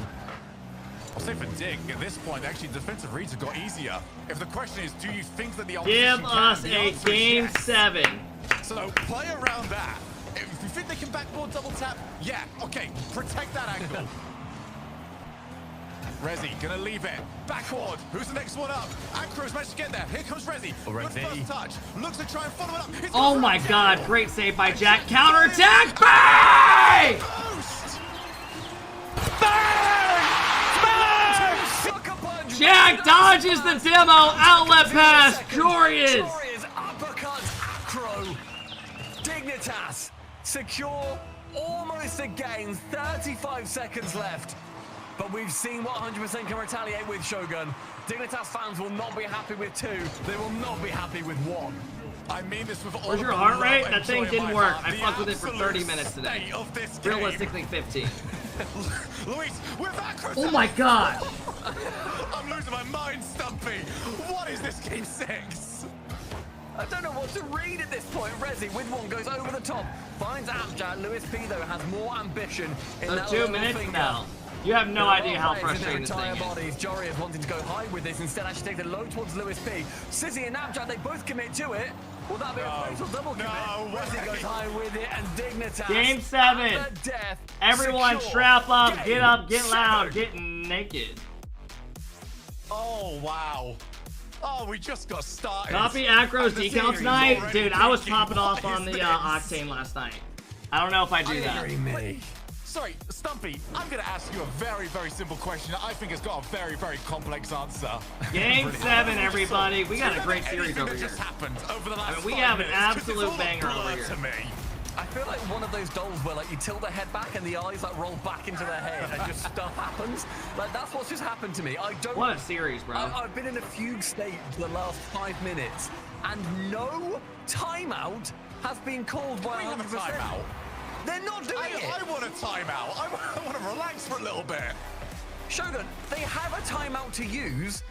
I'll say for Dig, at this point, actually, defensive reads have got easier. If the question is, do you think that the opposition Give can? us The a answer is game yes. 7. So play around that. If you think they can backboard double tap, yeah, okay, protect that angle. Rezi gonna leave it. Backward. Who's the next one up? Acro's managed to get there. Here comes Rezi. Good first touch. Looks to try and follow it up. He's Oh my god, great save by Jack. Counter attack! Bang! Boost! Jack dodges the demo. Outlet pass. Jorias. Uppercuts Acro. Dignitas secure almost again. 35 seconds left. But we've seen what 100% can retaliate with Shogun. Dignitas fans will not be happy with 2. They will not be happy with 1. I mean this with all Where's your the heart love rate? and That thing joy in didn't my work. heart. I The fucked with it for 30 absolute minutes today. state of this game. Realistically, 15. Luis, with Acro. Oh my god. I'm losing my mind, Stumpy. What is this game 6? I don't know what to read at this point. Rezi with 1 goes over the top, finds Abjad. Luis P though has more ambition in So that 2 little minutes finger. now. You have no There are idea how players in their frustrating this thing entire is. bodies. Jory is wanting to go high with this. Instead, actually take the low towards Luis P. Sizzy and Abjad, they both commit to it. Will that be a fatal double commit? Rezi goes high with it, and Dignitas. Game 7. at the death, Everyone secure. strap up, Game get up, get loud, 7. get naked. Oh, wow. Oh, we just got started. Copy Acro's And the decal series tonight. already Dude, I was thinking, popping off what on is the this? Octane last night. I don't know if I do that. Wait, sorry, Stumpy, I'm going to ask you a very, very simple question that I think has got a very, very complex answer. Game Brilliant. 7, everybody. We got a great series Anything over that here. just happened over the last I mean, we 5 have an minutes, 'cause it's absolute all a banger over blur here. to me. I feel like one of those dolls where like you tilt the head back and the eyes like roll back into their head and just stuff happens. Like that's what's just happened to me. I don't. What a series, bro. I've been in a fugue state for the last 5 minutes, and no timeout has been called by We have a 100%. timeout. They're not doing it. I want a timeout. I want to relax for a little bit. Shogun, they have a timeout to use,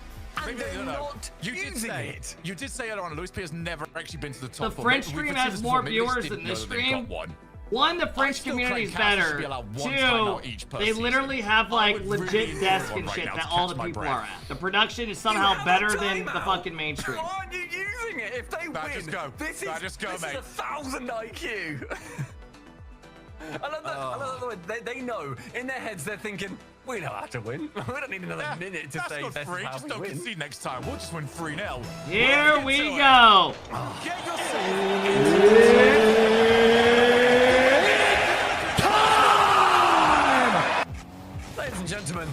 and they're not using it. You did say earlier on, Luis P has never actually been to the The top. French stream has more viewers than this stream. One, the French community is better. 2, they literally have like legit desks and shit that all the people are at. The production is somehow better than the fucking mainstream. Why aren't you using it? If they win, just go. this is 1,000 IQ. I love the way they know in their heads they're thinking, we know how to win. We don't need another minute to say that's not free. Just don't concede next time. We'll just win 3-0. Here we go. Get yourself. Ladies and gentlemen,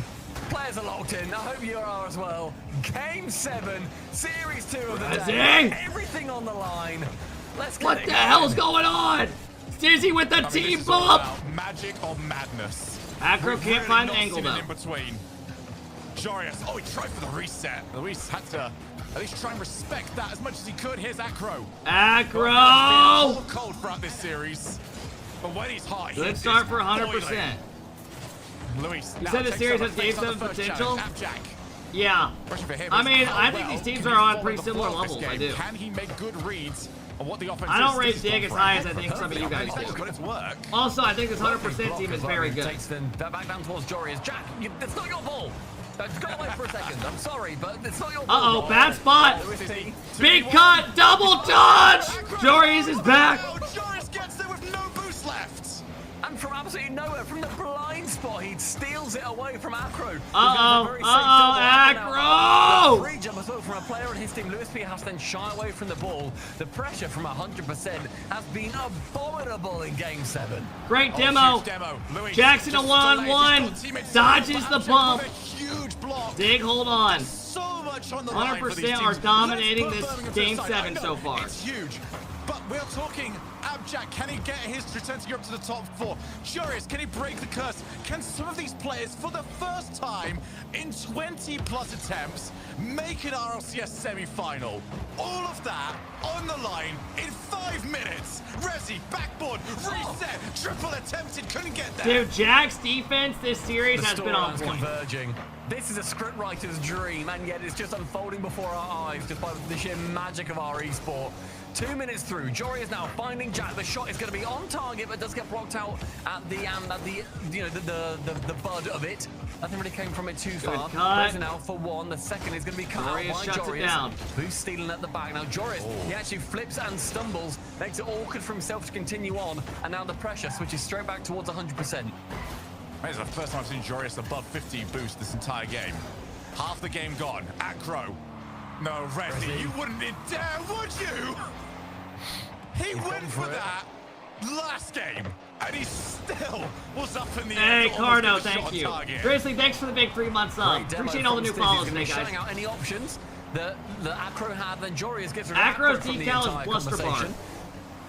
players are locked in. I hope you are as well. Game 7, Series 2 of the day. Everything on the line. Let's get What the hell's going on? Stizzy with the team bump. Magic or madness. Acro We've can't really find not the angle seen it though. in between. Jorius, oh, he tried for the reset. Luis had to at least try and respect that as much as he could. Here's Acro. Acro! Cold throughout this series, but when he's hot, Good start for 100%. Luis, You said the series has Game 7 potential? Yeah. I mean, I think these teams are on pretty similar levels. I do. Can he make good reads on what the offense I don't is? rate Dig as high as I think some of you guys do. Also, I think this 100% team is very good. Takes them back down towards Jorius. Jack, it's not your ball. Go away for a second. I'm sorry, but it's not your ball. Uh-oh, bad spot. Big cut, double dodge. Jorius is back. Jorius gets there with no boost left. And from absolutely nowhere, from the blind spot, he steals it away from Acro. Acro! Free jump as well from a player on his team. Lewis P has to then shy away from the ball. The pressure from 100% has been abominable in Game 7. Great demo. Jackson a one-on-one. Dodges the bump. Dig, hold on. 100% are dominating this Game 7 so far. It's huge. But we're talking Abjack. Can he get his return to Europe to the top 4? Jorius, can he break the curse? Can some of these players, for the first time in 20+ attempts, make an RLCS semi-final? All of that on the line in 5 minutes. Resi, backboard, reset, triple attempted, couldn't get there. Dude, Jack's defense this series has been on point. Converging. This is a scriptwriter's dream, and yet it's just unfolding before our eyes just by the sheer magic of our esport. 2 minutes through, Jory is now finding Jack. The shot is going to be on target, but does get blocked out at the bud of it. Nothing really came from it too far. Goes now for one. The second is going to be cut out by Jorius, who's stealing at the back. Now Joris, he actually flips and stumbles, makes it awkward for himself to continue on, and now the pressure switches straight back towards 100%. It's the first time I've seen Jorius above 50 boost this entire game. Half the game gone. Acro. No, Resi, you wouldn't dare, would you? He went for that last game, and he still was up in the air. Hey, Cardo, thank you. Grizzly, thanks for the big 3 months up. Appreciate all the new follows today, guys. Showing out any options that Acro had, then Jorius gets Acro's decal is bluster bar.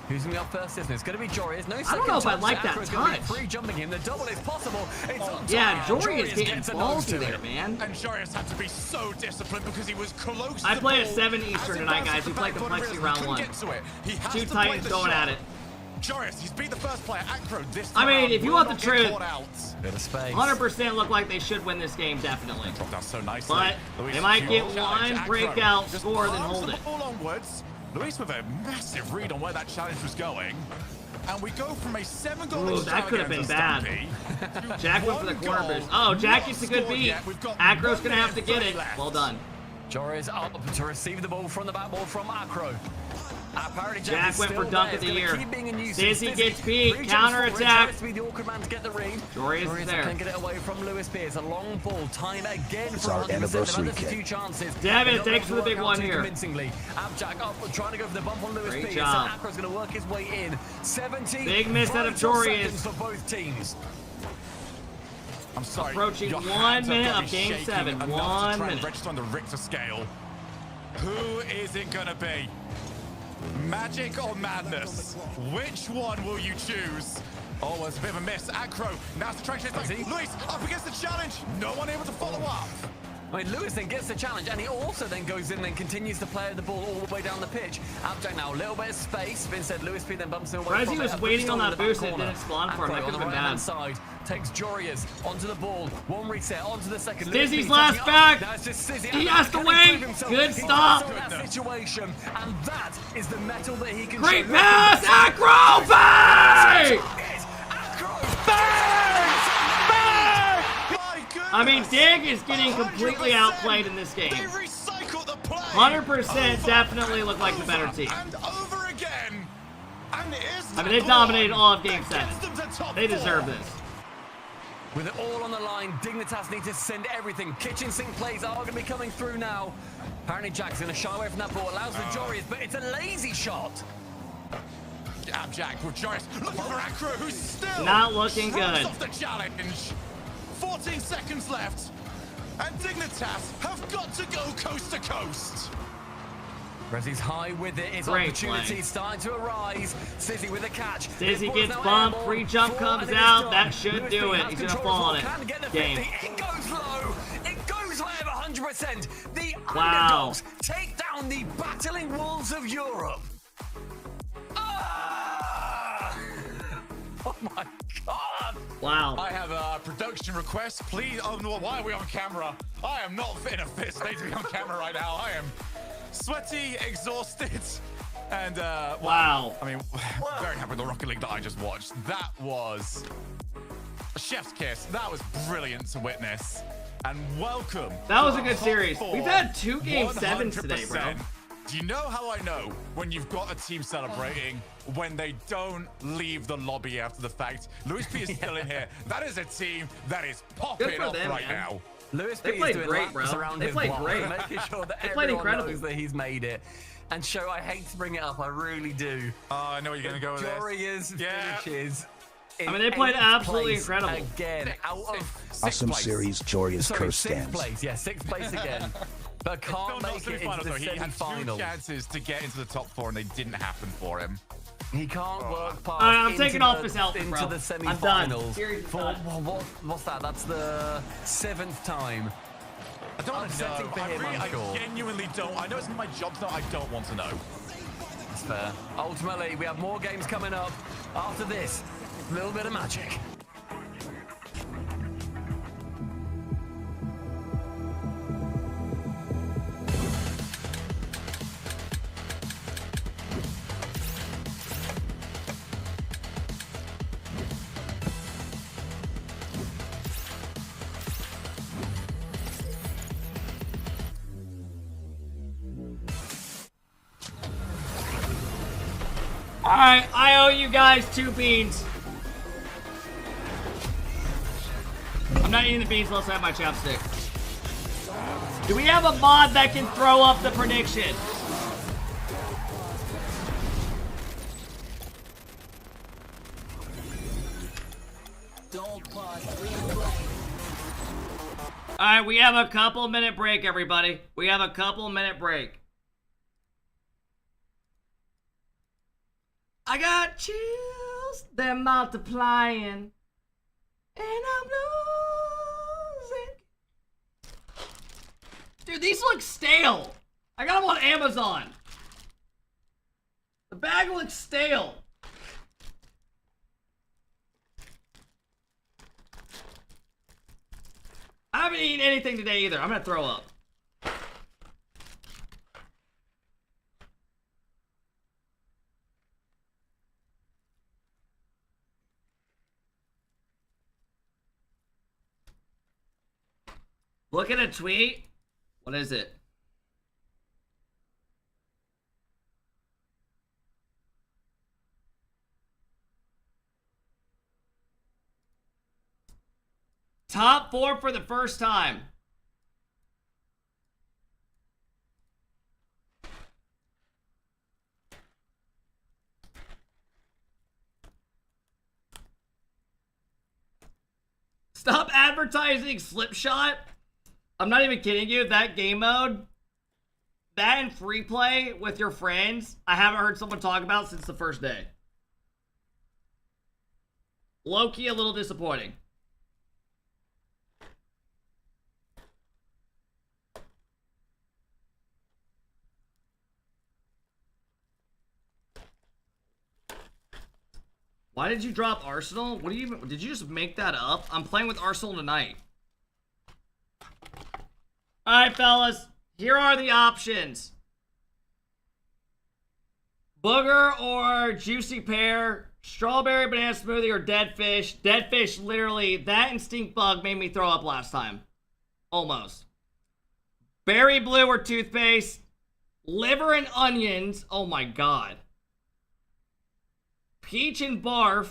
Who's going to be up first, isn't it? It's going to be Jorius. No, I don't know if I like that touch. Free jumping him. The double is possible. It's on yeah, Jorius getting ballsy there, man. And Jorius had to be so disciplined because he was close. I play at 7 Eastern tonight, guys. We play Complexity round 1. 2 Titans going at it. Jorius, he's beat the first player. Acro this time. I mean, if you want the truth, bit of space. 100% look like they should win this game, definitely. Dropped down so nicely. But they might get one breakout score, then hold it. Luis with a massive read on where that challenge was going. And we go from a 7-goal Ooh, that could have been bad. Jack went for the corner boost. Oh, Jack gets a good beat. Acro's going to have to get it. Well done. Jorius up to receive the ball from the backboard from Acro. Jack went for dunk of the year. Stizzy gets beat. Counter attack. Jorius is there. Can get it away from Lewis P. It's a long ball. Time again It's for our 100%. anniversary They've had a few chances. Devin, thanks for the big one here. Abjack up, trying to go for the bump on Lewis P. Great job. So Acro's going to work his way in. 17 big miss out of Jorius for both teams. I'm sorry. Approaching 1 minute of Game 7. 1 minute. Register on the Richter scale. Who is it going to be? Magic or madness? Which one will you choose? Oh, it's a bit of a miss. Acro, now's the track chase back. Luis up against the challenge. No one able to follow up. I mean, Lewis then gets the challenge, and he also then goes in and continues to play the ball all the way down the pitch. Abjack now, a little bit of space. Instead, Lewis P then bumps him away. Resi was waiting on that boost and it didn't spawn for him. That could have been bad. Side, takes Jorius onto the ball. One reset onto the second. Stizzy's last back. He has to wait. Good stop. That situation, and that is the metal that he can. Great pass, Acro! Bang! I mean, Dig is getting completely outplayed in this game. 100% definitely look like the better team. And over again. And I mean, they dominated all of Game 7. They deserve this. With it all on the line, Dignitas need to send everything. Kitchen sink plays are going to be coming through now. Apparently Jack's going to shy away from that ball. Allows for Joris, but it's a lazy shot. Jack with Joris looking for Acro, who's still not looking good. Off the challenge. 14 seconds left, and Dignitas have got to go coast to coast. Rezzy's high with it. His Great opportunity play. starting to arise. Sizzy with a catch. Sizzy gets bumped. Free jump comes out. That should do it. He's going to fall on it. Game. It goes low. It goes live 100%. The Wow. underdogs take down the battling wolves of Europe. Ah! Oh my God. Wow. I have a production request. Please, why are we on camera? I am not in a fit state to be on camera right now. I am sweaty, exhausted, and wow. I mean, very happy with the Rocket League that I just watched. That was a chef's kiss. That was brilliant to witness. And welcome. That was to a the good top series. four, We've had 2 Game 7s today, bro. 100%. Do you know how I know when you've got a team celebrating when they don't leave the lobby after the fact? Louis P is still in here. That is a team that is popping off right now. Lewis They P is played doing great, laps bro. around They his played block, great. making sure that They played everyone incredible. knows that he's made it. And Show, I hate to bring it up, I really do. Oh, I know you're going to go with this. Glorious finishes. I mean, they played absolutely incredible. Again, out of Awesome series, Jory's curse sixth stands. place. Yeah, sixth place again. But can't make it into the He had 2 semi-finals. chances to get into the top 4 and they didn't happen for him. He can't work past I'm into taking off the- this outfit, into bro. the I'm semi-finals. done. Series is For done. what's that? That's the 7th time. I don't want to Upsetting know. for him, I'm sure. I genuinely don't. I know it's my job, though. I don't want to know. That's fair. Ultimately, we have more games coming up after this. A little bit of magic. Alright, I owe you guys 2 beans. I'm not eating the beans unless I have my chapstick. Do we have a mod that can throw up the prediction? Alright, we have a couple minute break, everybody. We have a couple minute break. I got chills, they're multiplying, and I'm losing. Dude, these look stale. I got them on Amazon. The bag looks stale. I haven't eaten anything today either. I'm gonna throw up. Look at a tweet. What is it? Top 4 for the first time. Stop advertising Slipshot. I'm not even kidding you. That game mode, that and free play with your friends, I haven't heard someone talk about since the first day. Low-key a little disappointing. Why did you drop Arsenal? What do you even, did you just make that up? I'm playing with Arsenal tonight. Alright, fellas. Here are the options. Booger or juicy pear, strawberry banana smoothie or dead fish. Dead fish, literally, that and stink bug made me throw up last time. Almost. Berry blue or toothpaste. Liver and onions. Oh my god. Peach and Barf,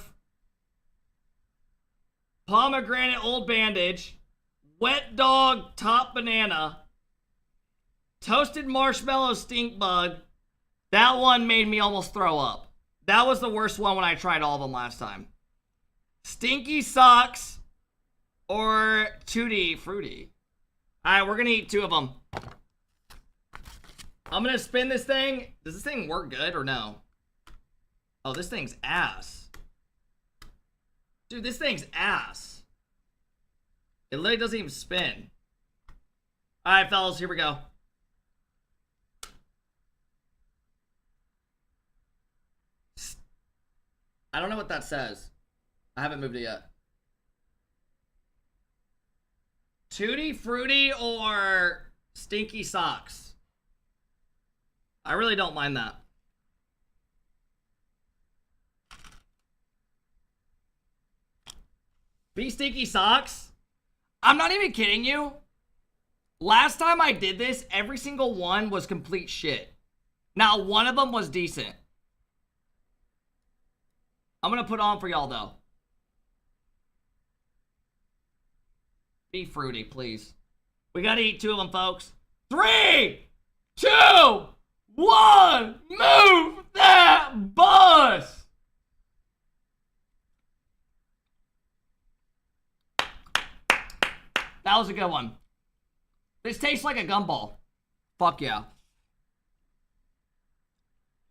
Pomegranate Old Bandage, Wet Dog Top Banana, Toasted Marshmallow Stink Bug. That one made me almost throw up. That was the worst one when I tried all of them last time. Stinky Socks or Tutti Fruity. Alright, we're gonna eat 2 of them. I'm gonna spin this thing. Does this thing work good or no? Oh, this thing's ass. Dude, this thing's ass. It literally doesn't even spin. Alright, fellas, here we go. I don't know what that says. I haven't moved it yet. Tutti Fruity or Stinky Socks? I really don't mind that. Be Stinky Socks? I'm not even kidding you. Last time I did this, every single one was complete shit. Now, one of them was decent. I'm gonna put on for y'all, though. Be fruity, please. We gotta eat 2 of them, folks. 3, 2, 1, move that bus! That was a good one. This tastes like a gumball. Fuck yeah.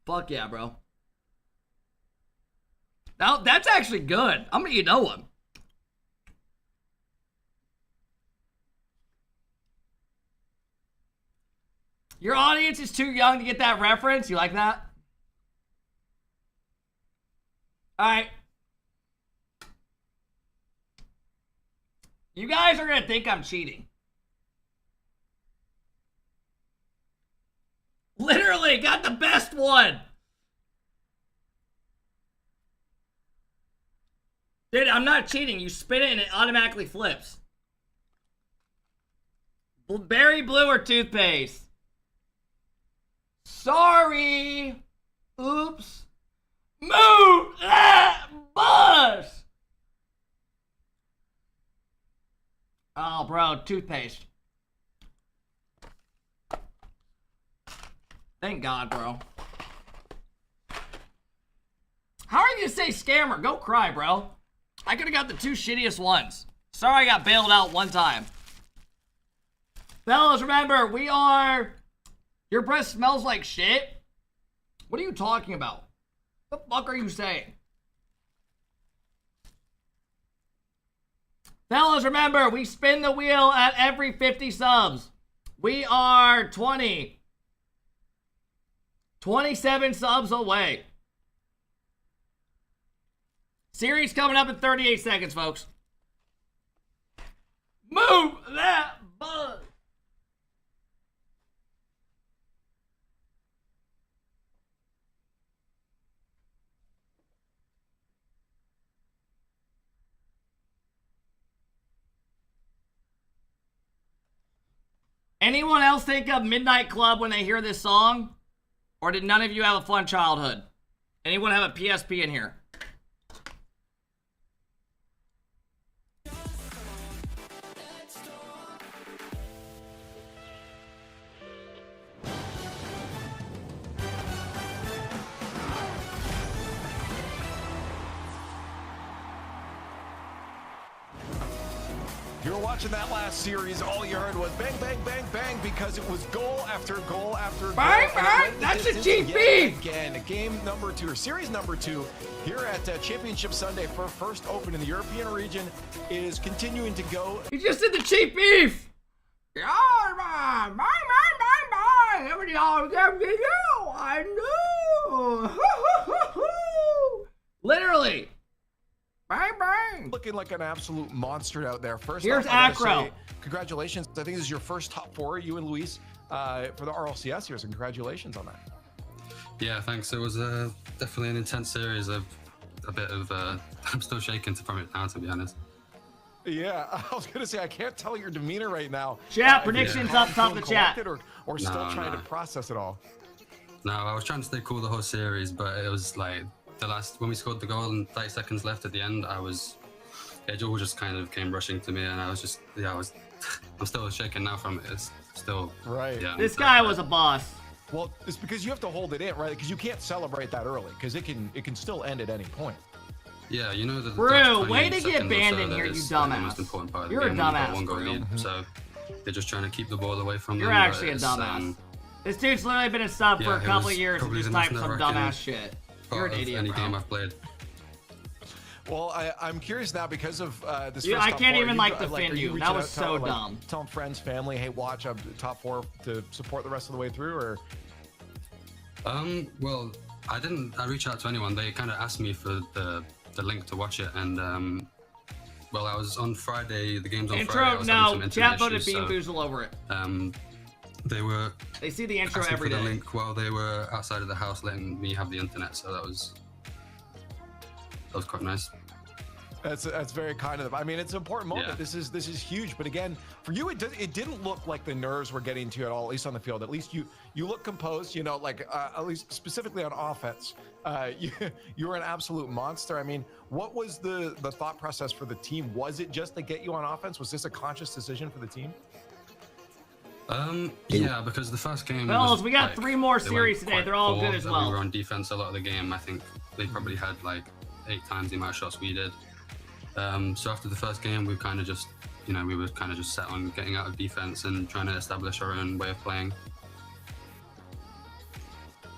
Fuck yeah, bro. Now, that's actually good. I'm gonna eat another one. Your audience is too young to get that reference. You like that? Alright. You guys are gonna think I'm cheating. Literally got the best one. Dude, I'm not cheating. You spin it and it automatically flips. Berry blue or toothpaste? Sorry. Oops. Move that bus. Oh, bro, toothpaste. Thank God, bro. How are you gonna say scammer? Go cry, bro. I could have got the 2 shittiest ones. Sorry I got bailed out one time. Fellas, remember, we are... Your breath smells like shit? What are you talking about? What the fuck are you saying? Fellas, remember, we spin the wheel at every 50 subs. We are 27 subs away. Series coming up in 38 seconds, folks. Move that bus. Anyone else think of Midnight Club when they hear this song? Or did none of you have a fun childhood? Anyone have a PSP in here? You were watching that last series, all you heard was bang, bang, bang, bang, because it was goal after goal after goal. Bang, bang! That's a GP! Again, game number 2, or series number 2, here at Championship Sunday for first open in the European region is continuing to go. He just did the cheap beef! Yeah, bang, bang, bang, bang! Everybody all give you, I know! Literally! Bang, bang! Looking like an absolute monster out there. First Here's off, I gotta Acro. say, congratulations. I think this is your first top 4, you and Luis, for the RLCS here, so congratulations on that. Yeah, thanks. It was definitely an intense series. A bit of, I'm still shaking from it now, to be honest. Yeah, I was going to say, I can't tell your demeanor right now. Chat, predictions up top of the chat. Or still trying to process it all. No, I was trying to stay cool the whole series, but it was like, when we scored the goal and 30 seconds left at the end, it all just kind of came rushing to me, and I was just, I'm still shaking now from it. It's still right. Yeah, this guy was a boss. Well, it's because you have to hold it in, right? Because you can't celebrate that early, because it can still end at any point. Yeah, you know that. Brew, way to get banned in here, you dumbass. The most important part of You're the a game when you've got dumbass, one goal Brew. lead, so they're just trying to keep the ball away from You're them. actually a dumbass. This dude's literally been a sub for a couple of years and just typed some dumbass shit. You're an idiot, Any bro. game I've played. Well, I'm curious now because of this. Dude, first I top can't four, even, are defend you. reaching That was out, so telling, dumb. Telling friends, family, hey, watch, I'm top 4 to support the rest of the way through, or? Well, I reached out to anyone. They kind of asked me for the link to watch it, and well, I was on Friday. The game's on Friday. I was having some chat internet voted issues, Bean Boozle over it. They see the intro asking every for day. the link while they were outside of the house, letting me have the internet. So that was quite nice. That's very kind of them. I mean, it's an important moment. Yeah. This is huge. But again, for you, it didn't look like the nerves were getting to you at all, at least on the field. At least you look composed. You know, like at least specifically on offense, you were an absolute monster. I mean, what was the thought process for the team? Was it just to get you on offense? Was this a conscious decision for the team? Yeah, because the first game. Fellas, we got 3 more series today. They're all good as well. We were on defense a lot of the game. I think they probably had 8 times the amount of shots we did. So after the first game, we kind of just, we were kind of just set on getting out of defense and trying to establish our own way of playing.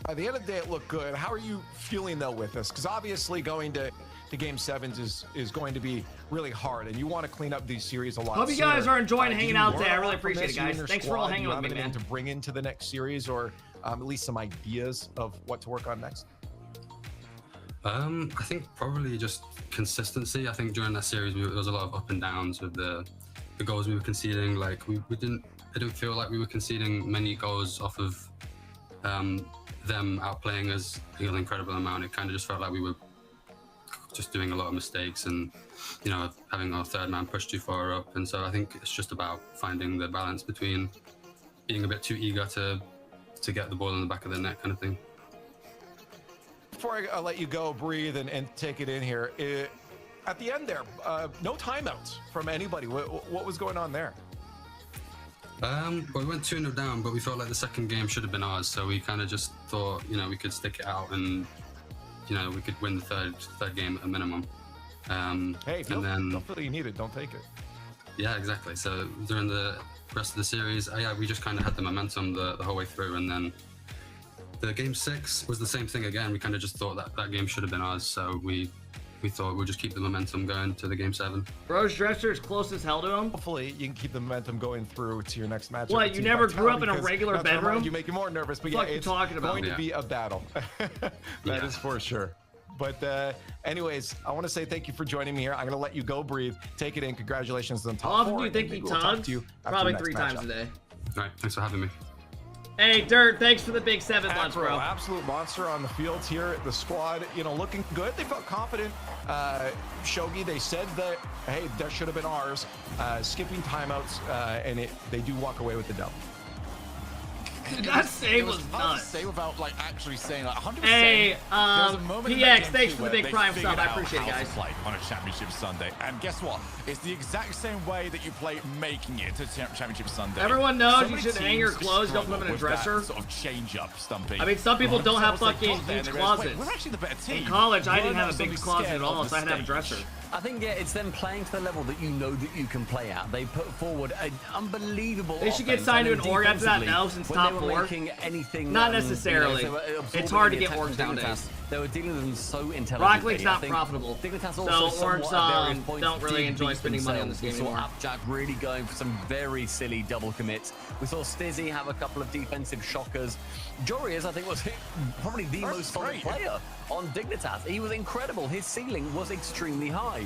By the end of the day, it looked good. How are you feeling though with this? Because obviously going to Game 7s is going to be really hard, and you want to clean up these series a lot. Hope you guys are enjoying hanging out today. I really from appreciate it, this, you and guys. your Thanks for all squad? hanging Do you with me, have anything man. to bring into the next series, or at least some ideas of what to work on next? I think probably just consistency. I think during that series, there was a lot of up and downs with the goals we were conceding. Like I didn't feel like we were conceding many goals off of them outplaying us an incredible amount. It kind of just felt like we were just doing a lot of mistakes and, having our third man pushed too far up. And so I think it's just about finding the balance between being a bit too eager to get the ball in the back of the net kind of thing. Before I let you go, breathe and take it in here, at the end there, no timeouts from anybody. What was going on there? Well, we went 2-0 down, but we felt like the second game should have been ours. So we kind of just thought, we could stick it out and, we could win the third game at a minimum. Hey, don't feel you need it. Don't take it. Yeah, exactly. So during the rest of the series, we just kind of had the momentum the whole way through, and then the game 6 was the same thing again. We kind of just thought that game should have been ours, so we thought we'll just keep the momentum going to the game 7. Bro's dresser is close as hell to him. Hopefully, you can keep the momentum going through to your next match. What, you never grew up in a regular bedroom? You make you more nervous, but What yeah, you talking about? going to be a battle. That is for sure. But anyways, I want to say thank you for joining me here. I'm going to let you go, breathe, take it in. Congratulations on top 4. How often do you think he tugs? Probably 3 times a day. All right, thanks for having me. Hey, Dirt, thanks for the big 7 months, bro. Absolute monster on the field here. The squad, looking good. They felt confident. Shogi, they said that, hey, that should have been ours. Skipping timeouts, and they do walk away with the dub. That save was hard to nuts. say without actually saying 100%. Hey, there was a moment in that PX, game thanks too for the where big they prime figured sub. I out appreciate it, how to guys. play on a championship Sunday, and guess what? It's the exact same way that you play making it to championship Sunday. Everyone knows So you many should hang your teams clothes, don't struggle live in a with dresser. that sort of change up, Stumpy. I mean, some people don't have Once they fucking got there, huge they realized, closets. Wait, we're actually the better team. In college, I We're didn't have not a big suddenly closet scared at all, of so I had to have a the dresser. stage. I think, yeah, it's them playing to the level that you know that you can play at. They put forward an unbelievable They should get offense, signed to and an org after that defensively, now since when top they were 4. making anything, Not necessarily. they were absorbing It's hard to the get attack orgs from nowadays. Dignitas. They were dealing with them so intelligently. Rocket League's I not think profitable, Dignitas so also somewhat orgs at various points don't really did enjoy beat spending money on this themselves. game We saw anymore. Upjack really going for some very silly double commits. We saw Stizzy have a couple of defensive shockers. Jorius, I think, was probably the most solid player on Dignitas. He was incredible. His ceiling was extremely high.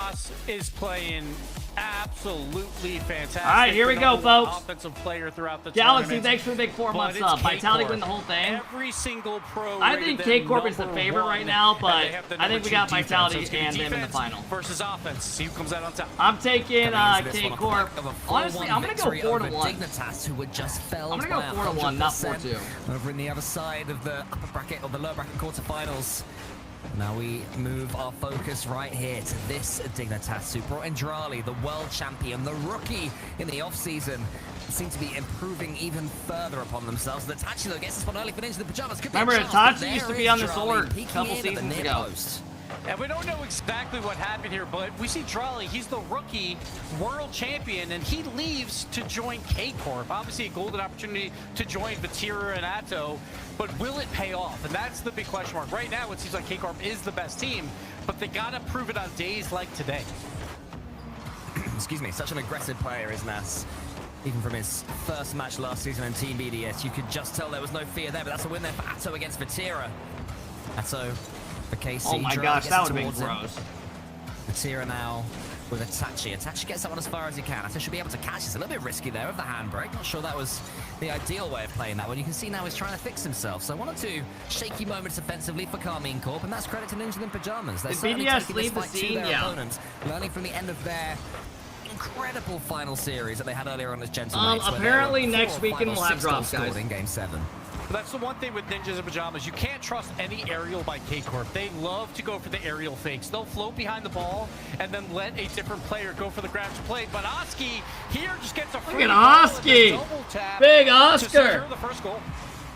Nas is playing absolutely fantastic. All right, here we go, folks. Offensive player throughout the Galaxy, tournament. thanks for the big 4 months up. Vitality win the whole thing. Every single pro. I think K-Corp is the favorite right now, but I think we got Vitality and them in the final. Versus offense. See who comes out on top. I'm taking K-Corp. Honestly, I'm going to go 4-1. Dignitas, who were just felled. I'm going to go 4-1, not 4-2. Over in the other side of the upper bracket or the lower bracket quarterfinals. Now we move our focus right here to this Dignitas, who brought in Rlcs, the world champion, the rookie in the offseason. Seem to be improving even further upon themselves. The Itachi, though, gets this one early for Ninja the Pajamas. Remember, Itachi used to be on this org a couple seasons ago. And we don't know exactly what happened here, but we see Rlcs, he's the rookie world champion, and he leaves to join K-Corp. Obviously a golden opportunity to join Vatira and Atto, but will it pay off? And that's the big question mark. Right now, it seems like K-Corp is the best team, but they gotta prove it on days like today. Excuse me, such an aggressive player is Nas. Even from his first match last season in Team BDS, you could just tell there was no fear there, but that's a win there for Atto against Vatira. Atto for KC. Oh my gosh, that would have been gross. Vatira now with Itachi. Itachi gets that one as far as he can. Atto should be able to catch. It's a little bit risky there with the handbrake. Not sure that was the ideal way of playing that one. You can see now he's trying to fix himself. So 1 or 2 shaky moments offensively for Karmine Corp, and that's credit to Ninja in Pajamas. They're certainly taking this fight to their opponents, learning from the end of their incredible final series that they had earlier on as Gentlemen. Apparently next weekend we'll have drops, guys. In Game 7. But that's the one thing with Ninjas in Pajamas. You can't trust any aerial by K-Corp. They love to go for the aerial fakes. They'll float behind the ball and then let a different player go for the grab to play. But Oski here just gets a free Look at Oski! Big Oscar! The first goal.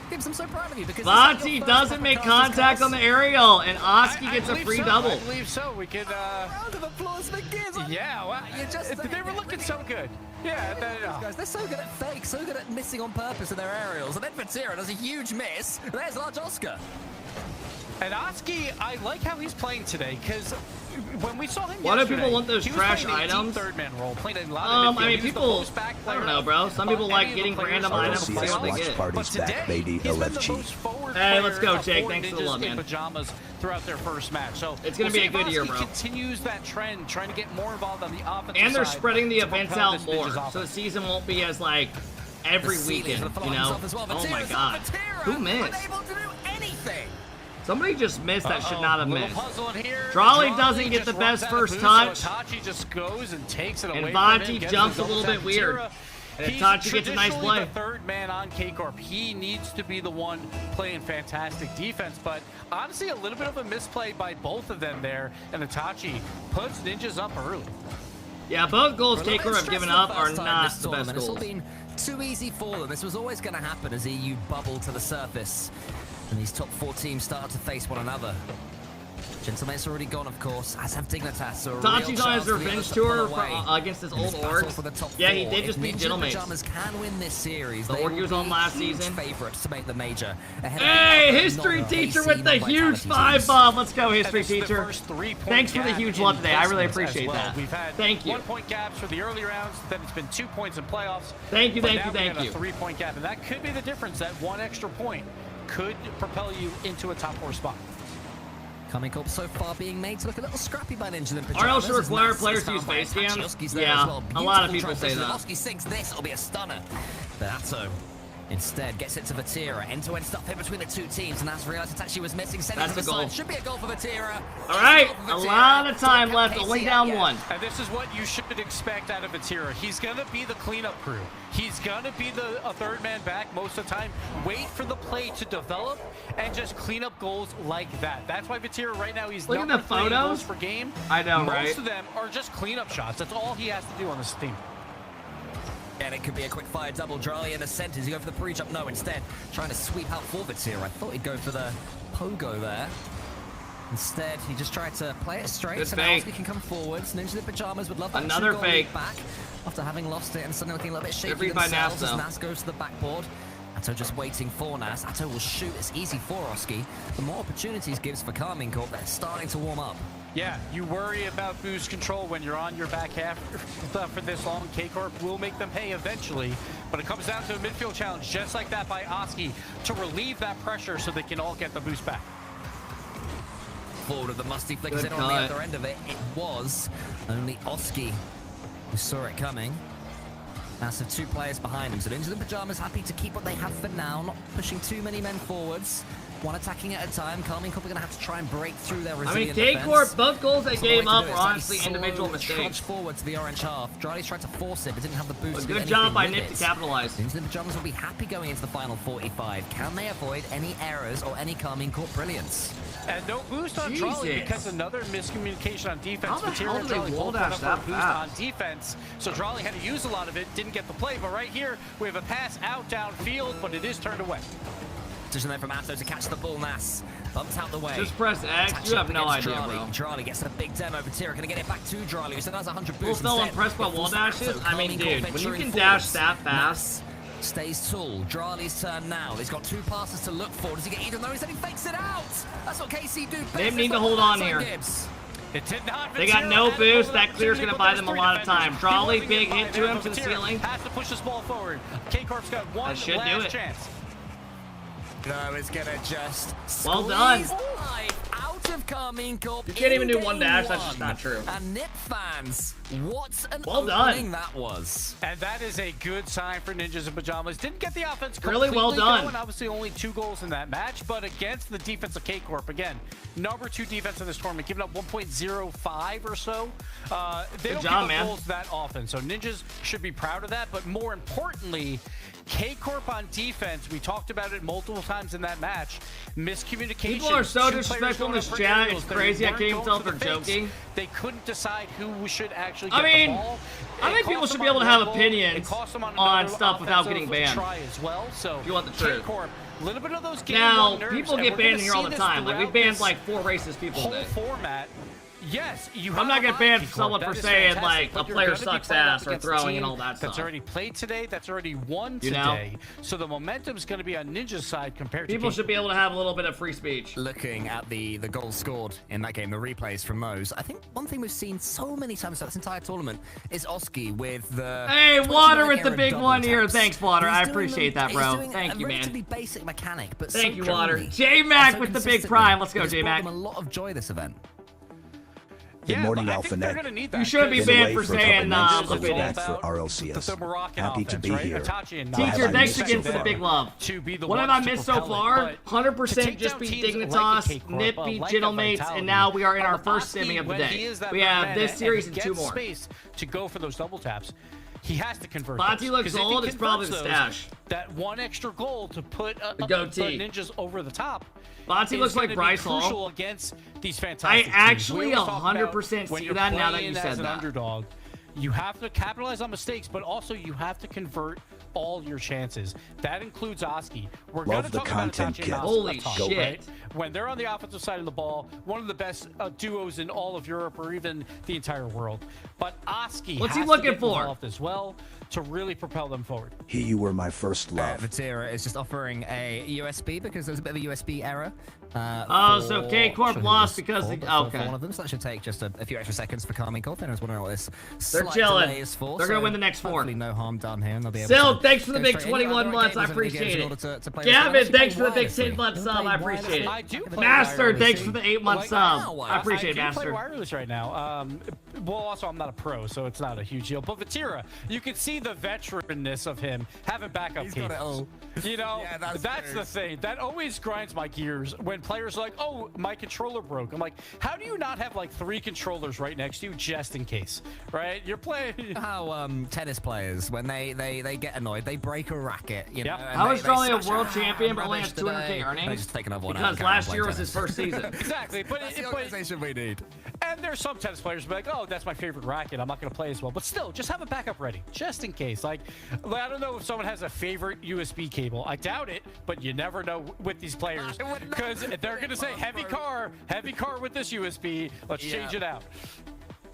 Gibbs, I'm so proud of you because Vati doesn't make contact on the aerial, and Oski gets a free double. I believe so. We could. Round of applause for Gibbs. Yeah, well, they were looking so good. Yeah, guys, they're so good at fake, so good at missing on purpose in their aerials. And then Vatira does a huge miss. There's large Oscar. And Oski, I like how he's playing today because when we saw him Why do people want those trash items? Third-man role, playing a lot of I mean, people, I don't know, bro. Some people like getting random items and what they get. Party's back, baby, LFG. Hey, let's go, Jake. Thanks for the love, man. Pajamas throughout their first match. So it's going to be a good year, bro. Continues that trend, trying to get more involved on the offensive and they're side spreading the events out more, so the season won't be as, like, every weekend, you know? Oh, my God. Who missed? Somebody just missed that should not have missed. Rlcs doesn't get the best first touch. So Itachi just goes and takes it away and Vati jumps a little bit weird. And Itachi gets a nice play. The third man on K-Corp. He needs to be the one playing fantastic defense, but honestly, a little bit of a misplay by both of them there, and Itachi puts Ninjas up early. Yeah, both goals K-Corp have given up are not the best It's all goals. been too easy for them. This was always going to happen as EU bubbled to the surface. And these top 4 teams start to face one another. Gentleman's already gone, of course, as have Dignitas. So Tachi's on his revenge tour against his old org. Yeah, he did just beat Gentleman's. Pajamas can win this series. The org he was on last season. Favorites to make the major. Hey, history teacher with the huge 5 bomb. Let's go, history teacher. Thanks for the huge love today. I really appreciate that. We've had Thank you. 1-point gaps for the early rounds. Then it's been 2 points in playoffs. Thank you, but thank now you, thank we you. have a 3-point gap, and that could be the difference. That 1 extra point could propel you into a top 4 spot. Coming Corp so far being made to look a little scrappy by Ninja in RL should require players to use face cams. Yeah, a lot of people say that. Oski sinks this, it'll be a stunner. But Atto instead gets it to Vatira. End-to-end stuff here between the 2 teams, and that's realized Itachi was missing. That's a goal. Should be a goal for Vatira. All right, a lot of time left, only down 1. And this is what you should expect out of Vatira. He's going to be the cleanup crew. He's going to be a third man back most of the time. Wait for the play to develop and just clean up goals like that. That's why Vatira right now, he's Look at number the 3 in photos goals per game. I know, right? Most of them are just cleanup shots. That's all he has to do on this team. And it could be a quick fire double. Rlcs in the center. Does he go for the pre-jump? No, instead trying to sweep out forwards here. I thought he'd go for the pogo there. Instead, he just tried to play it straight. Good so fake. now he can come forwards. Ninja the Pajamas would love that Another 2-goal fake. lead back after having lost it and suddenly looking a little bit shaky Good read by themselves Nas, as though. Nas goes to the backboard. Atto just waiting for Nas. Atto will shoot. It's easy for Oski. The more opportunities gives for Karmine Corp. They're starting to warm up. Yeah, you worry about boost control when you're on your back half for this long. K-Corp will make them pay eventually, but it comes down to a midfield challenge just like that by Oski to relieve that pressure so they can all get the boost back. Forward of the musty flickers in on the other end of it. It was only Oski We saw it coming. Massive 2 players behind him. So Ninjas in Pajamas happy to keep what they have for now, not pushing too many men forwards. One attacking at a time. Carmine Corp are going to have to try and break through their resilient K-Corp, both goals they gave up were honestly individual mistakes. Trudge forward to the orange half. Dryly's tried to force it, but didn't have the boost. Good job by Nip to capitalize. Ninjas in Pajamas will be happy going into the final 45. Can they avoid any errors or any Carmine Corp brilliance? And no boost on Dryly because another miscommunication on defense. How the hell did they wall dash that boost on defense, so Dryly had to use a lot of it, didn't get the play, but right here we have a pass out downfield, but it is turned away. Decision there from Atto to catch the ball, Nas. Bumps out the way. Just press X. You have no idea, Dryly. bro. Dryly gets a big demo. Vatira gonna get it back to Dryly, who still has 100 People boost. still impressed by wall dashes? I mean, dude, when you can dash that fast. Stays tall. Dryly's turn now. He's got 2 passes to look for. Does he get either of those? And he fakes it out. That's what KC do. They need to hold on here. It did not. They got no boost. That clear's going to buy them a lot of time. Dryly, big hit to him to the ceiling. Has to push this ball forward. K-Corp's got one last chance. No, it's gonna just well done. Out of Carmine Corp. You can't even do 1 dash. That's just not true. And Nip fans, what an well opening done. that was. And that is a good sign for Ninjas in Pajamas. Didn't get the offense really well done. Going. Obviously, only 2 goals in that match, but against the defense of K-Corp, again, number 2 defense in this tournament, giving up 1.05 or so. They don't give up goals that often, so Ninjas should be proud of that. But more importantly, K-Corp on defense, we talked about it multiple times in that match. Miscommunication. People are so disrespectful in this chat. It's crazy. I can't even tell if they're joking. They couldn't decide who should actually get the ball. I think people should be able to have opinions on stuff without getting banned. Try as well. So if you want the truth. A little bit of those game now, people get banned here all the time. Like, we banned like 4 racist people today. Format. Yes, I'm not gonna ban someone for saying like a player sucks ass or throwing and all that stuff. That's already played today. That's already won today. So the momentum's going to be on Ninja's side compared to people should be able to have a little bit of free speech. Looking at the goals scored in that game, the replays from those, I think one thing we've seen so many times throughout this entire tournament is Oski with the hey Water with the big one here. Thanks Water, I appreciate that, bro. Thank you, man. Relatively basic mechanic, but thank you, Water. J Mac with the big prime. Let's go, J Mac. A lot of joy this event. Good morning, Alpha Net. You should be banned for saying back for RLCS. Happy to be here. Teacher, thanks again for the big love. What have I missed so far? 100% just beat Dignitas, Nip beat Gentlemates, and now we are in our first semi of the day. We have this series and 2 more. Space to go for those double taps. He has to convert. Bonti looks old. It's probably the stash. That 1 extra goal to put the goatee Ninjas over the top. Bonti looks like Bryce Hall. Against these fantastic I actually 100% see that now that you said that. Underdog, you have to capitalize on mistakes, but also you have to convert all your chances. That includes Oski. We're going to talk about Itachi and holy shit. Right? When they're on the offensive side of the ball, one of the best duos in all of Europe or even the entire world. But Oski what's has he looking to get for involved as well to really propel them forward. You were my first love. Vatira is just offering a USB because there's a bit of a USB error. So K-Corp lost because for one of them, so that should take just a few extra seconds for Carmine Corp. I was wondering what this they're chilling. Is for, they're going to win the next 4. No harm done here, and they'll be able Silk, to thanks for the big 21 months. I appreciate it. Gavin, thanks for the big 10-month sub. I appreciate it. Master, thanks for the 8-month sub. I appreciate it, Master. I do play wireless right now. Well, also, I'm not a pro, so it's not a huge deal. But Vatira, you can see the veteranness of him having backup cables. You know, yeah, that's the thing. That always grinds my gears when players are like, oh, my controller broke. I'm like, how do you not have like 3 controllers right next to you just in case, right? You're playing. How tennis players, when they get annoyed, they break a racket. You know, I was probably a world champion, but only has 200K earnings. Just take another one because last year was his first season. Exactly, but that's the organization we need. And there's some tennis players be like, oh, that's my favorite racket. I'm not going to play as well. But still, just have a backup ready, just in case. Like, I don't know if someone has a favorite USB cable. I doubt it, but you never know with these players. Because they're going to say, heavy car with this USB. Let's change it out.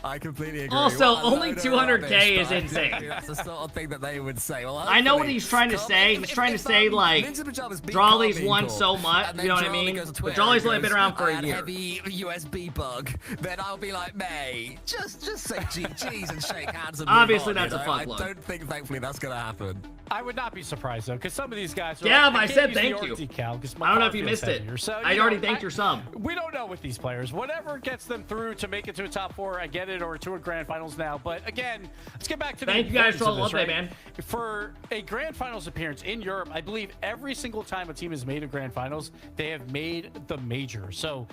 I completely agree. Also, only 200K is insane. That's the sort of thing that they would say. Well, I know what he's trying to say. He's trying to say, like, Drawley's won so much, you know what I mean? But Drawley's only been around for a year. Heavy USB bug, then I'll be like, mate, just say GG's and shake hands and obviously that's a fuck I don't think, thankfully, that's going to happen. I would not be surprised, though, because some of these guys are yeah, like, I said thank you. Decal, I don't know if you missed it. So, I already thanked your sub. We don't know with these players. Whatever gets them through to make it to a top 4, I get it. it or to a grand finals now. But again, let's get back to the Thank you guys for all the importance love of this, today, man. For a grand finals appearance in Europe, I believe every single time a team has made a grand finals, they have made the major. So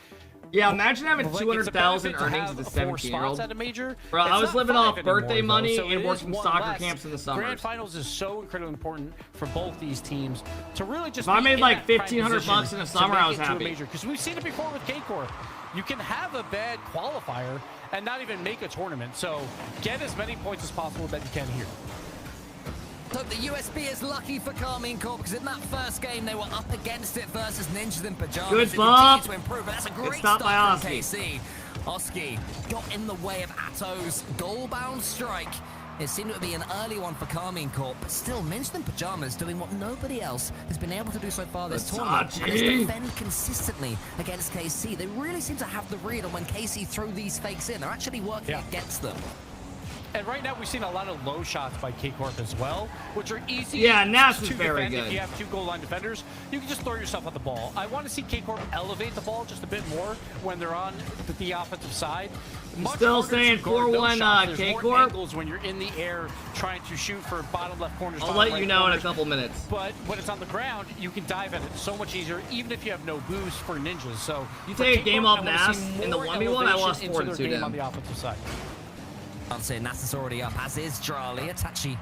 yeah, imagine having like, 200,000 it's a earnings as a 17-year-old. at a major. Bro, I was It's living not off 5 birthday anymore, money though, so and it working is one soccer less. camps in the summers. Grand finals is so incredibly important for both these teams to really just. If I be made in like that prime $1,500 position in the to summer, make I was it to a happy. major, because we've seen it before with K-Corp. You can have a bad qualifier and not even make a tournament. So get as many points as possible that you can here. So the USB is lucky for Karmine Corp because in that first game they were up against it versus Ninjas in Pajamas. Good who bump. continue to improve, but that's a Good great stop start by from Oski. KC. Oski got in the way of Atto's goal-bound strike. It seemed to be an early one for Karmine Corp, but still, Ninjas in Pajamas doing what nobody else has been able to do so far this tournament. And is defend consistently against KC. They really seem to have the read on when KC throw these fakes in. They're actually working against them. And right now we've seen a lot of low shots by K-Corp as well, which are easy Nas is to very defend good. if you have 2 goal line defenders. You can just throw yourself at the ball. I want to see K-Corp elevate the ball just a bit more when they're on the offensive side. Still saying 4-1 K-Corp. Angles when you're in the air trying to shoot for bottom left corners. I'll let you know in a couple minutes. But when it's on the ground, you can dive at it so much easier, even if you have no boost for Ninjas. So you take a game off Nas in the 1v1, I lost 4-2 to to them on them. the offensive side. I'd say Nas is already up, as is Drali, Itachi.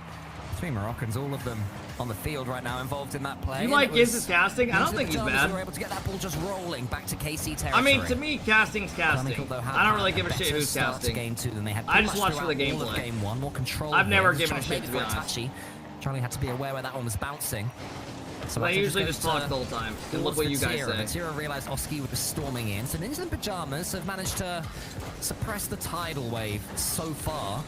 3 Moroccans, all of them on the field right now, involved in that play. You like Gibbs' casting? I don't think he's bad. They were able to get that ball just rolling back to KC territory. I mean, to me, casting's casting. I don't really give a shit who's casting. Game 2 than they had I just watch for the all of gameplay. Game 1, more control. I've never here. given a shit, to be honest. Itachi. Charlie had to be aware where that one was bouncing. So I Itachi usually goes just talk the whole time. And look what you guys say. Vatira realized Oski was storming in. So Ninjas in Pajamas have managed to suppress the tidal wave so far.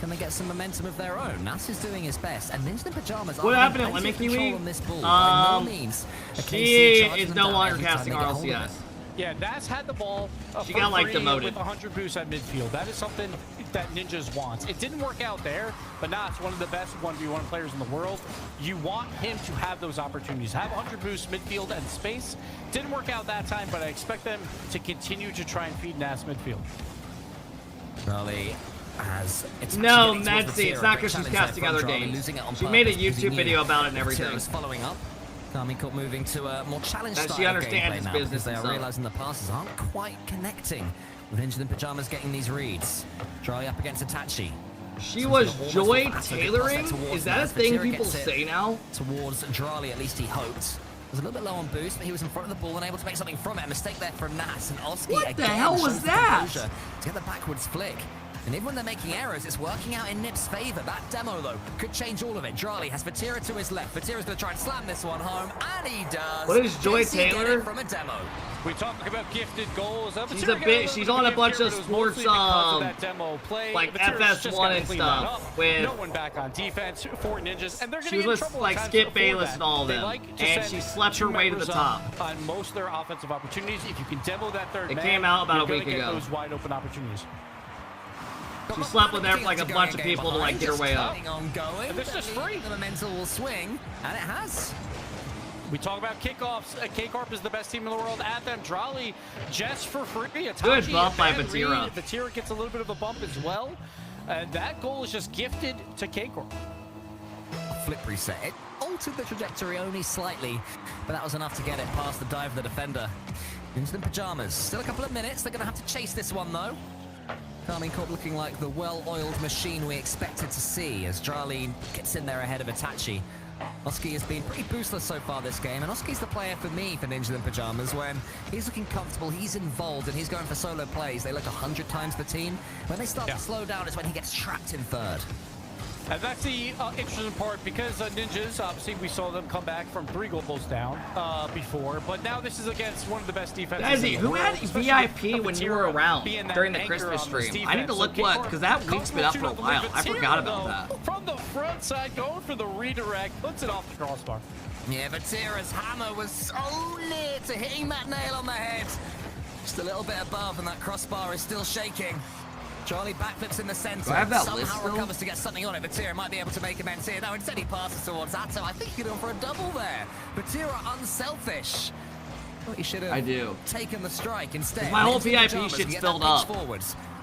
Can they get some momentum of their own? Nas is doing his best, and Ninjas in Pajamas What are happened at plenty of Lemon control Kiwi? on this ball. By no means. She is no longer casting RLCS. Yeah, Nas had the ball. She got, like, demoted. With 100 boosts at midfield. That is something that Ninjas wants. It didn't work out there, but Nas, one of the best 1v1 players in the world. You want him to have those opportunities. Have 100 boosts midfield and space. Didn't work out that time, but I expect them to continue to try and feed Nas midfield. Charlie has... No, Nancy, it's not because she's casting other games. She made a YouTube video about it and everything. Following up. Karmine Corp moving to a more challenged That style she of understands gameplay its now, business because they and are stuff. realizing the passes aren't quite connecting with Ninjas in Pajamas getting these reads. Charlie up against Itachi. She was joy tailoring? Is that a thing people say now? Towards Drali, at least he hoped. Was a little bit low on boost, but he was in front of the ball and able to make something from it. A mistake there from Nas, and Oski What the again hell was shows the that? composure to get the backwards flick. And even when they're making errors, it's working out in Nip's favor. That demo, though, could change all of it. Drali has Vatira to his left. Vatira's going to try and slam this one home, and he does. What is Joy KC get Taylor? it from a demo. We talk about gifted goals. She's a bit. She's on a bunch of sports, like FS1 and stuff. With no one back on defense for Ninjas, and they're she was with like Skip Bayless and all of them, and she slept her way to the top. On most of their offensive opportunities. If you can demo that third It man, came out about a you're week gonna get ago. those wide open opportunities. She slept with like a bunch of people to like get her way up. And this is free. The momentum will swing, and it has. We talk about kickoffs. K-Corp is the best team in the world at them. Drali just for free. Good bump by Vatira. Vatira gets a little bit of a bump as well. And that goal is just gifted to K-Corp. Flip reset. It altered the trajectory only slightly, but that was enough to get it past the dive of the defender. Into the Pajamas. Still a couple of minutes. They're going to have to chase this one, though. Karmine Corp looking like the well-oiled machine we expected to see as Drali gets in there ahead of Itachi. Oski has been pretty boostless so far this game, and Oski's the player for me for Ninjas in Pajamas. When he's looking comfortable, he's involved, and he's going for solo plays. They look 100 times the team. When they start to slow down, it's when he gets trapped in third. And that's the interesting part, because Ninjas, obviously, we saw them come back from 3 goals down before, but now this is against one of the best defenses. Desi, who had VIP when you were around during the Christmas stream? I need to look what, because that week's been up for a while. I forgot about that. From the front side, going for the redirect, puts it off the crossbar. Yeah, Vatira's hammer was so near to hitting that nail on the head. Just a little bit above, and that crossbar is still shaking. Charlie backflips in the center. Do I have that Somehow list still? recovers to get something on it. Vatira might be able to make amends here. No, instead he passes towards Atto. I think he could go for a double there. Vatira unselfish. Thought he should have taken the strike instead. My whole Ninjas in VIP Pajamas shit's can get filled that pitch up. forwards.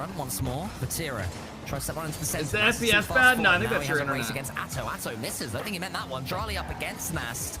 front once more. Vatira tries to run into the center. Is the FPS bad? No, I think that's your internet. Race against Atto. Atto misses. I don't think he meant that one. Charlie up against Nast.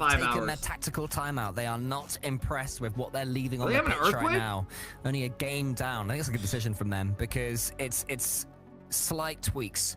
have 5 taken hours. their tactical timeout. They are not impressed with what they're leaving on they the having an pitch right earthquake? now. Only a game down. I think it's a good decision from them because it's slight tweaks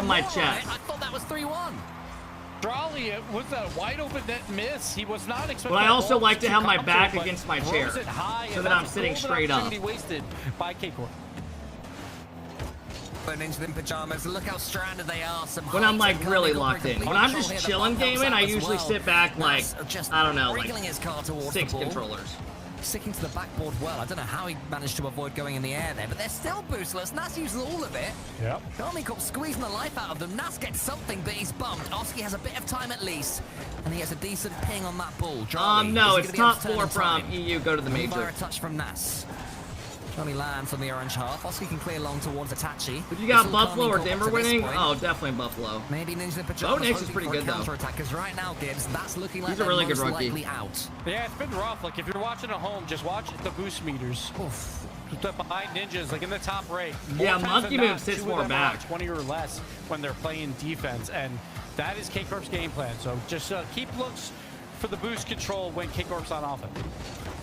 from my chest. I thought that was 3-1. Drawley, was that a wide open net miss? He was not expecting. But I also like to have my back but against my throws chair it high, so and that I'm that's a sitting golden straight up. opportunity wasted by K-Core. Into them pajamas. Look how stranded they are. Some When I'm height like and really Cooper locked in. complete When I'm control just here. The chilling ball helps gaming, out I as usually well. sit back like, That's just I don't know, like wriggling his car towards 6 the ball. controllers. sticking to the backboard well. I don't know how he managed to avoid going in the air there, but they're still boostless. Nas uses all of it. Yep. Karmine Corp squeezing the life out of them. Nas gets something, but he's bummed. Oski has a bit of time at least, and he has a decent ping on that ball. No, it's top 4 from EU. Go to the major. A touch from Nas. Johnny lands on the orange half. Oski can clear long towards Itachi. If you got Buffalo or Dimmer winning, oh, definitely Buffalo. Maybe Ninja in Bo pajamas Nix is pretty good though. Because right now, Gibbs, that's looking like he's a really good most rookie. likely out. Yeah, it's been rough. Like if you're watching at home, just watch the boost meters. Oof. Behind Ninjas, like in the top right. Yeah, Monkey Move sits more back. 20 or less when they're playing defense, and that is K-Corp's game plan. So just keep looks for the boost control when K-Corp's on offense.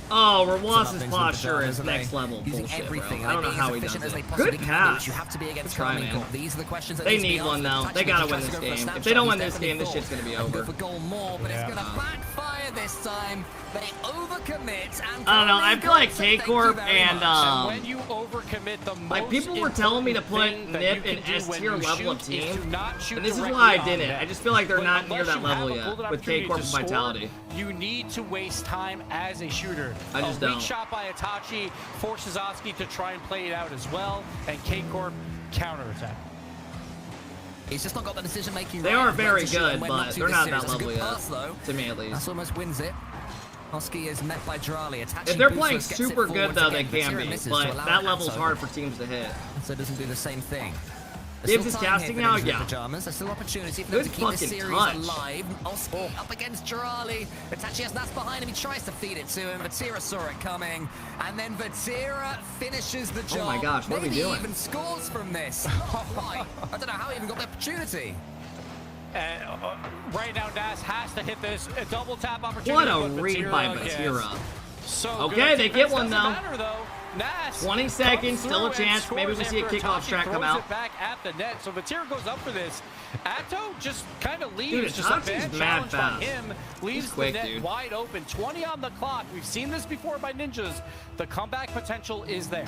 Oh, Rawasa's posture is next level bullshit, everything. bro. I don't know how he does it. Good pass. You have to be against Try, Karmine man. Corp. These are the questions that They need one though. They gotta win this game. If they don't win this game, this shit's gonna be over. Go for goal more, but it's gonna backfire this time. They overcommit, and I don't know. I feel like K-Corp and when you overcommit, the most like people were telling me to put Nip in S tier level of team, and this is why I didn't. I just feel like they're not near that level yet with K-Corp and Vitality. You need to waste time as a shooter. I just a weak don't. shot by Itachi forces Oski to try and play it out as well, and K-Corp counterattack. He's just not got the decision making. They are very good, but they're not that level yet. To me, at least. That's almost wins it. Oski is met by Drali. If they're playing super good, though, they can be. But that level's hard for teams to hit. So it doesn't do the same thing. Gibbs is casting now? Yeah. There's still opportunity for them to keep this series alive. Oski up against Drali. Itachi has Nas behind him. He tries to feed it to him. Vatira saw it coming. And then Vatira finishes the job. Oh my gosh, what are we Maybe doing? He even scores from this. Not quite. I don't know how he even got the opportunity. Right now, Nas has to hit this a double tap opportunity. What a read by Vatira. So okay, they get one though. Matter, 20 seconds, still a chance. Maybe we see a kickoff strat come out. It back at the net, so Vatira goes up for this. Atto just kind of leaves. Dude, just a bad mad challenge by fast. him. Leaves quick, the net dude. wide open. 20 on the clock. We've seen this before by Ninjas. The comeback potential is there.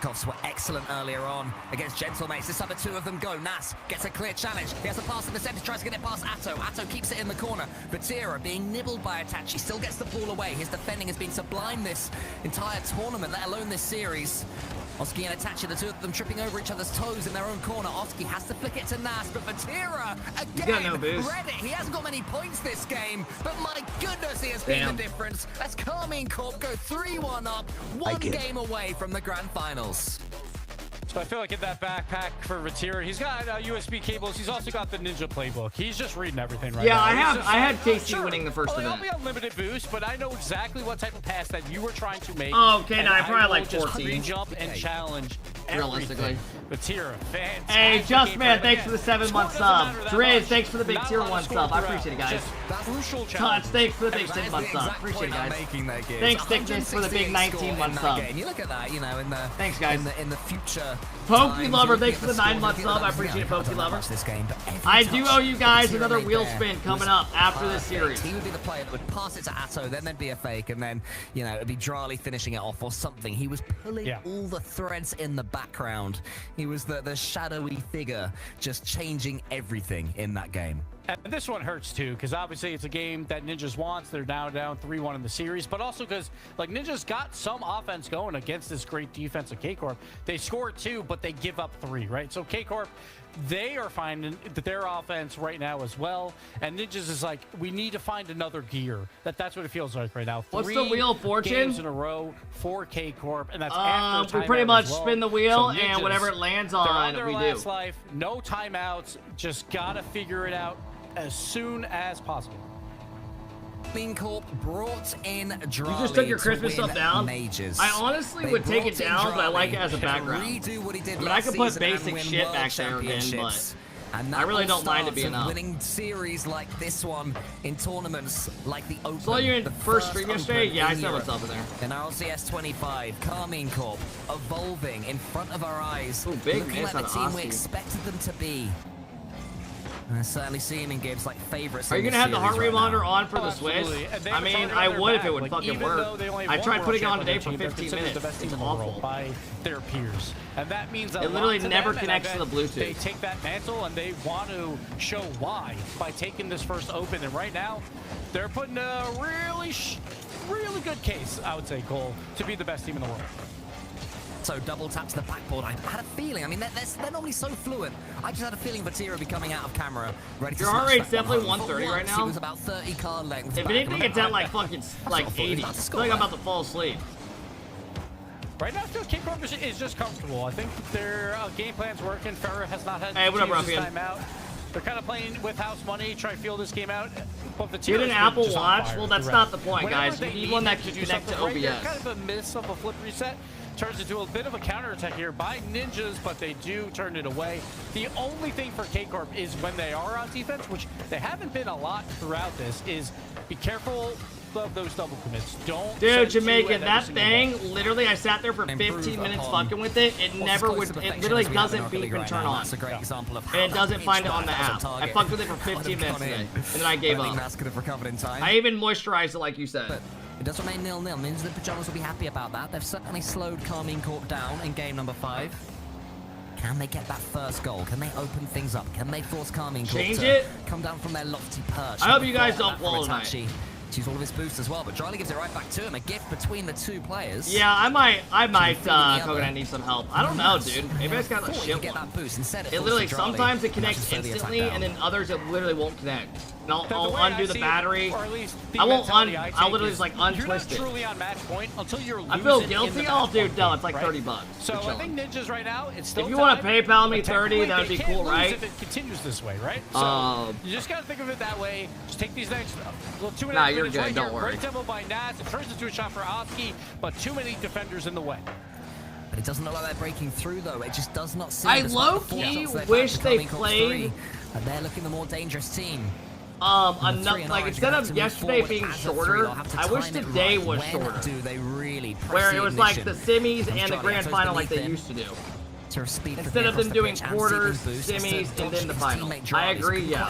Cops were excellent earlier on against Gentlemates. This time the two of them go. Nas gets a clear challenge. He has a pass in the center, tries to get it past Atto. Atto keeps it in the corner. Vatira being nibbled by Itachi, still gets the ball away. His defending has been sublime this entire tournament, let alone this series. Oski and Itachi, the two of them tripping over each other's toes in their own corner. Oski has to flick it to Nas, but Vatira again read it. He hasn't got many points this game, but my goodness, he has been the difference. As Karmine Corp go 3-1 up, one game away from the grand finals. So I feel like in that backpack for Vatira, he's got USB cables. He's also got the Ninja playbook. He's just reading everything right now. Yeah, I had KC winning the first event. I'll be unlimited boost, but I know exactly what type of pass that you were trying to make. Oh, okay, now I probably like just 14. Jump and challenge realistically. Vatira, fantastic. Hey, Just Man, thanks for the 7-month sub. Driz, thanks for the big tier 1 sub. I appreciate it, guys. Touch, thanks for the big 10-month sub. Appreciate it, guys. Thanks, Thickness, for the big 19-month sub. You look at that, you know, in the thanks, guys. In the future. Pokey Lover, thanks for the 9-month sub. I appreciate it, Pokey Lover. I do owe you guys another wheel spin coming up after this series. He would be the player that would pass it to Atto, then there'd be a fake, and then, you know, it'd be Drali finishing it off or something. He was pulling all the threads in the background. He was the shadowy figure, just changing everything in that game. And this one hurts too, because obviously it's a game that Ninjas wants. They're now down 3-1 in the series, but also because like Ninjas got some offense going against this great defense of K-Corp. They scored 2, but they give up 3, right? So K-Corp, they are finding their offense right now as well, and Ninjas is like, we need to find another gear. That's what it feels like right now. What's the Wheel of Fortune? Games in a row for K-Corp, and that's after we pretty much spin the wheel, so Ninjas, and whatever it lands they're on, their we last do. life, no timeouts, just gotta figure it out as soon as possible. Karmine Corp brought in Drali. You just took your Christmas to win stuff down? Majors. I honestly would take it down, but I like it as a background. Redo what he did I mean, I could put last season basic and win shit world back there again, but championships. And I really that don't mind it starts being with up. winning series like this one in tournaments like the Open. Saw you in the first stream yesterday? Open Yeah, I in saw Europe. what's up in there. In RLCS 25, Karmine Corp evolving in front of our eyes. Ooh, big looking miss like the on team we Oski. expected them to be. And I certainly see him in games like favorites. Are you gonna have the heart rate monitor on for the Switch? Absolutely. And they I were mean, targeting I their would if back. it would Like, fucking even work. though they only have I one tried world putting it on champ today their for team, they're 15 considered minutes. the best It's team in the world awful. by their peers, and that means a It lot literally to never them, connects and to the Bluetooth. They take that mantle and they want to show why by taking this first Open. And right now, they're putting a really really good case, I would say, Cole, to be the best team in the world. So double tap to the backboard. I had a feeling. I mean, they're normally so fluent. I just had a feeling Vatira would be coming out of camera, ready to. Your heart rate's smash that definitely one home. 130 right Once, now. It was about 30 car lengths. If back. anything, it's at like fucking like 80. I feel like I'm about to fall asleep. Right now, I feel King Corp is just comfortable. I think their game plan's working. Ferrer has not had Hey, what up, to use his Ruffian? time out. They're kind of playing with house money, trying to feel this game out. But the Get an Apple Watch? Well, that's not the point, guys. You need one that can connect to Right there, OBS. kind of a miss of a flip reset. Turns into a bit of a counterattack here by Ninjas, but they do turn it away. The only thing for K-Corp is when they are on defense, which they haven't been a lot throughout this, is be careful of those double commits. Don't Dude, send two Jamaican, at that every single thing, literally, I sat there for 15 minutes fucking with it. It never would, it literally doesn't beep and turn on. That's a great example of how And it doesn't that find it pitch on the as a app. I target fucked with it for might have 15 minutes gone in. today, and then I gave I think up. Nas could have recovered in time. I even moisturized it like you said. But it does remain 0-0. Ninja and Pajamas will be happy about that. They've certainly slowed Carmine Corp down in game number 5. Can they get that first goal? Can they open things up? Can they force Carmine Corp Change to it? come down from their lofty perch? I hope you guys Thought don't that from fall tonight. Itachi. Use all of his boost as well, but Charlie gives it right back to him. A gift between the two players. Yeah, I might, Coconut need some help. I don't know, dude. Maybe I just got a shit get one. that boost. Instead, It literally, sometimes it connects instantly, and then others it literally won't connect. And I'll undo the battery. Or at least I won't I'll literally take just like is you're not untwist it. truly on match point until you're losing I feel in guilty. the Oh, match dude, point no, game, it's like right? 30 bucks. So We're I think Ninjas right now, it's still If you want to tied, PayPal me but 30, that would technically be they cool, can't lose right? if it continues this way, right? So you just gotta think of it that way. Just take these next 2.5 Nah, you're minutes good, right don't here. worry. Great demo by Naz. It turns into a shot for Oski, but too many defenders in the way. But it doesn't look like they're breaking through, though. It just does not seem. I despite the four low-key shots they've wish had to they Carmine Corp's played- 3, and they're looking the more dangerous team. Enough, like instead of yesterday being shorter, I wish today was shorter. Do they really Where it was like the semis and the grand final like they used to do. Instead of them doing quarters, semis, and then the final. I agree, yeah.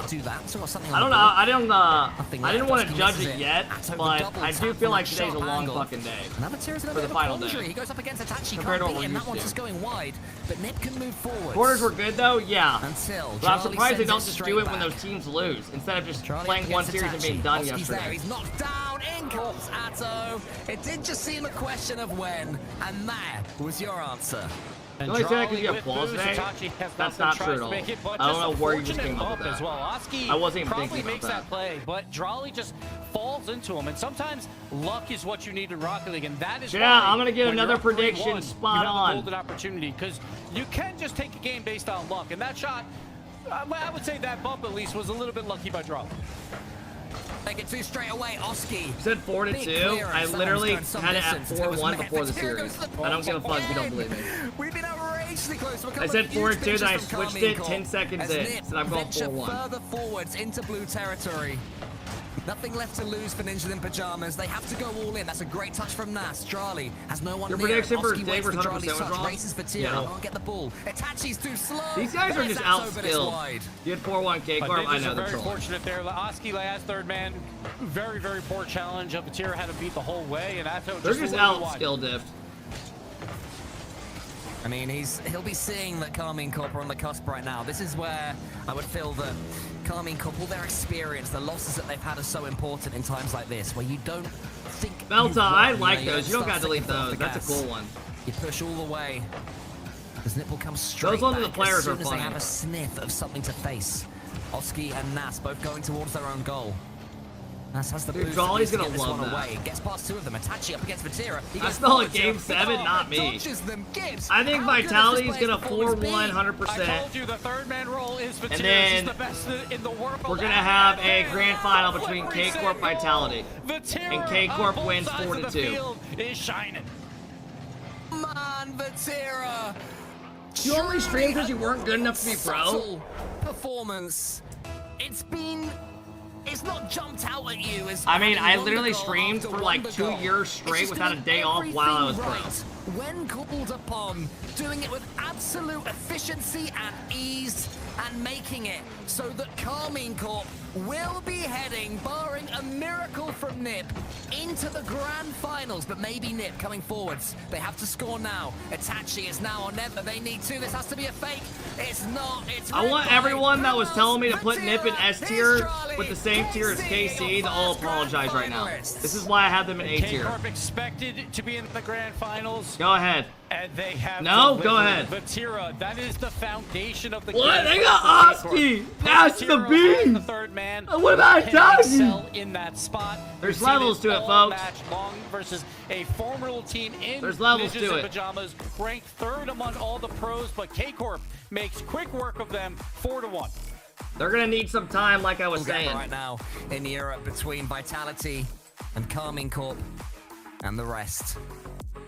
I don't know, I didn't want to judge it yet, but I do feel like today's a long fucking day for the final day. He goes up against Itachi, Compared to what can't beat we're him. That used one's to. just going wide, but Nip can move forward. Quarters were good though, yeah. Until But I'm Charlie surprised they sends don't it just straight do it when back. those teams lose, instead of just Charlie playing up one against series and being Itachi. done Oski's there. yesterday. He's knocked down. In comes Atto. It did just seem a question of when, and that was your answer. You only say that because you have claws today? That's not true at all. I don't know where you just came up with that. As well. Oski I wasn't even probably thinking about makes that. play, but Drawley just falls into him, and sometimes luck is what you need in Rocket League, and that is Yeah, why I'm gonna get when another you're up 3-1, prediction spot you have on. a golden opportunity because you can just take a game based on luck, and that shot, I would say that bump at least was a little bit lucky by Drawley. They get two straight away. Oski. You said 4-2. I literally had it at 4-1 before the series. I don't give a fuck if you don't believe me. We've been outrageously close to I said 4-2, then I switched it 10 seconds in, so I'm going 4-1. Further forwards into blue territory. Nothing left to lose for Ninjas in Pajamas. They have to go all in. That's a great touch from Nas. Charlie has no one Your near. prediction for Oski waits Daver's for Charlie's 100% was touch. wrong? Races for Tira. Yeah. Can't get the ball. Itachi's too slow. These guys are There's just Atto, but it's outskilled. wide. You had 4-1 But K-Corp, I Ninjas know are the very troll. fortunate there. Oski as third man, very, very poor challenge. Batira had to beat the whole way, and Atto They're just just a little bit out wide. skill diffed. I mean, he'll be seeing that Carmine Corp are on the cusp right now. This is where I would feel that Carmine Corp, all their experience, the losses that they've had are so important in times like this, where you don't think Belta, I like you those. You don't start gotta delete thinking off those. the That's a gas. cool one. You push all the way. Because Nip will come straight Those ones back of the players as soon are as funny. they have a sniff of something to face. Oski and Nas both going towards their own goal. Nas has the Dude, boost Jolly's to gonna get this love one that. away. Gets past two of them. Itachi up against Vatira. He I goes smell a forward game to 7, not me. dodges them. Gibbs. I think How good has Vitality's this gonna player's performance 4-1 been? 100%. I told you the third man role is Batira. And then He's the best in the world. We're gonna have a grand final between K-Corp Vitality. And K-Corp wins 4-2. Is shining. Man, Vatira. You only streamed because you weren't good enough to be pro? Subtle performance. It's not jumped out at you as I mean, I having literally won the goal streamed after for won like the 2 goal. years It's straight just without a doing day off while I was pro. everything right when called upon, doing it with absolute efficiency and ease, and making it so that Carmine Corp will be heading, barring a a miracle from Nip into the grand finals, but maybe Nip coming forwards. They have to score now. Itachi is now or never. They need to. This has to be a fake. It's not. It's I want everyone that was telling me to put Nip in S tier with the same tier as KC to all apologize right now. This is why I have them in A tier. K-Corp expected to be in the grand finals. Go ahead. And they have No, delivered. go ahead. Vatira, that is the foundation of the What? game. They got Oski. That's the Vatira beam. as the third man. What about can Itachi? excel in that spot. There's We've seen levels to it, all folks. Match long versus a formidable team in There's levels Ninjas to in it. Pajamas, ranked third among all the pros, but K-Corp makes quick work of them 4-1. They're gonna need some time, like I was saying. Right now in Europe between Vitality and Carmine Corp and the rest.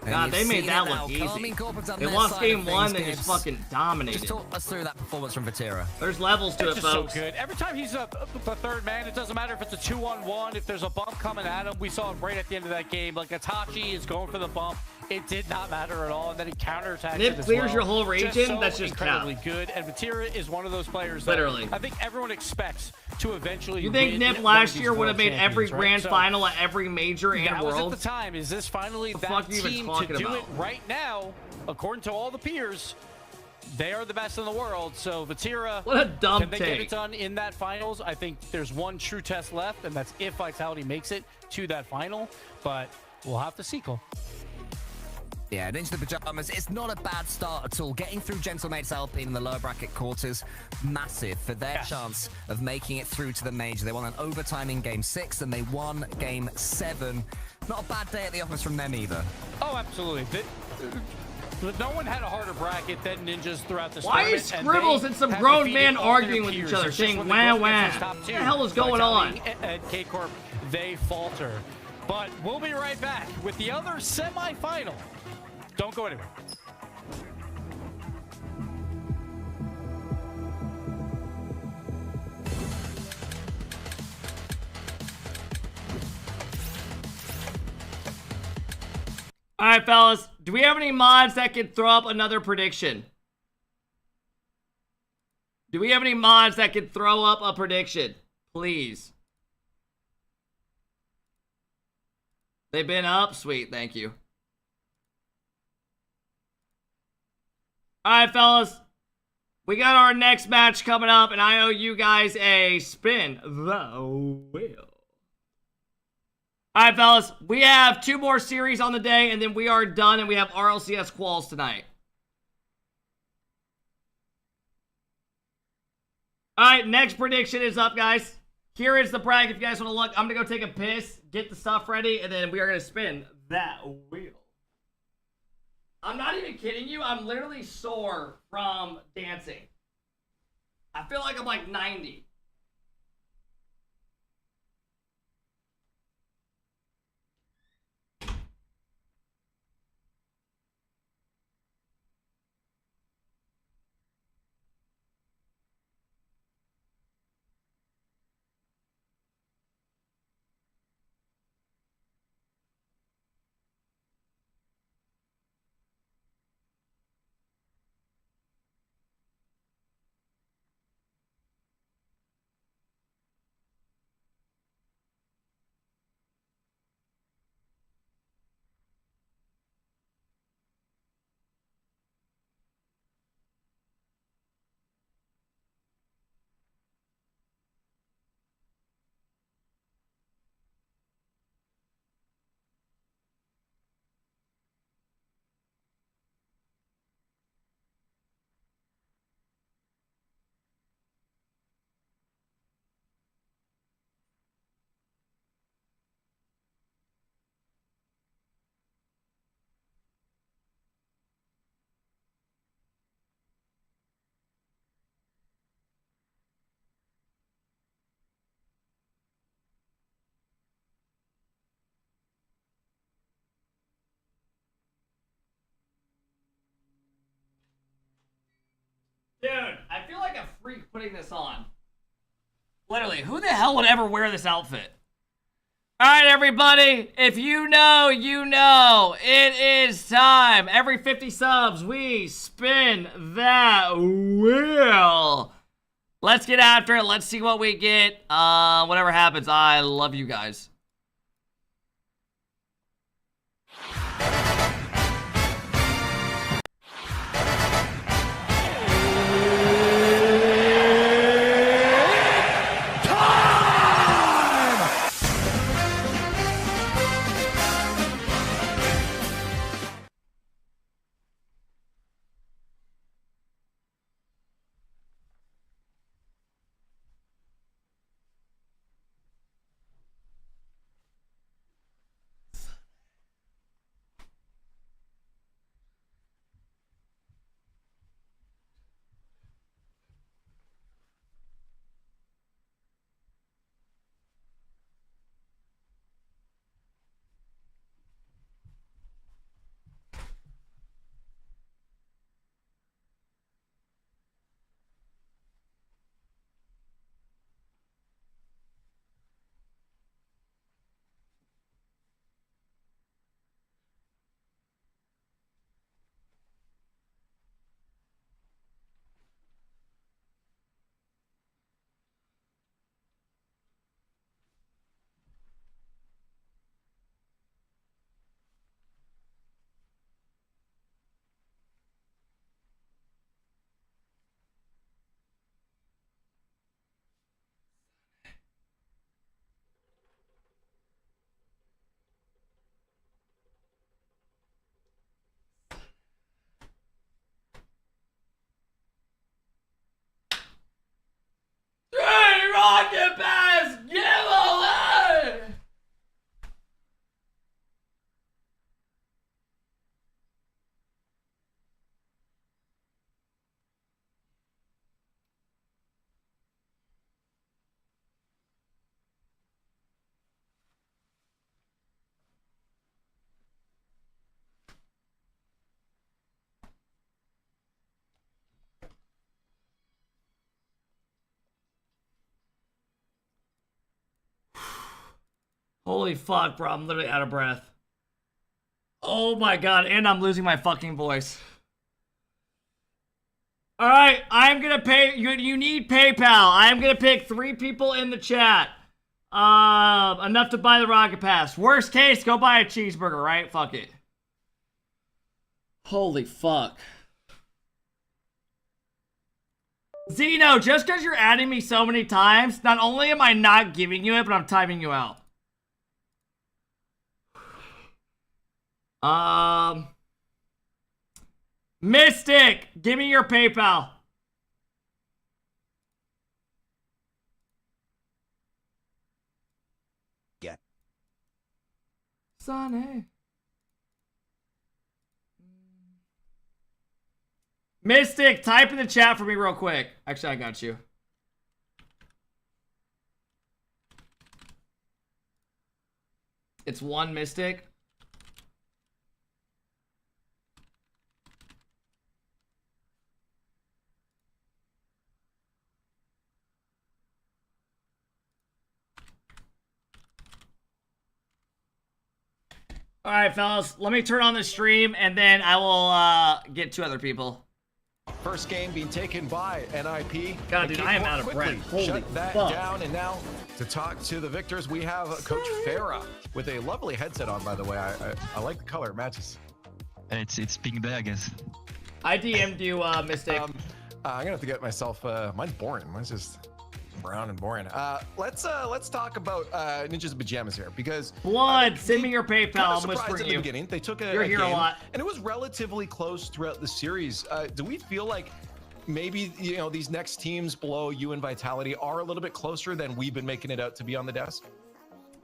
God, they made that look easy. They lost game one, they just fucking dominated. Just talk us through that performance from Vatira. There's levels to It's it, just folks. so good. Every time he's the third man, it doesn't matter if it's a 2-on-1, if there's a bump coming at him. We saw him right at the end of that game. Like, Itachi is going for the bump. It did not matter at all, and then he counterattacks Nip it as clears well. your whole region? So That's just incredibly good. And Vatira is one of those players that Literally. I think everyone expects to eventually You think win Nip one of last these year would have world made every champions, right? grand So final at every major and that was world? at the time. Is this finally The that fuck are you even team to talking do about? it right now? According to all the peers, they are the best in the world. So Vatira, What a dumb can they get take. it done in that finals? I think there's one true test left, and that's if Vitality makes it to that final. But we'll have to see, Cole. Yeah, and into the Pajamas, it's not a bad start at all. Getting through Gentlemates Alpine in the lower bracket quarters, massive for their chance of making it through to the major. They won an overtime in Game 6, and they won Game 7. Not a bad day at the office from them either. Oh, absolutely. No one had a harder bracket than Ninjas throughout the Why is Scribbles and some grown men arguing with each other, saying wah wah? What the hell is going on? At K-Corp, they falter. But we'll be right back with the other semifinal. Don't go anywhere. All right, fellas. Do we have any mods that can throw up another prediction? Do we have any mods that can throw up a prediction? Please. They've been up? Sweet, thank you. All right, fellas. We got our next match coming up, and I owe you guys a spin the wheel. All right, fellas. We have 2 more series on the day, and then we are done, and we have RLCS quals tonight. All right, next prediction is up, guys. Here is the bracket. If you guys want to look, I'm going to go take a piss, get the stuff ready, and then we are going to spin that wheel. I'm not even kidding you. I'm literally sore from dancing. I feel like I'm like 90. Dude, I feel like a freak putting this on. Literally, who the hell would ever wear this outfit? Alright, everybody. If you know, you know. It is time. Every 50 subs, we spin that wheel. Let's get after it. Let's see what we get. Whatever happens, I love you guys. Rocket Pass giveaway! Holy fuck, bro. I'm literally out of breath. Oh my god, and I'm losing my fucking voice. Alright, I'm gonna pay. You need PayPal. I'm gonna pick 3 people in the chat. Enough to buy the Rocket Pass. Worst case, go buy a cheeseburger, right? Fuck it. Holy fuck. Zeno, just because you're adding me so many times, not only am I not giving you it, but I'm timing you out. Mystic, give me your PayPal. Yeah. Sonny. Mystic, type in the chat for me real quick. Actually, I got you. It's 1 Mystic. All right, fellas, let me turn on the stream and then I will get 2 other people. First game being taken by NIP. God, dude, I am out of breath. Holy shut that fuck. down. And now to talk to the victors, we have Coach Farah with a lovely headset on, by the way. I like the color. It matches. It's pink there, I guess. I DM'd you, Mystic. I'm gonna have to get myself. Mine's boring. Mine's just brown and boring. Let's talk about Ninja's pajamas here, because Blood, send me your PayPal. I'm whispering whispering at the you. beginning. They took You're here game, a lot. and it was relatively close throughout the series. Do we feel like maybe these next teams below you and Vitality are a little bit closer than we've been making it out to be on the desk?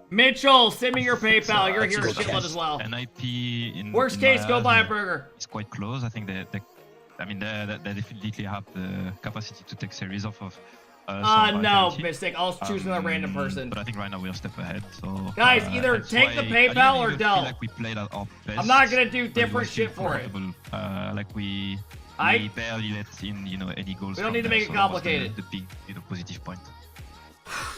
Mitchell, send me your PayPal. You're here a shitload as well. NIP in Worst case, go buy a burger. It's quite close. I think they definitely have the capacity to take series off of. No, Mystic. I'll choose another random person. But I think right now we're a step ahead. So guys, either take the PayPal or don't. Like we played at our best. I'm not gonna do different shit for it. Like we barely let in any goals. We don't need to make it complicated. The big positive point.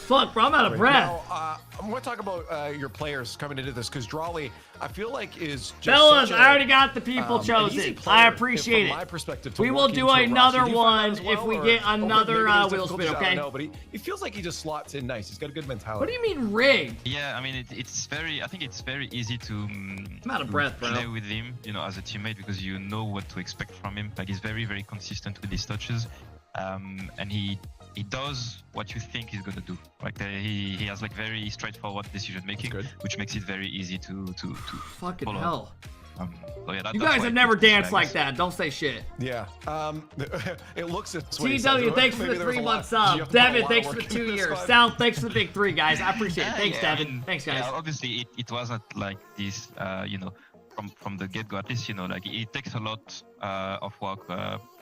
Fuck, bro, I'm out of breath. Now, I'm going to talk about your players coming into this because Drawley, I feel like, is just Fellas, such I already got the people an chosen. easy I player, appreciate from my it. perspective, to We will work do into a roster. another Do you find that one as if well, we or- get or another maybe there's wheel difficulties, spin, I don't okay? know, but he feels like he just slots in nice. He's got a good mentality. What do you mean rigged? Yeah, I mean it's very. I think it's very easy to I'm out of breath, bro. play with him, you know, as a teammate because you know what to expect from him. Like he's very, very consistent with his touches, and he does what you think he's gonna do. Like he has like very straightforward decision making, which makes it very easy to Fucking follow. hell. So yeah, You that's guys why have never it's danced like bags. that. Don't say shit. Yeah. It looks this TW, way. So thanks for maybe the there's a 3 lot- month you have sub. to put a Devin, lot thanks of for the work 2 into this years. one. Sal, thanks for the big 3, guys. I appreciate it. Thanks, Yeah, Devin. Thanks, guys. Yeah, obviously it wasn't like this, you know, from the get-go. At least, you know, like it takes a lot of work,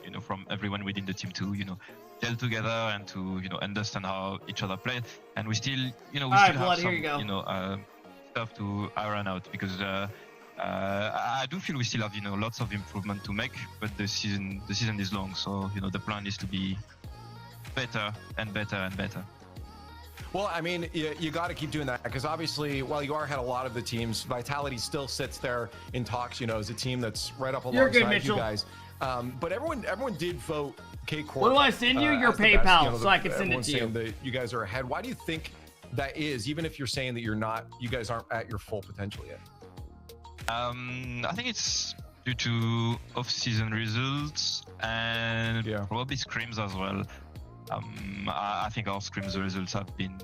you know, from everyone within the team to, you know, gel together and to, you know, understand how each other play. And we still, you know, we All still right, have Blood, some, here you go. you know, stuff to iron out because I do feel we still have, you know, lots of improvement to make. But the season is long, so you know, the plan is to be better and better and better. Well, I mean, you got to keep doing that because obviously, while you are ahead of a lot of the teams, Vitality still sits there in talks. You know, as a team that's right up You're good, alongside Mitchell. you guys. But everyone did vote K-Corp. What do I send you? Your as the best. PayPal, You know, so I can send it everyone's to you. saying that you guys are ahead. Why do you think that is? Even if you're saying that you guys aren't at your full potential yet. I think it's due to off-season results and probably scrims as well. I think our scrims results have been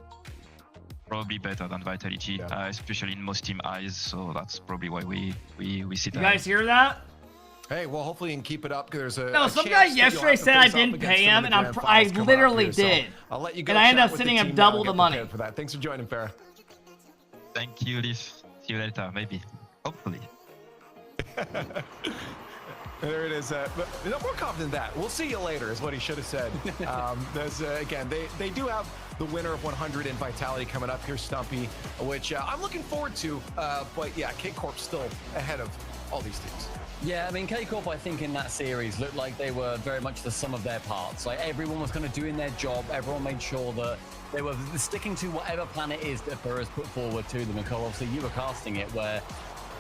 probably better than Vitality, especially in most team eyes. So that's probably why we sit. You guys hear that? Hey, well, hopefully you can keep it up. There's a No, a some chance guy that you'll yesterday have to said I face off didn't against pay them him, in and the I grand finals coming up literally here. So did. I'll let you go And I ended chat up with the sending him team double now, the get money. prepared for that. Thanks for joining, Farah. Thank you, Leaf. See you later, maybe, hopefully. There it is. But no more confident than that. We'll see you later, is what he should have said. There's again, they do have the winner of 100 in Vitality coming up here, Stumpy, which I'm looking forward to. But yeah, K-Corp still ahead of all these teams. Yeah, I mean, K-Corp, I think, in that series looked like they were very much the sum of their parts. Like, everyone was kind of doing their job. Everyone made sure that they were sticking to whatever plan it is that Burrows put forward to them. And Cole, obviously, you were casting it where...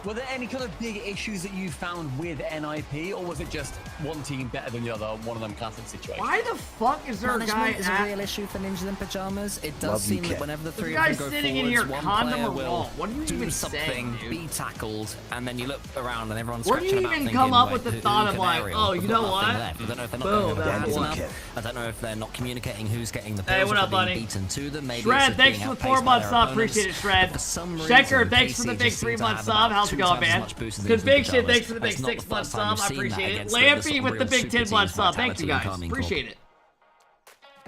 Were there any kind of big issues that you found with NIP, or was it just one team better than the other, one of them classic situations? Why the fuck is there a guy Management is a real issue for Ninjas in Pajamas. It does seem that whenever the three of them go sitting in forwards, here one condom player or will wall. What are you do even something, saying, dude? be tackled, and then you look around and everyone's Where do you scratching about even thinking, come up like, with the who thought of can like, aerial? oh, We've you got know nothing what? left. I don't know if they're not Boom, going to that's fast one. enough. I don't know if they're not communicating who's getting the Hey, pills what or up, being buddy? beaten to them. Maybe Shred, it's thanks being for the outpaced 4 by month their sub. opponents. Appreciate it, Shred. For some reason, Checker, thanks for the KC big just 3 seem to month have sub. about How's it 2 going, times as man? much boost as Ninjas in Conviction, Pajamas. thanks for the big That's not 6 the month first time sub. we've I seen that appreciate it. against the Lampy sort with of the real big super 10 month teams, sub. Thank you Vitality and guys. Carmine Appreciate it.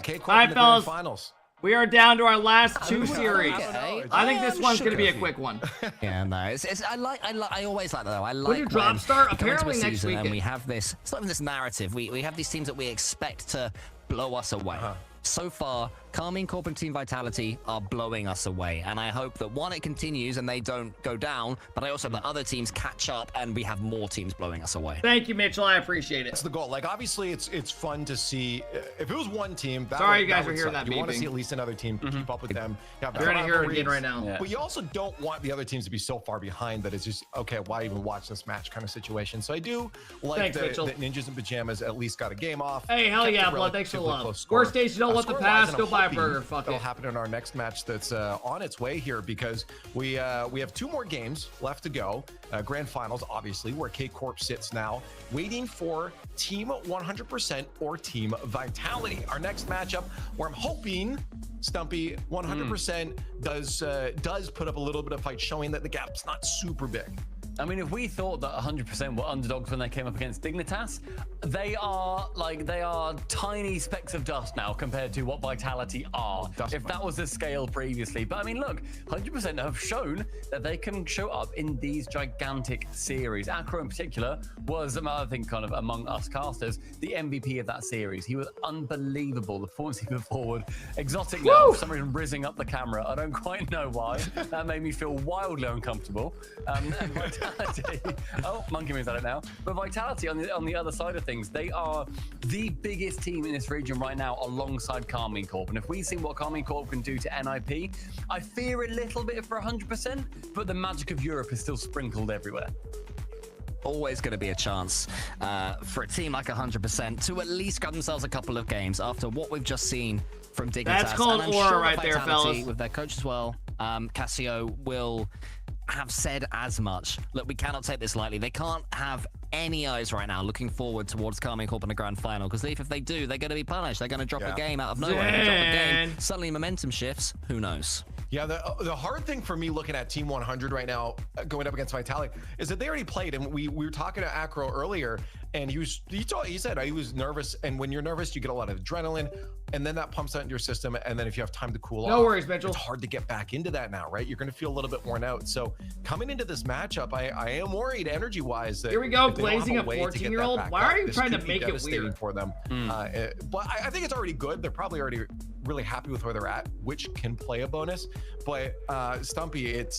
K-Corp All in right, the grand fellas. finals. We are down to our last 2 series. Okay. I think this one's Should going to be a have. quick one. Yeah, no, I always like that though. I like When you drop start, we come into a apparently next season and weekend. we have this, it's not even this narrative. We have these teams that we expect to blow us away. So far, Carmine Corp and Team Vitality are blowing us away, and I hope that one, it continues and they don't go down, but I also hope that other teams catch up and we have more teams blowing us away. Thank you, Mitchell. I appreciate it. That's the goal. Like, obviously, it's fun to see. If it was one team, that Sorry would, you guys that would are hearing suck. that You want to beeping. see at least another team keep up with them. Have You're gonna hear it again rivalries. right now. Yeah. But you also don't want the other teams to be so far behind that it's just, okay, why even watch this match kind of situation. So I do like Thanks, that Mitchell. Ninjas in Pajamas at least got a game off. Hey, hell Kept yeah, it Blood. Thanks for the relatively love. close score. Worst days, you don't want the Score-wise, pass, and go I'm buy a hoping burger. Fuck that'll it. happen in our next match that's on its way here because we have 2 more games left to go. Grand finals, obviously, where K-Corp sits now, waiting for Team 100% or Team Vitality. Our next matchup, where I'm hoping Stumpy 100% does put up a little bit of fight, showing that the gap's not super big. I mean, if we thought that 100% were underdogs when they came up against Dignitas, they are tiny specks of dust now compared to what Vitality are. If that was the scale previously. But I mean, look, 100% have shown that they can show up in these gigantic series. Acro in particular was, I think, kind of among us casters, the MVP of that series. He was unbelievable. The performance he put forward. Exotic now, for some reason, rizzing up the camera. I don't quite know why. That made me feel wildly uncomfortable. Vitality. Oh, Monkey Moon's at it now. But Vitality on the other side of things, they are the biggest team in this region right now alongside Karmine Corp. And if we see what Karmine Corp can do to NIP, I fear a little bit for 100%, but the magic of Europe is still sprinkled everywhere. Always going to be a chance for a team like 100% to at least grab themselves a couple of games after what we've just seen from Dignitas. That's called aura right there, fellas. With their coach as well, Cassio will have said as much. Look, we cannot take this lightly. They can't have any eyes right now looking forward towards Karmine Corp in the grand final, because if they do, they're going to be punished. They're going to drop a game out of nowhere. They drop a game, suddenly momentum shifts. Who knows? Yeah, the hard thing for me looking at Team 100 right now, going up against Vitality, is that they already played, and we were talking to Acro earlier, and he said he was nervous, and when you're nervous, you get a lot of adrenaline, and then that pumps out into your system, and then if you have time to cool off, no worries, Mitchell. It's hard to get back into that now, right? You're going to feel a little bit worn out. So coming into this matchup, I am worried energy-wise that here we go, blazing a 14-year-old. Why are you trying to make it weird for them? But I think it's already good. They're probably already really happy with where they're at, which can play a bonus. But Stumpy, it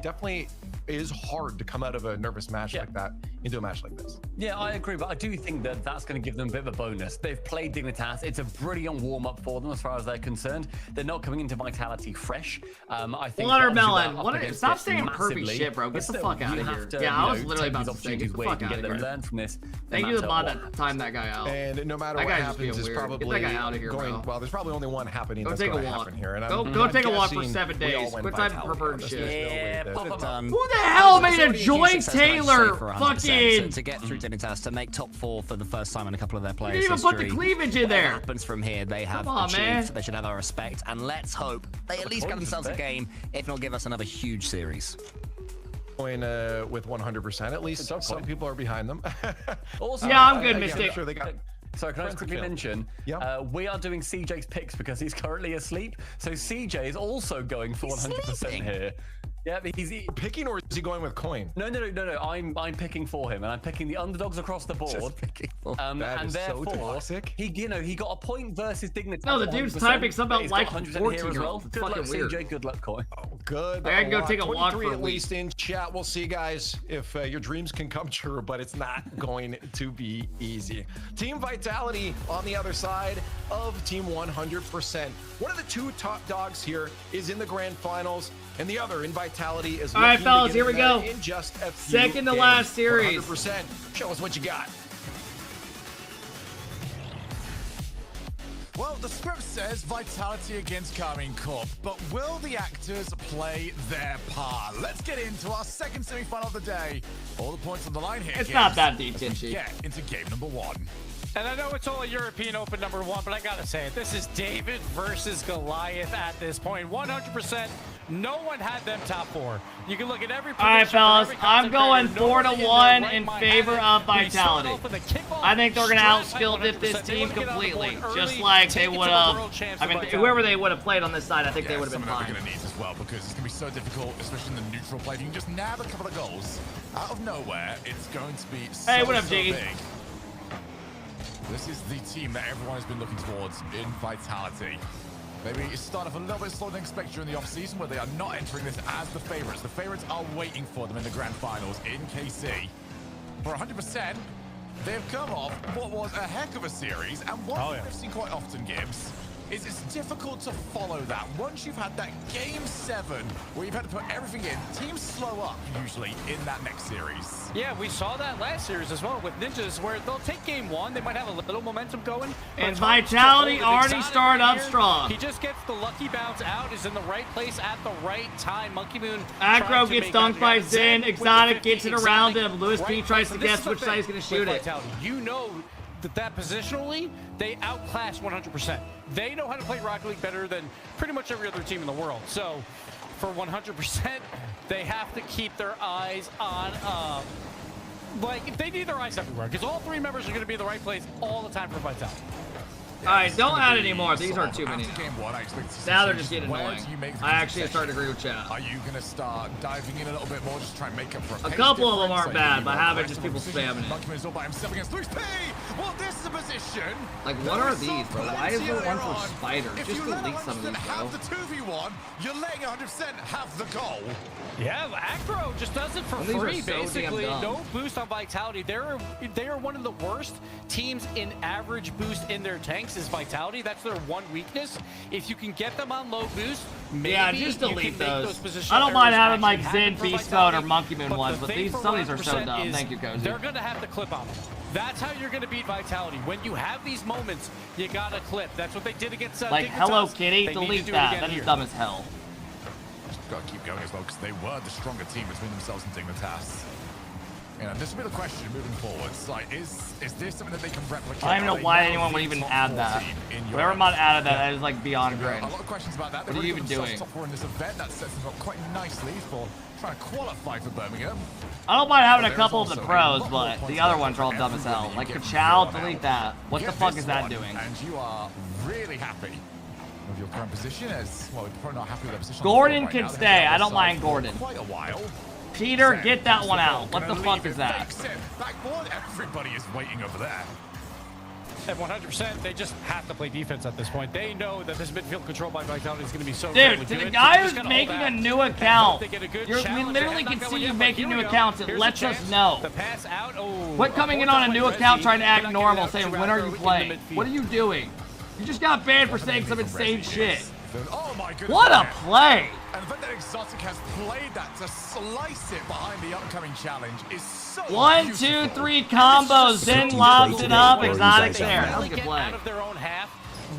definitely is hard to come out of a nervous match like that into a match like this. Yeah, I agree, but I do think that that's going to give them a bit of a bonus. They've played Dignitas. It's a brilliant warm-up for them as far as they're concerned. They're not coming into Vitality fresh. I think Watermelon, stop saying perfect shit, bro. Get the fuck out of here. Yeah, I was literally about to say, get the fuck out of here. Learn from this. Thank you to the mod that timed that guy out. And no matter what happens, is probably get that guy out of here, going. Bro. Well, there's probably only one happening. Go that's take a going to walk. happen here. And go take a walk for 7 days. Quit typing preferred shit. Yeah, who the hell made a Joy Taylor fucking to get through Dignitas, to make top 4 for the first time in a couple of their players' you didn't even put the cleavage in there. What happens from here, they have achieved. They should have our respect, and let's hope they at least get themselves a game, if not give us another huge series. Going with 100% at least. Some people are behind them. Also, yeah, I'm good, Mystic. Sure they got. So can I just quickly mention, we are doing CJ's picks because he's currently asleep. So CJ is also going for 100% here. Yeah, but he's picking, or is he going with coin? No. I'm picking for him, and I'm picking the underdogs across the board. That is therefore, so toxic. he got a point versus Dignitas. No, the dude's typing something about like 14-year-old. Well. It's Good luck, fucking weird. CJ. Good luck, coin. Oh, good. I gotta go take a walk for a at least in chat. We'll see, guys, if your dreams can come true, but it's not going to be easy. Team Vitality on the other side of Team 100%. One of the two top dogs here is in the grand finals, and the other in Vitality is. All right, fellas, here we go. In just a few Second to last series. 100%. Show us what you got. Well, the script says Vitality against Karmine Corp, but will the actors play their part? Let's get into our second semi-final of the day. All the points on the line here. It's not that deep, Tinchy. Get into game number 1. And I know it's all a European Open number 1, but I gotta say it. This is David versus Goliath at this point. 100%. No one had them top 4. You can look at every. All right, fellas. I'm going 4-1 in favor of Vitality. I think they're gonna outskill dip this team completely, just like they would have. I mean, whoever they would have played on this side, I think they would have been fine. Going to need as well, because it's going to be so difficult, especially in the neutral play. If you can just nab a couple of goals out of nowhere, it's going to be so, what up, so Jiggy? big. This is the team that everyone has been looking towards in Vitality. Maybe it started off a little bit slower than expected during the offseason, where they are not entering this as the favorites. The favorites are waiting for them in the grand finals in KC. For 100%, they've come off what was a heck of a series, and what we've seen quite often, Gibbs, is it's difficult to follow that. Once you've had that game 7, where you've had to put everything in, teams slow up usually in that next series. Yeah, we saw that last series as well with Ninjas, where they'll take game 1, they might have a little momentum going. And Vitality already started up strong. He just gets the lucky bounce out, is in the right place at the right time. Monkey Moon. Acro gets dunked by Zen. Exotic gets it around him. Lewis P tries to guess which side he's going to shoot it. You know that positionally, they outclass 100%. They know how to play Rocket League better than pretty much every other team in the world. So, for 100%, they have to keep their eyes on, like, they need their eyes everywhere, because all 3 members are going to be in the right place all the time for Vitality. Alright, don't add any more. These are too many. Game 1, I expect to see now they're just getting annoying. I actually started to agree with chat. Are you going to start diving in a little bit more, just try and make up for a couple of them aren't bad, but having just people spamming it. Monkey Moon is all by himself against Luis P. Well, this is a position. Like, what are these, bro? Why is there one for Spider? Just delete some of these, bro. Have the 2v1, you're letting 100% have the goal. Yeah, Acro just does it for Well, these are free, so damn basically. dumb. No boost on Vitality. They are one of the worst teams in average boost in their tanks is Vitality. That's their one weakness. If you can get them on low boost, maybe Yeah, just you can delete make those. positional I don't mind errors having like actually Zen, happen for Beast Mode, or Vitality, Monkey Moon ones, the but thing these for some of these are so 100% dumb. is Thank you, Cozy. They're going to have to clip on them. That's how you're going to beat Vitality. When you have these moments, you got to clip. That's what they did against Like, Dignitas. Hello Kitty, They need to delete do it that. again That is here. dumb as hell. Got to keep going as well because they were the stronger team between themselves and Dignitas. You know, this will be the question moving forwards. Like, is this something that they can replicate? I don't even know why anyone would even add that. Whoever mod added that is like beyond cringe. A lot of questions about that. What are you even doing? Top 4 in this event. That sets them up quite nicely for trying to qualify for Birmingham. I don't mind having a couple of the pros, but the other ones are all dumb as hell. Like Kachal, delete that. What the fuck is that doing? And you are really happy with your current position as well. You're probably not happy with their position. Gordon can stay. I don't mind Gordon. Quite a while. Peter, get that one out. What the fuck is that? Backboard. Everybody is waiting over there. At 100%, they just have to play defense at this point. They know that this midfield control by Vitality is going to be so Dude, good. to the guy who's making a new account, we literally can see you making new accounts. It lets us know. The pass out. Oh, Quit coming in on a new account trying to act normal, saying, when are you playing? What are you doing? You just got banned for saying some insane shit. Oh my goodness. What a play! And the fact that Exotic has played that to slice it behind the upcoming challenge is so 1, 2, 3 combos. Zen lobs it up. Exotic's there. That was a good Get play. out of their own half.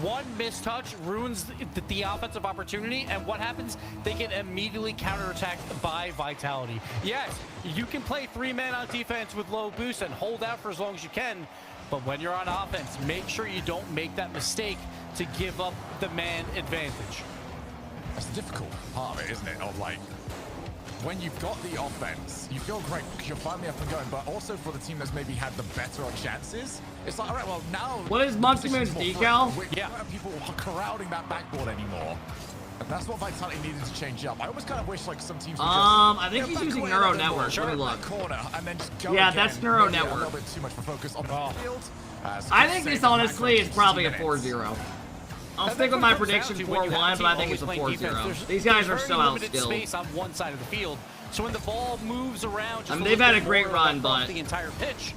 One mistouch ruins the offensive opportunity, and what happens? They get immediately counterattacked by Vitality. Yes, you can play 3-man on defense with low boost and hold out for as long as you can, but when you're on offense, make sure you don't make that mistake to give up the man advantage. That's the difficult part of it, isn't it? Of like, when you've got the offense, you feel great because you're finally up and going, but also for the team that's maybe had the better chances, it's like, all right, well, now... What is Monkey Moon's decal? Yeah. People are crowding that backboard anymore. And that's what Vitality needed to change up. I almost kind of wish like some teams would just... I think he's using Neuro Network. Let me look. Corner and then just go Yeah, again. that's Neuro Maybe Network. A little bit too much for focus on the field. I think this honestly is probably a 4-0. I'll stick with my prediction 4-1, but I think it's a 4-0. These guys are so outskilled. Space on one side of the field, so when the ball moves around, just they've had a great run, but the entire pitch.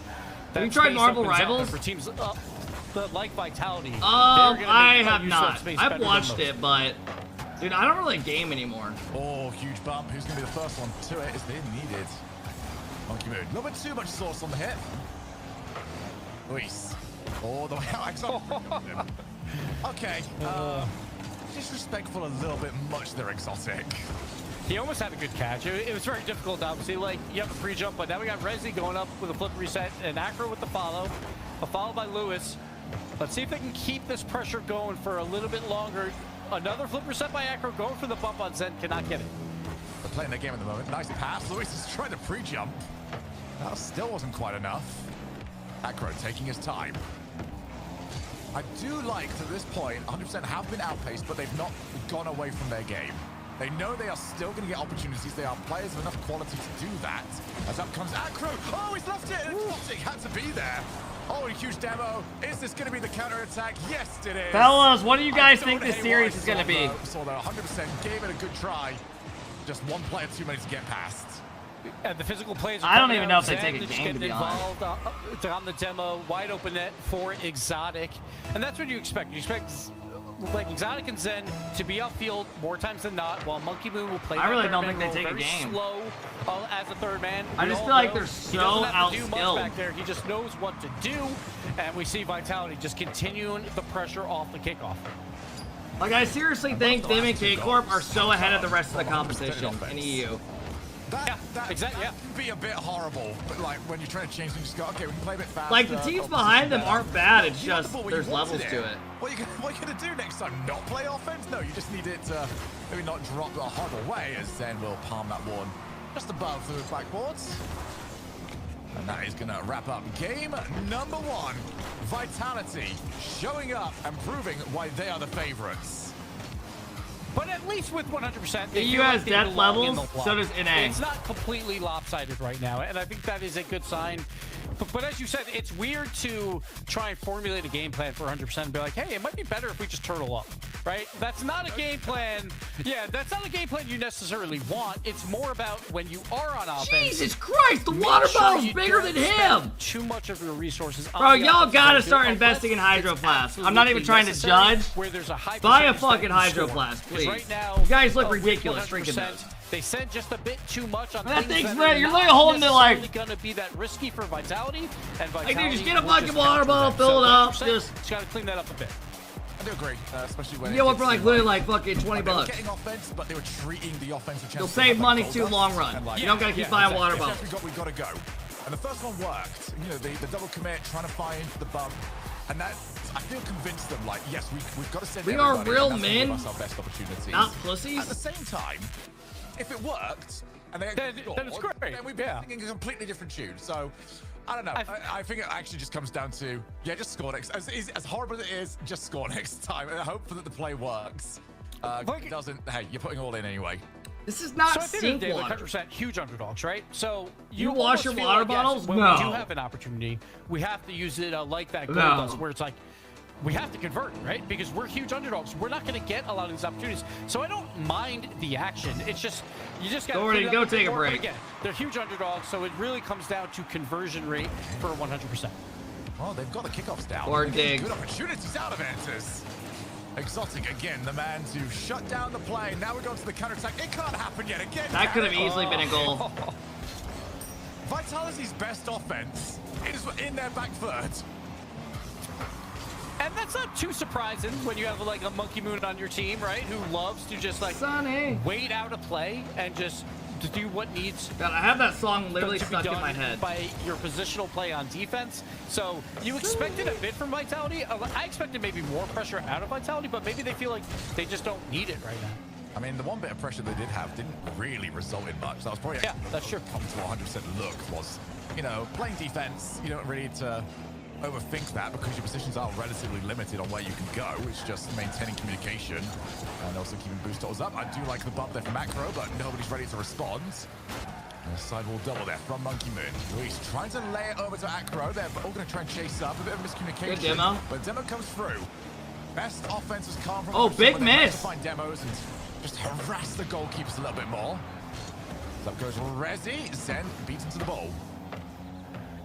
Have you tried Marvel Rivals? For teams like Vitality. I have not. I've watched it, but dude, I don't really game anymore. Oh, huge bump. Who's going to be the first one to it? Is they needed? Monkey Moon. A little bit too much sauce on the hit. Luis. Oh, the way out. Okay. Disrespectful a little bit much there, Exotic. He almost had a good catch. It was very difficult, obviously. Like, you have a pre-jump, but now we got Resi going up with a flip reset and Acro with the follow. A follow by Lewis. Let's see if they can keep this pressure going for a little bit longer. Another flip reset by Acro going for the bump on Zen. Cannot get it. They're playing their game at the moment. Nice pass. Lewis is trying to pre-jump. That still wasn't quite enough. Acro taking his time. I do like, to this point, 100% have been outpaced, but they've not gone away from their game. They know they are still going to get opportunities. They are players of enough quality to do that. As up comes Acro. Oh, he's left it. Exotic had to be there. Oh, a huge demo. Is this going to be the counter-attack? Yes, it is. Fellas, what do you guys think this series is going to be? Saw that 100% gave it a good try. Just one player too many to get past. And the physical plays. I don't even know if they take a game, to be honest. Involved on the demo, wide open net for Exotic, and that's what you expect. You expect like Exotic and Zen to be upfield more times than not, while Monkey Moon will play. I really don't think they take a game. Slow as a third man. I just feel like they're so outskilled back there. He just knows what to do, and we see Vitality just continuing the pressure off the kickoff. Like, I seriously think them and K-Corp are so ahead of the rest of the competition in EU. That can be a bit horrible, but like when you're trying to change things, just go, okay, we can play a bit faster. Like, the teams behind them aren't bad, it's just there's levels to it. What are you going to do next time? Not play offense? No, you just need it to maybe not drop the horrible way, as Zen will palm that one just above the backboards. And that is going to wrap up game number 1. Vitality showing up and proving why they are the favorites. But at least with 100%, The EU has depth levels, so does NA. It's not completely lopsided right now, and I think that is a good sign. But as you said, it's weird to try and formulate a game plan for 100% and be like, hey, it might be better if we just turtle up, right? That's not a game plan. Yeah, that's not a game plan you necessarily want. It's more about when you are on offense. Jesus Christ, the water bottle's bigger than him. Too much of your resources. Bro, y'all gotta start investing in Hydro Flask. I'm not even trying to judge. Buy a fucking Hydro Flask, please. Right now, you guys look ridiculous drinking those. They sent just a bit too much on that things thing's that red. You're literally holding it like. Gonna be that risky for Vitality, and Vitality. Like, dude, just get a fucking water bottle, fill it up. Just gotta clean that up a bit. I do agree, especially when you get one for like literally like fucking 20 they were bucks. getting offense, but they were treating the offensive chance. You'll save money too long run. You don't gotta keep buying water bottles. We've got to go. And the first one worked. You know, the double commit, trying to find the bump. And that, I feel convinced them, like, yes, we've got to send we are real and men, give us our best opportunities. not pussies. At the same time, if it worked, and they then it's great. Then we'd be singing a completely different tune. So, I don't know. I think it actually just comes down to, yeah, just score next. As horrible as it is, just score next time. And I hope that the play works. If it doesn't, hey, you're putting all in anyway. This is not sink water. 100% huge underdogs, right? So you wash your water bottles? When no. we do have an opportunity, we have to use it like that goal does, where it's like, we have to convert, right? Because we're huge underdogs. We're not going to get a lot of these opportunities. So I don't mind the action. It's just, you just got to go take a break. Again, they're huge underdogs, so it really comes down to conversion rate for 100%. Well, they've got the kickoffs down. Or dig. Good opportunities out of Answers. Exotic again, the man to shut down the play. Now we're going to the counter-attack. It can't happen yet again. That could have easily been a goal. Vitality's best offense is in their back third. And that's not too surprising when you have like a Monkey Moon on your team, right? Who loves to just like wait out a play and just to do what needs. God, I have that song literally to stuck be in done my head. By your positional play on defense. So you expected a bit from Vitality. I expected maybe more pressure out of Vitality, but maybe they feel like they just don't need it right now. I mean, the one bit of pressure they did have didn't really result in much. That was probably that's true. Come to 100% look was, you know, playing defense. You don't really need to overthink that because your positions are relatively limited on where you can go. It's just maintaining communication and also keeping boost totals up. I do like the bump there from Macro, but nobody's ready to respond. And a sidewall double there from Monkey Moon. Luis trying to lay it over to Acro. They're all going to try and chase up. A bit of miscommunication. Good demo. But demo comes through. Best offense has come from... Oh, big miss. To find demos and just harass the goalkeepers a little bit more. Up goes Rezi. Zen beats into the ball.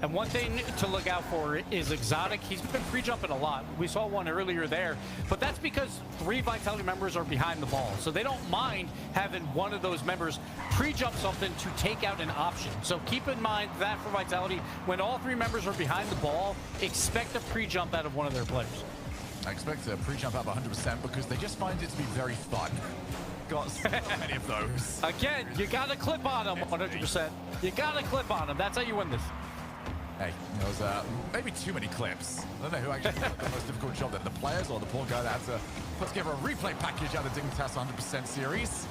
And one thing to look out for is Exotic. He's been pre-jumping a lot. We saw one earlier there, but that's because 3 Vitality members are behind the ball. So they don't mind having one of those members pre-jump something to take out an option. So keep in mind that for Vitality, when all 3 members are behind the ball, expect a pre-jump out of one of their players. I expect a pre-jump out of 100% because they just find it to be very fun. Got so many of those. Again, you got to clip on them 100%. You got to clip on them. That's how you win this. Hey, there was maybe too many clips. I don't know who actually did the most difficult job, the players or the poor guy that had to put together a replay package out of the Dignitas 100% series.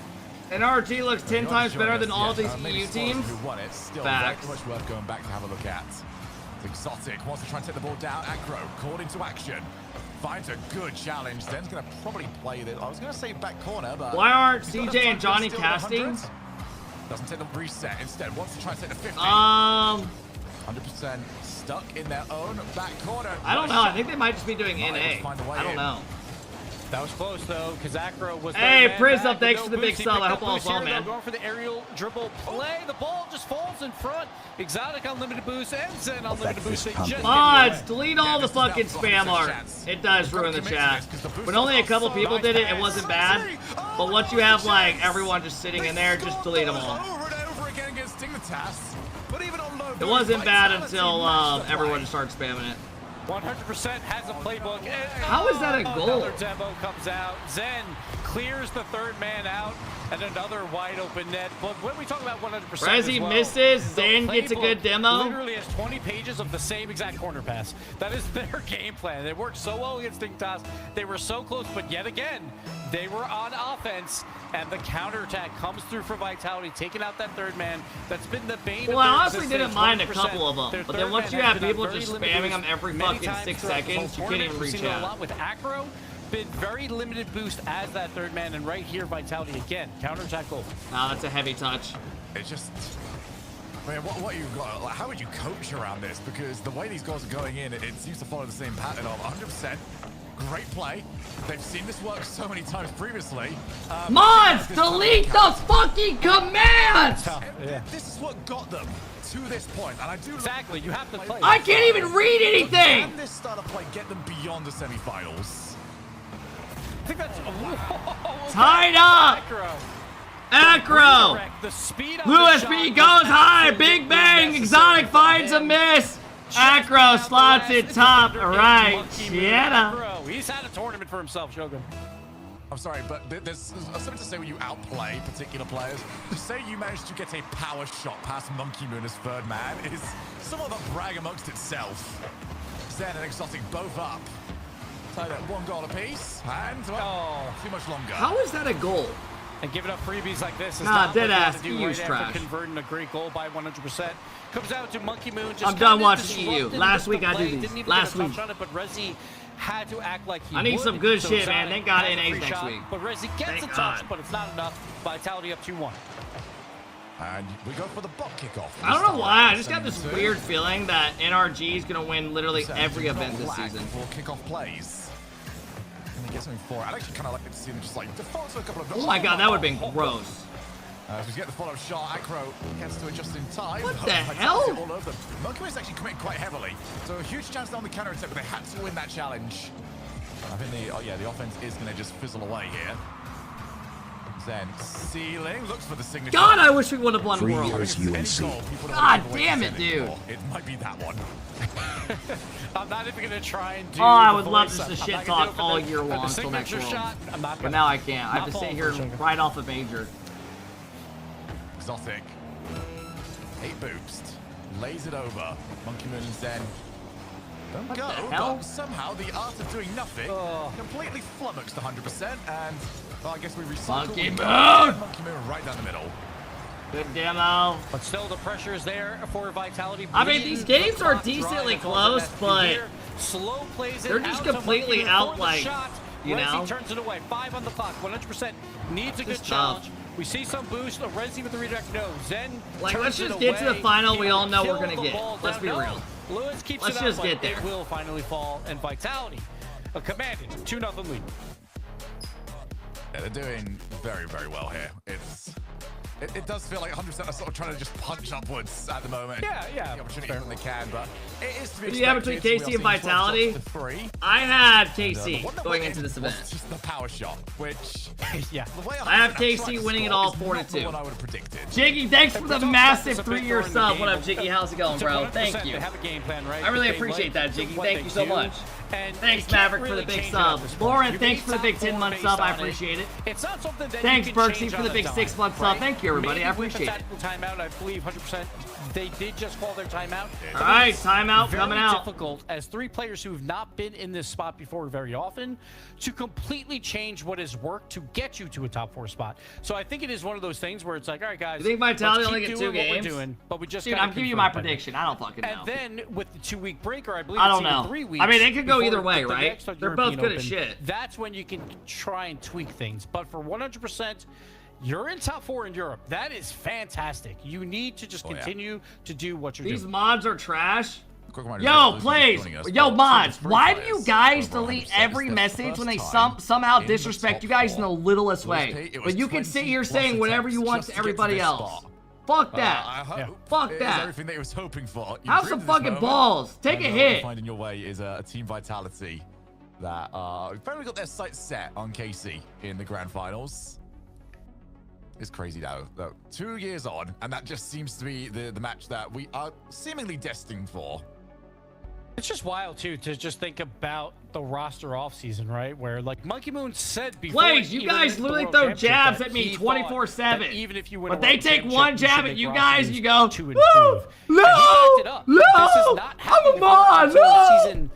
NRG looks 10 times better than all of these EU teams. Who won it, still Facts. very much worth going back to have a look at. Exotic wants to try and take the ball down. Acro called into action. Finds a good challenge. Zen's going to probably play this. I was going to say back corner, but... Why aren't CJ and Johnny casting? Doesn't take the reset. Instead, wants to try and take the 50. 100% stuck in their own back corner. I don't know. I think they might just be doing NA. I don't know. That was close though, because Acro was. Hey, Prism, thanks for the big sub. I hope all is well, man. Going for the aerial dribble play. The ball just falls in front. Exotic unlimited boost and Zen unlimited boost. They just mods, delete all the fucking spam art. It does ruin the chat. When only a couple people did it, it wasn't bad. But once you have like everyone just sitting in there, just delete them all. Over and over again against Dignitas. But even on low, it wasn't bad until everyone just started spamming it. 100% has a playbook. How is that a goal? Another demo comes out. Zen clears the 3rd man out, and another wide open net. But when we talk about 100%, Rezi misses. Zen gets a good demo. Literally has 20 pages of the same exact corner pass. That is their game plan. They worked so well against Dignitas. They were so close, but yet again, they were on offense, and the counterattack comes through for Vitality, taking out that 3rd man. That's been the bane. Well, I honestly didn't mind a couple of them, but then once you have people just spamming them every fucking 6 seconds, you can't even reach out. A lot with Acro, been very limited boost as that 3rd man, and right here, Vitality again, counterattack goal. Nah, that's a heavy touch. It's just I mean, what you got? Like, how would you coach around this? Because the way these goals are going in, it seems to follow the same pattern of 100%. Great play. They've seen this work so many times previously. Mods, delete the fucking commands! Yeah. This is what got them to this point, and I do exactly. You have to play. I can't even read anything. Can this start of play get them beyond the semifinals? I think that's tied up. Acro. The speed Lewis B goes high. Big bang. Exotic finds a miss. Acro slots it top right. Shieta. He's had a tournament for himself, Shogun. I'm sorry, but there's something to say when you outplay particular players. To say you managed to get a power shot past Monkey Moon as third man is somewhat of a brag amongst itself. Zen and Exotic both up. Tied at 1 goal apiece, and too much longer. How is that a goal? And giving up freebies like this is nah, not dead what ass. you do EU's right trash. after converting a great goal by 100%. Comes out to Monkey Moon. Just I'm done watching EU. Last week I did these. Last week. On it, but Rezi had to act like he I need would. some good So shit, man. Zana Thank God has a NA's free next shot, week. But Rezi gets Thank a touch, God. but it's not enough. Vitality up 2-1. And we go for the bot kickoff. I don't know why. I just got this weird feeling that NRG is gonna win literally every event this season. For kickoff plays. Can they get something for it? I'd actually kind of like to see them just like default to a couple of. Oh my God, that would have been gross. As we get the follow shot, Acro gets to it just in time. What the hell? All over them. Monkey Moon's actually committed quite heavily, so a huge chance down the counter attack, but they had to win that challenge. I think the offense is going to just fizzle away here. Zen ceiling looks for the signature. God, I wish we would have won 3 World. years UNC. God damn it, dude. It might be that one. I'm not even going to try and do. Oh, I would the love voice. just to I'm shit not gonna do talk it for all the- year for the long until next signature World. shot. I'm not But gonna- now I can't. I have not to sit falling here for it. right off of Major. Exotic. 8 boost. Lays it over. Monkey Moon and Zen. Don't What go, the hell? but somehow the art of doing nothing completely flummoxed 100%, and well, I guess we recycle. Monkey Moon! Monkey Moon right down the middle. Good demo. But still, the pressure is there for Vitality. I mean, these games are Clock decently drive close, as but here. Slow plays it they're just out to completely Monkey Moon out, for the like, shot. you Rezi know? turns it away. 5 on the clock. 100% needs a good Just challenge. tough. We see some boost. Rezi with the redirect. No. Zen. Like, turns let's it just get to the away. final we He'll all know we're kill gonna the get. ball Let's down. be No. real. Lewis keeps Let's it just up, get but there. It will finally fall, and Vitality commanded 2-0 lead. Yeah, they're doing very, very well here. It does feel like 100% are sort of trying to just punch upwards at the moment. Yeah. The opportunity when they can, but it is to be Who do you have between expected. KC We and are seeing 12 Vitality? shots to 3. I had The KC one that going went into this in was event. just the power shot, which yeah. The way I have 100% tried KC to winning it score all is 4 not to the 2. one I would have predicted. Jiggy, thanks for the massive 3-year sub. What up, Jiggy? How's it going, To bro? 100%, Thank you. They have a game plan, right? I really They appreciate like that, Jiggy. what Thank they you so do, much. and Thanks, you can't Maverick, for really the big change it at sub. this point. Lauren, You thanks base for the big top four 10-month based sub. I on it. appreciate it. It's not something that Thanks, you can Berksy, change for on the big dime, 6-month sub. right? Thank you, everybody. I Maybe with appreciate the it. tactical timeout, I believe 100%. They did just call their timeout. All right, timeout Very coming out. difficult as 3 players who have not been in this spot before very often to completely change what has worked to get you to a top 4 spot. So I think it is one of those things where it's like, all right, guys. You think Vitality let's only keep get doing 2 what we're games? doing, but we just Dude, gotta I'm giving you my confirm it. prediction. I don't fucking know. And then with the 2-week break, or I believe I it's don't even know. 3 weeks. I mean, it could go before either way, the right? next They're European both good as Open, shit. That's when you can try and tweak things. But for 100%, you're in top 4 in Europe. That is fantastic. You need to just continue to do what you're These doing. mods are trash. reminder, Yo, Luke is plays. joining us, Yo, but mods. three Why do players you guys over delete 100%. every It's the message when they first time somehow in the disrespect you top guys in the four. littlest Lewis way? P, it was But you can sit 20 here plus saying whatever you attempts want just to to get to everybody this else. spot. Fuck that. I hope Fuck it is that. everything that he was hoping for. You Have dreamed some of this fucking moment, balls. Take and a what you're hit. Finding your way is a team Vitality that finally got their sights set on KC in the grand finals. It's crazy now, though. 2 years on, and that just seems to be the match that we are seemingly destined for. It's just wild, too, to just think about the roster offseason, right? Where, like, Monkey Moon said before... Plays, you guys literally throw jabs at me 24/7. Even if you win But a they world take championship, one you should jab at make you rosters guys, you go, to no, improve. And he backed it up. no, This is not I'm happening a mod, until no. season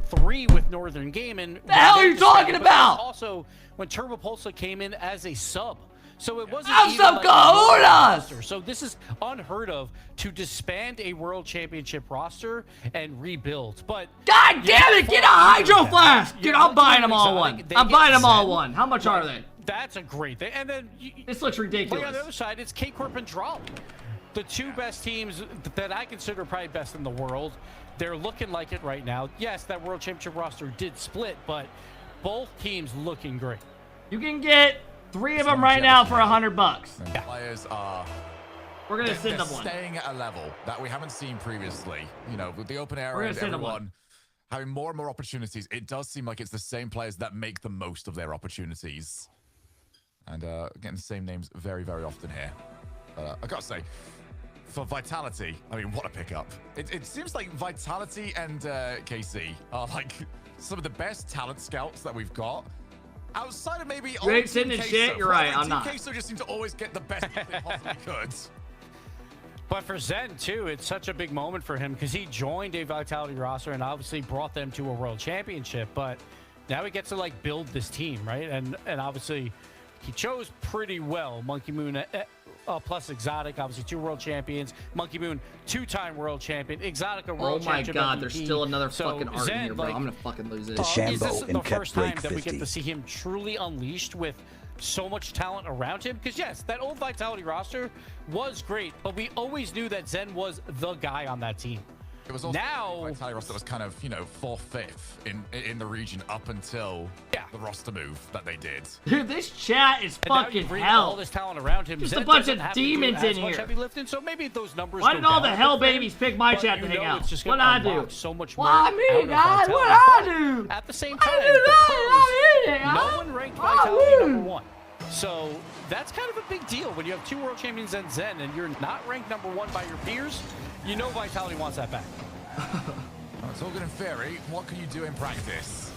3 with Northern Gaming. The hell are you talking about? Also, when Turbo Pulsa came in as a sub. So it wasn't I'm even some like kahunas! a roster. So this is unheard of to disband a world championship roster and rebuild. But God damn it, get a hydro flask! Dude, I'm buying them all one. I'm buying them all one. How much are they? That's a great thing. And then this looks ridiculous. On the other side, it's K-Corp and Draw. the two best teams that I consider probably best in the world, they're looking like it right now. Yes, that World Championship roster did split, but both teams looking great. You can get 3 of them right now for $100. And players are... We're going to send them they're one. staying at a level that we haven't seen previously. You know, with the open air We're gonna and send them everyone having more and more opportunities, it does seem like it's the same players that make the most of their opportunities. And getting the same names very, very often here. But I got to say, for Vitality, I mean, what a pickup. It seems like Vitality and KC are like some of the best talent scouts that we've got. Outside of maybe... You ain't sitting in shit? You're right, I'm not. KC just seem to always get the best they possibly could. But for Zen, too, it's such a big moment for him because he joined a Vitality roster and obviously brought them to a World Championship. But now he gets to, like, build this team, right? And obviously, he chose pretty well. Monkey Moon plus Exotic, obviously 2 World Champions. Monkey Moon, 2-time World Champion. Exotic, a World Championship. Oh, my God, MVP. there's still another fucking art Zen, in here, bro. like, I'm going to fucking lose it. is this the first time that we get to see him truly unleashed with so much talent around him? Because yes, that old Vitality roster was great, but we always knew that Zen was the guy on that team. It was also Vitality roster that was kind of, you know, 4th, 5th in the region up until the roster move that they did. Dude, this chat is And now fucking you bring hell. all this talent around him. Just Zen a bunch doesn't of have to do demons as in much here. heavy lifting, so maybe those numbers Why go did all the down hell a bit, babies pick my but chat to you hang know out? it's just What gonna I do? unlock so much Why more me, out of guys? What Vitality. I do? At the same I time, do that. the I pros, do that. no one ranked I Vitality do. number 1. So that's kind of a big deal when you have 2 World Champions and Zen and you're not ranked number 1 by your peers. You know Vitality wants that back. Well, it's all good in theory. What can you do in practice?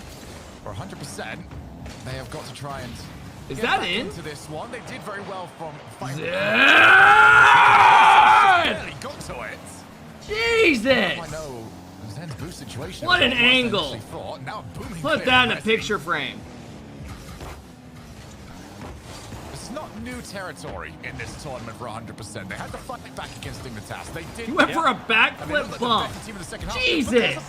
For 100%, they have got to try and get that back in? into this one. They did very well from fighting. Zen! Barely got to it. Jesus! I know Zen's boost situation. What an was worse than angle. actually thought. Now booming Put clear that in a aggressive. picture frame. It's not new territory in this tournament for 100%. They had to fight back against Dignitas. They did. You went for a backflip bump. Jesus! Jesus!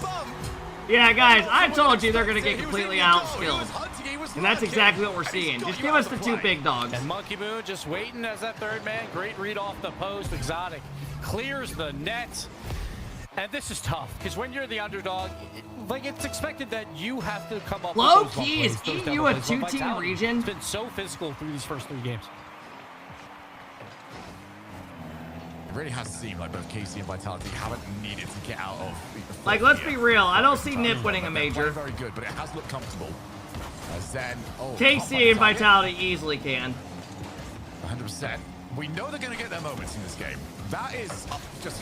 Yeah, guys, I told you they're going to get completely outskilled. And that's exactly what we're seeing. Just give us the 2 big dogs. And Monkey Moon just waiting as that 3rd man. Great read off the post. Exotic clears the net. And this is tough because when you're the underdog, like it's expected that you have to come up Low with those key, is plays, those EU double a plays. But 2-team Vitality region? has been so physical through these first 3 games. It really has seemed like both KC and Vitality haven't needed to get out of. Like, let's be real. I don't see Nip winning a major. Very good, but it has looked comfortable. Zen. Oh, KC and Vitality easily can. 100%. We know they're going to get their moments in this game. That is just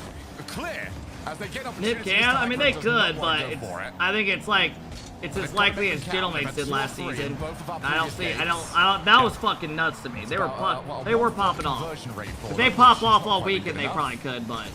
clear as they get opportunities. Nip can? I mean, they Does not could, want but to go for it. I think it's like, it's as likely as Gentlemates did last season. That was fucking nuts to me. They were popping off. If they pop off all weekend, they probably could, but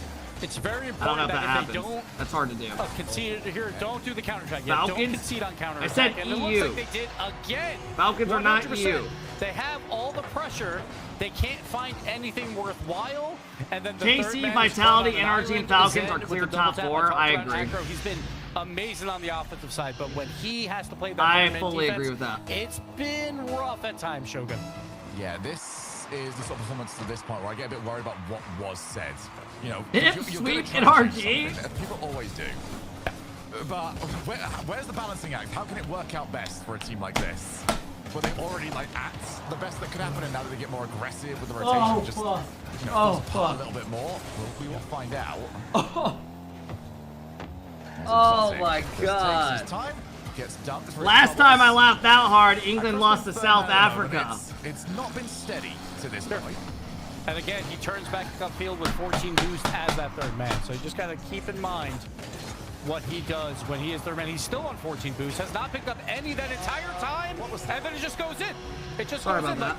It's very I don't know important if that that if they happens. don't That's hard to do. concede here, don't do the counter attack yet. Don't Falcons? concede on counter I attack. said And it EU. looks like they did again. Falcons are not 100%. EU. They have all the pressure. They can't find anything worthwhile. And then the KC, third man Vitality, is brought on NRG, an and Falcons island are with clear the double top tap. 4. talked I about agree. Acro. He's been amazing on the offensive side, but when he has to play that I man-to-man fully defense, agree with that. It's been rough at times, Shogun. Yeah, this is the sort of performance to this point where I get a bit worried about what was said. You know, Hip you're sweep gonna in try to change RG? something. People always do. But where's the balancing act? How can it work out best for a team like this? Were they already like at the best that could happen, and now that they get more aggressive with the rotation, Oh, just fuck. you know, Oh, force apart fuck. a little bit more? We will find out. Oh my Takes god. his time, gets dumped for his Last time I troubles. laughed out hard, England lost to South Africa. It's not been steady to this point. And again, he turns back upfield with 14 boost as that third man. So you just got to keep in mind what he does when he is third man. He's still on 14 boost, has not picked up any that entire time, and then it just goes in. It just Sorry goes about in. that.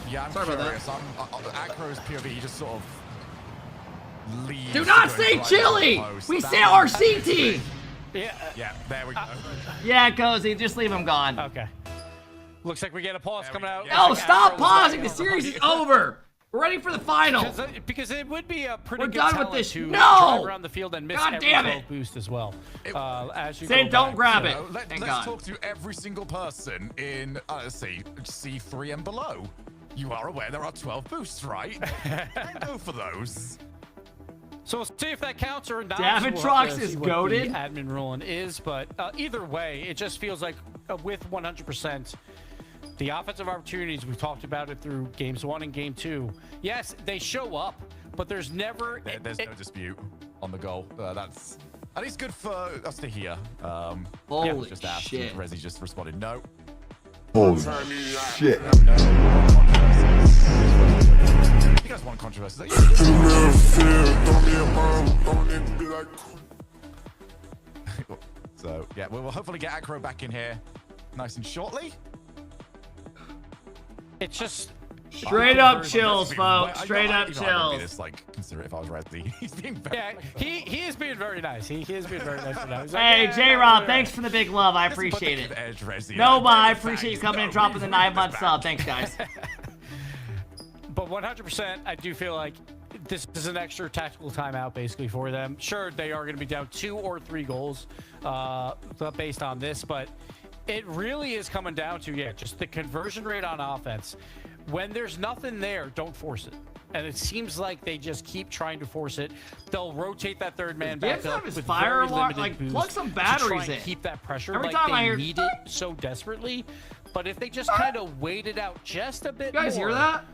Yeah, I'm Sorry about curious. Acro's POV, he just sort of leaves. Do not to go say right Chile! to the post. We That say was RCT! Yeah, there we go. Yeah, Cozy, just leave him gone. Okay. Looks like we get a pause coming out. No, stop pausing! The series is over! We're ready for the final! Because it would be a pretty We're good done with talent this. to No! drive around the field and miss God every damn 12 it. boost as well. As you Say go don't back. grab So- it. Let's God. talk to every single person in, let's see, C3 and below. You are aware there are 12 boosts, right? And go for those. So we'll see if that counts or not. Davitrox is goated. Admin ruling is, but either way, it just feels like with 100%, the offensive opportunities, we talked about it through games 1 and game 2. Yes, they show up, but there's never... There's no dispute on the goal. That's at least good for us to hear. Holy just asked, shit. Resi just responded, no. Holy shit. You guys want controversy? So, yeah, we'll hopefully get Acro back in here nice and shortly. It's just... Straight up chills, folks. Straight up chills. This, like, consider it if I was Resi. He's being very nice. He is being very nice. He is being very nice for now. Hey, J-Rob, thanks for the big love. I appreciate it. No, but I appreciate you coming and dropping the 9-month sub. Thanks, guys. But 100%, I do feel like this is an extra tactical timeout basically for them. Sure, they are going to be down 2 or 3 goals based on this, but it really is coming down to, just the conversion rate on offense. When there's nothing there, don't force it. And it seems like they just keep trying to force it. They'll rotate that third man back up with fire very alarm, limited like boost plug some to batteries try and in. keep that pressure. Every like time I they hear need it so desperately. But if they just kind of wait it out just a bit You guys more, hear that?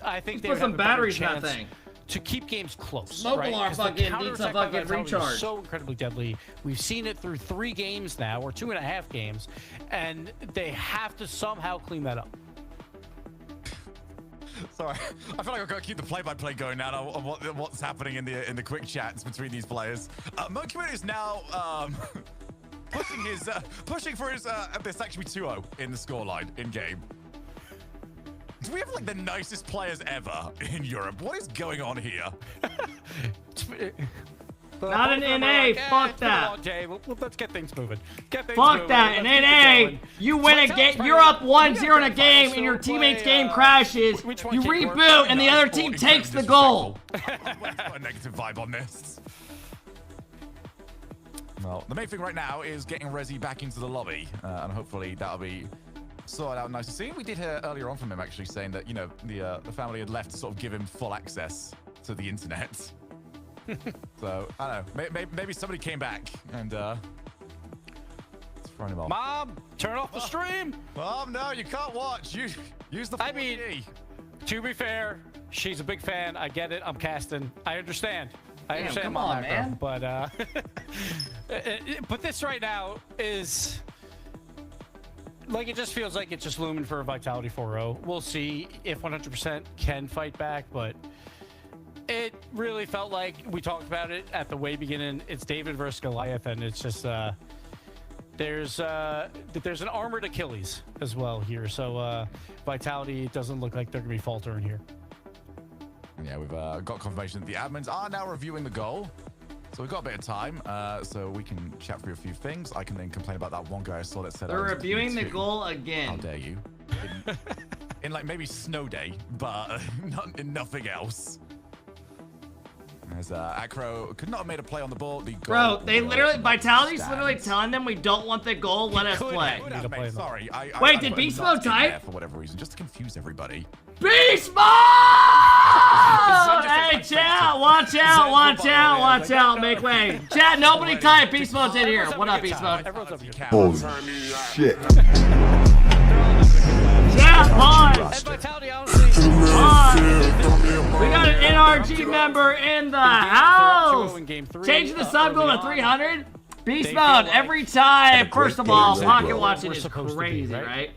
I think Let's they put would some have a better batteries in that chance thing. to keep games close. Smoke right? alarm 'Cause the fucking needs a counterattack by fucking Vitality is recharge. so incredibly deadly. We've seen it through 3 games now, or 2.5 games, and they have to somehow clean that up. Sorry, I feel like I've got to keep the play-by-play going now on what's happening in the quick chats between these players. Mokumin is now pushing for his this actually 2-0 in the scoreline in game. Do we have like the nicest players ever in Europe? What is going on here? Not an NA, fuck that. Let's get things moving. Fuck that, an NA. You win a game, you're up 1-0 in a game, and your teammate's game crashes. You reboot, and the other team takes the goal. A negative vibe on this. Well, the main thing right now is getting Resi back into the lobby, and hopefully that'll be sorted out nice to see. We did hear earlier on from him actually saying that, you know, the family had left to sort of give him full access to the internet. So, I don't know. Maybe somebody came back and thrown him off. Mom, turn off the stream. Mom, no, you can't watch. Use the 4D. I mean, to be fair, she's a big fan. I get it. I'm casting. I understand. I understand, come on, man. But but this right now is like, it just feels like it's just looming for a Vitality 4-0. We'll see if 100% can fight back, but it really felt like we talked about it at the way beginning. It's David versus Goliath, and it's just there's an armored Achilles as well here. So Vitality doesn't look like they're gonna be faltering here. Yeah, we've got confirmation that the admins are now reviewing the goal. So we've got a bit of time, so we can chat through a few things. I can then complain about that one guy I saw that said They're reviewing the goal again. How dare you? In like maybe snow day, but not in nothing else. As Acro could not have made a play on the ball. Bro, they literally, Vitality's literally telling them we don't want the goal, let us play. Sorry, Wait, did Beast Mode type? For whatever reason, just to confuse everybody. Beast Mode! Hey, chat, watch out, watch out, watch out, make way. Chat, nobody type, Beast Mode's in here. What up, Beast Mode? Holy shit. Chat, pause. We got an NRG member in the house. Changing the sub goal to 300. Beast Mode every time. First of all, pocket watching is crazy, right?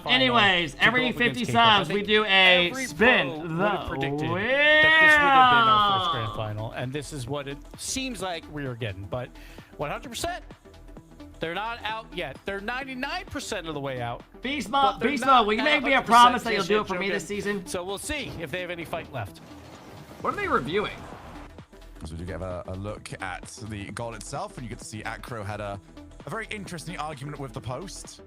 Anyways, every 50 subs we do a spin the wheel. Our first grand final, and this is what it seems like we are getting. But 100%, they're not out yet. They're 99% of the way out. Beast Mode, will you make me a promise that you'll do it for me this season? So we'll see if they have any fight left. What are they reviewing? So we do get a look at the goal itself, and you get to see Acro had a very interesting argument with the post.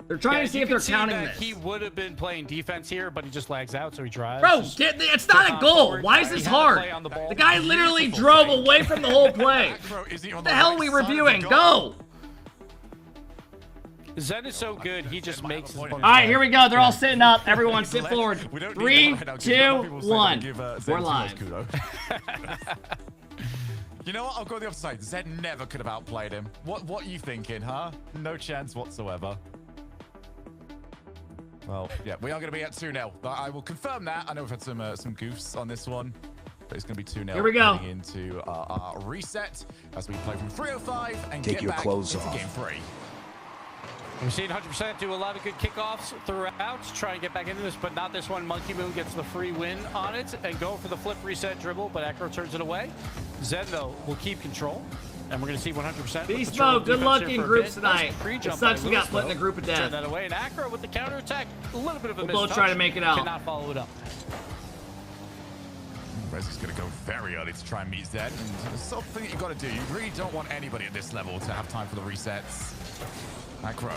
They're trying to see if they're counting this. He would have been playing defense here, but he just lags out, so he drives. Bro, it's not a goal. Why is this hard? The guy literally drove away from the whole play. What the hell are we reviewing? Go! Zen is so good, he just makes his All right, here we go. They're all sitting up. Everyone sit forward. 3, 2, 1. We're live. You know what? I'll go the other side. Zed never could have outplayed him. What are you thinking, huh? No chance whatsoever. Well, yeah, we are going to be at 2-0. I will confirm that. I know we've had some goofs on this one, but it's going to be 2-0. Here we go. Heading into our reset as we play from 305 and Take get your back clothes into off. game 3. We've seen 100% do a lot of good kickoffs throughout to try and get back into this, but not this one. Monkey Moon gets the free win on it and go for the flip reset dribble, but Echo turns it away. Zen, though, will keep control, and we're going to see 100%. Beast Mode, good luck in groups tonight. It sucks we got put in a group of death. Turn that away, and Acro with the counterattack, a little bit of a We'll both mistouch. try to make it out. Cannot follow it up. Rez is going to go very early to try and meet Zed, and it's something that you've got to do. You really don't want anybody at this level to have time for the resets. Acro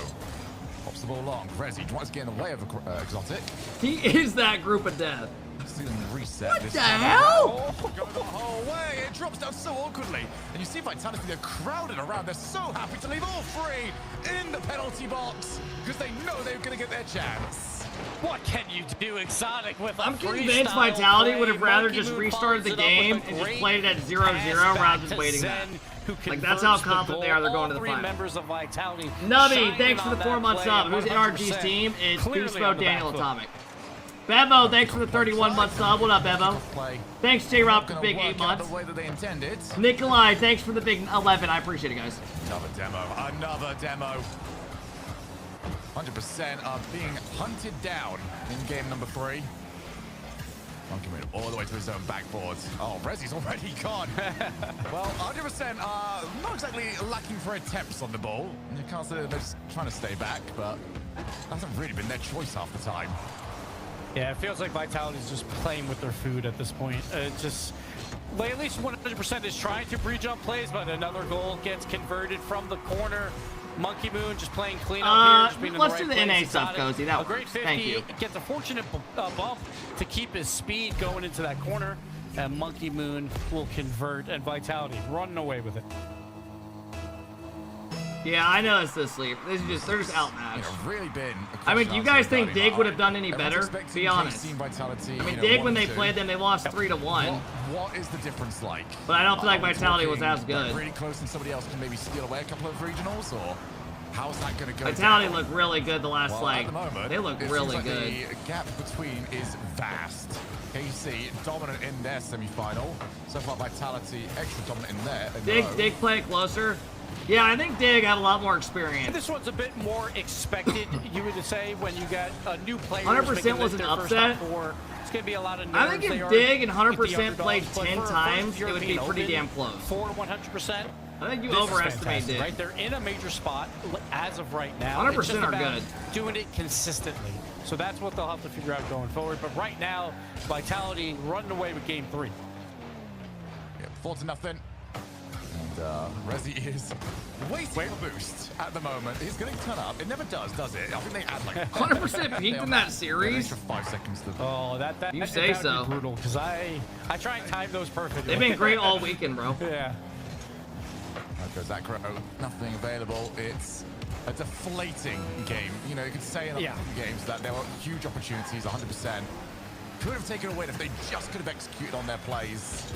pops the ball long. Rezi tries to get in the way of Exotic. He is that group of death. See them reset. What this the time. hell? Oh, go the whole way. It drops down so awkwardly. And you see Vitality, they're crowded around. They're so happy to leave all three in the penalty box because they know they're going to get their chance. What can you do, Exotic, with a I'm convinced Vitality would have rather just restarted the game and just played it at 0-0 rather than waiting that. Like, that's how confident they are they're going to the final. Members of Vitality Nubby, thanks for the 4-month sub. Who's NRG's team? It's Goosebo Daniel Atomic. Bevo, thanks for the 31-month sub. What up, Bevo? Thanks, J-Rob, for the big 8 months. The way that they intended. Nikolai, thanks for the big 11. I appreciate it, guys. Another demo. 100% are being hunted down in game number 3. Monkey Moon all the way to his own backboard. Oh, Rezi's already gone. Well, 100% are not exactly lacking for attempts on the ball. You can't say they're just trying to stay back, but that hasn't really been their choice half the time. Yeah, it feels like Vitality's just playing with their food at this point. Just, like, at least 100% is trying to pre-jump plays, but another goal gets converted from the corner. Monkey Moon just playing clean up here. Just being in let's the do right the NA place. stuff, Cozy. That a great works. 50. Thank you. Gets a fortunate bump to keep his speed going into that corner. And Monkey Moon will convert, and Vitality running away with it. Yeah, I know it's the sleep. They're just outmatched. Really been. I mean, do you guys think Dig would have done any better? Be honest. Vitality, I mean, Dig, when they played them, they lost 3-1. What is the difference like? But I don't feel like Vitality was as good. Really close, and somebody else can maybe steal away a couple of regionals, or how's that going to go? Vitality looked really good the last, at the moment, they look it really seems like good. The gap between is vast. KC dominant in their semi-final. So far, Vitality extra dominant in there. Dig play it closer. Yeah, I think Dig had a lot more experience. This one's a bit more expected, you would say, when you got a new player. 100% was an upset. It's going to be a lot of I think if Dig and 100% played 10 times, it would be pretty damn close. For 100%. I think you overestimate Dig. Right? They're in a major spot as of right now. 100% are good. Doing it consistently. So that's what they'll have to figure out going forward. But right now, Vitality running away with game 3. Yeah, 4-0. And Rezi is waiting for a boost at the moment. He's going to turn up. It never does it? I think they add like 100% peaked in that series. Extra 5 seconds. Oh, that you say so. Be brutal, because I try and time those perfectly. They've been great all weekend, bro. Yeah. There goes Acro. Nothing available. It's a deflating game. You know, you could say in the games that there were huge opportunities, 100%. Could have taken away if they just could have executed on their plays.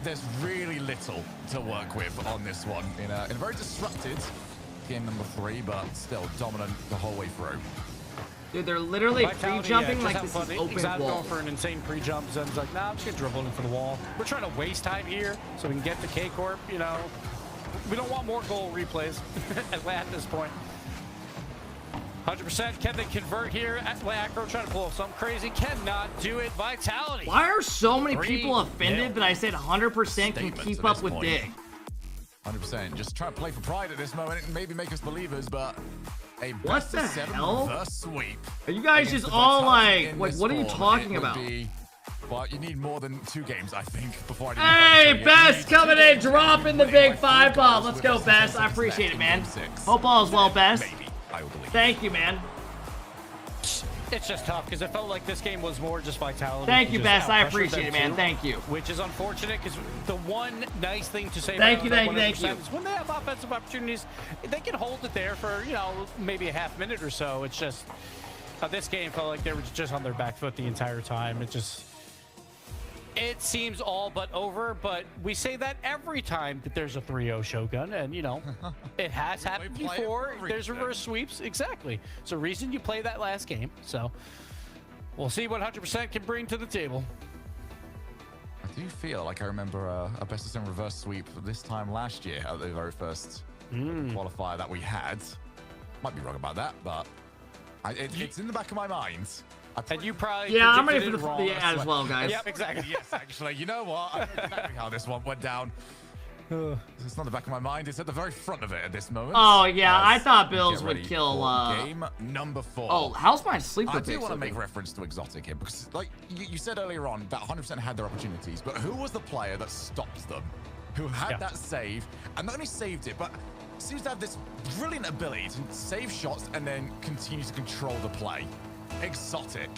There's really little to work with on this one in a very disrupted game number 3, but still dominant the whole way through. Dude, they're literally pre-jumping like this is open Exotic wall. going for an insane pre-jump. Zen's like, nah, I'm just gonna dribble into the wall. We're trying to waste time here so we can get to K-Corp, you know. We don't want more goal replays at this point. 100%. Can they convert here? Acro trying to pull off something crazy. Cannot do it. Vitality. Why are so many people offended that I said 100% can keep up with Dig? 100%. Just trying to play for pride at this moment and maybe make us believers, but a what the hell? Reverse sweep. Are you guys just all like what are you talking about? Well, you need more than 2 games, I think, before I Hey, Best coming in, dropping the big 5 bomb. Let's go, Best. I appreciate it, man. Hope all is well, Best. Thank you, man. It's just tough because it felt like this game was more just vitality. Thank you, just Best. I out-pressured appreciate it, them man. too, Thank you. Which is unfortunate because the one nice thing to say Thank about you, thank you. is when they have offensive opportunities, they can hold it there for, you know, maybe a half minute or so. It's just this game felt like they were just on their back foot the entire time. It seems all but over, but we say that every time that there's a 3-0 Shogun, and you know, it has happened before. There's reverse sweeps, exactly. It's a reason you play that last game. So we'll see what 100% can bring to the table. I do feel like I remember a best of 7 reverse sweep this time last year at the very first qualifier that we had. Might be wrong about that, but it's in the back of my mind. And you probably yeah, I'm ready for the ad as well, guys. Yep, exactly. Yes, actually. You know what? I know exactly how this one went down. It's not the back of my mind. It's at the very front of it at this moment. Oh, yeah. I thought Bills would kill... game number 4. Oh, how's my sleeper I do want to make reference to Exotic here because, like you said earlier on, that 100% had their opportunities, but who was the player that stopped them? Who had that save, and not only saved it, but seems to have this brilliant ability to save shots and then continue to control the play. Exotic.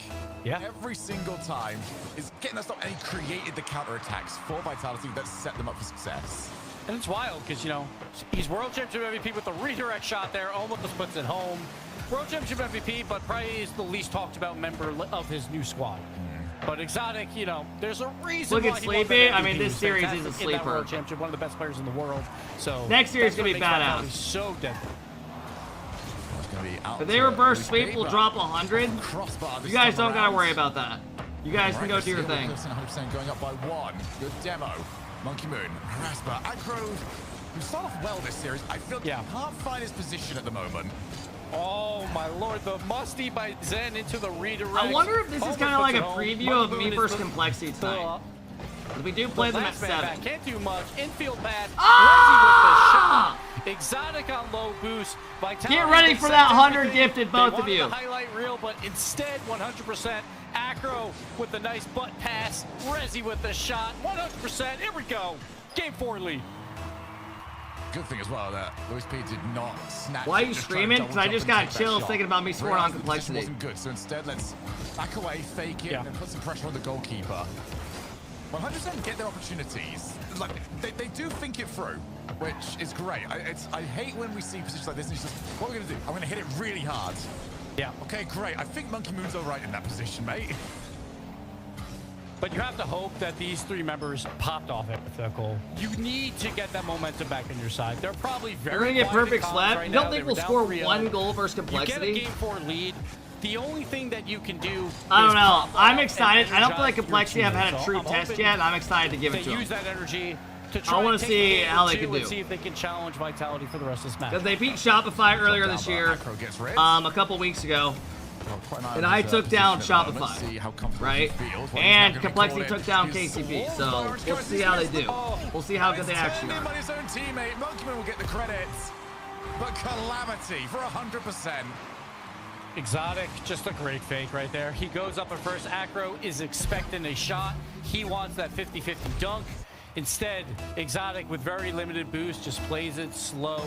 Yeah. Every single time is getting that stop, and he created the counterattacks for Vitality that set them up for success. And it's wild because, you know, he's World Championship MVP with the redirect shot there, almost puts it home. World Championship MVP, but probably is the least talked about member of his new squad. But Exotic, you know, there's a reason Look why at he won Sleepy. that I mean, MVP. this He series was is a fantastic in that sleeper. World Championship, one of the best players in the world. So Next series is that's gonna be what makes Vitality badass. So deadly. If they reverse sweep, we'll drop 100. You guys don't gotta worry about that. You guys can go do your thing. 100% going up by 1. Good demo. Monkey Moon, Rasper, Aggro, who start off well this series. I feel he can't find his position at the moment. Oh my lord, the musty by Zen into the redirect. I wonder if this is kind of like a preview of me versus the Complexity tonight. If we do play them at 7. Can't do much. Infield bad. Ah! With the shot. Exotic on low boost. Vitality Get ready for that 100 gifted, both they of you. The highlight reel, but instead 100%. Acro with the nice butt pass. Rezi with the shot. 100%. Here we go. Game 4 lead. Good thing as well that Luis P did not snatch. Why are you screaming? Because I just got chills thinking about me scoring on Complexity. Wasn't good, so instead let's back away, fake it, and put some pressure on the goalkeeper. 100% get their opportunities. Like they do think it through, which is great. I hate when we see positions like this and it's just, what are we gonna do? I'm gonna hit it really hard. Yeah. Okay, great. I think Monkey Moon's all right in that position, mate. But you have to hope that these 3 members popped off it with that goal. You need to get that momentum back on your side. They're probably very. We're gonna get perfect slap. Right You don't now. think They we'll were score down 1 goal versus Complexity? You get a Game 4 lead. The only thing that you can do. I don't is know. pop I'm off excited. and I don't feel like energize your Complexity have team. had a So true I'm test hoping yet, and I'm excited to give it they to them. use that energy to try I want and to take a see game how or they two can and do. see if they can challenge Vitality for the rest of this match. Because they beat Shopify earlier this year, a couple weeks ago. And I took down Shopify, right? And Complexity took down KCP, so we'll see how they do. We'll see how good they actually are. His own teammate, Monkeyman will get the credits, but Calamity for 100%. Exotic, just a great fake right there. He goes up at first. Acro is expecting a shot. He wants that 50-50 dunk. Instead, Exotic with very limited boost just plays it slow.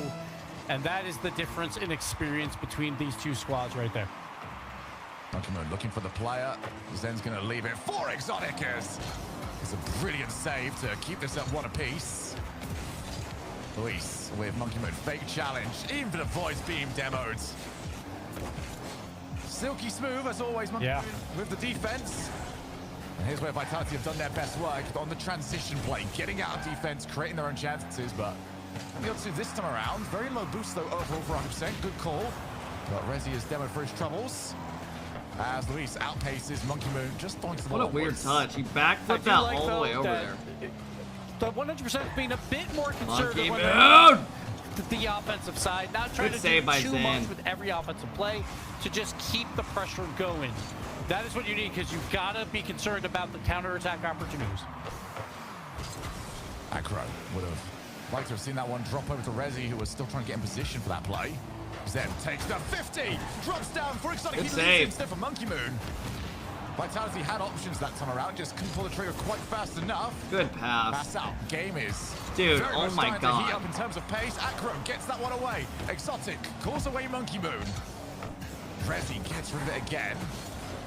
And that is the difference in experience between these 2 squads right there. Monkey Moon looking for the player. Zen's going to leave it for Exoticus. It's a brilliant save to keep this at 1 apiece. Luis with Monkey Moon fake challenge, even avoids being demoed. Silky smooth as always, Monkey Moon with the defense. And here's where Vitality have done their best work on the transition play, getting out of defense, creating their own chances, but the other 2 this time around. Very low boost though overall for 100%. Good call. But Rezi has demoed for his troubles. As Luis outpaces Monkey Moon, just throwing the ball. What a weird touch. He backflipped out all the way over there. The 100% being a bit more conservative Monkey on the offensive side, not trying Good to save do by too Zen. much with every offensive play, to just keep the pressure going. That is what you need, because you've got to be concerned about the counterattack opportunities. Acro would have liked to have seen that one drop over to Rezi, who was still trying to get in position for that play. Zen takes the 50, drops down for Exotic. Good He save. leads instead for Monkey Moon. Vitality had options that time around, just couldn't pull the trigger quite fast enough. Good pass. Pass out. Game is Dude, very oh much my starting to heat God. up in terms of pace. Acro gets that one away. Exotic calls away Monkey Moon. Rezi gets rid of it again.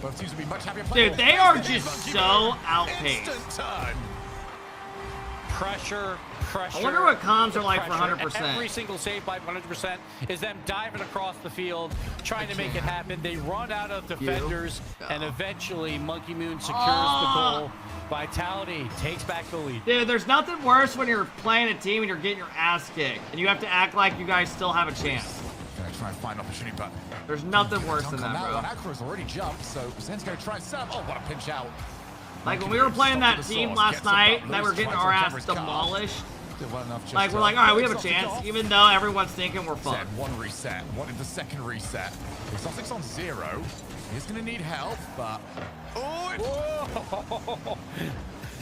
Both teams will be much happier. Dude, they are just so outpaced. Instant turn. Pressure. I wonder what comms are like for 100%. Every single save by 100% is them diving across the field, trying to make it happen. They run out of defenders, and eventually Monkey Moon secures the goal. Vitality takes back the lead. Dude, there's nothing worse when you're playing a team and you're getting your ass kicked, and you have to act like you guys still have a chance. Gonna try and find an opportunity, but there's nothing worse than that, bro. Acro's already jumped, so Zen's gonna try and set up. Oh, what a pinch out. Like when we were playing that team last night, that were getting our ass demolished. Like we're like, all right, we have a chance, even though everyone's thinking we're fucked. One reset, one in the second reset. Exotic's on 0. He's gonna need help, but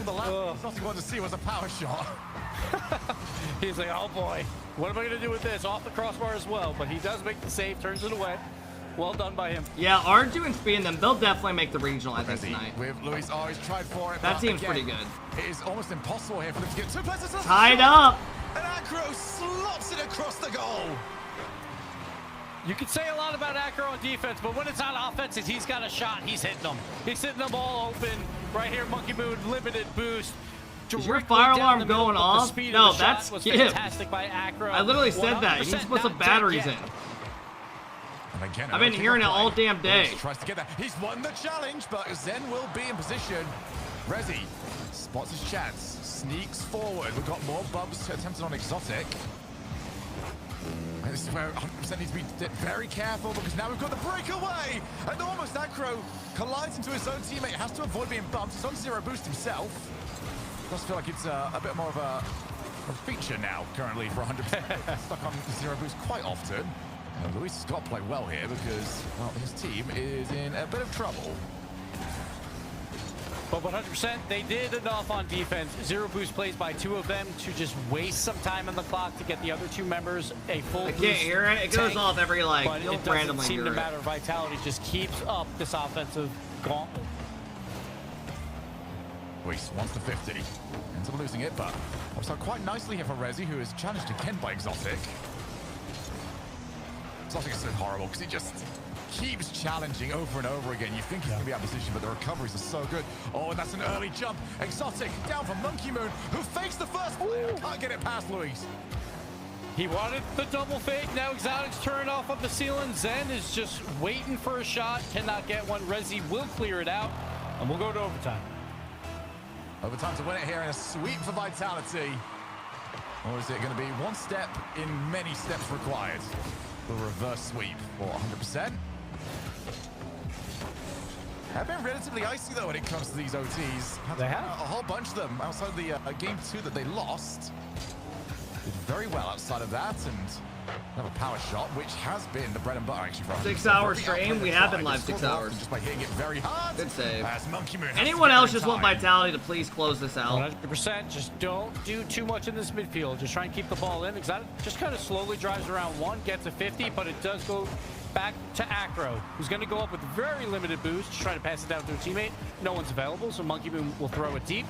the last Exotic wanted to see was a power shot. He's like, oh boy, what am I gonna do with this? Off the crossbar as well, but he does make the save, turns it away. Well done by him. Yeah, R2 and Speed and them, they'll definitely make the regional, I think, tonight. With Luis, he's tried for it. That seems pretty good. It is almost impossible here for them to get 2 places. Tied up. And Acro slots it across the goal. You can say a lot about Acro on defense, but when it's on offense, he's got a shot, he's hitting them. He's hitting them all open. Right here, Monkey Moon, limited boost. Is your fire alarm going off? No, that's Skip. Fantastic by Acro. I literally said that. He's supposed to put batteries in. Again, I've been hearing it all damn day. Tries to get that. He's won the challenge, but Zen will be in position. Rezi spots his chance, sneaks forward. We've got more bubs attempted on Exotic. And this is where 100% needs to be very careful, because now we've got the breakaway. And almost Acro collides into his own teammate. Has to avoid being bumped. He's on 0 boost himself. Does feel like it's a bit more of a feature now, currently, for 100%. Stuck on 0 boost quite often. Luis has got to play well here because, well, his team is in a bit of trouble. But 100%, they did enough on defense. 0 boost plays by 2 of them to just waste some time on the clock to get the other 2 members a full boost. I can't hear it. It goes off every, like, but it doesn't seem to matter. Vitality just keeps up this offensive gauntlet. Luis wants the 50. Ends up losing it, but works out quite nicely here for Rezi, who is challenged again by Exotic. Exotic is so horrible because he just keeps challenging over and over again. You think he's going to be out of position, but the recoveries are so good. Oh, and that's an early jump. Exotic down from Monkey Moon, who fakes the first player. Can't get it past Luis. He wanted the double fake. Now Exotic's turning off of the ceiling. Zen is just waiting for a shot. Cannot get one. Rezi will clear it out, and we'll go to overtime. Overtime to win it here in a sweep for Vitality. Or is it going to be one step in many steps required? The reverse sweep for 100%. Have been relatively icy though when it comes to these OTs. They have a whole bunch of them outside the game 2 that they lost. Did very well outside of that, and have a power shot, which has been the bread and butter actually for 6 hour stream. We have been live 6 hours. Just by hitting it very hard. Good save. Monkey Moon Anyone else just want Vitality to please close this out? 100%. Just don't do too much in this midfield. Just try and keep the ball in. Exotic just kind of slowly drives around 1, gets a 50, but it does go back to Acro, who's going to go up with very limited boost, just trying to pass it down to a teammate. No one's available, so Monkey Moon will throw it deep.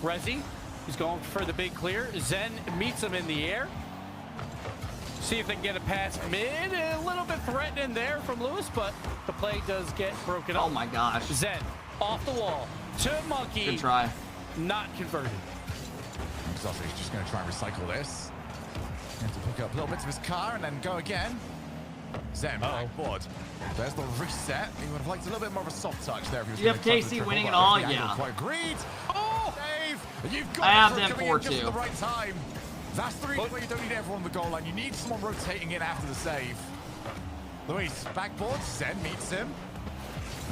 Rezi, he's going for the big clear. Zen meets him in the air. See if they can get a pass mid. A little bit threatening there from Luis, but the play does get broken up. Oh my gosh. Zen off the wall to Monkey. Good try. Not converted. Exotic's just going to try and recycle this. Have to pick up little bits of his car and then go again. Zen backboard. There's the reset. He would have liked a little bit more of a soft touch there if he was you have KC winning it all? Yeah. Quite agreed. Oh, Dave, you've got I have them 4-2. At the right time. That's the reason why you don't need everyone on the goal line. You need someone rotating in after the save. Luis, backboard. Zen meets him.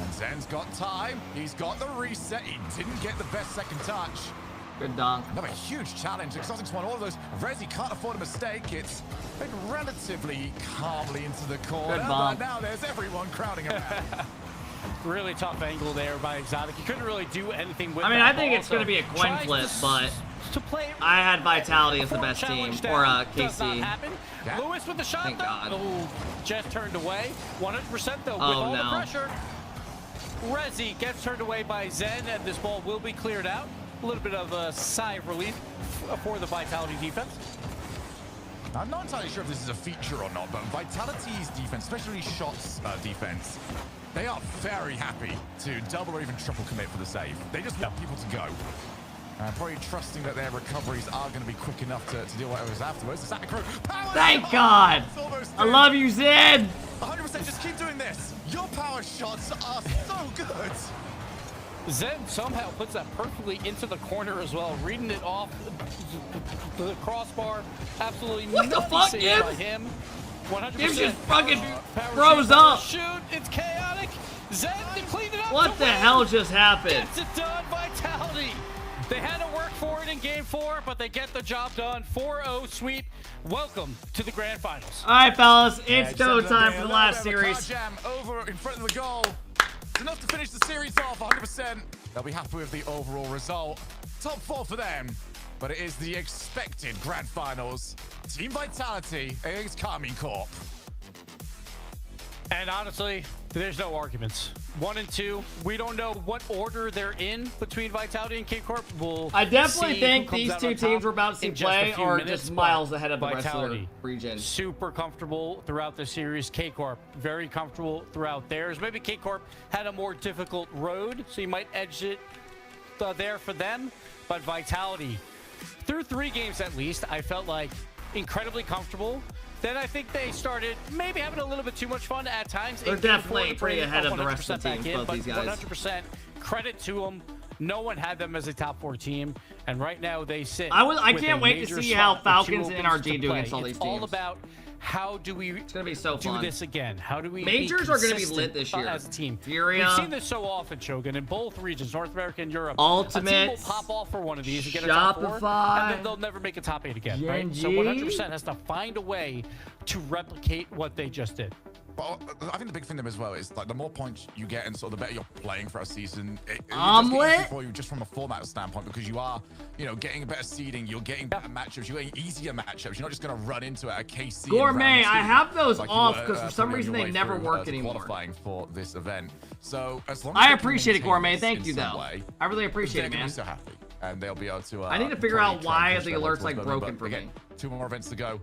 And Zen's got time. He's got the reset. He didn't get the best second touch. Good dunk. Another huge challenge. Exotic's won all of those. Rezi can't afford a mistake. It's been relatively calmly into the corner. Good bump. But now there's everyone crowding around. Really tough angle there by Exotic. He couldn't really do anything with it. I mean, I think it's going to be a coin flip, but I had Vitality as the best team, or KC. Luis with the shot. Thank God. Oh, just turned away. 100% though, with all the pressure. Rezi gets turned away by Zen, and this ball will be cleared out. A little bit of a sigh of relief for the Vitality defense. I'm not entirely sure if this is a feature or not, but Vitality's defense, especially shots defense, They are very happy to double or even triple commit for the save. They just want people to go. Probably trusting that their recoveries are going to be quick enough to deal whatever's afterwards. The Sacro power Thank shot! God. Almost I in. love you, Zed. 100%, just keep doing this. Your power shots are so good. Zed somehow puts that perfectly into the corner as well, reading it off the crossbar. Absolutely What the fuck, saved Gibbs? by him. 100%. Gibbs just fucking Power froze shoot, power up. Shoot, it's chaotic. Zed, they cleaned it up. What to the win. hell just happened? Gets it done, Vitality. They had to work for it in game 4, but they get the job done. 4-0 sweep. Welcome to the grand finals. All right, fellas, it's Yeah, go just time a for the little last bit of a car series. jam over in front of the goal. It's enough to finish the series off 100%. They'll be happy with the overall result. Top 4 for them, but it is the expected grand finals. Team Vitality against Karmine Corp. And honestly, there's no arguments. 1 and 2, we don't know what order they're in between Vitality and King Corp. I definitely see think who comes these out two on teams top we're about to see in just a play few are minutes, just but miles ahead of the rest of the Vitality, region. super comfortable throughout the series. K-Corp, very comfortable throughout theirs. Maybe K-Corp had a more difficult road, so you might edge it there for them. But Vitality, through 3 games at least, I felt like incredibly comfortable. Then I think they started maybe having a little bit too much fun at times. They're In game definitely 4 to pretty bring ahead of the 100% rest of the back teams, in, both but these guys. 100% credit to them. No one had them as a top 4 team, and right now they sit. I with can't a wait to major see how spot with 2 Falcons and opens NRG to do play. against all these It's all teams. about how do we It's gonna be so do fun. this again? How do we Majors be are gonna be consistent, lit this year. as a team? Furia. We've seen this so often, Shogun, in both regions, North America and Europe. Ultimates, a team will pop off for one of these and get a top 4, Shopify, and then they'll never make a top 8 again, right? So GNG. 100% has to find a way to replicate what they just did. But I think the big thing there as well is like the more points you get and sort of the better you're playing for a season, it does get easier for you just from a format standpoint, because you are, you know, getting a better seeding, you're getting better matchups, you're getting easier matchups. You're not just going to run into a KC. in Gourmet, round 2 I have those like you off were, because for some probably on reason your they way never through, work to anymore. qualifying for this event. So as long as I they can appreciate it, maintain Gourmet. this Thank in you, some though. way, I really appreciate they're it, gonna man. be so happy, and they'll be able to. I need to figure out probably try and why push the their way alerts towards like Birmingham, broken but for again, me. 2 more events to go.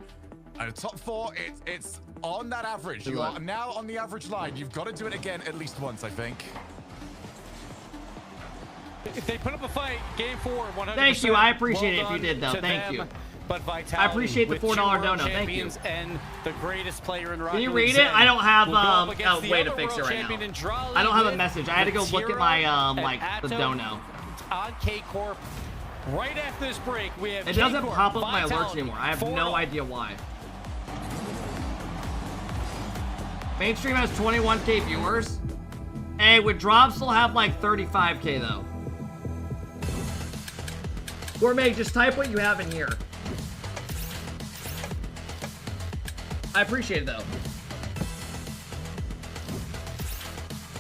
And the top 4, it's on that average. Good You luck. are now on the average line. You've got to do it again at least once, I think. If they put up a fight, game 4, 100%. Thank you. I appreciate it if well you did, though. done to Thank them. you. But Vitality, I appreciate the with $4 2 world dono. Thank you. champions and the greatest player in Can you RocketLeague, read it? Zen, I don't have will go up oh against the way to other fix it world right champion now. in Drali I don't have a with message. I had to go look at Tira my and like the Atom dono. on K-Corp. Right after this break, we have It doesn't K-Corp, pop up my alerts Vitality, anymore. I have 4-0. no idea why. Mainstream has 21K viewers. Hey, would drops still have like 35K though? Gourmet, just type what you have in here. I appreciate it though.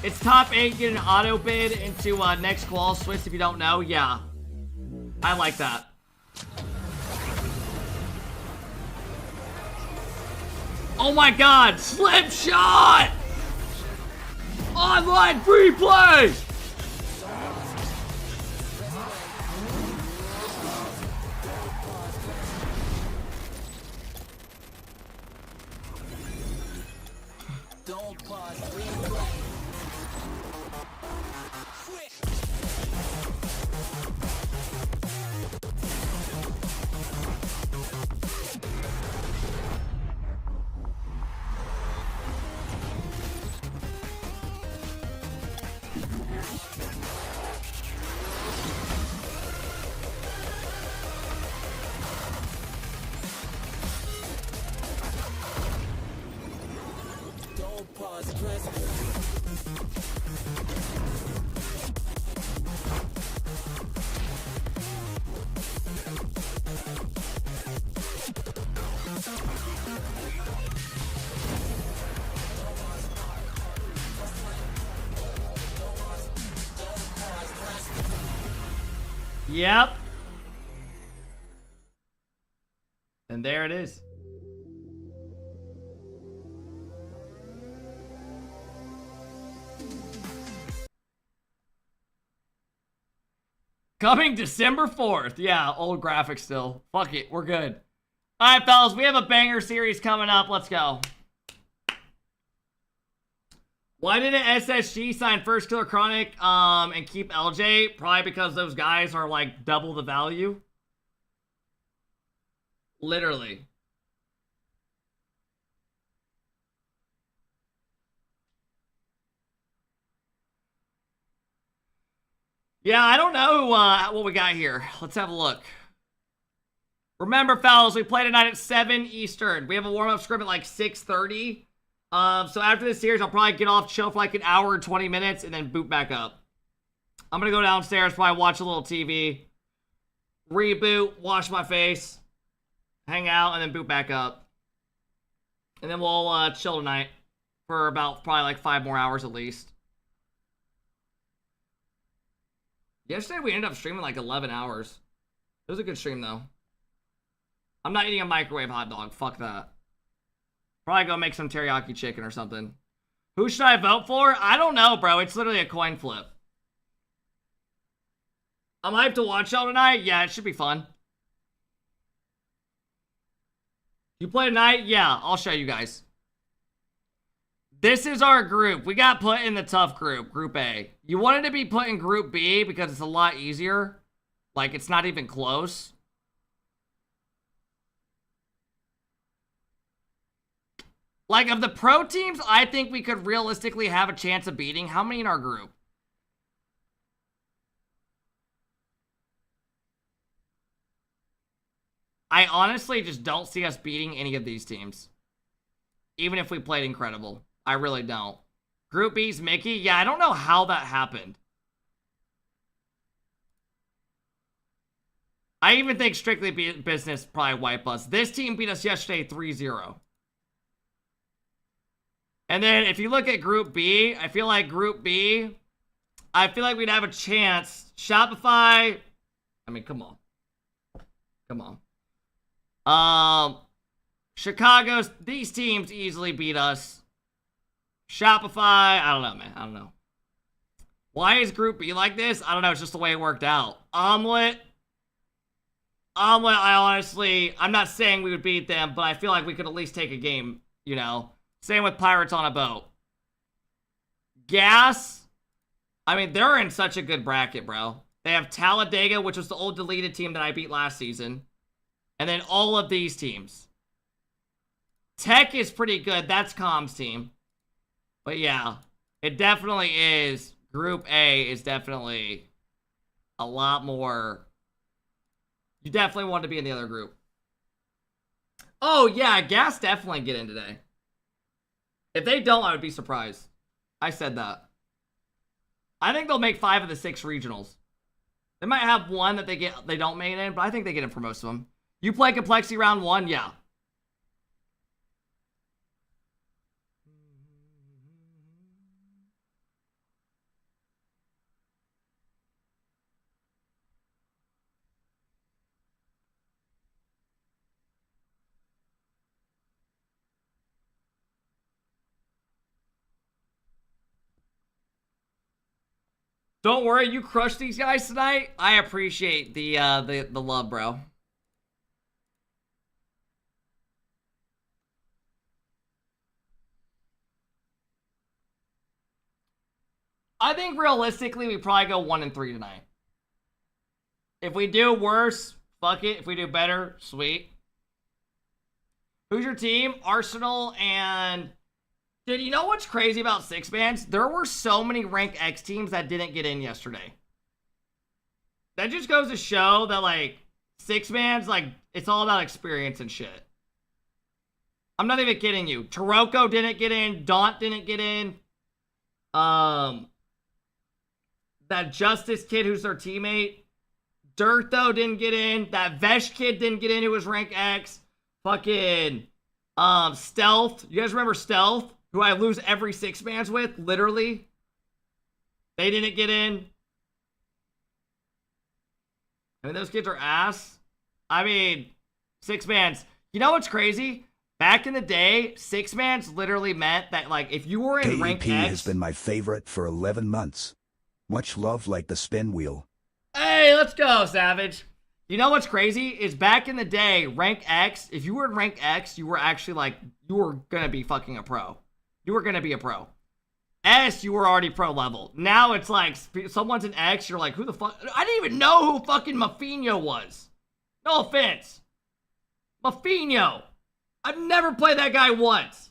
It's top 8, get an auto bid into next qual Swiss if you don't know. Yeah. I like that. Oh my god, slip shot! Online free play! Don't pause, replay. Don't pause, press. Yep. And there it is. Coming December 4th. Yeah, old graphics still. Fuck it, we're good. Alright, fellas, we have a banger series coming up. Let's go. Why didn't SSG sign First Killer Chronic and keep LJ? Probably because those guys are like double the value. Literally. Yeah, I don't know what we got here. Let's have a look. Remember, fellas, we play tonight at 7 Eastern. We have a warm-up scrim at like 6:30. So after this series, I'll probably get off, chill for like an hour and 20 minutes, and then boot back up. I'm going to go downstairs, probably watch a little TV, reboot, wash my face, hang out, and then boot back up. And then we'll chill tonight for about probably like 5 more hours at least. Yesterday, we ended up streaming like 11 hours. It was a good stream, though. I'm not eating a microwave hot dog. Fuck that. Probably go make some teriyaki chicken or something. Who should I vote for? I don't know, bro. It's literally a coin flip. I'm hyped to watch y'all tonight. Yeah, it should be fun. You play tonight? Yeah, I'll show you guys. This is our group. We got put in the tough group, Group A. You wanted to be put in Group B because it's a lot easier. Like, it's not even close. Like, of the pro teams, I think we could realistically have a chance of beating. How many in our group? I honestly just don't see us beating any of these teams. Even if we played incredible. I really don't. Group B's Mickey? Yeah, I don't know how that happened. I even think Strictly Business probably wipe us. This team beat us yesterday 3-0. And then if you look at Group B, I feel like Group B, I feel like we'd have a chance. Shopify, I mean, come on. Come on. Chicago's, these teams easily beat us. Shopify, I don't know, man. I don't know. Why is Group B like this? I don't know. It's just the way it worked out. Omelet, I honestly, I'm not saying we would beat them, but I feel like we could at least take a game, you know. Same with Pirates on a Boat. Gas, I mean, they're in such a good bracket, bro. They have Talladega, which was the old deleted team that I beat last season. And then all of these teams. Tech is pretty good. That's Com's team. But yeah, it definitely is. Group A is definitely a lot more. You definitely want to be in the other group. Oh, yeah, Gas definitely get in today. If they don't, I would be surprised. I said that. I think they'll make 5 of the 6 regionals. They might have one that they don't make it in, but I think they get in for most of them. You play Complexity round 1? Yeah. Don't worry, you crushed these guys tonight. I appreciate the love, bro. I think realistically, we probably go 1-3 tonight. If we do worse, fuck it. If we do better, sweet. Who's your team? Arsenal and... Dude, you know what's crazy about six mans? There were so many rank X teams that didn't get in yesterday. That just goes to show that, like, six mans, like, it's all about experience and shit. I'm not even kidding you. Taroko didn't get in. Daunt didn't get in. That Justice kid who's their teammate. Dirt, though, didn't get in. That Vesh kid didn't get in who was rank X. Fucking, Stealth. You guys remember Stealth? Who I lose every six mans with, literally. They didn't get in. I mean, those kids are ass. I mean, six mans. You know what's crazy? Back in the day, six mans literally meant that, like, if you were in rank X... has been my favorite for 11 months. Much love like the spin wheel. Hey, let's go, Savage. You know what's crazy? Is back in the day, rank X, if you were in rank X, you were actually, like, you were gonna be fucking a pro. You were going to be a pro. S, you were already pro level. Now it's like someone's an X, you're like, who the fuck? I didn't even know who fucking Mafinho was. No offense. Mafinho. I've never played that guy once.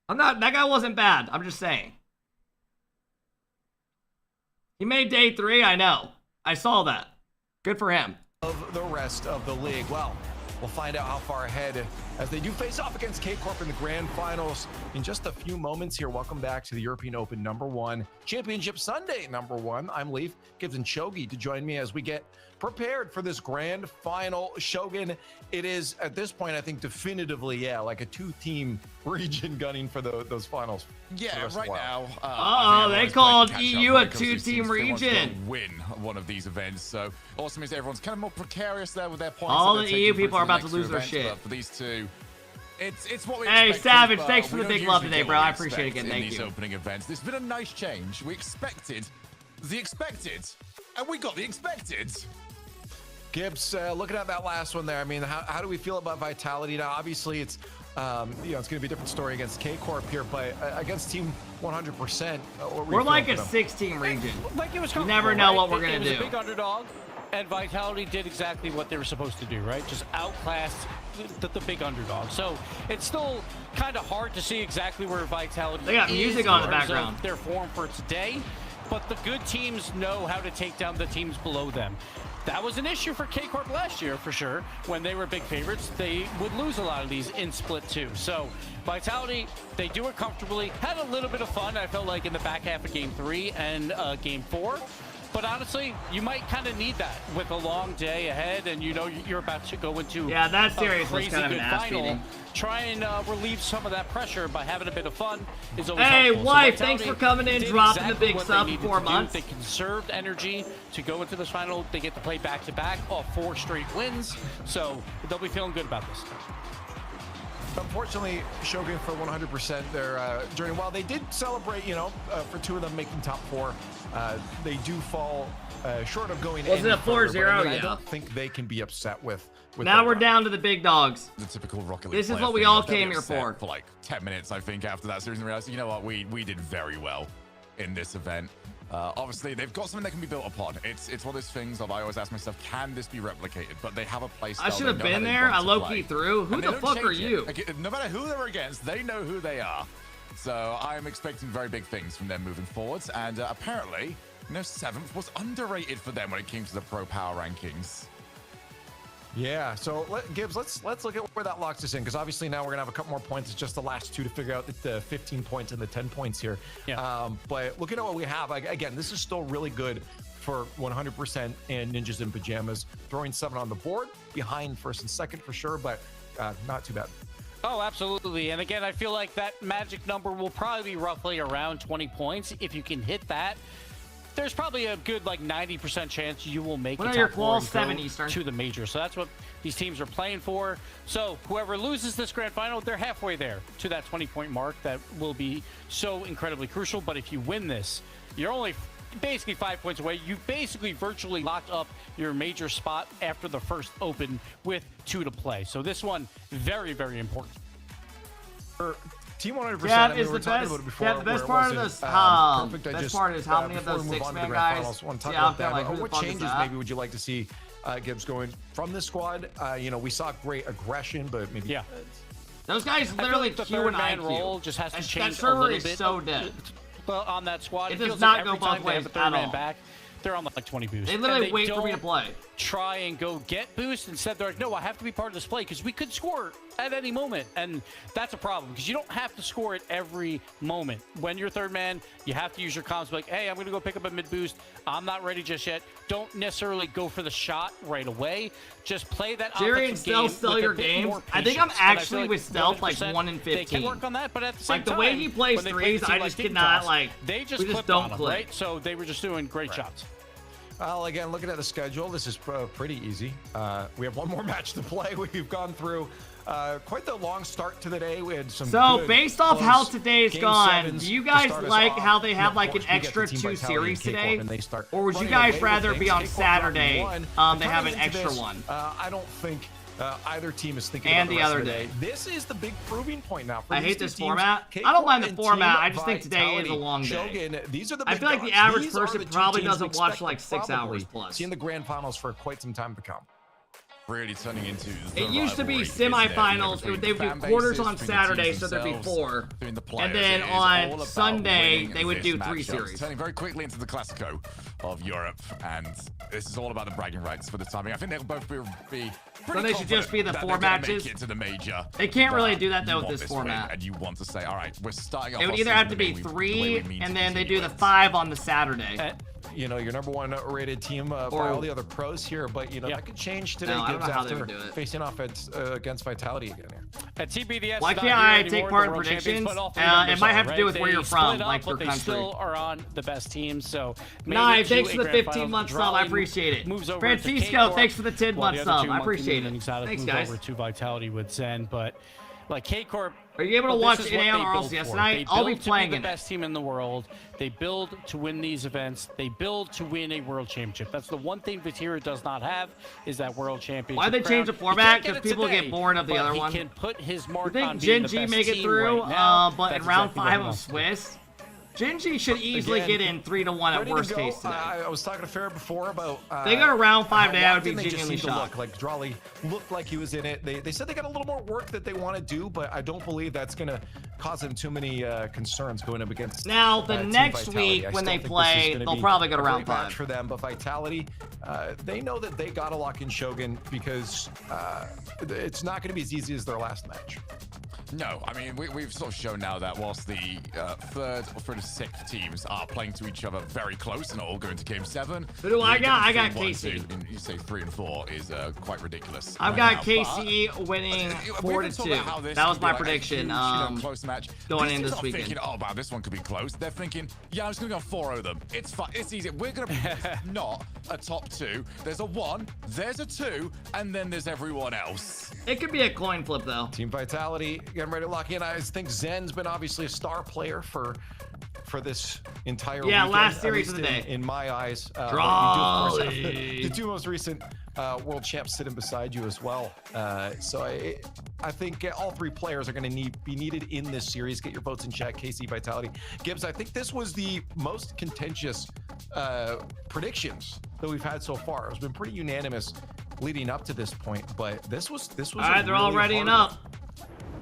That guy wasn't bad. I'm just saying. He made day 3, I know. I saw that. Good for him. Of the rest of the league. Well, we'll find out how far ahead as they do face off against K-Corp in the grand finals in just a few moments here. Welcome back to the European Open #1 Championship Sunday #1. I'm Leaf, Gibbs and Shogi to join me as we get prepared for this grand final. Shogun, it is at this point, I think definitively, like a 2-team region gunning for those finals. Yeah, right now. They called EU a 2-team region. Win one of these events, so also means everyone's kind of more precarious there with their points. All the EU people are about to lose their shit. For these two, it's what we Hey, expected, Savage, thanks for the big love today, bro. I appreciate it again. Thank you. These opening events, there's been a nice change. We expected the expected, and we got the expected. Gibbs, looking at that last one there, I mean, how do we feel about Vitality now? Obviously, it's it's going to be a different story against K-Corp here, but against Team 100%, we're like a 6-team region. Like it was you never know what we're going to do. It was a big underdog, and Vitality did exactly what they were supposed to do, right? Just outclassed the big underdog. So it's still kind of hard to see exactly where Vitality They got music on in the background. Their form for today, but the good teams know how to take down the teams below them. That was an issue for K-Corp last year, for sure. When they were big favorites, they would lose a lot of these in Split 2. So Vitality, they do it comfortably. Had a little bit of fun, I felt like, in the back half of Game 3 and Game 4. But honestly, you might kind of need that with a long day ahead, and you know you're about to go into that series was crazy kind of good an ass final. beating. Try and relieve some of that pressure by having a bit of fun. Is always hey, helpful. wife, So thanks Vitality for coming in, did dropping exactly the big what sub they for needed 4 to do. months. They conserved energy to go into this final. They get to play back-to-back off 4 straight wins, so they'll be feeling good about this. Unfortunately, Shogun for 100% their journey. While they did celebrate, for 2 of them making top 4, they do fall short of going. Was it a 4-0? I don't think they can be upset with now we're down to the big dogs. The typical RocketLeague. This is player what we thing, all they'll be came here upset for. like 10 minutes, I think, after that series, and realized, you know what, we did very well in this event. Obviously, they've got something that can be built upon. It's one of those things of I always ask myself, can this be replicated? But they have a play style. I should have been there. I low-key threw. Who the fuck are you? No matter who they're against, they know who they are. So I am expecting very big things from them moving forwards. And apparently, 7th was underrated for them when it came to the pro power rankings. Yeah, so Gibbs, let's look at where that locks us in, because obviously now we're gonna have a couple more points. It's just the last 2 to figure out the 15 points and the 10 points here. Yeah. But looking at what we have, again, this is still really good for 100% and Ninjas in Pajamas. Throwing 7 on the board, behind first and second for sure, but not too bad. Oh, absolutely. And again, I feel like that magic number will probably be roughly around 20 points. If you can hit that, there's probably a good 90% chance you will make it top 4 to the major. So that's what these teams are playing for. So whoever loses this grand final, they're halfway there to that 20-point mark that will be so incredibly crucial. But if you win this, you're only basically 5 points away. You've basically virtually locked up your major spot after the first open with 2 to play. So this one, very, very important. For Team 100%, That is the best. The best part of this. Best part is how many of those 6-man guys. What changes maybe would you like to see Gibbs going from this squad? We saw great aggression, but maybe those guys literally the Q and third-man IQ. role just has to change that server a little is bit. so dead. On that squad, It feels does not like go every both time they have ways a at third man all. back, they're on 20 boosts. They literally And wait for me to don't play. Try and go get boost. Instead, they're like, no, I have to be part of this play because we could score at any moment. And that's a problem because you don't have to score at every moment. When you're third man, you have to use your comms like, hey, I'm going to go pick up a mid boost. I'm not ready just yet. Don't necessarily go for the shot right away. Just play that Jerry and offensive Stealth game sell with your a bit games. more I think I'm patience. And I actually feel with Stealth 100% 1 in They 15. can work on that, but at the same time, the way he plays when they play threes, the team I like just Team cannot Toss, they we just clipped don't on them, click. right? So they were just doing great shots. Well, again, looking at the schedule, this is pretty easy. We have one more match to play. We've gone through quite the long start to the day. We had some. So based off how today's game gone, sevens do you to guys start us like off. how they have Of like an course, we get extra the Team 2 Vitality series and K-Corp, today? and they start Or would you running guys away with rather things. be on K-Corp Saturday? dropping one. They have an Coming into extra this, one. I don't think either team is thinking And about the rest other of the day. This is the big proving point now. For I these hate two this teams, format. K-Corp I don't mind the and format. Team I just think today is a long day. Shogun, these are the I big feel like the dogs. average These are person the two probably teams we doesn't watch expect like to 6 probably hours plus. see in the grand finals for quite some time to come. Really turning into It used to be semifinals. They would do quarters on Saturday, so there'd be 4. And then on Sunday, they would do 3 series. Turning very quickly into the Classico of Europe, and this is all about the bragging rights for the timing. I think they'll both be So they should just be the 4 matches. Make it to the major. They can't really do that though You with want this win, format. and you want to say, all right, we're starting off. It would our either have to season be the way we 3, mean and to then they continue do the it. 5 on the Saturday. You know, your number 1 rated team by all the other pros here, but you know that could change today. No, I don't know how they after would do it. facing off against Vitality again here. At TBDS, Why can't I take part in predictions? It might have to do with where you're from, like your country. They country. still are on the best teams, so Nice, thanks for the 15-month sub. I appreciate it. Francisco, thanks for the 10-month sub. I appreciate it. Thanks, guys. Over to Vitality with Zen, but like K-Corp. Are you able to watch NA on RLCS tonight? I'll be playing the it. best team in the world. They build to win these events. They build to win a world championship. That's the one thing Vatira does not have, is that world championship. Why'd they change the format? Because people get bored of the other one. He can put his You mark think on being the Genji best make it team through? right now. But in That's round exactly what 5 he of wants to do. Swiss, Genji should easily Again, get in 3-1 at ready to worst go. case today. I was talking to Farrah before about They go to round 5 how today, I would be locked in they just genuinely seem to shocked. look. Like Drawley looked like he was in it. They said they got a little more work that they want to do, but I don't believe that's going to cause them too many concerns going up against. Now, the Team next Vitality. week I when still they think this is play, gonna they'll be probably go to a great round 5. match for them, but Vitality, they know that they got to lock in Shogun because it's not going to be as easy as their last match. No, I mean, we've sort of shown now that whilst the 3rd or 6th teams are playing to each other very close and are all going to Game 7. Who do I got? I got 3, 1, KC. 2, and you say 3 and 4 is quite ridiculous. I've got KC winning 4-2. That was my prediction close match. going in This this is not weekend. thinking, oh, wow, this one could be close. They're thinking, yeah, I'm just going to go 4-0 them. It's fine. It's easy. We're going to not a top 2. There's a 1, there's a 2, and then there's everyone else. It could be a coin flip, though. Team Vitality getting ready to lock in. I think Zen's been obviously a star player for this entire weekend, last series at of least the day. in my eyes. Drawley. You do, of course, have the 2 most recent world champs sitting beside you as well. So I think all 3 players are going to be needed in this series. Get your votes in chat. KC, Vitality, Gibbs. I think this was the most contentious predictions that we've had so far. It's been pretty unanimous leading up to this point, but this was all right, they're all readying up.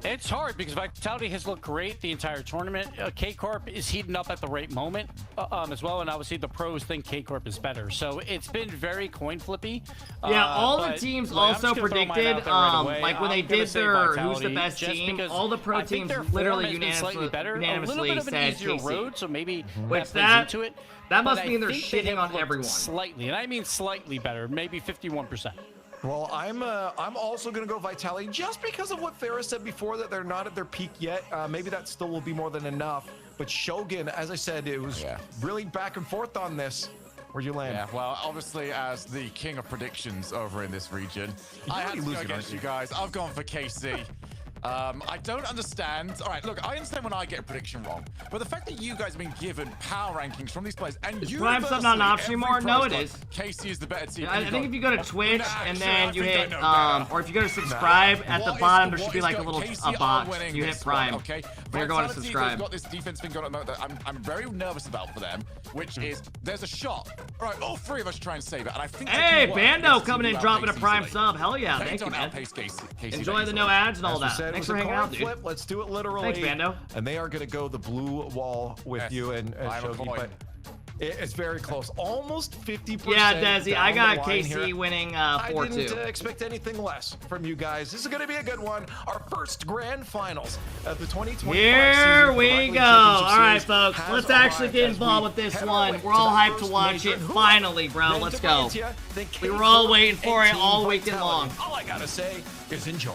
It's hard because Vitality has looked great the entire tournament. K-Corp is heating up at the right moment as well, and obviously the pros think K-Corp is better. So it's been very coin flippy. Yeah, all the teams also predicted, like when they did their who's the best team, all the pro teams literally unanimously said KC. So maybe Which that into it. That must But mean I they're think they shitting have on looked everyone. Slightly, and I mean slightly better, maybe 51%. Well, I'm also going to go Vitality just because of what Farrah said before, that they're not at their peak yet. Maybe that still will be more than enough. But Shogun, as I said, it was really back and forth on this. Where'd you land? Yeah, well, obviously, as the king of predictions over in this region, I had to go against you guys. I've gone for KC. I don't understand. All right, look, I understand when I get a prediction wrong, but the fact that you guys have been given power rankings from these players and Is you Prime Sub not an option anymore? No, it is. Casey is the better team. I think if you go to Twitch and then you hit, or if you go to subscribe, at the bottom there should be like a little box. You hit Prime. Okay, when you're going to subscribe. Got this defense thing going on that I'm very nervous about for them, which is there's a shot. All right, all 3 of us try and save it, and I think. Hey, Bando coming in, dropping a Prime sub. Hell yeah, thank you, man. Enjoy the no ads and all that. Thanks for hanging out, dude. Let's do it literally. Thanks, Bando. And they are going to go the blue wall with you and Shogi, but it's very close. Almost 50%. Yeah, Desi, I got KC KC winning 4-2. I didn't expect anything less from you guys. This is going to be a good one. Our first grand finals of the 2025 Here we go. All right, folks. Let's actually get involved with this one. We're all hyped to watch it. Finally, bro. Let's go. We were all waiting for it all weekend long. All I got to say is enjoy.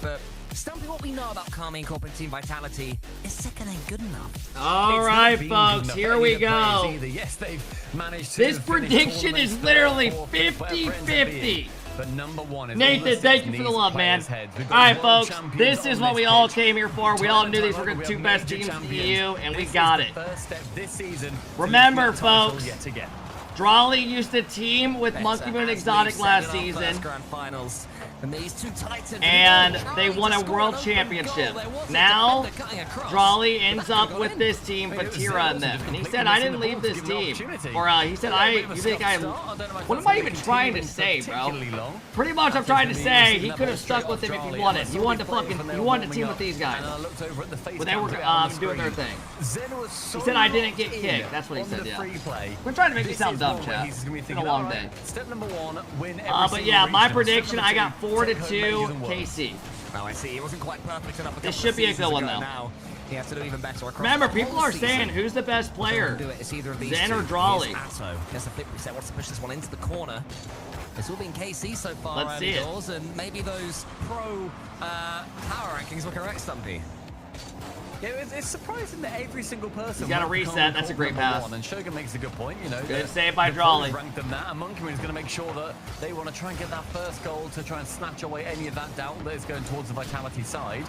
But stumping what we know about Karmine Corp and Team Vitality is second ain't good enough. All right, folks, here we go. Yes, they've managed to this prediction is literally 50-50. But number one is Nathan, thank you for the love, man. All right, folks, this is what we all came here for. We all knew these were the two best teams in the EU, and we got it. Remember, folks, Drawley used to team with Monkey Moon Exotic last season, and they won a world championship. Now, Drawley ends up with this team, Vatira and them. And he said, I didn't leave this team. Or he said, you think what am I even trying to say, bro? Pretty much I'm trying to say he could have stuck with him if he wanted. He wanted to team with these guys. But they were doing their thing. He said, I didn't get kicked. That's what he said, yeah. We're trying to make me sound dumb, chat. It's been a long day. But yeah, my prediction, I got 4-2 KC. Oh, I see. He wasn't quite perfect enough. This should be a good one, though. Now he has to do even better. Remember, people are saying who's the best player, Zen or Drawley. Gets the flip reset. Wants to push this one into the corner. It's all been KC so far. Let's see it. And maybe those pro power rankings were correct, Stumpy. Yeah, it's surprising that every single person. You gotta reset. That's a great pass. And Shogun makes a good point. You know, good save by Drawley. Ranked them that, and Monkey Moon is going to make sure that they want to try and get that first goal to try and snatch away any of that doubt that is going towards the Vitality side.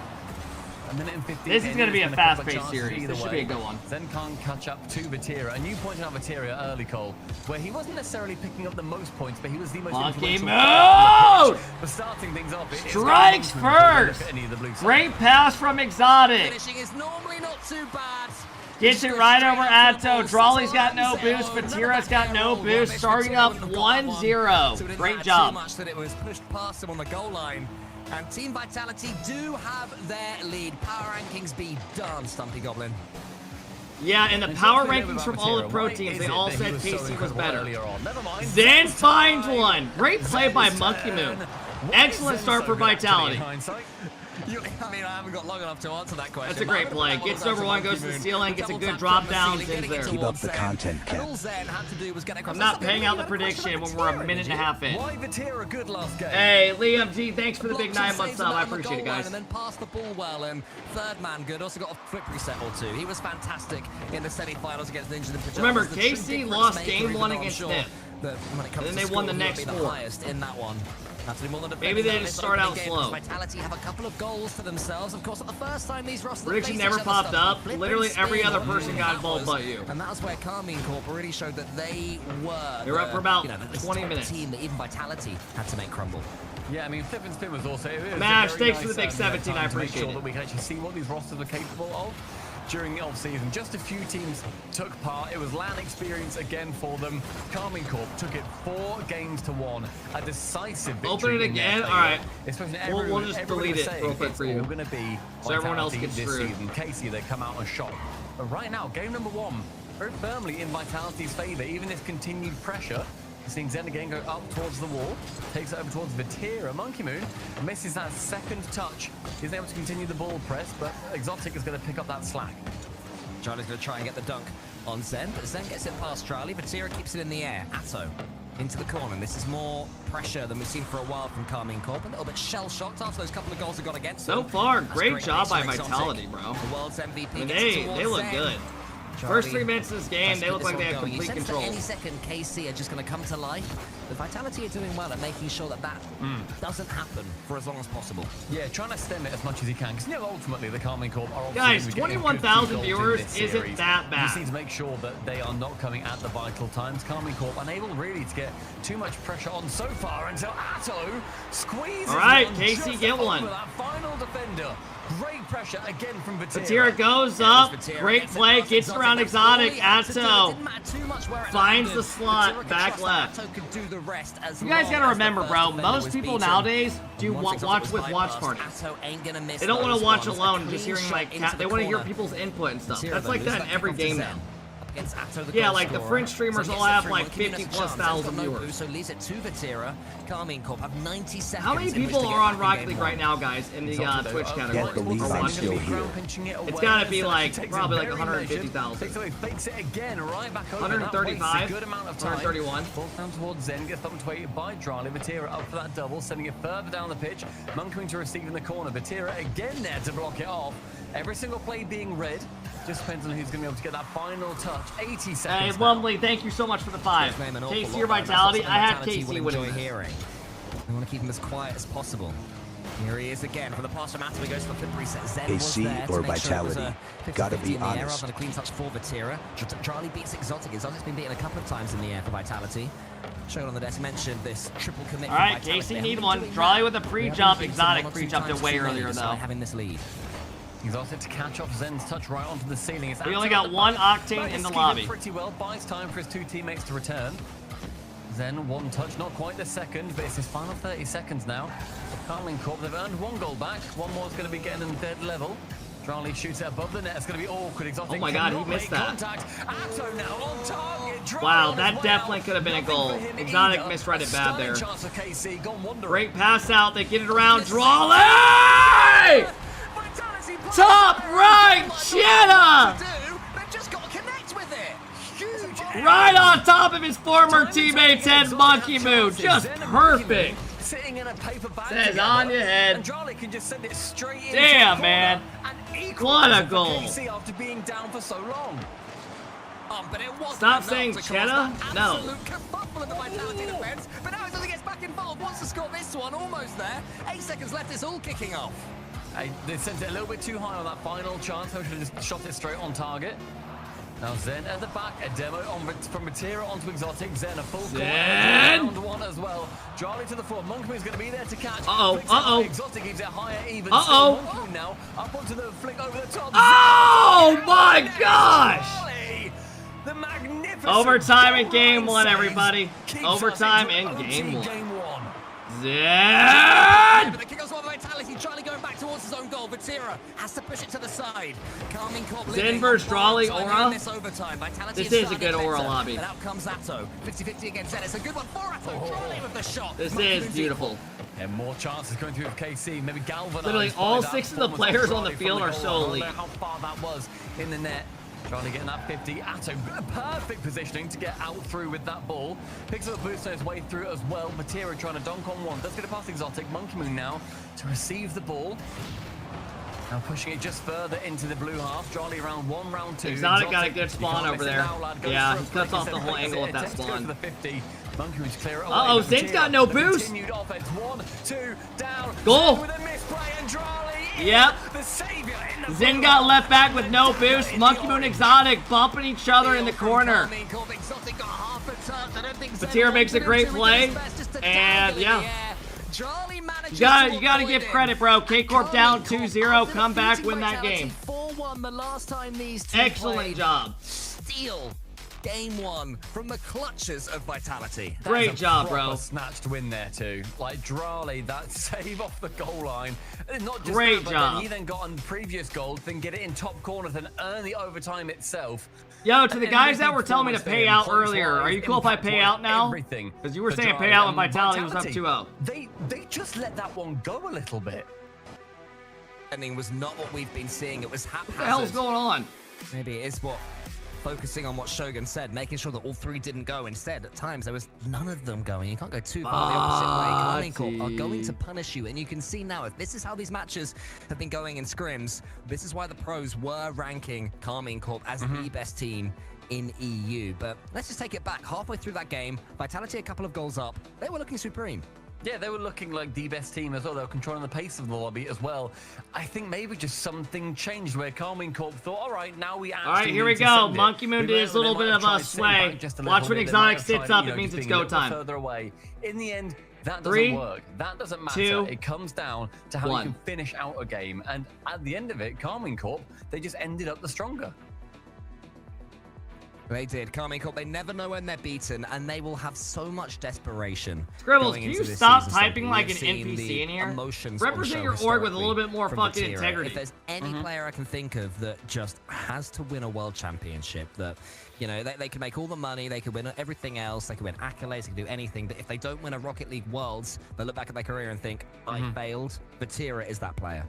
A minute and 15. This is going to be a fast-paced series. This should be a good one. Zen can't catch up to Vatira, and you pointed out Vatira early, Cole, where he wasn't necessarily picking up the most points, but he was the most Monkey Moon! For starting things off. Strikes first! Great pass from Exotic. Finishing is normally not too bad. Gets it right over Atto. Drawley's got no boost. Vatira's got no boost. Starting up 1-0. Great job. Too much that it was pushed past him on the goal line. And Team Vitality do have their lead. Power rankings be done, Stumpy Goblin. Yeah, and the power rankings from all the pro teams, they all said KC was better. Zen finds one. Great play by Monkey Moon. Excellent start for Vitality. I mean, I haven't got long enough to answer that question. That's a great play. Gets over one, goes to the ceiling, gets a good drop down. Keep up the content, Cap. I'm not paying out the prediction when we're a minute and a half in. Why Vatira good last game? Hey, Liam G, thanks for the big 9-month sub. I appreciate it, guys. And then passed the ball well, and third man good. Also got a quick reset or two. He was fantastic in the semi-finals against Ninja the Pajamas. Remember, KC lost game 1 against Snip. And then they won the next 4. In that one. Maybe they just start out slow. Vitality have a couple of goals for themselves. Of course, at the first time these rosters prediction never popped up. Literally every other person got involved but you. And that's where Carmine Corp really showed that they were. They were up for about 20 minutes. Team that even Vitality had to make crumble. Yeah, I mean, Flip and Spin was also. Mash, thanks for the big 17. I appreciate it. That we can actually see what these rosters are capable of. During the off-season, just a few teams took part. It was LAN experience again for them. Carmine Corp took it 4 games to 1. A decisive victory. Open it again. All right. We'll just delete it real quick for you. Going to be so everyone else gets this screwed. season. Casey, they come out on shot. But right now, game number 1, very firmly in Vitality's favor. Even this continued pressure. Seeing Zen again go up towards the wall, takes it over towards Vatira. Monkey Moon misses that second touch. He's able to continue the ball press, but Exotic is going to pick up that slack. Charlie's going to try and get the dunk on Zen, but Zen gets it past Charlie. Vatira keeps it in the air. Atto into the corner. And this is more pressure than we've seen for a while from Carmine Corp. A little bit shell-shocked after those couple of goals that got against them. So far, great job by Vitality, bro. The world's MVP. I mean, they look good. First 3 minutes of this game, they look like they have complete control. Any second, KC are just going to come to life. The Vitality are doing well at making sure that doesn't happen for as long as possible. Yeah, trying to stem it as much as he can. Because, you know, ultimately, the Carmine Corp are guys, 21,000 viewers isn't that bad. You just need to make sure that they are not coming at the vital times. Carmine Corp unable really to get too much pressure on so far until Atto squeezes. All right, KC, get one. That final defender. Great pressure again from Vatira. Vatira goes up. Great play. Gets around Exotic. Atto finds the slot. Back left. You guys gotta remember, bro. Most people nowadays do watch with watch parties. They don't want to watch alone and just hearing like they want to hear people's input and stuff. That's like that in every game now. Yeah, like the French streamers all have like 50,000+ viewers. So leaves it to Vatira. Carmine Corp have 90 seconds. How many people are on Rocket League right now, guys, in the Twitch category? It's gotta be like probably like 150,000. 135. Good amount of time. 131. Falls down towards Zen, gets thumped away by Dryly. Vatira up for that double, sending it further down the pitch. Monkey to receive in the corner. Vatira again there to block it off. Every single play being read. Just depends on who's going to be able to get that final touch. 80 seconds. Hey, Lumley, thank you so much for the 5. KC or Vitality? I have KC winning. We want to keep him as quiet as possible. Here he is again from the pass from Atom. He goes for the flip reset. Zen was AC there to or make sure it was Vitality. a 50-50 Gotta be in the air honest. rather than a clean touch for Vatira. Charlie beats Exotic. Exotic's been beaten a couple of times in the air for Vitality. Shown on the desk mentioned this triple commit. All right, Casey need one. Drawley with a pre-jump. Exotic pre-jumped it way earlier though. Having this lead. Exotic to catch off Zen's touch right onto the ceiling. We only got one Octane in the lobby. Pretty well, buys time for his two teammates to return. Zen, one touch, not quite the second, but it's his final 30 seconds now. Carling Corp, they've earned one goal back. One more is going to be getting them dead level. Charlie shoots it above the net. It's going to be awkward. Exotic. Oh my god, he missed that. Atto now on target. Wow, that definitely could have been a goal. Exotic misread it bad there. Great pass out. They get it around. Drawley! Top right, Jenna! Right on top of his former teammate's head, Monkey Moon. Just perfect. Sitting in a paper bag. Says on your head. And Charlie can just send it straight in. Damn, man. What a goal. After being down for so long. But it wasn't Stop enough saying to cause Cheddar? that No. absolute kerfuffle in the Vitality defense. But now Exotic gets back involved. Wants to score this one. Almost there. 8 seconds left. It's all kicking off. They sent it a little bit too high on that final chance. They should have just shot it straight on target. Now Zen at the back, a demo from Matera onto Exotic. Zen a full score. Round one as well. Charlie to the floor. Monkman's going to be there to catch. Exotic keeps it higher even. Monkman now up onto the flick over the top. Oh my gosh! Charlie, the magnificent Overtime in game one, everybody. Overtime in game one. Zen! But the kickoff's one Vitality. Charlie going back towards his own goal. Vatira has to push it to the side. Calming Corp. Zen versus Drawley aura. This is a good aura lobby. And out comes Atto. 50-50 against Zen. It's a good one for Atto. Drawley with the shot. This is beautiful. And more chances going through with KC. Maybe galvanized. Literally all 6 of the players on the field are so elite. I don't know how far that was in the net. Charlie getting that 50. Atto, perfect positioning to get out through with that ball. Picks up a boost on his way through as well. Matera trying to dunk on one. Does get it past Exotic. Monkey Moon now to receive the ball. Now pushing it just further into the blue half. Charlie round 1, round 2. Exotic got a good spawn over there. Yeah, he cuts off the whole angle of that spawn. For the 50. Monkey Moon's clear. Uh-oh, Zen's got no boost. Continued offense. 1, 2, down. Goal. With a misplay and Charlie. Yep. The savior in the Zen got left back with no boost. Monkey Moon Exotic bumping each other in the corner. Vatira makes a great play. And yeah. You gotta give credit, bro. K-Corp down 2-0. Come back, win that game. 4-1 the last time these two Excellent played. job. Steal game 1 from the clutches of Vitality. Great job, bro. Snatched win there too. Like Drawley, that save off the goal line. Not just Great that, job. Then he then got on previous goal, then get it in top corner, then earn the overtime itself. Yo, to the guys that were telling me to pay out earlier, are you cool if I pay out now? Because you were saying pay out when Vitality was up 2-0. They just let that one go a little bit. Ending was not what we've been seeing. It was haphazard. What the hell's going on? Maybe it is what focusing on what Shogun said, making sure that all 3 didn't go. Instead, at times, there was none of them going. You can't go too far the opposite way. Carmine Corp are going to punish you, and you can see now, if this is how these matches have been going in scrims, this is why the pros were ranking Carmine Corp as the best team in EU. But let's just take it back. Halfway through that game, Vitality a couple of goals up. They were looking supreme. Yeah, they were looking like the best team as well. They were controlling the pace of the lobby as well. I think maybe just something changed where Carmine Corp thought, all right, now we actually All right, here we go. Monkey Moon did his little bit of a sway. Watch when Exotic sits up. It means it's go time. Further away. In the end, that doesn't 3, work. That doesn't matter. 2, it comes down to how 1. you can finish out a game. And at the end of it, Carmine Corp, they just ended up the stronger. They did. Carmine Corp, they never know when they're beaten, and they will have so much desperation. Scribbles, can you stop typing like an NPC in here? Represent your org with a little bit more fucking integrity. If there's any player I can think of that just has to win a world championship, that, you know, they can make all the money, they can win everything else, they can win accolades, they can do anything, but if they don't win a Rocket League Worlds, they look back at their career and think, I failed. Vatira is that player.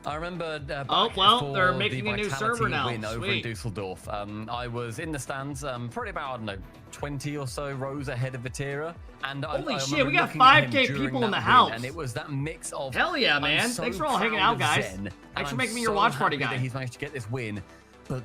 I remember they're making a new server now. Win over in Dusseldorf. I was in the stands, probably about, I don't know, 20 or so rows ahead of Vatira. And holy I shit, we got looking at 5K him people during in the that house. win, and it was that mix of... Hell yeah, man. So Thanks for all hanging out, guys. Zen, Thanks for I'm making me your so watch party happy guy. that he's managed to get this win. But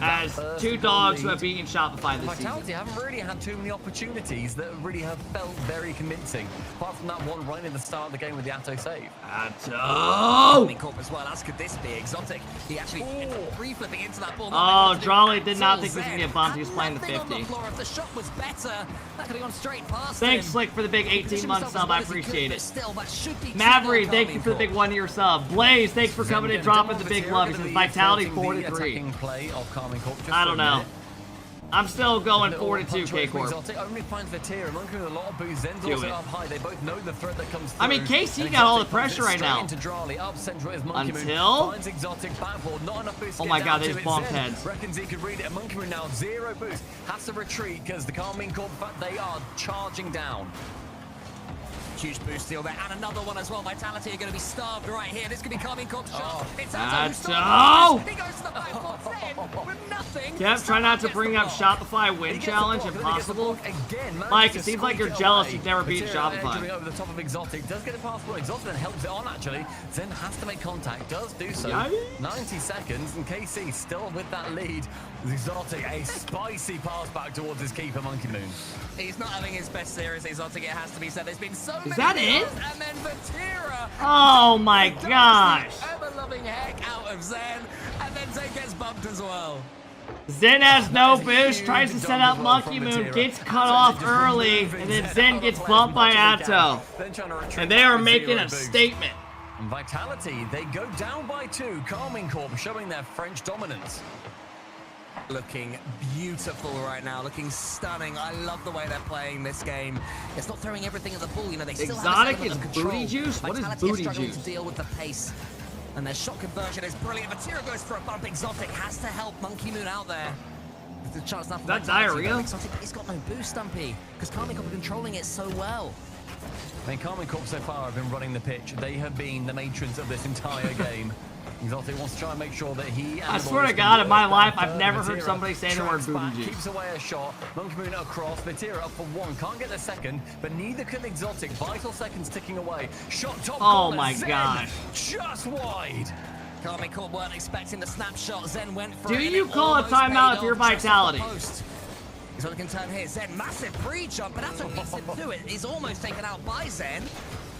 things. As First two goal dogs who lead. have beaten Shopify this Vitality season. haven't really had too many opportunities that really have felt very convincing. Apart from that one right in the start of the game with the Atto save. Atto! As well, as could this be exotic? He actually ended up free flipping into that ball. Oh, Jolly did not think this was going to be a bump. He was playing the 50. 50. floor. If the shot was better, that could have gone straight past Thanks, him. Slick, for the big He positioned 18-month himself sub. as I well as he could, appreciate but it. still, that should be Maverick, trigger thank you for the big 1 year sub. Blaze, thanks for coming and dropping the big love. He says Vitality 4-3. Play of Carmine Corp just I for don't a know. minute. I'm still going Little 4-2 punch away from K-Corp. Exotic, only finds Vatira. Monkey with a lot of boost. Zen's Do also it. up high. They both know the threat that comes through. I mean, KC And got all the Exotic pressure pumps it right now. straight into Drali. Up central is Monkey Moon. Until? Finds Exotic backboard. Not enough boost to Oh get my down God, to they it. just bumped Zen heads. reckons he could read it. And Monkey Moon now 0 boost. Has to retreat because the Carmine Corp, they are charging down. Huge boost steal there, and another one as well. Vitality are going to be starved right here. This could be Carmine Corp's shot. It's Atto! He goes to the back for Zen with nothing. Kev, try not to bring up Shopify win challenge if possible. Mike, it seems like you're jealous you've never beaten Shopify. Over the top of Exotic, does get it past one. Exotic then helps it on actually. Zen has to make contact, does do so. Yikes. 90 seconds, and KC still with that lead. Exotic, a spicy pass back towards his keeper, Monkey Moon. He's not having his best series, Exotic, it has to be said. There's been so many that it? goals, and then Vatira. Oh my gosh. Ever-loving heck out of Zen, and then Zen gets bumped as well. Zen has no boost, tries to set up Monkey Moon, gets cut off early, and then Zen gets bumped by Atto. And they are making a statement. And Vitality, they go down by 2. Carmine Corp showing their French dominance. Looking beautiful right now, looking stunning. I love the way they're playing this game. It's not throwing everything at the ball, you know, they still Exotic have this element is of booty control. juice? What is Vitality booty struggling juice? to deal with the pace. And their shot conversion is brilliant. Vatira goes for a bump. Exotic has to help Monkey Moon out there. There's a chance now for That Vitality, diarrhea? but Exotic, he's got no boost, Stumpy, because Carmine Corp are controlling it so well. I mean, Carmine Corp so far have been running the pitch. They have been the matrons of this entire game. Exotic wants to try and make sure that he. I swear to God, in my life, I've never heard somebody say the word booty juice. Keeps away a shot. Monkey Moon across. Vatira up for 1. Can't get the second, but neither can Exotic. Vital seconds ticking away. Shot top corner. my Zen gosh. Just wide. Carmine Corp weren't expecting the snapshot. Zen went for Do it. you call a timeout if you're Vitality? So they can turn here. Zen, massive pre-jump, but that's what beats him to it. He's almost taken out by Zen.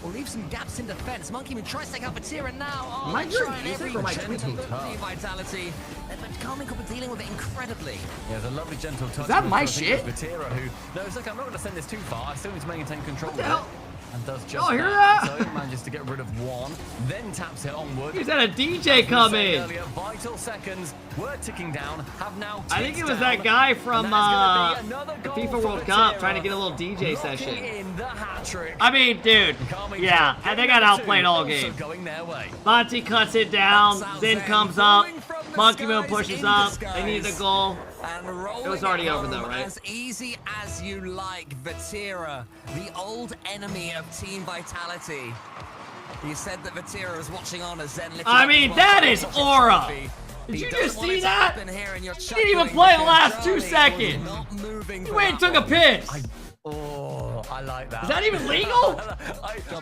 We'll leave some gaps in defense. Monkey Moon tries to take out Vatira now. Oh, Am I they're doing trying music every or am I gentle tweeting? look for Vitality. But Carmine Corp are dealing with it incredibly. Yeah, there's a lovely gentle touch. Is that with, my I think, shit? Vatira, who. No, it's like, I'm not going to send this too far. I still need to maintain control of it. hell? And does just Y'all hear that. that? So he manages to get rid of 1, then taps it onward. He's had a DJ come in. Earlier, vital seconds were ticking down, have now I think it was ticked that down, guy from and that is gonna be the another goal FIFA for World Cup Vatira, trying to get a little DJ locking session. in the hat-trick. I mean, dude, Carmine yeah, Corp and they getting got number 2, outplayed all also game. going their way. Monty cuts it down, That's Zen Zen comes up, falling from the Monkey Moon skies pushes in up, disguise. they need the goal. And It was already over though, right? As easy as you like, Vatira, the old enemy of Team Vitality. You said that Vatira was watching on as Zen lifted I up mean, his that one is championship aura. trophy. Did He you doesn't just want see it to that? happen here, and you're He didn't even chuckling play the because last 2 Charlie was seconds. not moving He for went and that took a one. piss. Oh, I like that. Is that even legal?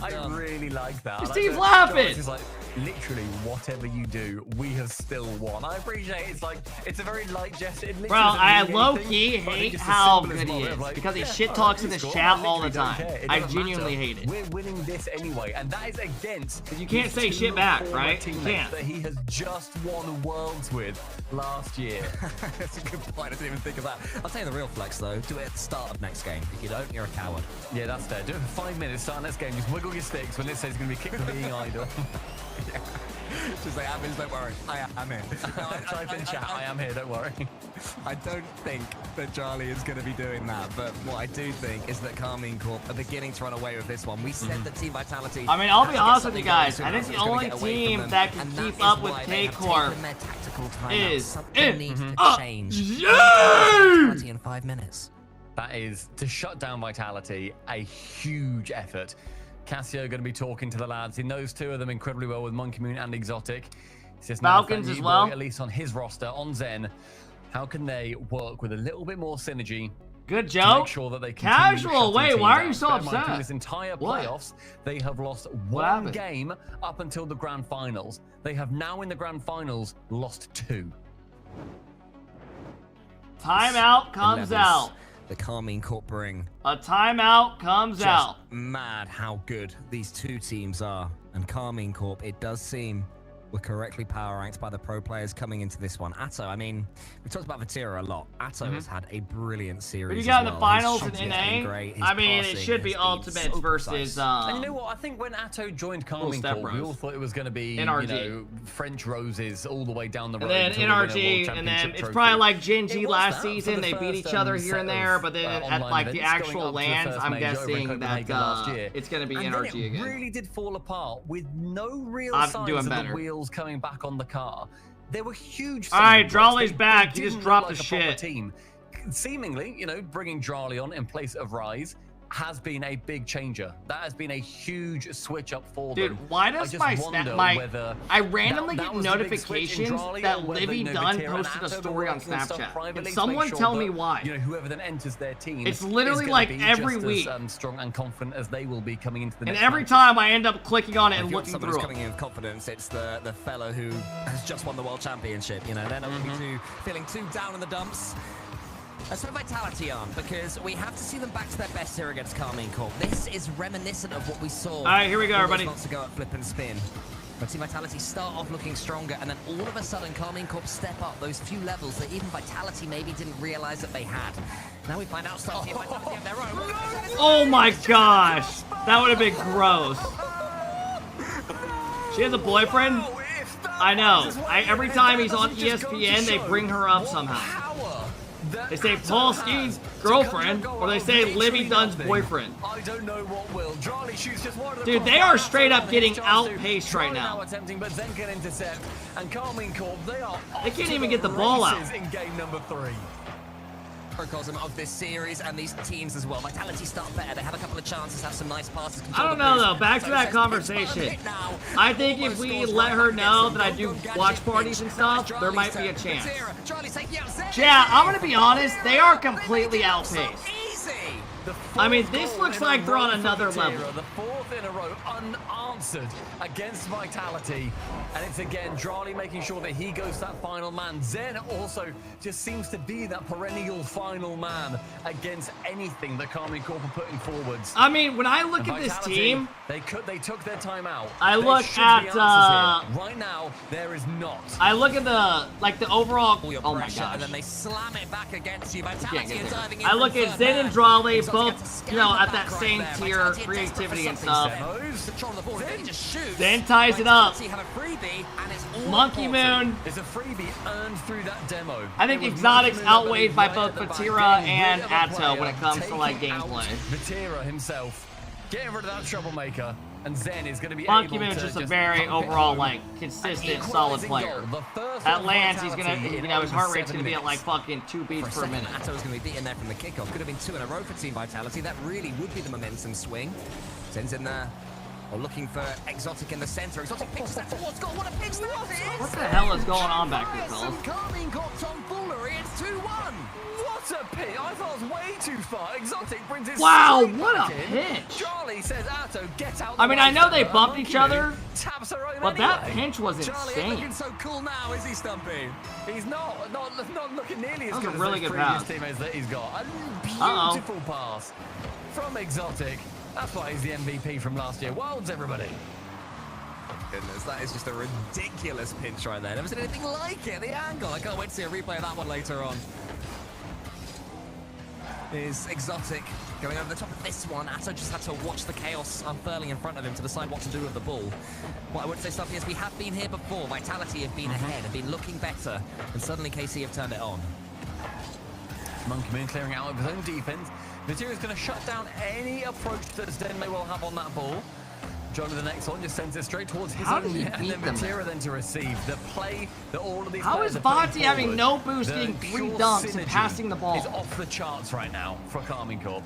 I really like that. His I like team's that. laughing. It's like, literally, whatever you do, we have still won. I appreciate it's like, it's a very light gesture. Bro, I low-key hate how good he is, because he shit talks in his chat all the time. I genuinely hate it. We're winning this anyway, and that is against. You can't his say 2 shit back, former right? You teammates can't. That he has just won Worlds with last year. That's a good point. I didn't even think of that. I'll tell you the real flex, though. Do it at the start of next game. If you don't, you're a coward. Yeah, that's fair. Do it for 5 minutes, start next game. Just wiggle your sticks when it says it's going to be kicked for being idle. Just like, Amins, don't worry. I'm in. Type in chat, I am here, don't worry. I don't think that Charlie is going to be doing that, but what I do think is that Carmine Corp are beginning to run away with this one. We said that Team Vitality. I mean, I'll has be to get honest with you something guys. going I think soon the else. It's only gonna get away from team them, that can and keep that up is with why they have K-Corp taken their tactical timeout. is Something needs to change. Yay! Vitality in 5 minutes. That is, to shut down Vitality, a huge effort. Cassio going to be talking to the lads. He knows 2 of them incredibly well with Monkey Moon and Exotic. He says, Falcons as well. At least on his roster, on Zen. How can they work with a little bit more synergy? Good To joke. make sure that they continue Casual. shutting Wait, teams why are out. you so Bear in mind, through upset? this entire What? playoffs, they have lost What 1 happened? game up until the grand finals. They have now in the grand finals lost 2. Timeout comes out. The Carmine Corp bring. A timeout comes Just out. mad how good these 2 teams are. And Carmine Corp, it does seem were correctly power ranked by the pro players coming into this one. Atto, I mean, we talked about Vatira a lot. Atto has had a brilliant series. But you got as in the well. finals His in shooting has been NA. great. His I mean, it passing should be has been Ultimates so versus. precise. And you know what? I think when Atto joined Carmine Step Corp, we Rose. all thought it was going to be NRG. French roses all the way down the road. And then until we win a World NRG, and then Championship it's trophy. probably like Gen It G was last that for season. the They beat first, each other here set and there, of, but then at online like the events going actual up to the lands, first I'm major over in guessing that Copenhagen last year. it's going to be And NRG then it again. really did fall apart with no real I'm signs doing of better. the wheels coming back on the car. There were huge. All right, stumbling blocks. Drawley's They back. He didn't just look dropped like the a proper shit. team. Seemingly, bringing Drawley on in place of Rise has been a big changer. That has been a huge switch up for them. Dude, why does I randomly get notifications that Livy Dunn posted a story on Snapchat? Can someone tell me why? Whoever then enters their team, It's literally is like gonna be every just week. as strong and confident as they will be coming into the And next every match. time I end up clicking on it and If you want looking someone through who's it. coming in with confidence, it's the fellow who has just won the world championship. They're not going to be feeling too down in the dumps. Let's put Vitality on, because we have to see them back to their best here against Carmine Corp. This is reminiscent of what we saw. All right, here we go, all those everybody. months ago at Flip and Spin. But Team Vitality start off looking stronger, and then all of a sudden Carmine Corp step up those few levels that even Vitality maybe didn't realize that they had. Now we find out Team Vitality have their own. Oh my gosh, that would have been gross. She has a boyfriend? I know. Every time he's on ESPN, they bring her up somehow. They say Paul Ski's girlfriend, or they say Livy Dunn's boyfriend. I don't know what will. Drawley shoots just wide of the Dude, they are straight up getting outpaced right now. Attempting, but Zen can intercept. And Carmine Corp, They can't even get the ball out. In game number 3. Microcosm of this series and these teams as well. Vitality start better. They have a couple of chances, have some nice passes. I don't know though. Back to that conversation. I think if we let her know that I do watch parties and stuff, there might be a chance. Yeah, I'm gonna be honest. They are completely outpaced. I mean, this looks like they're on another level. The 4th in a row unanswered against Vitality. And it's again Drawley making sure that he goes that final man. Zen also just seems to be that perennial final man against anything that Carmine Corp are putting forwards. I mean, when I look And at this Vitality, team, they took their time out. I There look should be at, answers here. Right now, there is not. I look at the overall. Oh my gosh. And then they slam it back against you. Can't Vitality get are there. diving in. I for look the at third Zen man. and Drawley, Exotic both, have to scale you know, back at that right same there. tier, Vitality are desperate creativity for and something. stuff. Control the ball. They just shoot. Zen ties it up. Vitality have a freebie, and it's all Monkey important. Moon. There's a freebie earned through that demo. I think It was Exotic's Monkey Moon, I outweighed believe, by right both at the back, Vatira getting and rid of a Atto player, when it comes to like taking out gameplay. Vatira himself, getting rid of that troublemaker, and Zen is going to be Monkey able Moon's to just a just very pump it overall home. like consistent, An solid equalizing player. goal, the first At of lands, he's gonna, Vitality in his heart over rate's 7 gonna be at like minutes. fucking 2 beats per minute. Atto's going to be beaten there from the kickoff. Could have been 2 in a row for Team Vitality. That really would be the momentum swing. Zen's in there. Or looking for Exotic in the center. Exotic picks that towards goal. What a pitch that is! What the hell is going on back there, fellas? Carmine Corp tomfoolery. It's 2-1. What a pitch! I thought it was way too far. Exotic brings it Wow, straight what back a in. pitch. Charlie says, Atto, get out. I mean, I know they the way, bumped Monkey each other, Moon taps her own but that anyway. pinch was Charlie ain't insane. looking so cool now, is he, Stumpy? He's not looking nearly as That was good a really as those good previous pass. teammates that he's got. A Uh-oh. beautiful pass from Exotic. That's why he's the MVP from last year. Worlds, everybody. Goodness, that is just a ridiculous pinch right there. Never seen anything like it. The angle. I can't wait to see a replay of that one later on. Is Exotic going over the top of this one. Atto just had to watch the chaos unfurling in front of him to decide what to do with the ball. What I would say, Stuffy, is we have been here before. Vitality have been ahead, have been looking better, and suddenly KC have turned it on. Monkey Moon clearing out of his own defense. Material's going to shut down any approach that Zen may well have on that ball. John with the next one just sends it straight towards his How own did he net, and beat then them Materia then to receive. The play that all of these How players is are putting Vati having forward, no boost, the getting 3 pure dunks and synergy passing the ball? is off the charts right now for Carmine Corp.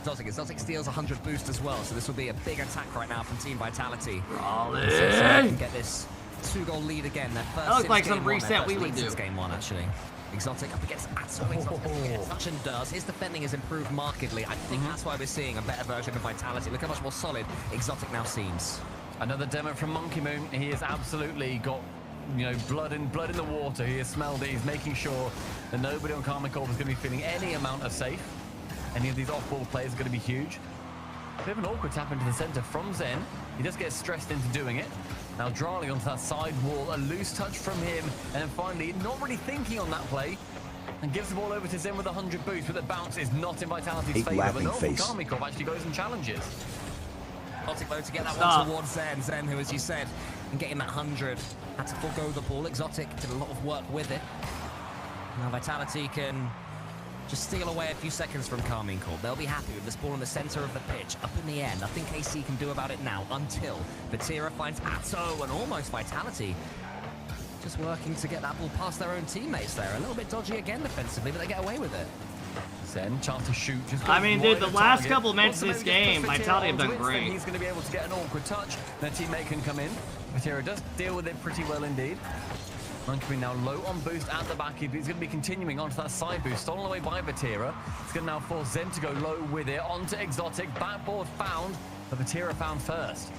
Exotic steals 100 boost as well, so this will be a big attack right now from Team Vitality. Raleigh. So they can get this 2-goal lead again. Their first That looks since like game some one, reset their first we would lead do. since game 1, actually. Exotic up against Atto. Exotic touch and does. His defending has improved markedly. I think that's why we're seeing a better version of Vitality. Look how much more solid Exotic now seems. Another demo from Monkey Moon. He has absolutely got, blood in the water. He has smelled it. He's making sure that nobody on Carmine Corp is going to be feeling any amount of safe. Any of these off-ball players are going to be huge. Bit of an awkward tap into the center from Zen. He does get stressed into doing it. Now Drali onto that side wall, a loose touch from him, and then finally not really thinking on that play, and gives the ball over to Zen with 100 boost, but the bounce is not in Vitality's favor. But no, Karmikov actually goes and challenges. Exotic though to get that one towards Zen. Zen, who, as you said, and getting that 100, had to forego the ball. Exotic did a lot of work with it. Now Vitality can just steal away a few seconds from Karmikov. They'll be happy with this ball in the center of the pitch, up in the end. Nothing KC can do about it now until Vatira finds Atto and almost Vitality. Just working to get that ball past their own teammates there. A little bit dodgy again defensively, but they get away with it. Zen, chance to shoot. I mean, dude, the last couple minutes of this game, Vitality have done great. He's going to be able to get an awkward touch. Their teammate can come in. Vatira does deal with it pretty well indeed. Monkey now low on boost at the back. He's going to be continuing onto that side boost, stolen away by Vatira. It's going to now force Zen to go low with it. Onto Exotic, backboard found, but Vatira found first.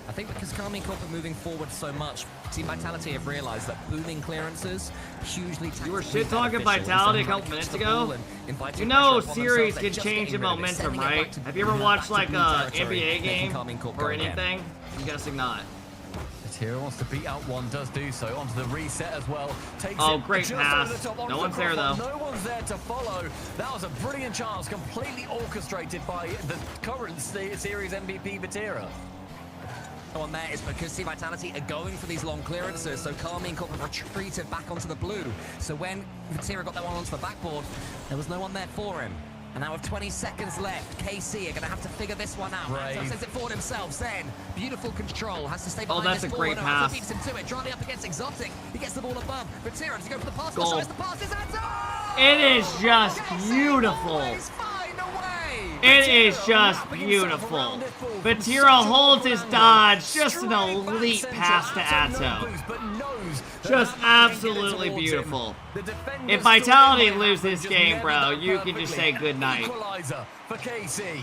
I think because Karmikov are moving forward so much, Team Vitality have realized that booming clearances hugely. You were shit talking Vitality a couple minutes ago. You know, series can change the momentum, right? Have you ever watched like a NBA game or anything? I'm guessing not. Vatira wants to beat out one, does do so. Onto the reset as well. Takes great pass. No one's there though. No one's there to follow. That was a brilliant chance, completely orchestrated by the current series MVP Vatira. On there is because Team Vitality are going for these long clearances, so Karmikov retreated back onto the blue. So when Vatira got that one onto the backboard, there was no one there for him. And now with 20 seconds left, KC are going to have to figure this one out. Right. So sends it forward himself. Zen, beautiful control, has to stay behind that's this a great ball. pass. Beats him to it. Drali up against Exotic. He gets the ball above. Vatira to go for the pass. The pass is It is just beautiful. It is just beautiful. Vatira holds his dodge. Just an elite pass to Atto. Just absolutely beautiful. If Vitality lose this game, bro, you can just say goodnight. For KC.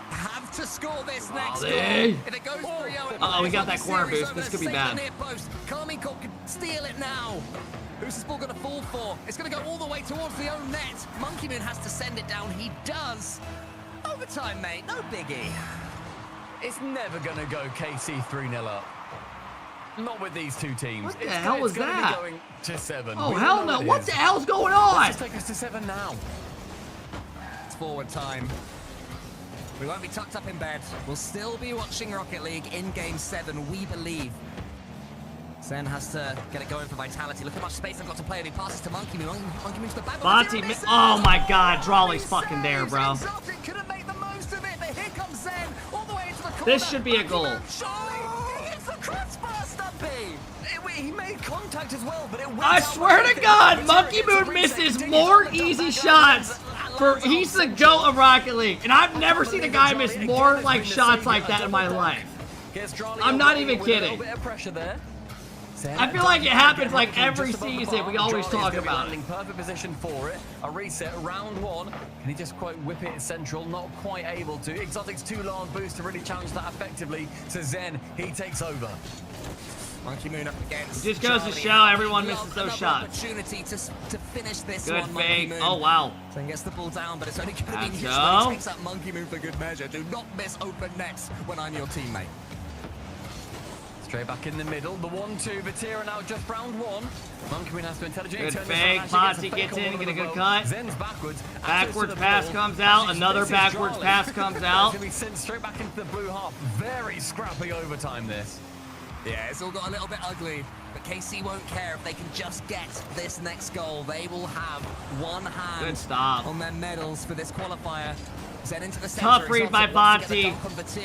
Have to score this next goal. If it goes 3-0, uh-oh, we got that corner boost. This could be bad. Karmikov can steal it now. Who's this ball going to fall for? It's going to go all the way towards the own net. Monkey Moon has to send it down. He does. Overtime, mate. No biggie. It's never going to go KC 3-0 up. Not with these two teams. What the hell was that? Going to 7. Oh, hell no. What the hell's going on? Let's just take us to 7 now. It's forward time. We won't be tucked up in bed. We'll still be watching Rocket League in Game 7, we believe. Zen has to get it going for Vitality. Look how much space they've got to play. And he passes to Monkey Moon. Monkey Moon's the back. Oh my god, Drali's fucking there, bro. Couldn't make the most of it, but here comes Zen all the way into the corner. This should be a goal. It's the crossbar, Stumpy. He made contact as well, but it went I swear to God, Monkey Moon misses more easy shots. He's the GOAT of Rocket League, and I've never seen a guy miss more like shots like that in my life. I'm not even kidding. I feel like it happens like every season. We always talk about it. Perfect position for it. A reset, round 1. Can he just quite whip it central? Not quite able to. Exotic's too low on boost to really challenge that effectively. So Zen, he takes over. Monkey Moon up against. It just goes to show everyone misses those shots. Opportunity to finish this good one. fake. Oh wow. So he gets the ball down, but it's only going to be used. Takes that Monkey Moon for good measure. Do not miss open nets when I'm your teammate. Straight back in the middle. The 1-2. Vatira now just round 1. Monkey Moon has to intelligently good turn fake. Potsy gets in, get a good cut. Zen's backwards. Backwards pass comes out. Another backwards pass comes out. It's going to be sent straight back into the blue half. Very scrappy overtime this. Yeah, it's all got a little bit ugly, but KC won't care if they can just get this next goal. They will have one hand on their medals for this qualifier. Zen into the center. Tough read by Potsy.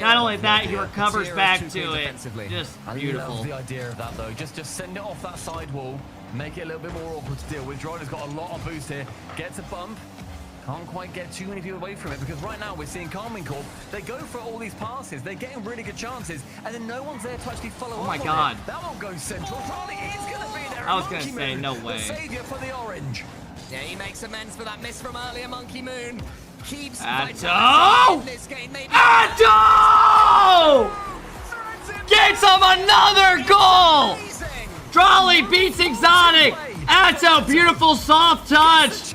Not only that, he recovers back to it. Just beautiful. I love the idea of that though. Just send it off that side wall, make it a little bit more awkward to deal with. Droider's got a lot of boost here. Gets a bump. Can't quite get too many people away from it because right now we're seeing Karmikov. They go for all these passes. They're getting really good chances, and then no one's there to actually follow up. Oh my god. That won't go central. Charlie is going to be there. I was going to say, no way. The savior for the orange. Yeah, he makes amends for that miss from earlier. Monkey Moon keeps Atto! This game. Atto! Gets him another goal! Drali beats Exotic. Atto, beautiful soft touch.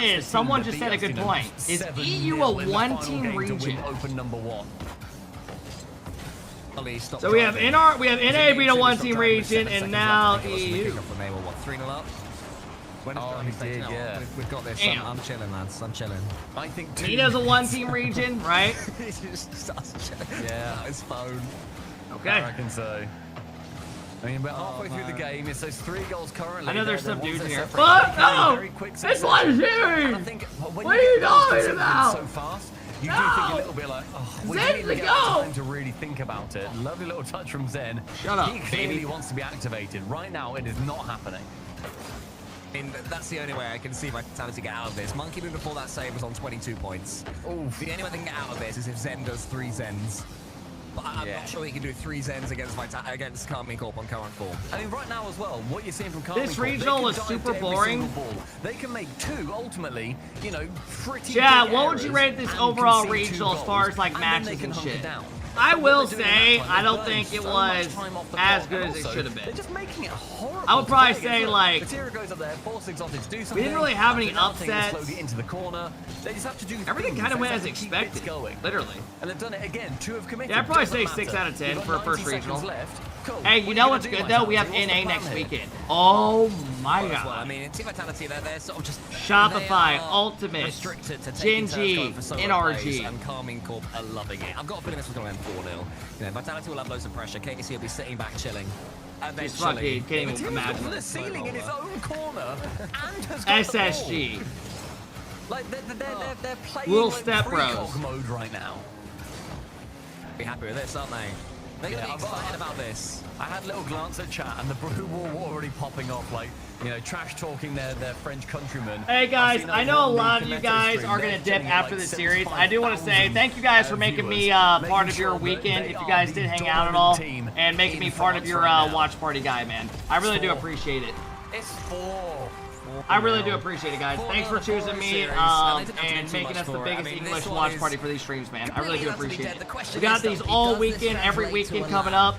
that's is. the team Someone that just beat said a us, good you know, point. Is 7-0 EU a in the final one-team game to region? win Open number 1. So we have NA beat a one-team region, and now EU. When they were what, 3-0 up? Oh, he did, yeah. We've got this. Damn. I'm chilling, lads. I'm chilling. I think Nina's a one-team region, right? He just starts chilling. Yeah. His phone. Okay. I reckon so. I mean, we're halfway through the game. It's those 3 goals currently. I know there's some They're dudes ones here. that separate But no! very quick It's succession. one And I series! think when What you are you get goals talking conceded about? so fast, you do No! think a little bit like, oh, we Zen's didn't even the get goal! time to really think about it. Lovely little touch from Zen. Shut up, He clearly baby. wants to be activated. Right now, it is not happening. And that's the only way I can see Vitality get out of this. Monkey Moon before that save was on 22 points. Oof. The only way they can get out of this is if Zen does 3 Zens. But I'm not sure he can do 3 Zens against Carmine Corp on current form. I mean, right now as well, what you're seeing from Carmine This Corp, regional they can was dive super to every boring. single ball. They can make 2, ultimately, you know, pretty Yeah, big what would you errors rate this and overall concede 2 regional as far goals, as like and then they matches can and hunker shit? down. I will What they're doing say, that time, I they're don't burning think it so much was time off the as clock, good and as it also, should have They're been. just making it horrible. I would probably to play say, against. like, Materia goes up there, force exotics, do something. we didn't really have any Now taking it upsets. slowly into the corner. They just have to do Everything things. kind of They went just as have to keep bits expected, going. literally. And they've done it again. 2 have committed. Yeah, I'd probably Doesn't say 6 matter. out of 10 You've for a got first 90 seconds regional. left. Cool. Hey, What you are know gonna what's do, good though? We have Vitality? What's the NA plan next here? weekend. Oh my Well, I god. mean, in Team Vitality, they're sort of just Shopify, they are Ultimate, restricted to taking turns Genji, going for solo NRG. plays, and Carmine Corp are loving it. I've got a feeling this was going to end 4-0. You know, Vitality will have loads of pressure. KC will be sitting back chilling. He's fucking, can't even Material's imagine. got the ceiling in his own corner and has got SSG. the ball. Like they're playing Little like step precog bros. mode right now. Be happy with this, aren't they? They're going to be excited about this. I had a little glance at chat and the brew wall were already popping off, like, you know, trash talking their French countrymen. Hey guys, I know a lot of you guys are gonna dip after the series. I do want to say thank you guys for making me part of your weekend. If you guys did hang out at all and making me part of your watch party guy, man, I really do appreciate it. It's 4. I really do appreciate it, guys. Thanks for choosing me and making us the biggest English watch party for these streams, man. I really do appreciate it. We got these all weekend, every weekend coming up.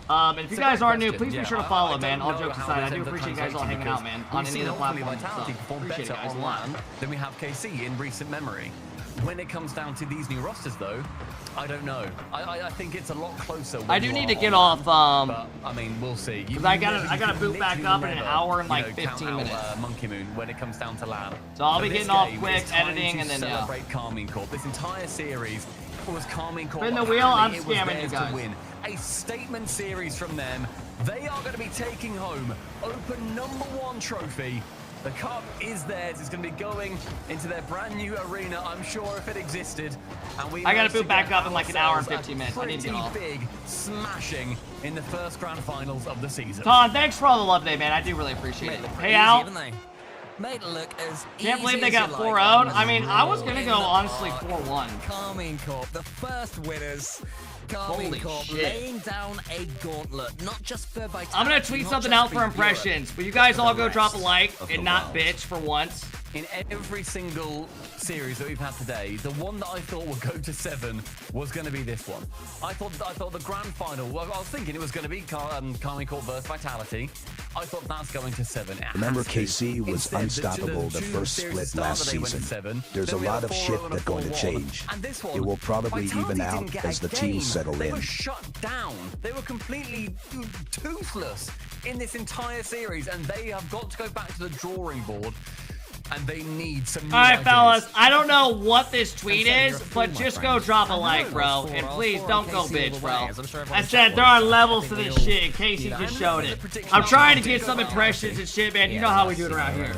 And if you guys are new, please be sure to follow, man. All jokes aside, I do appreciate you guys all hanging out, man, on any of the platforms. So, appreciate it, guys, a lot. Than we have KC in recent memory. When it comes down to these new rosters, though, I don't know. I think it's a lot closer. I do need to get off, but, I mean, we'll see. Because I gotta boot back up in an hour and like 15 minutes. Monkey Moon when it comes down to lab. So I'll be But this getting off game quick, is time editing, to and then celebrate Carmine Corp. This entire series was Carmine Corp. Spin the wheel, I'm Apparently, it was scamming you theirs guys. to win. A statement series from them. They are going to be taking home Open #1 trophy. The cup is theirs. It's going to be going into their brand new arena, I'm sure, if it existed. And we I gotta managed to boot back get up in like an hour and ourselves 15 minutes. I need to get a off. pretty big smashing in the first grand finals of the season. Ton, thanks for all the love today, man. I do really appreciate it. Hey, Al. Made it look as Can't believe they easy as got you like 4-0'd. on I mean, I was Raw gonna in go, the honestly, park. 4-1. Carmine Corp, the first winners. Carmine Holy Corp shit. laying down a gauntlet, not just for Vitality. I'm gonna tweet not something just out for impressions. Will you guys all go drop a like and not bitch for once? In every single series that we've had today, the one that I thought would go to 7 was going to be this one. I thought the grand final. Well, I was thinking it was going to be Carmine Corp versus Vitality. I thought that's going to 7. It Remember, has to. KC was Instead, unstoppable the two first series split started, last they went to season. 7. There's a Then we had lot of 4-0 shit and a that's going to 4-1. change. And this one, It will probably Vitality even out didn't get as a the teams game. settle They in. were shut down. They were completely toothless in this entire series, and they have got to go back to the drawing board. And they need some new All right, ideas. fellas. I don't know what this tweet is, but just go drop a like, bro. And please don't go bitch, bro. I said there are levels to this shit, and Casey just showed it. I'm trying to get some impressions and shit, man. You know how we do it around here.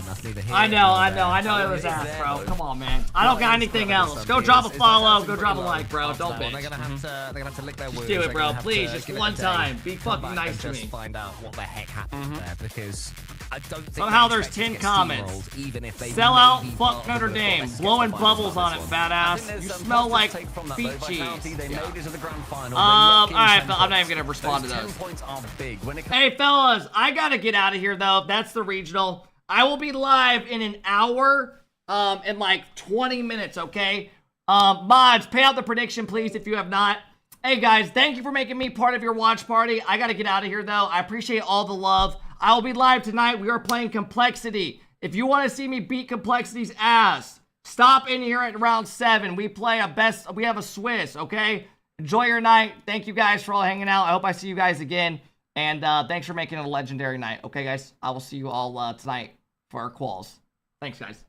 I know it was ass, bro. Come on, man. I don't got anything else. Go drop a follow. Go drop a like, bro. Don't They're bitch. gonna have to lick their wounds. do it, They're bro. gonna have Please, to just give it one a day, time. Be come fucking back nice and to just me. find out what the heck happened there, because I don't think Somehow they there's expect to 10 get comments. steamrolled, even if they Sell out, may be fuck part of Notre the Dame. best Blowing finals bubbles on on this it, one. badass. You smell like feet cheese. They made it to the grand final. Alright, I'm not even gonna respond to Those those. 10 points are big. When it Hey, fellas, I gotta get out of here, though. That's the regional. I will be live in an hour, in like 20 minutes, okay? Mods, pay out the prediction, please, if you have not. Hey, guys, thank you for making me part of your watch party. I gotta get out of here, though. I appreciate all the love. I will be live tonight. We are playing Complexity. If you want to see me beat Complexity's ass, stop in here at round 7. We play we have a Swiss, okay? Enjoy your night. Thank you guys for all hanging out. I hope I see you guys again. And thanks for making it a legendary night. Okay, guys? I will see you all tonight for our quals. Thanks, guys.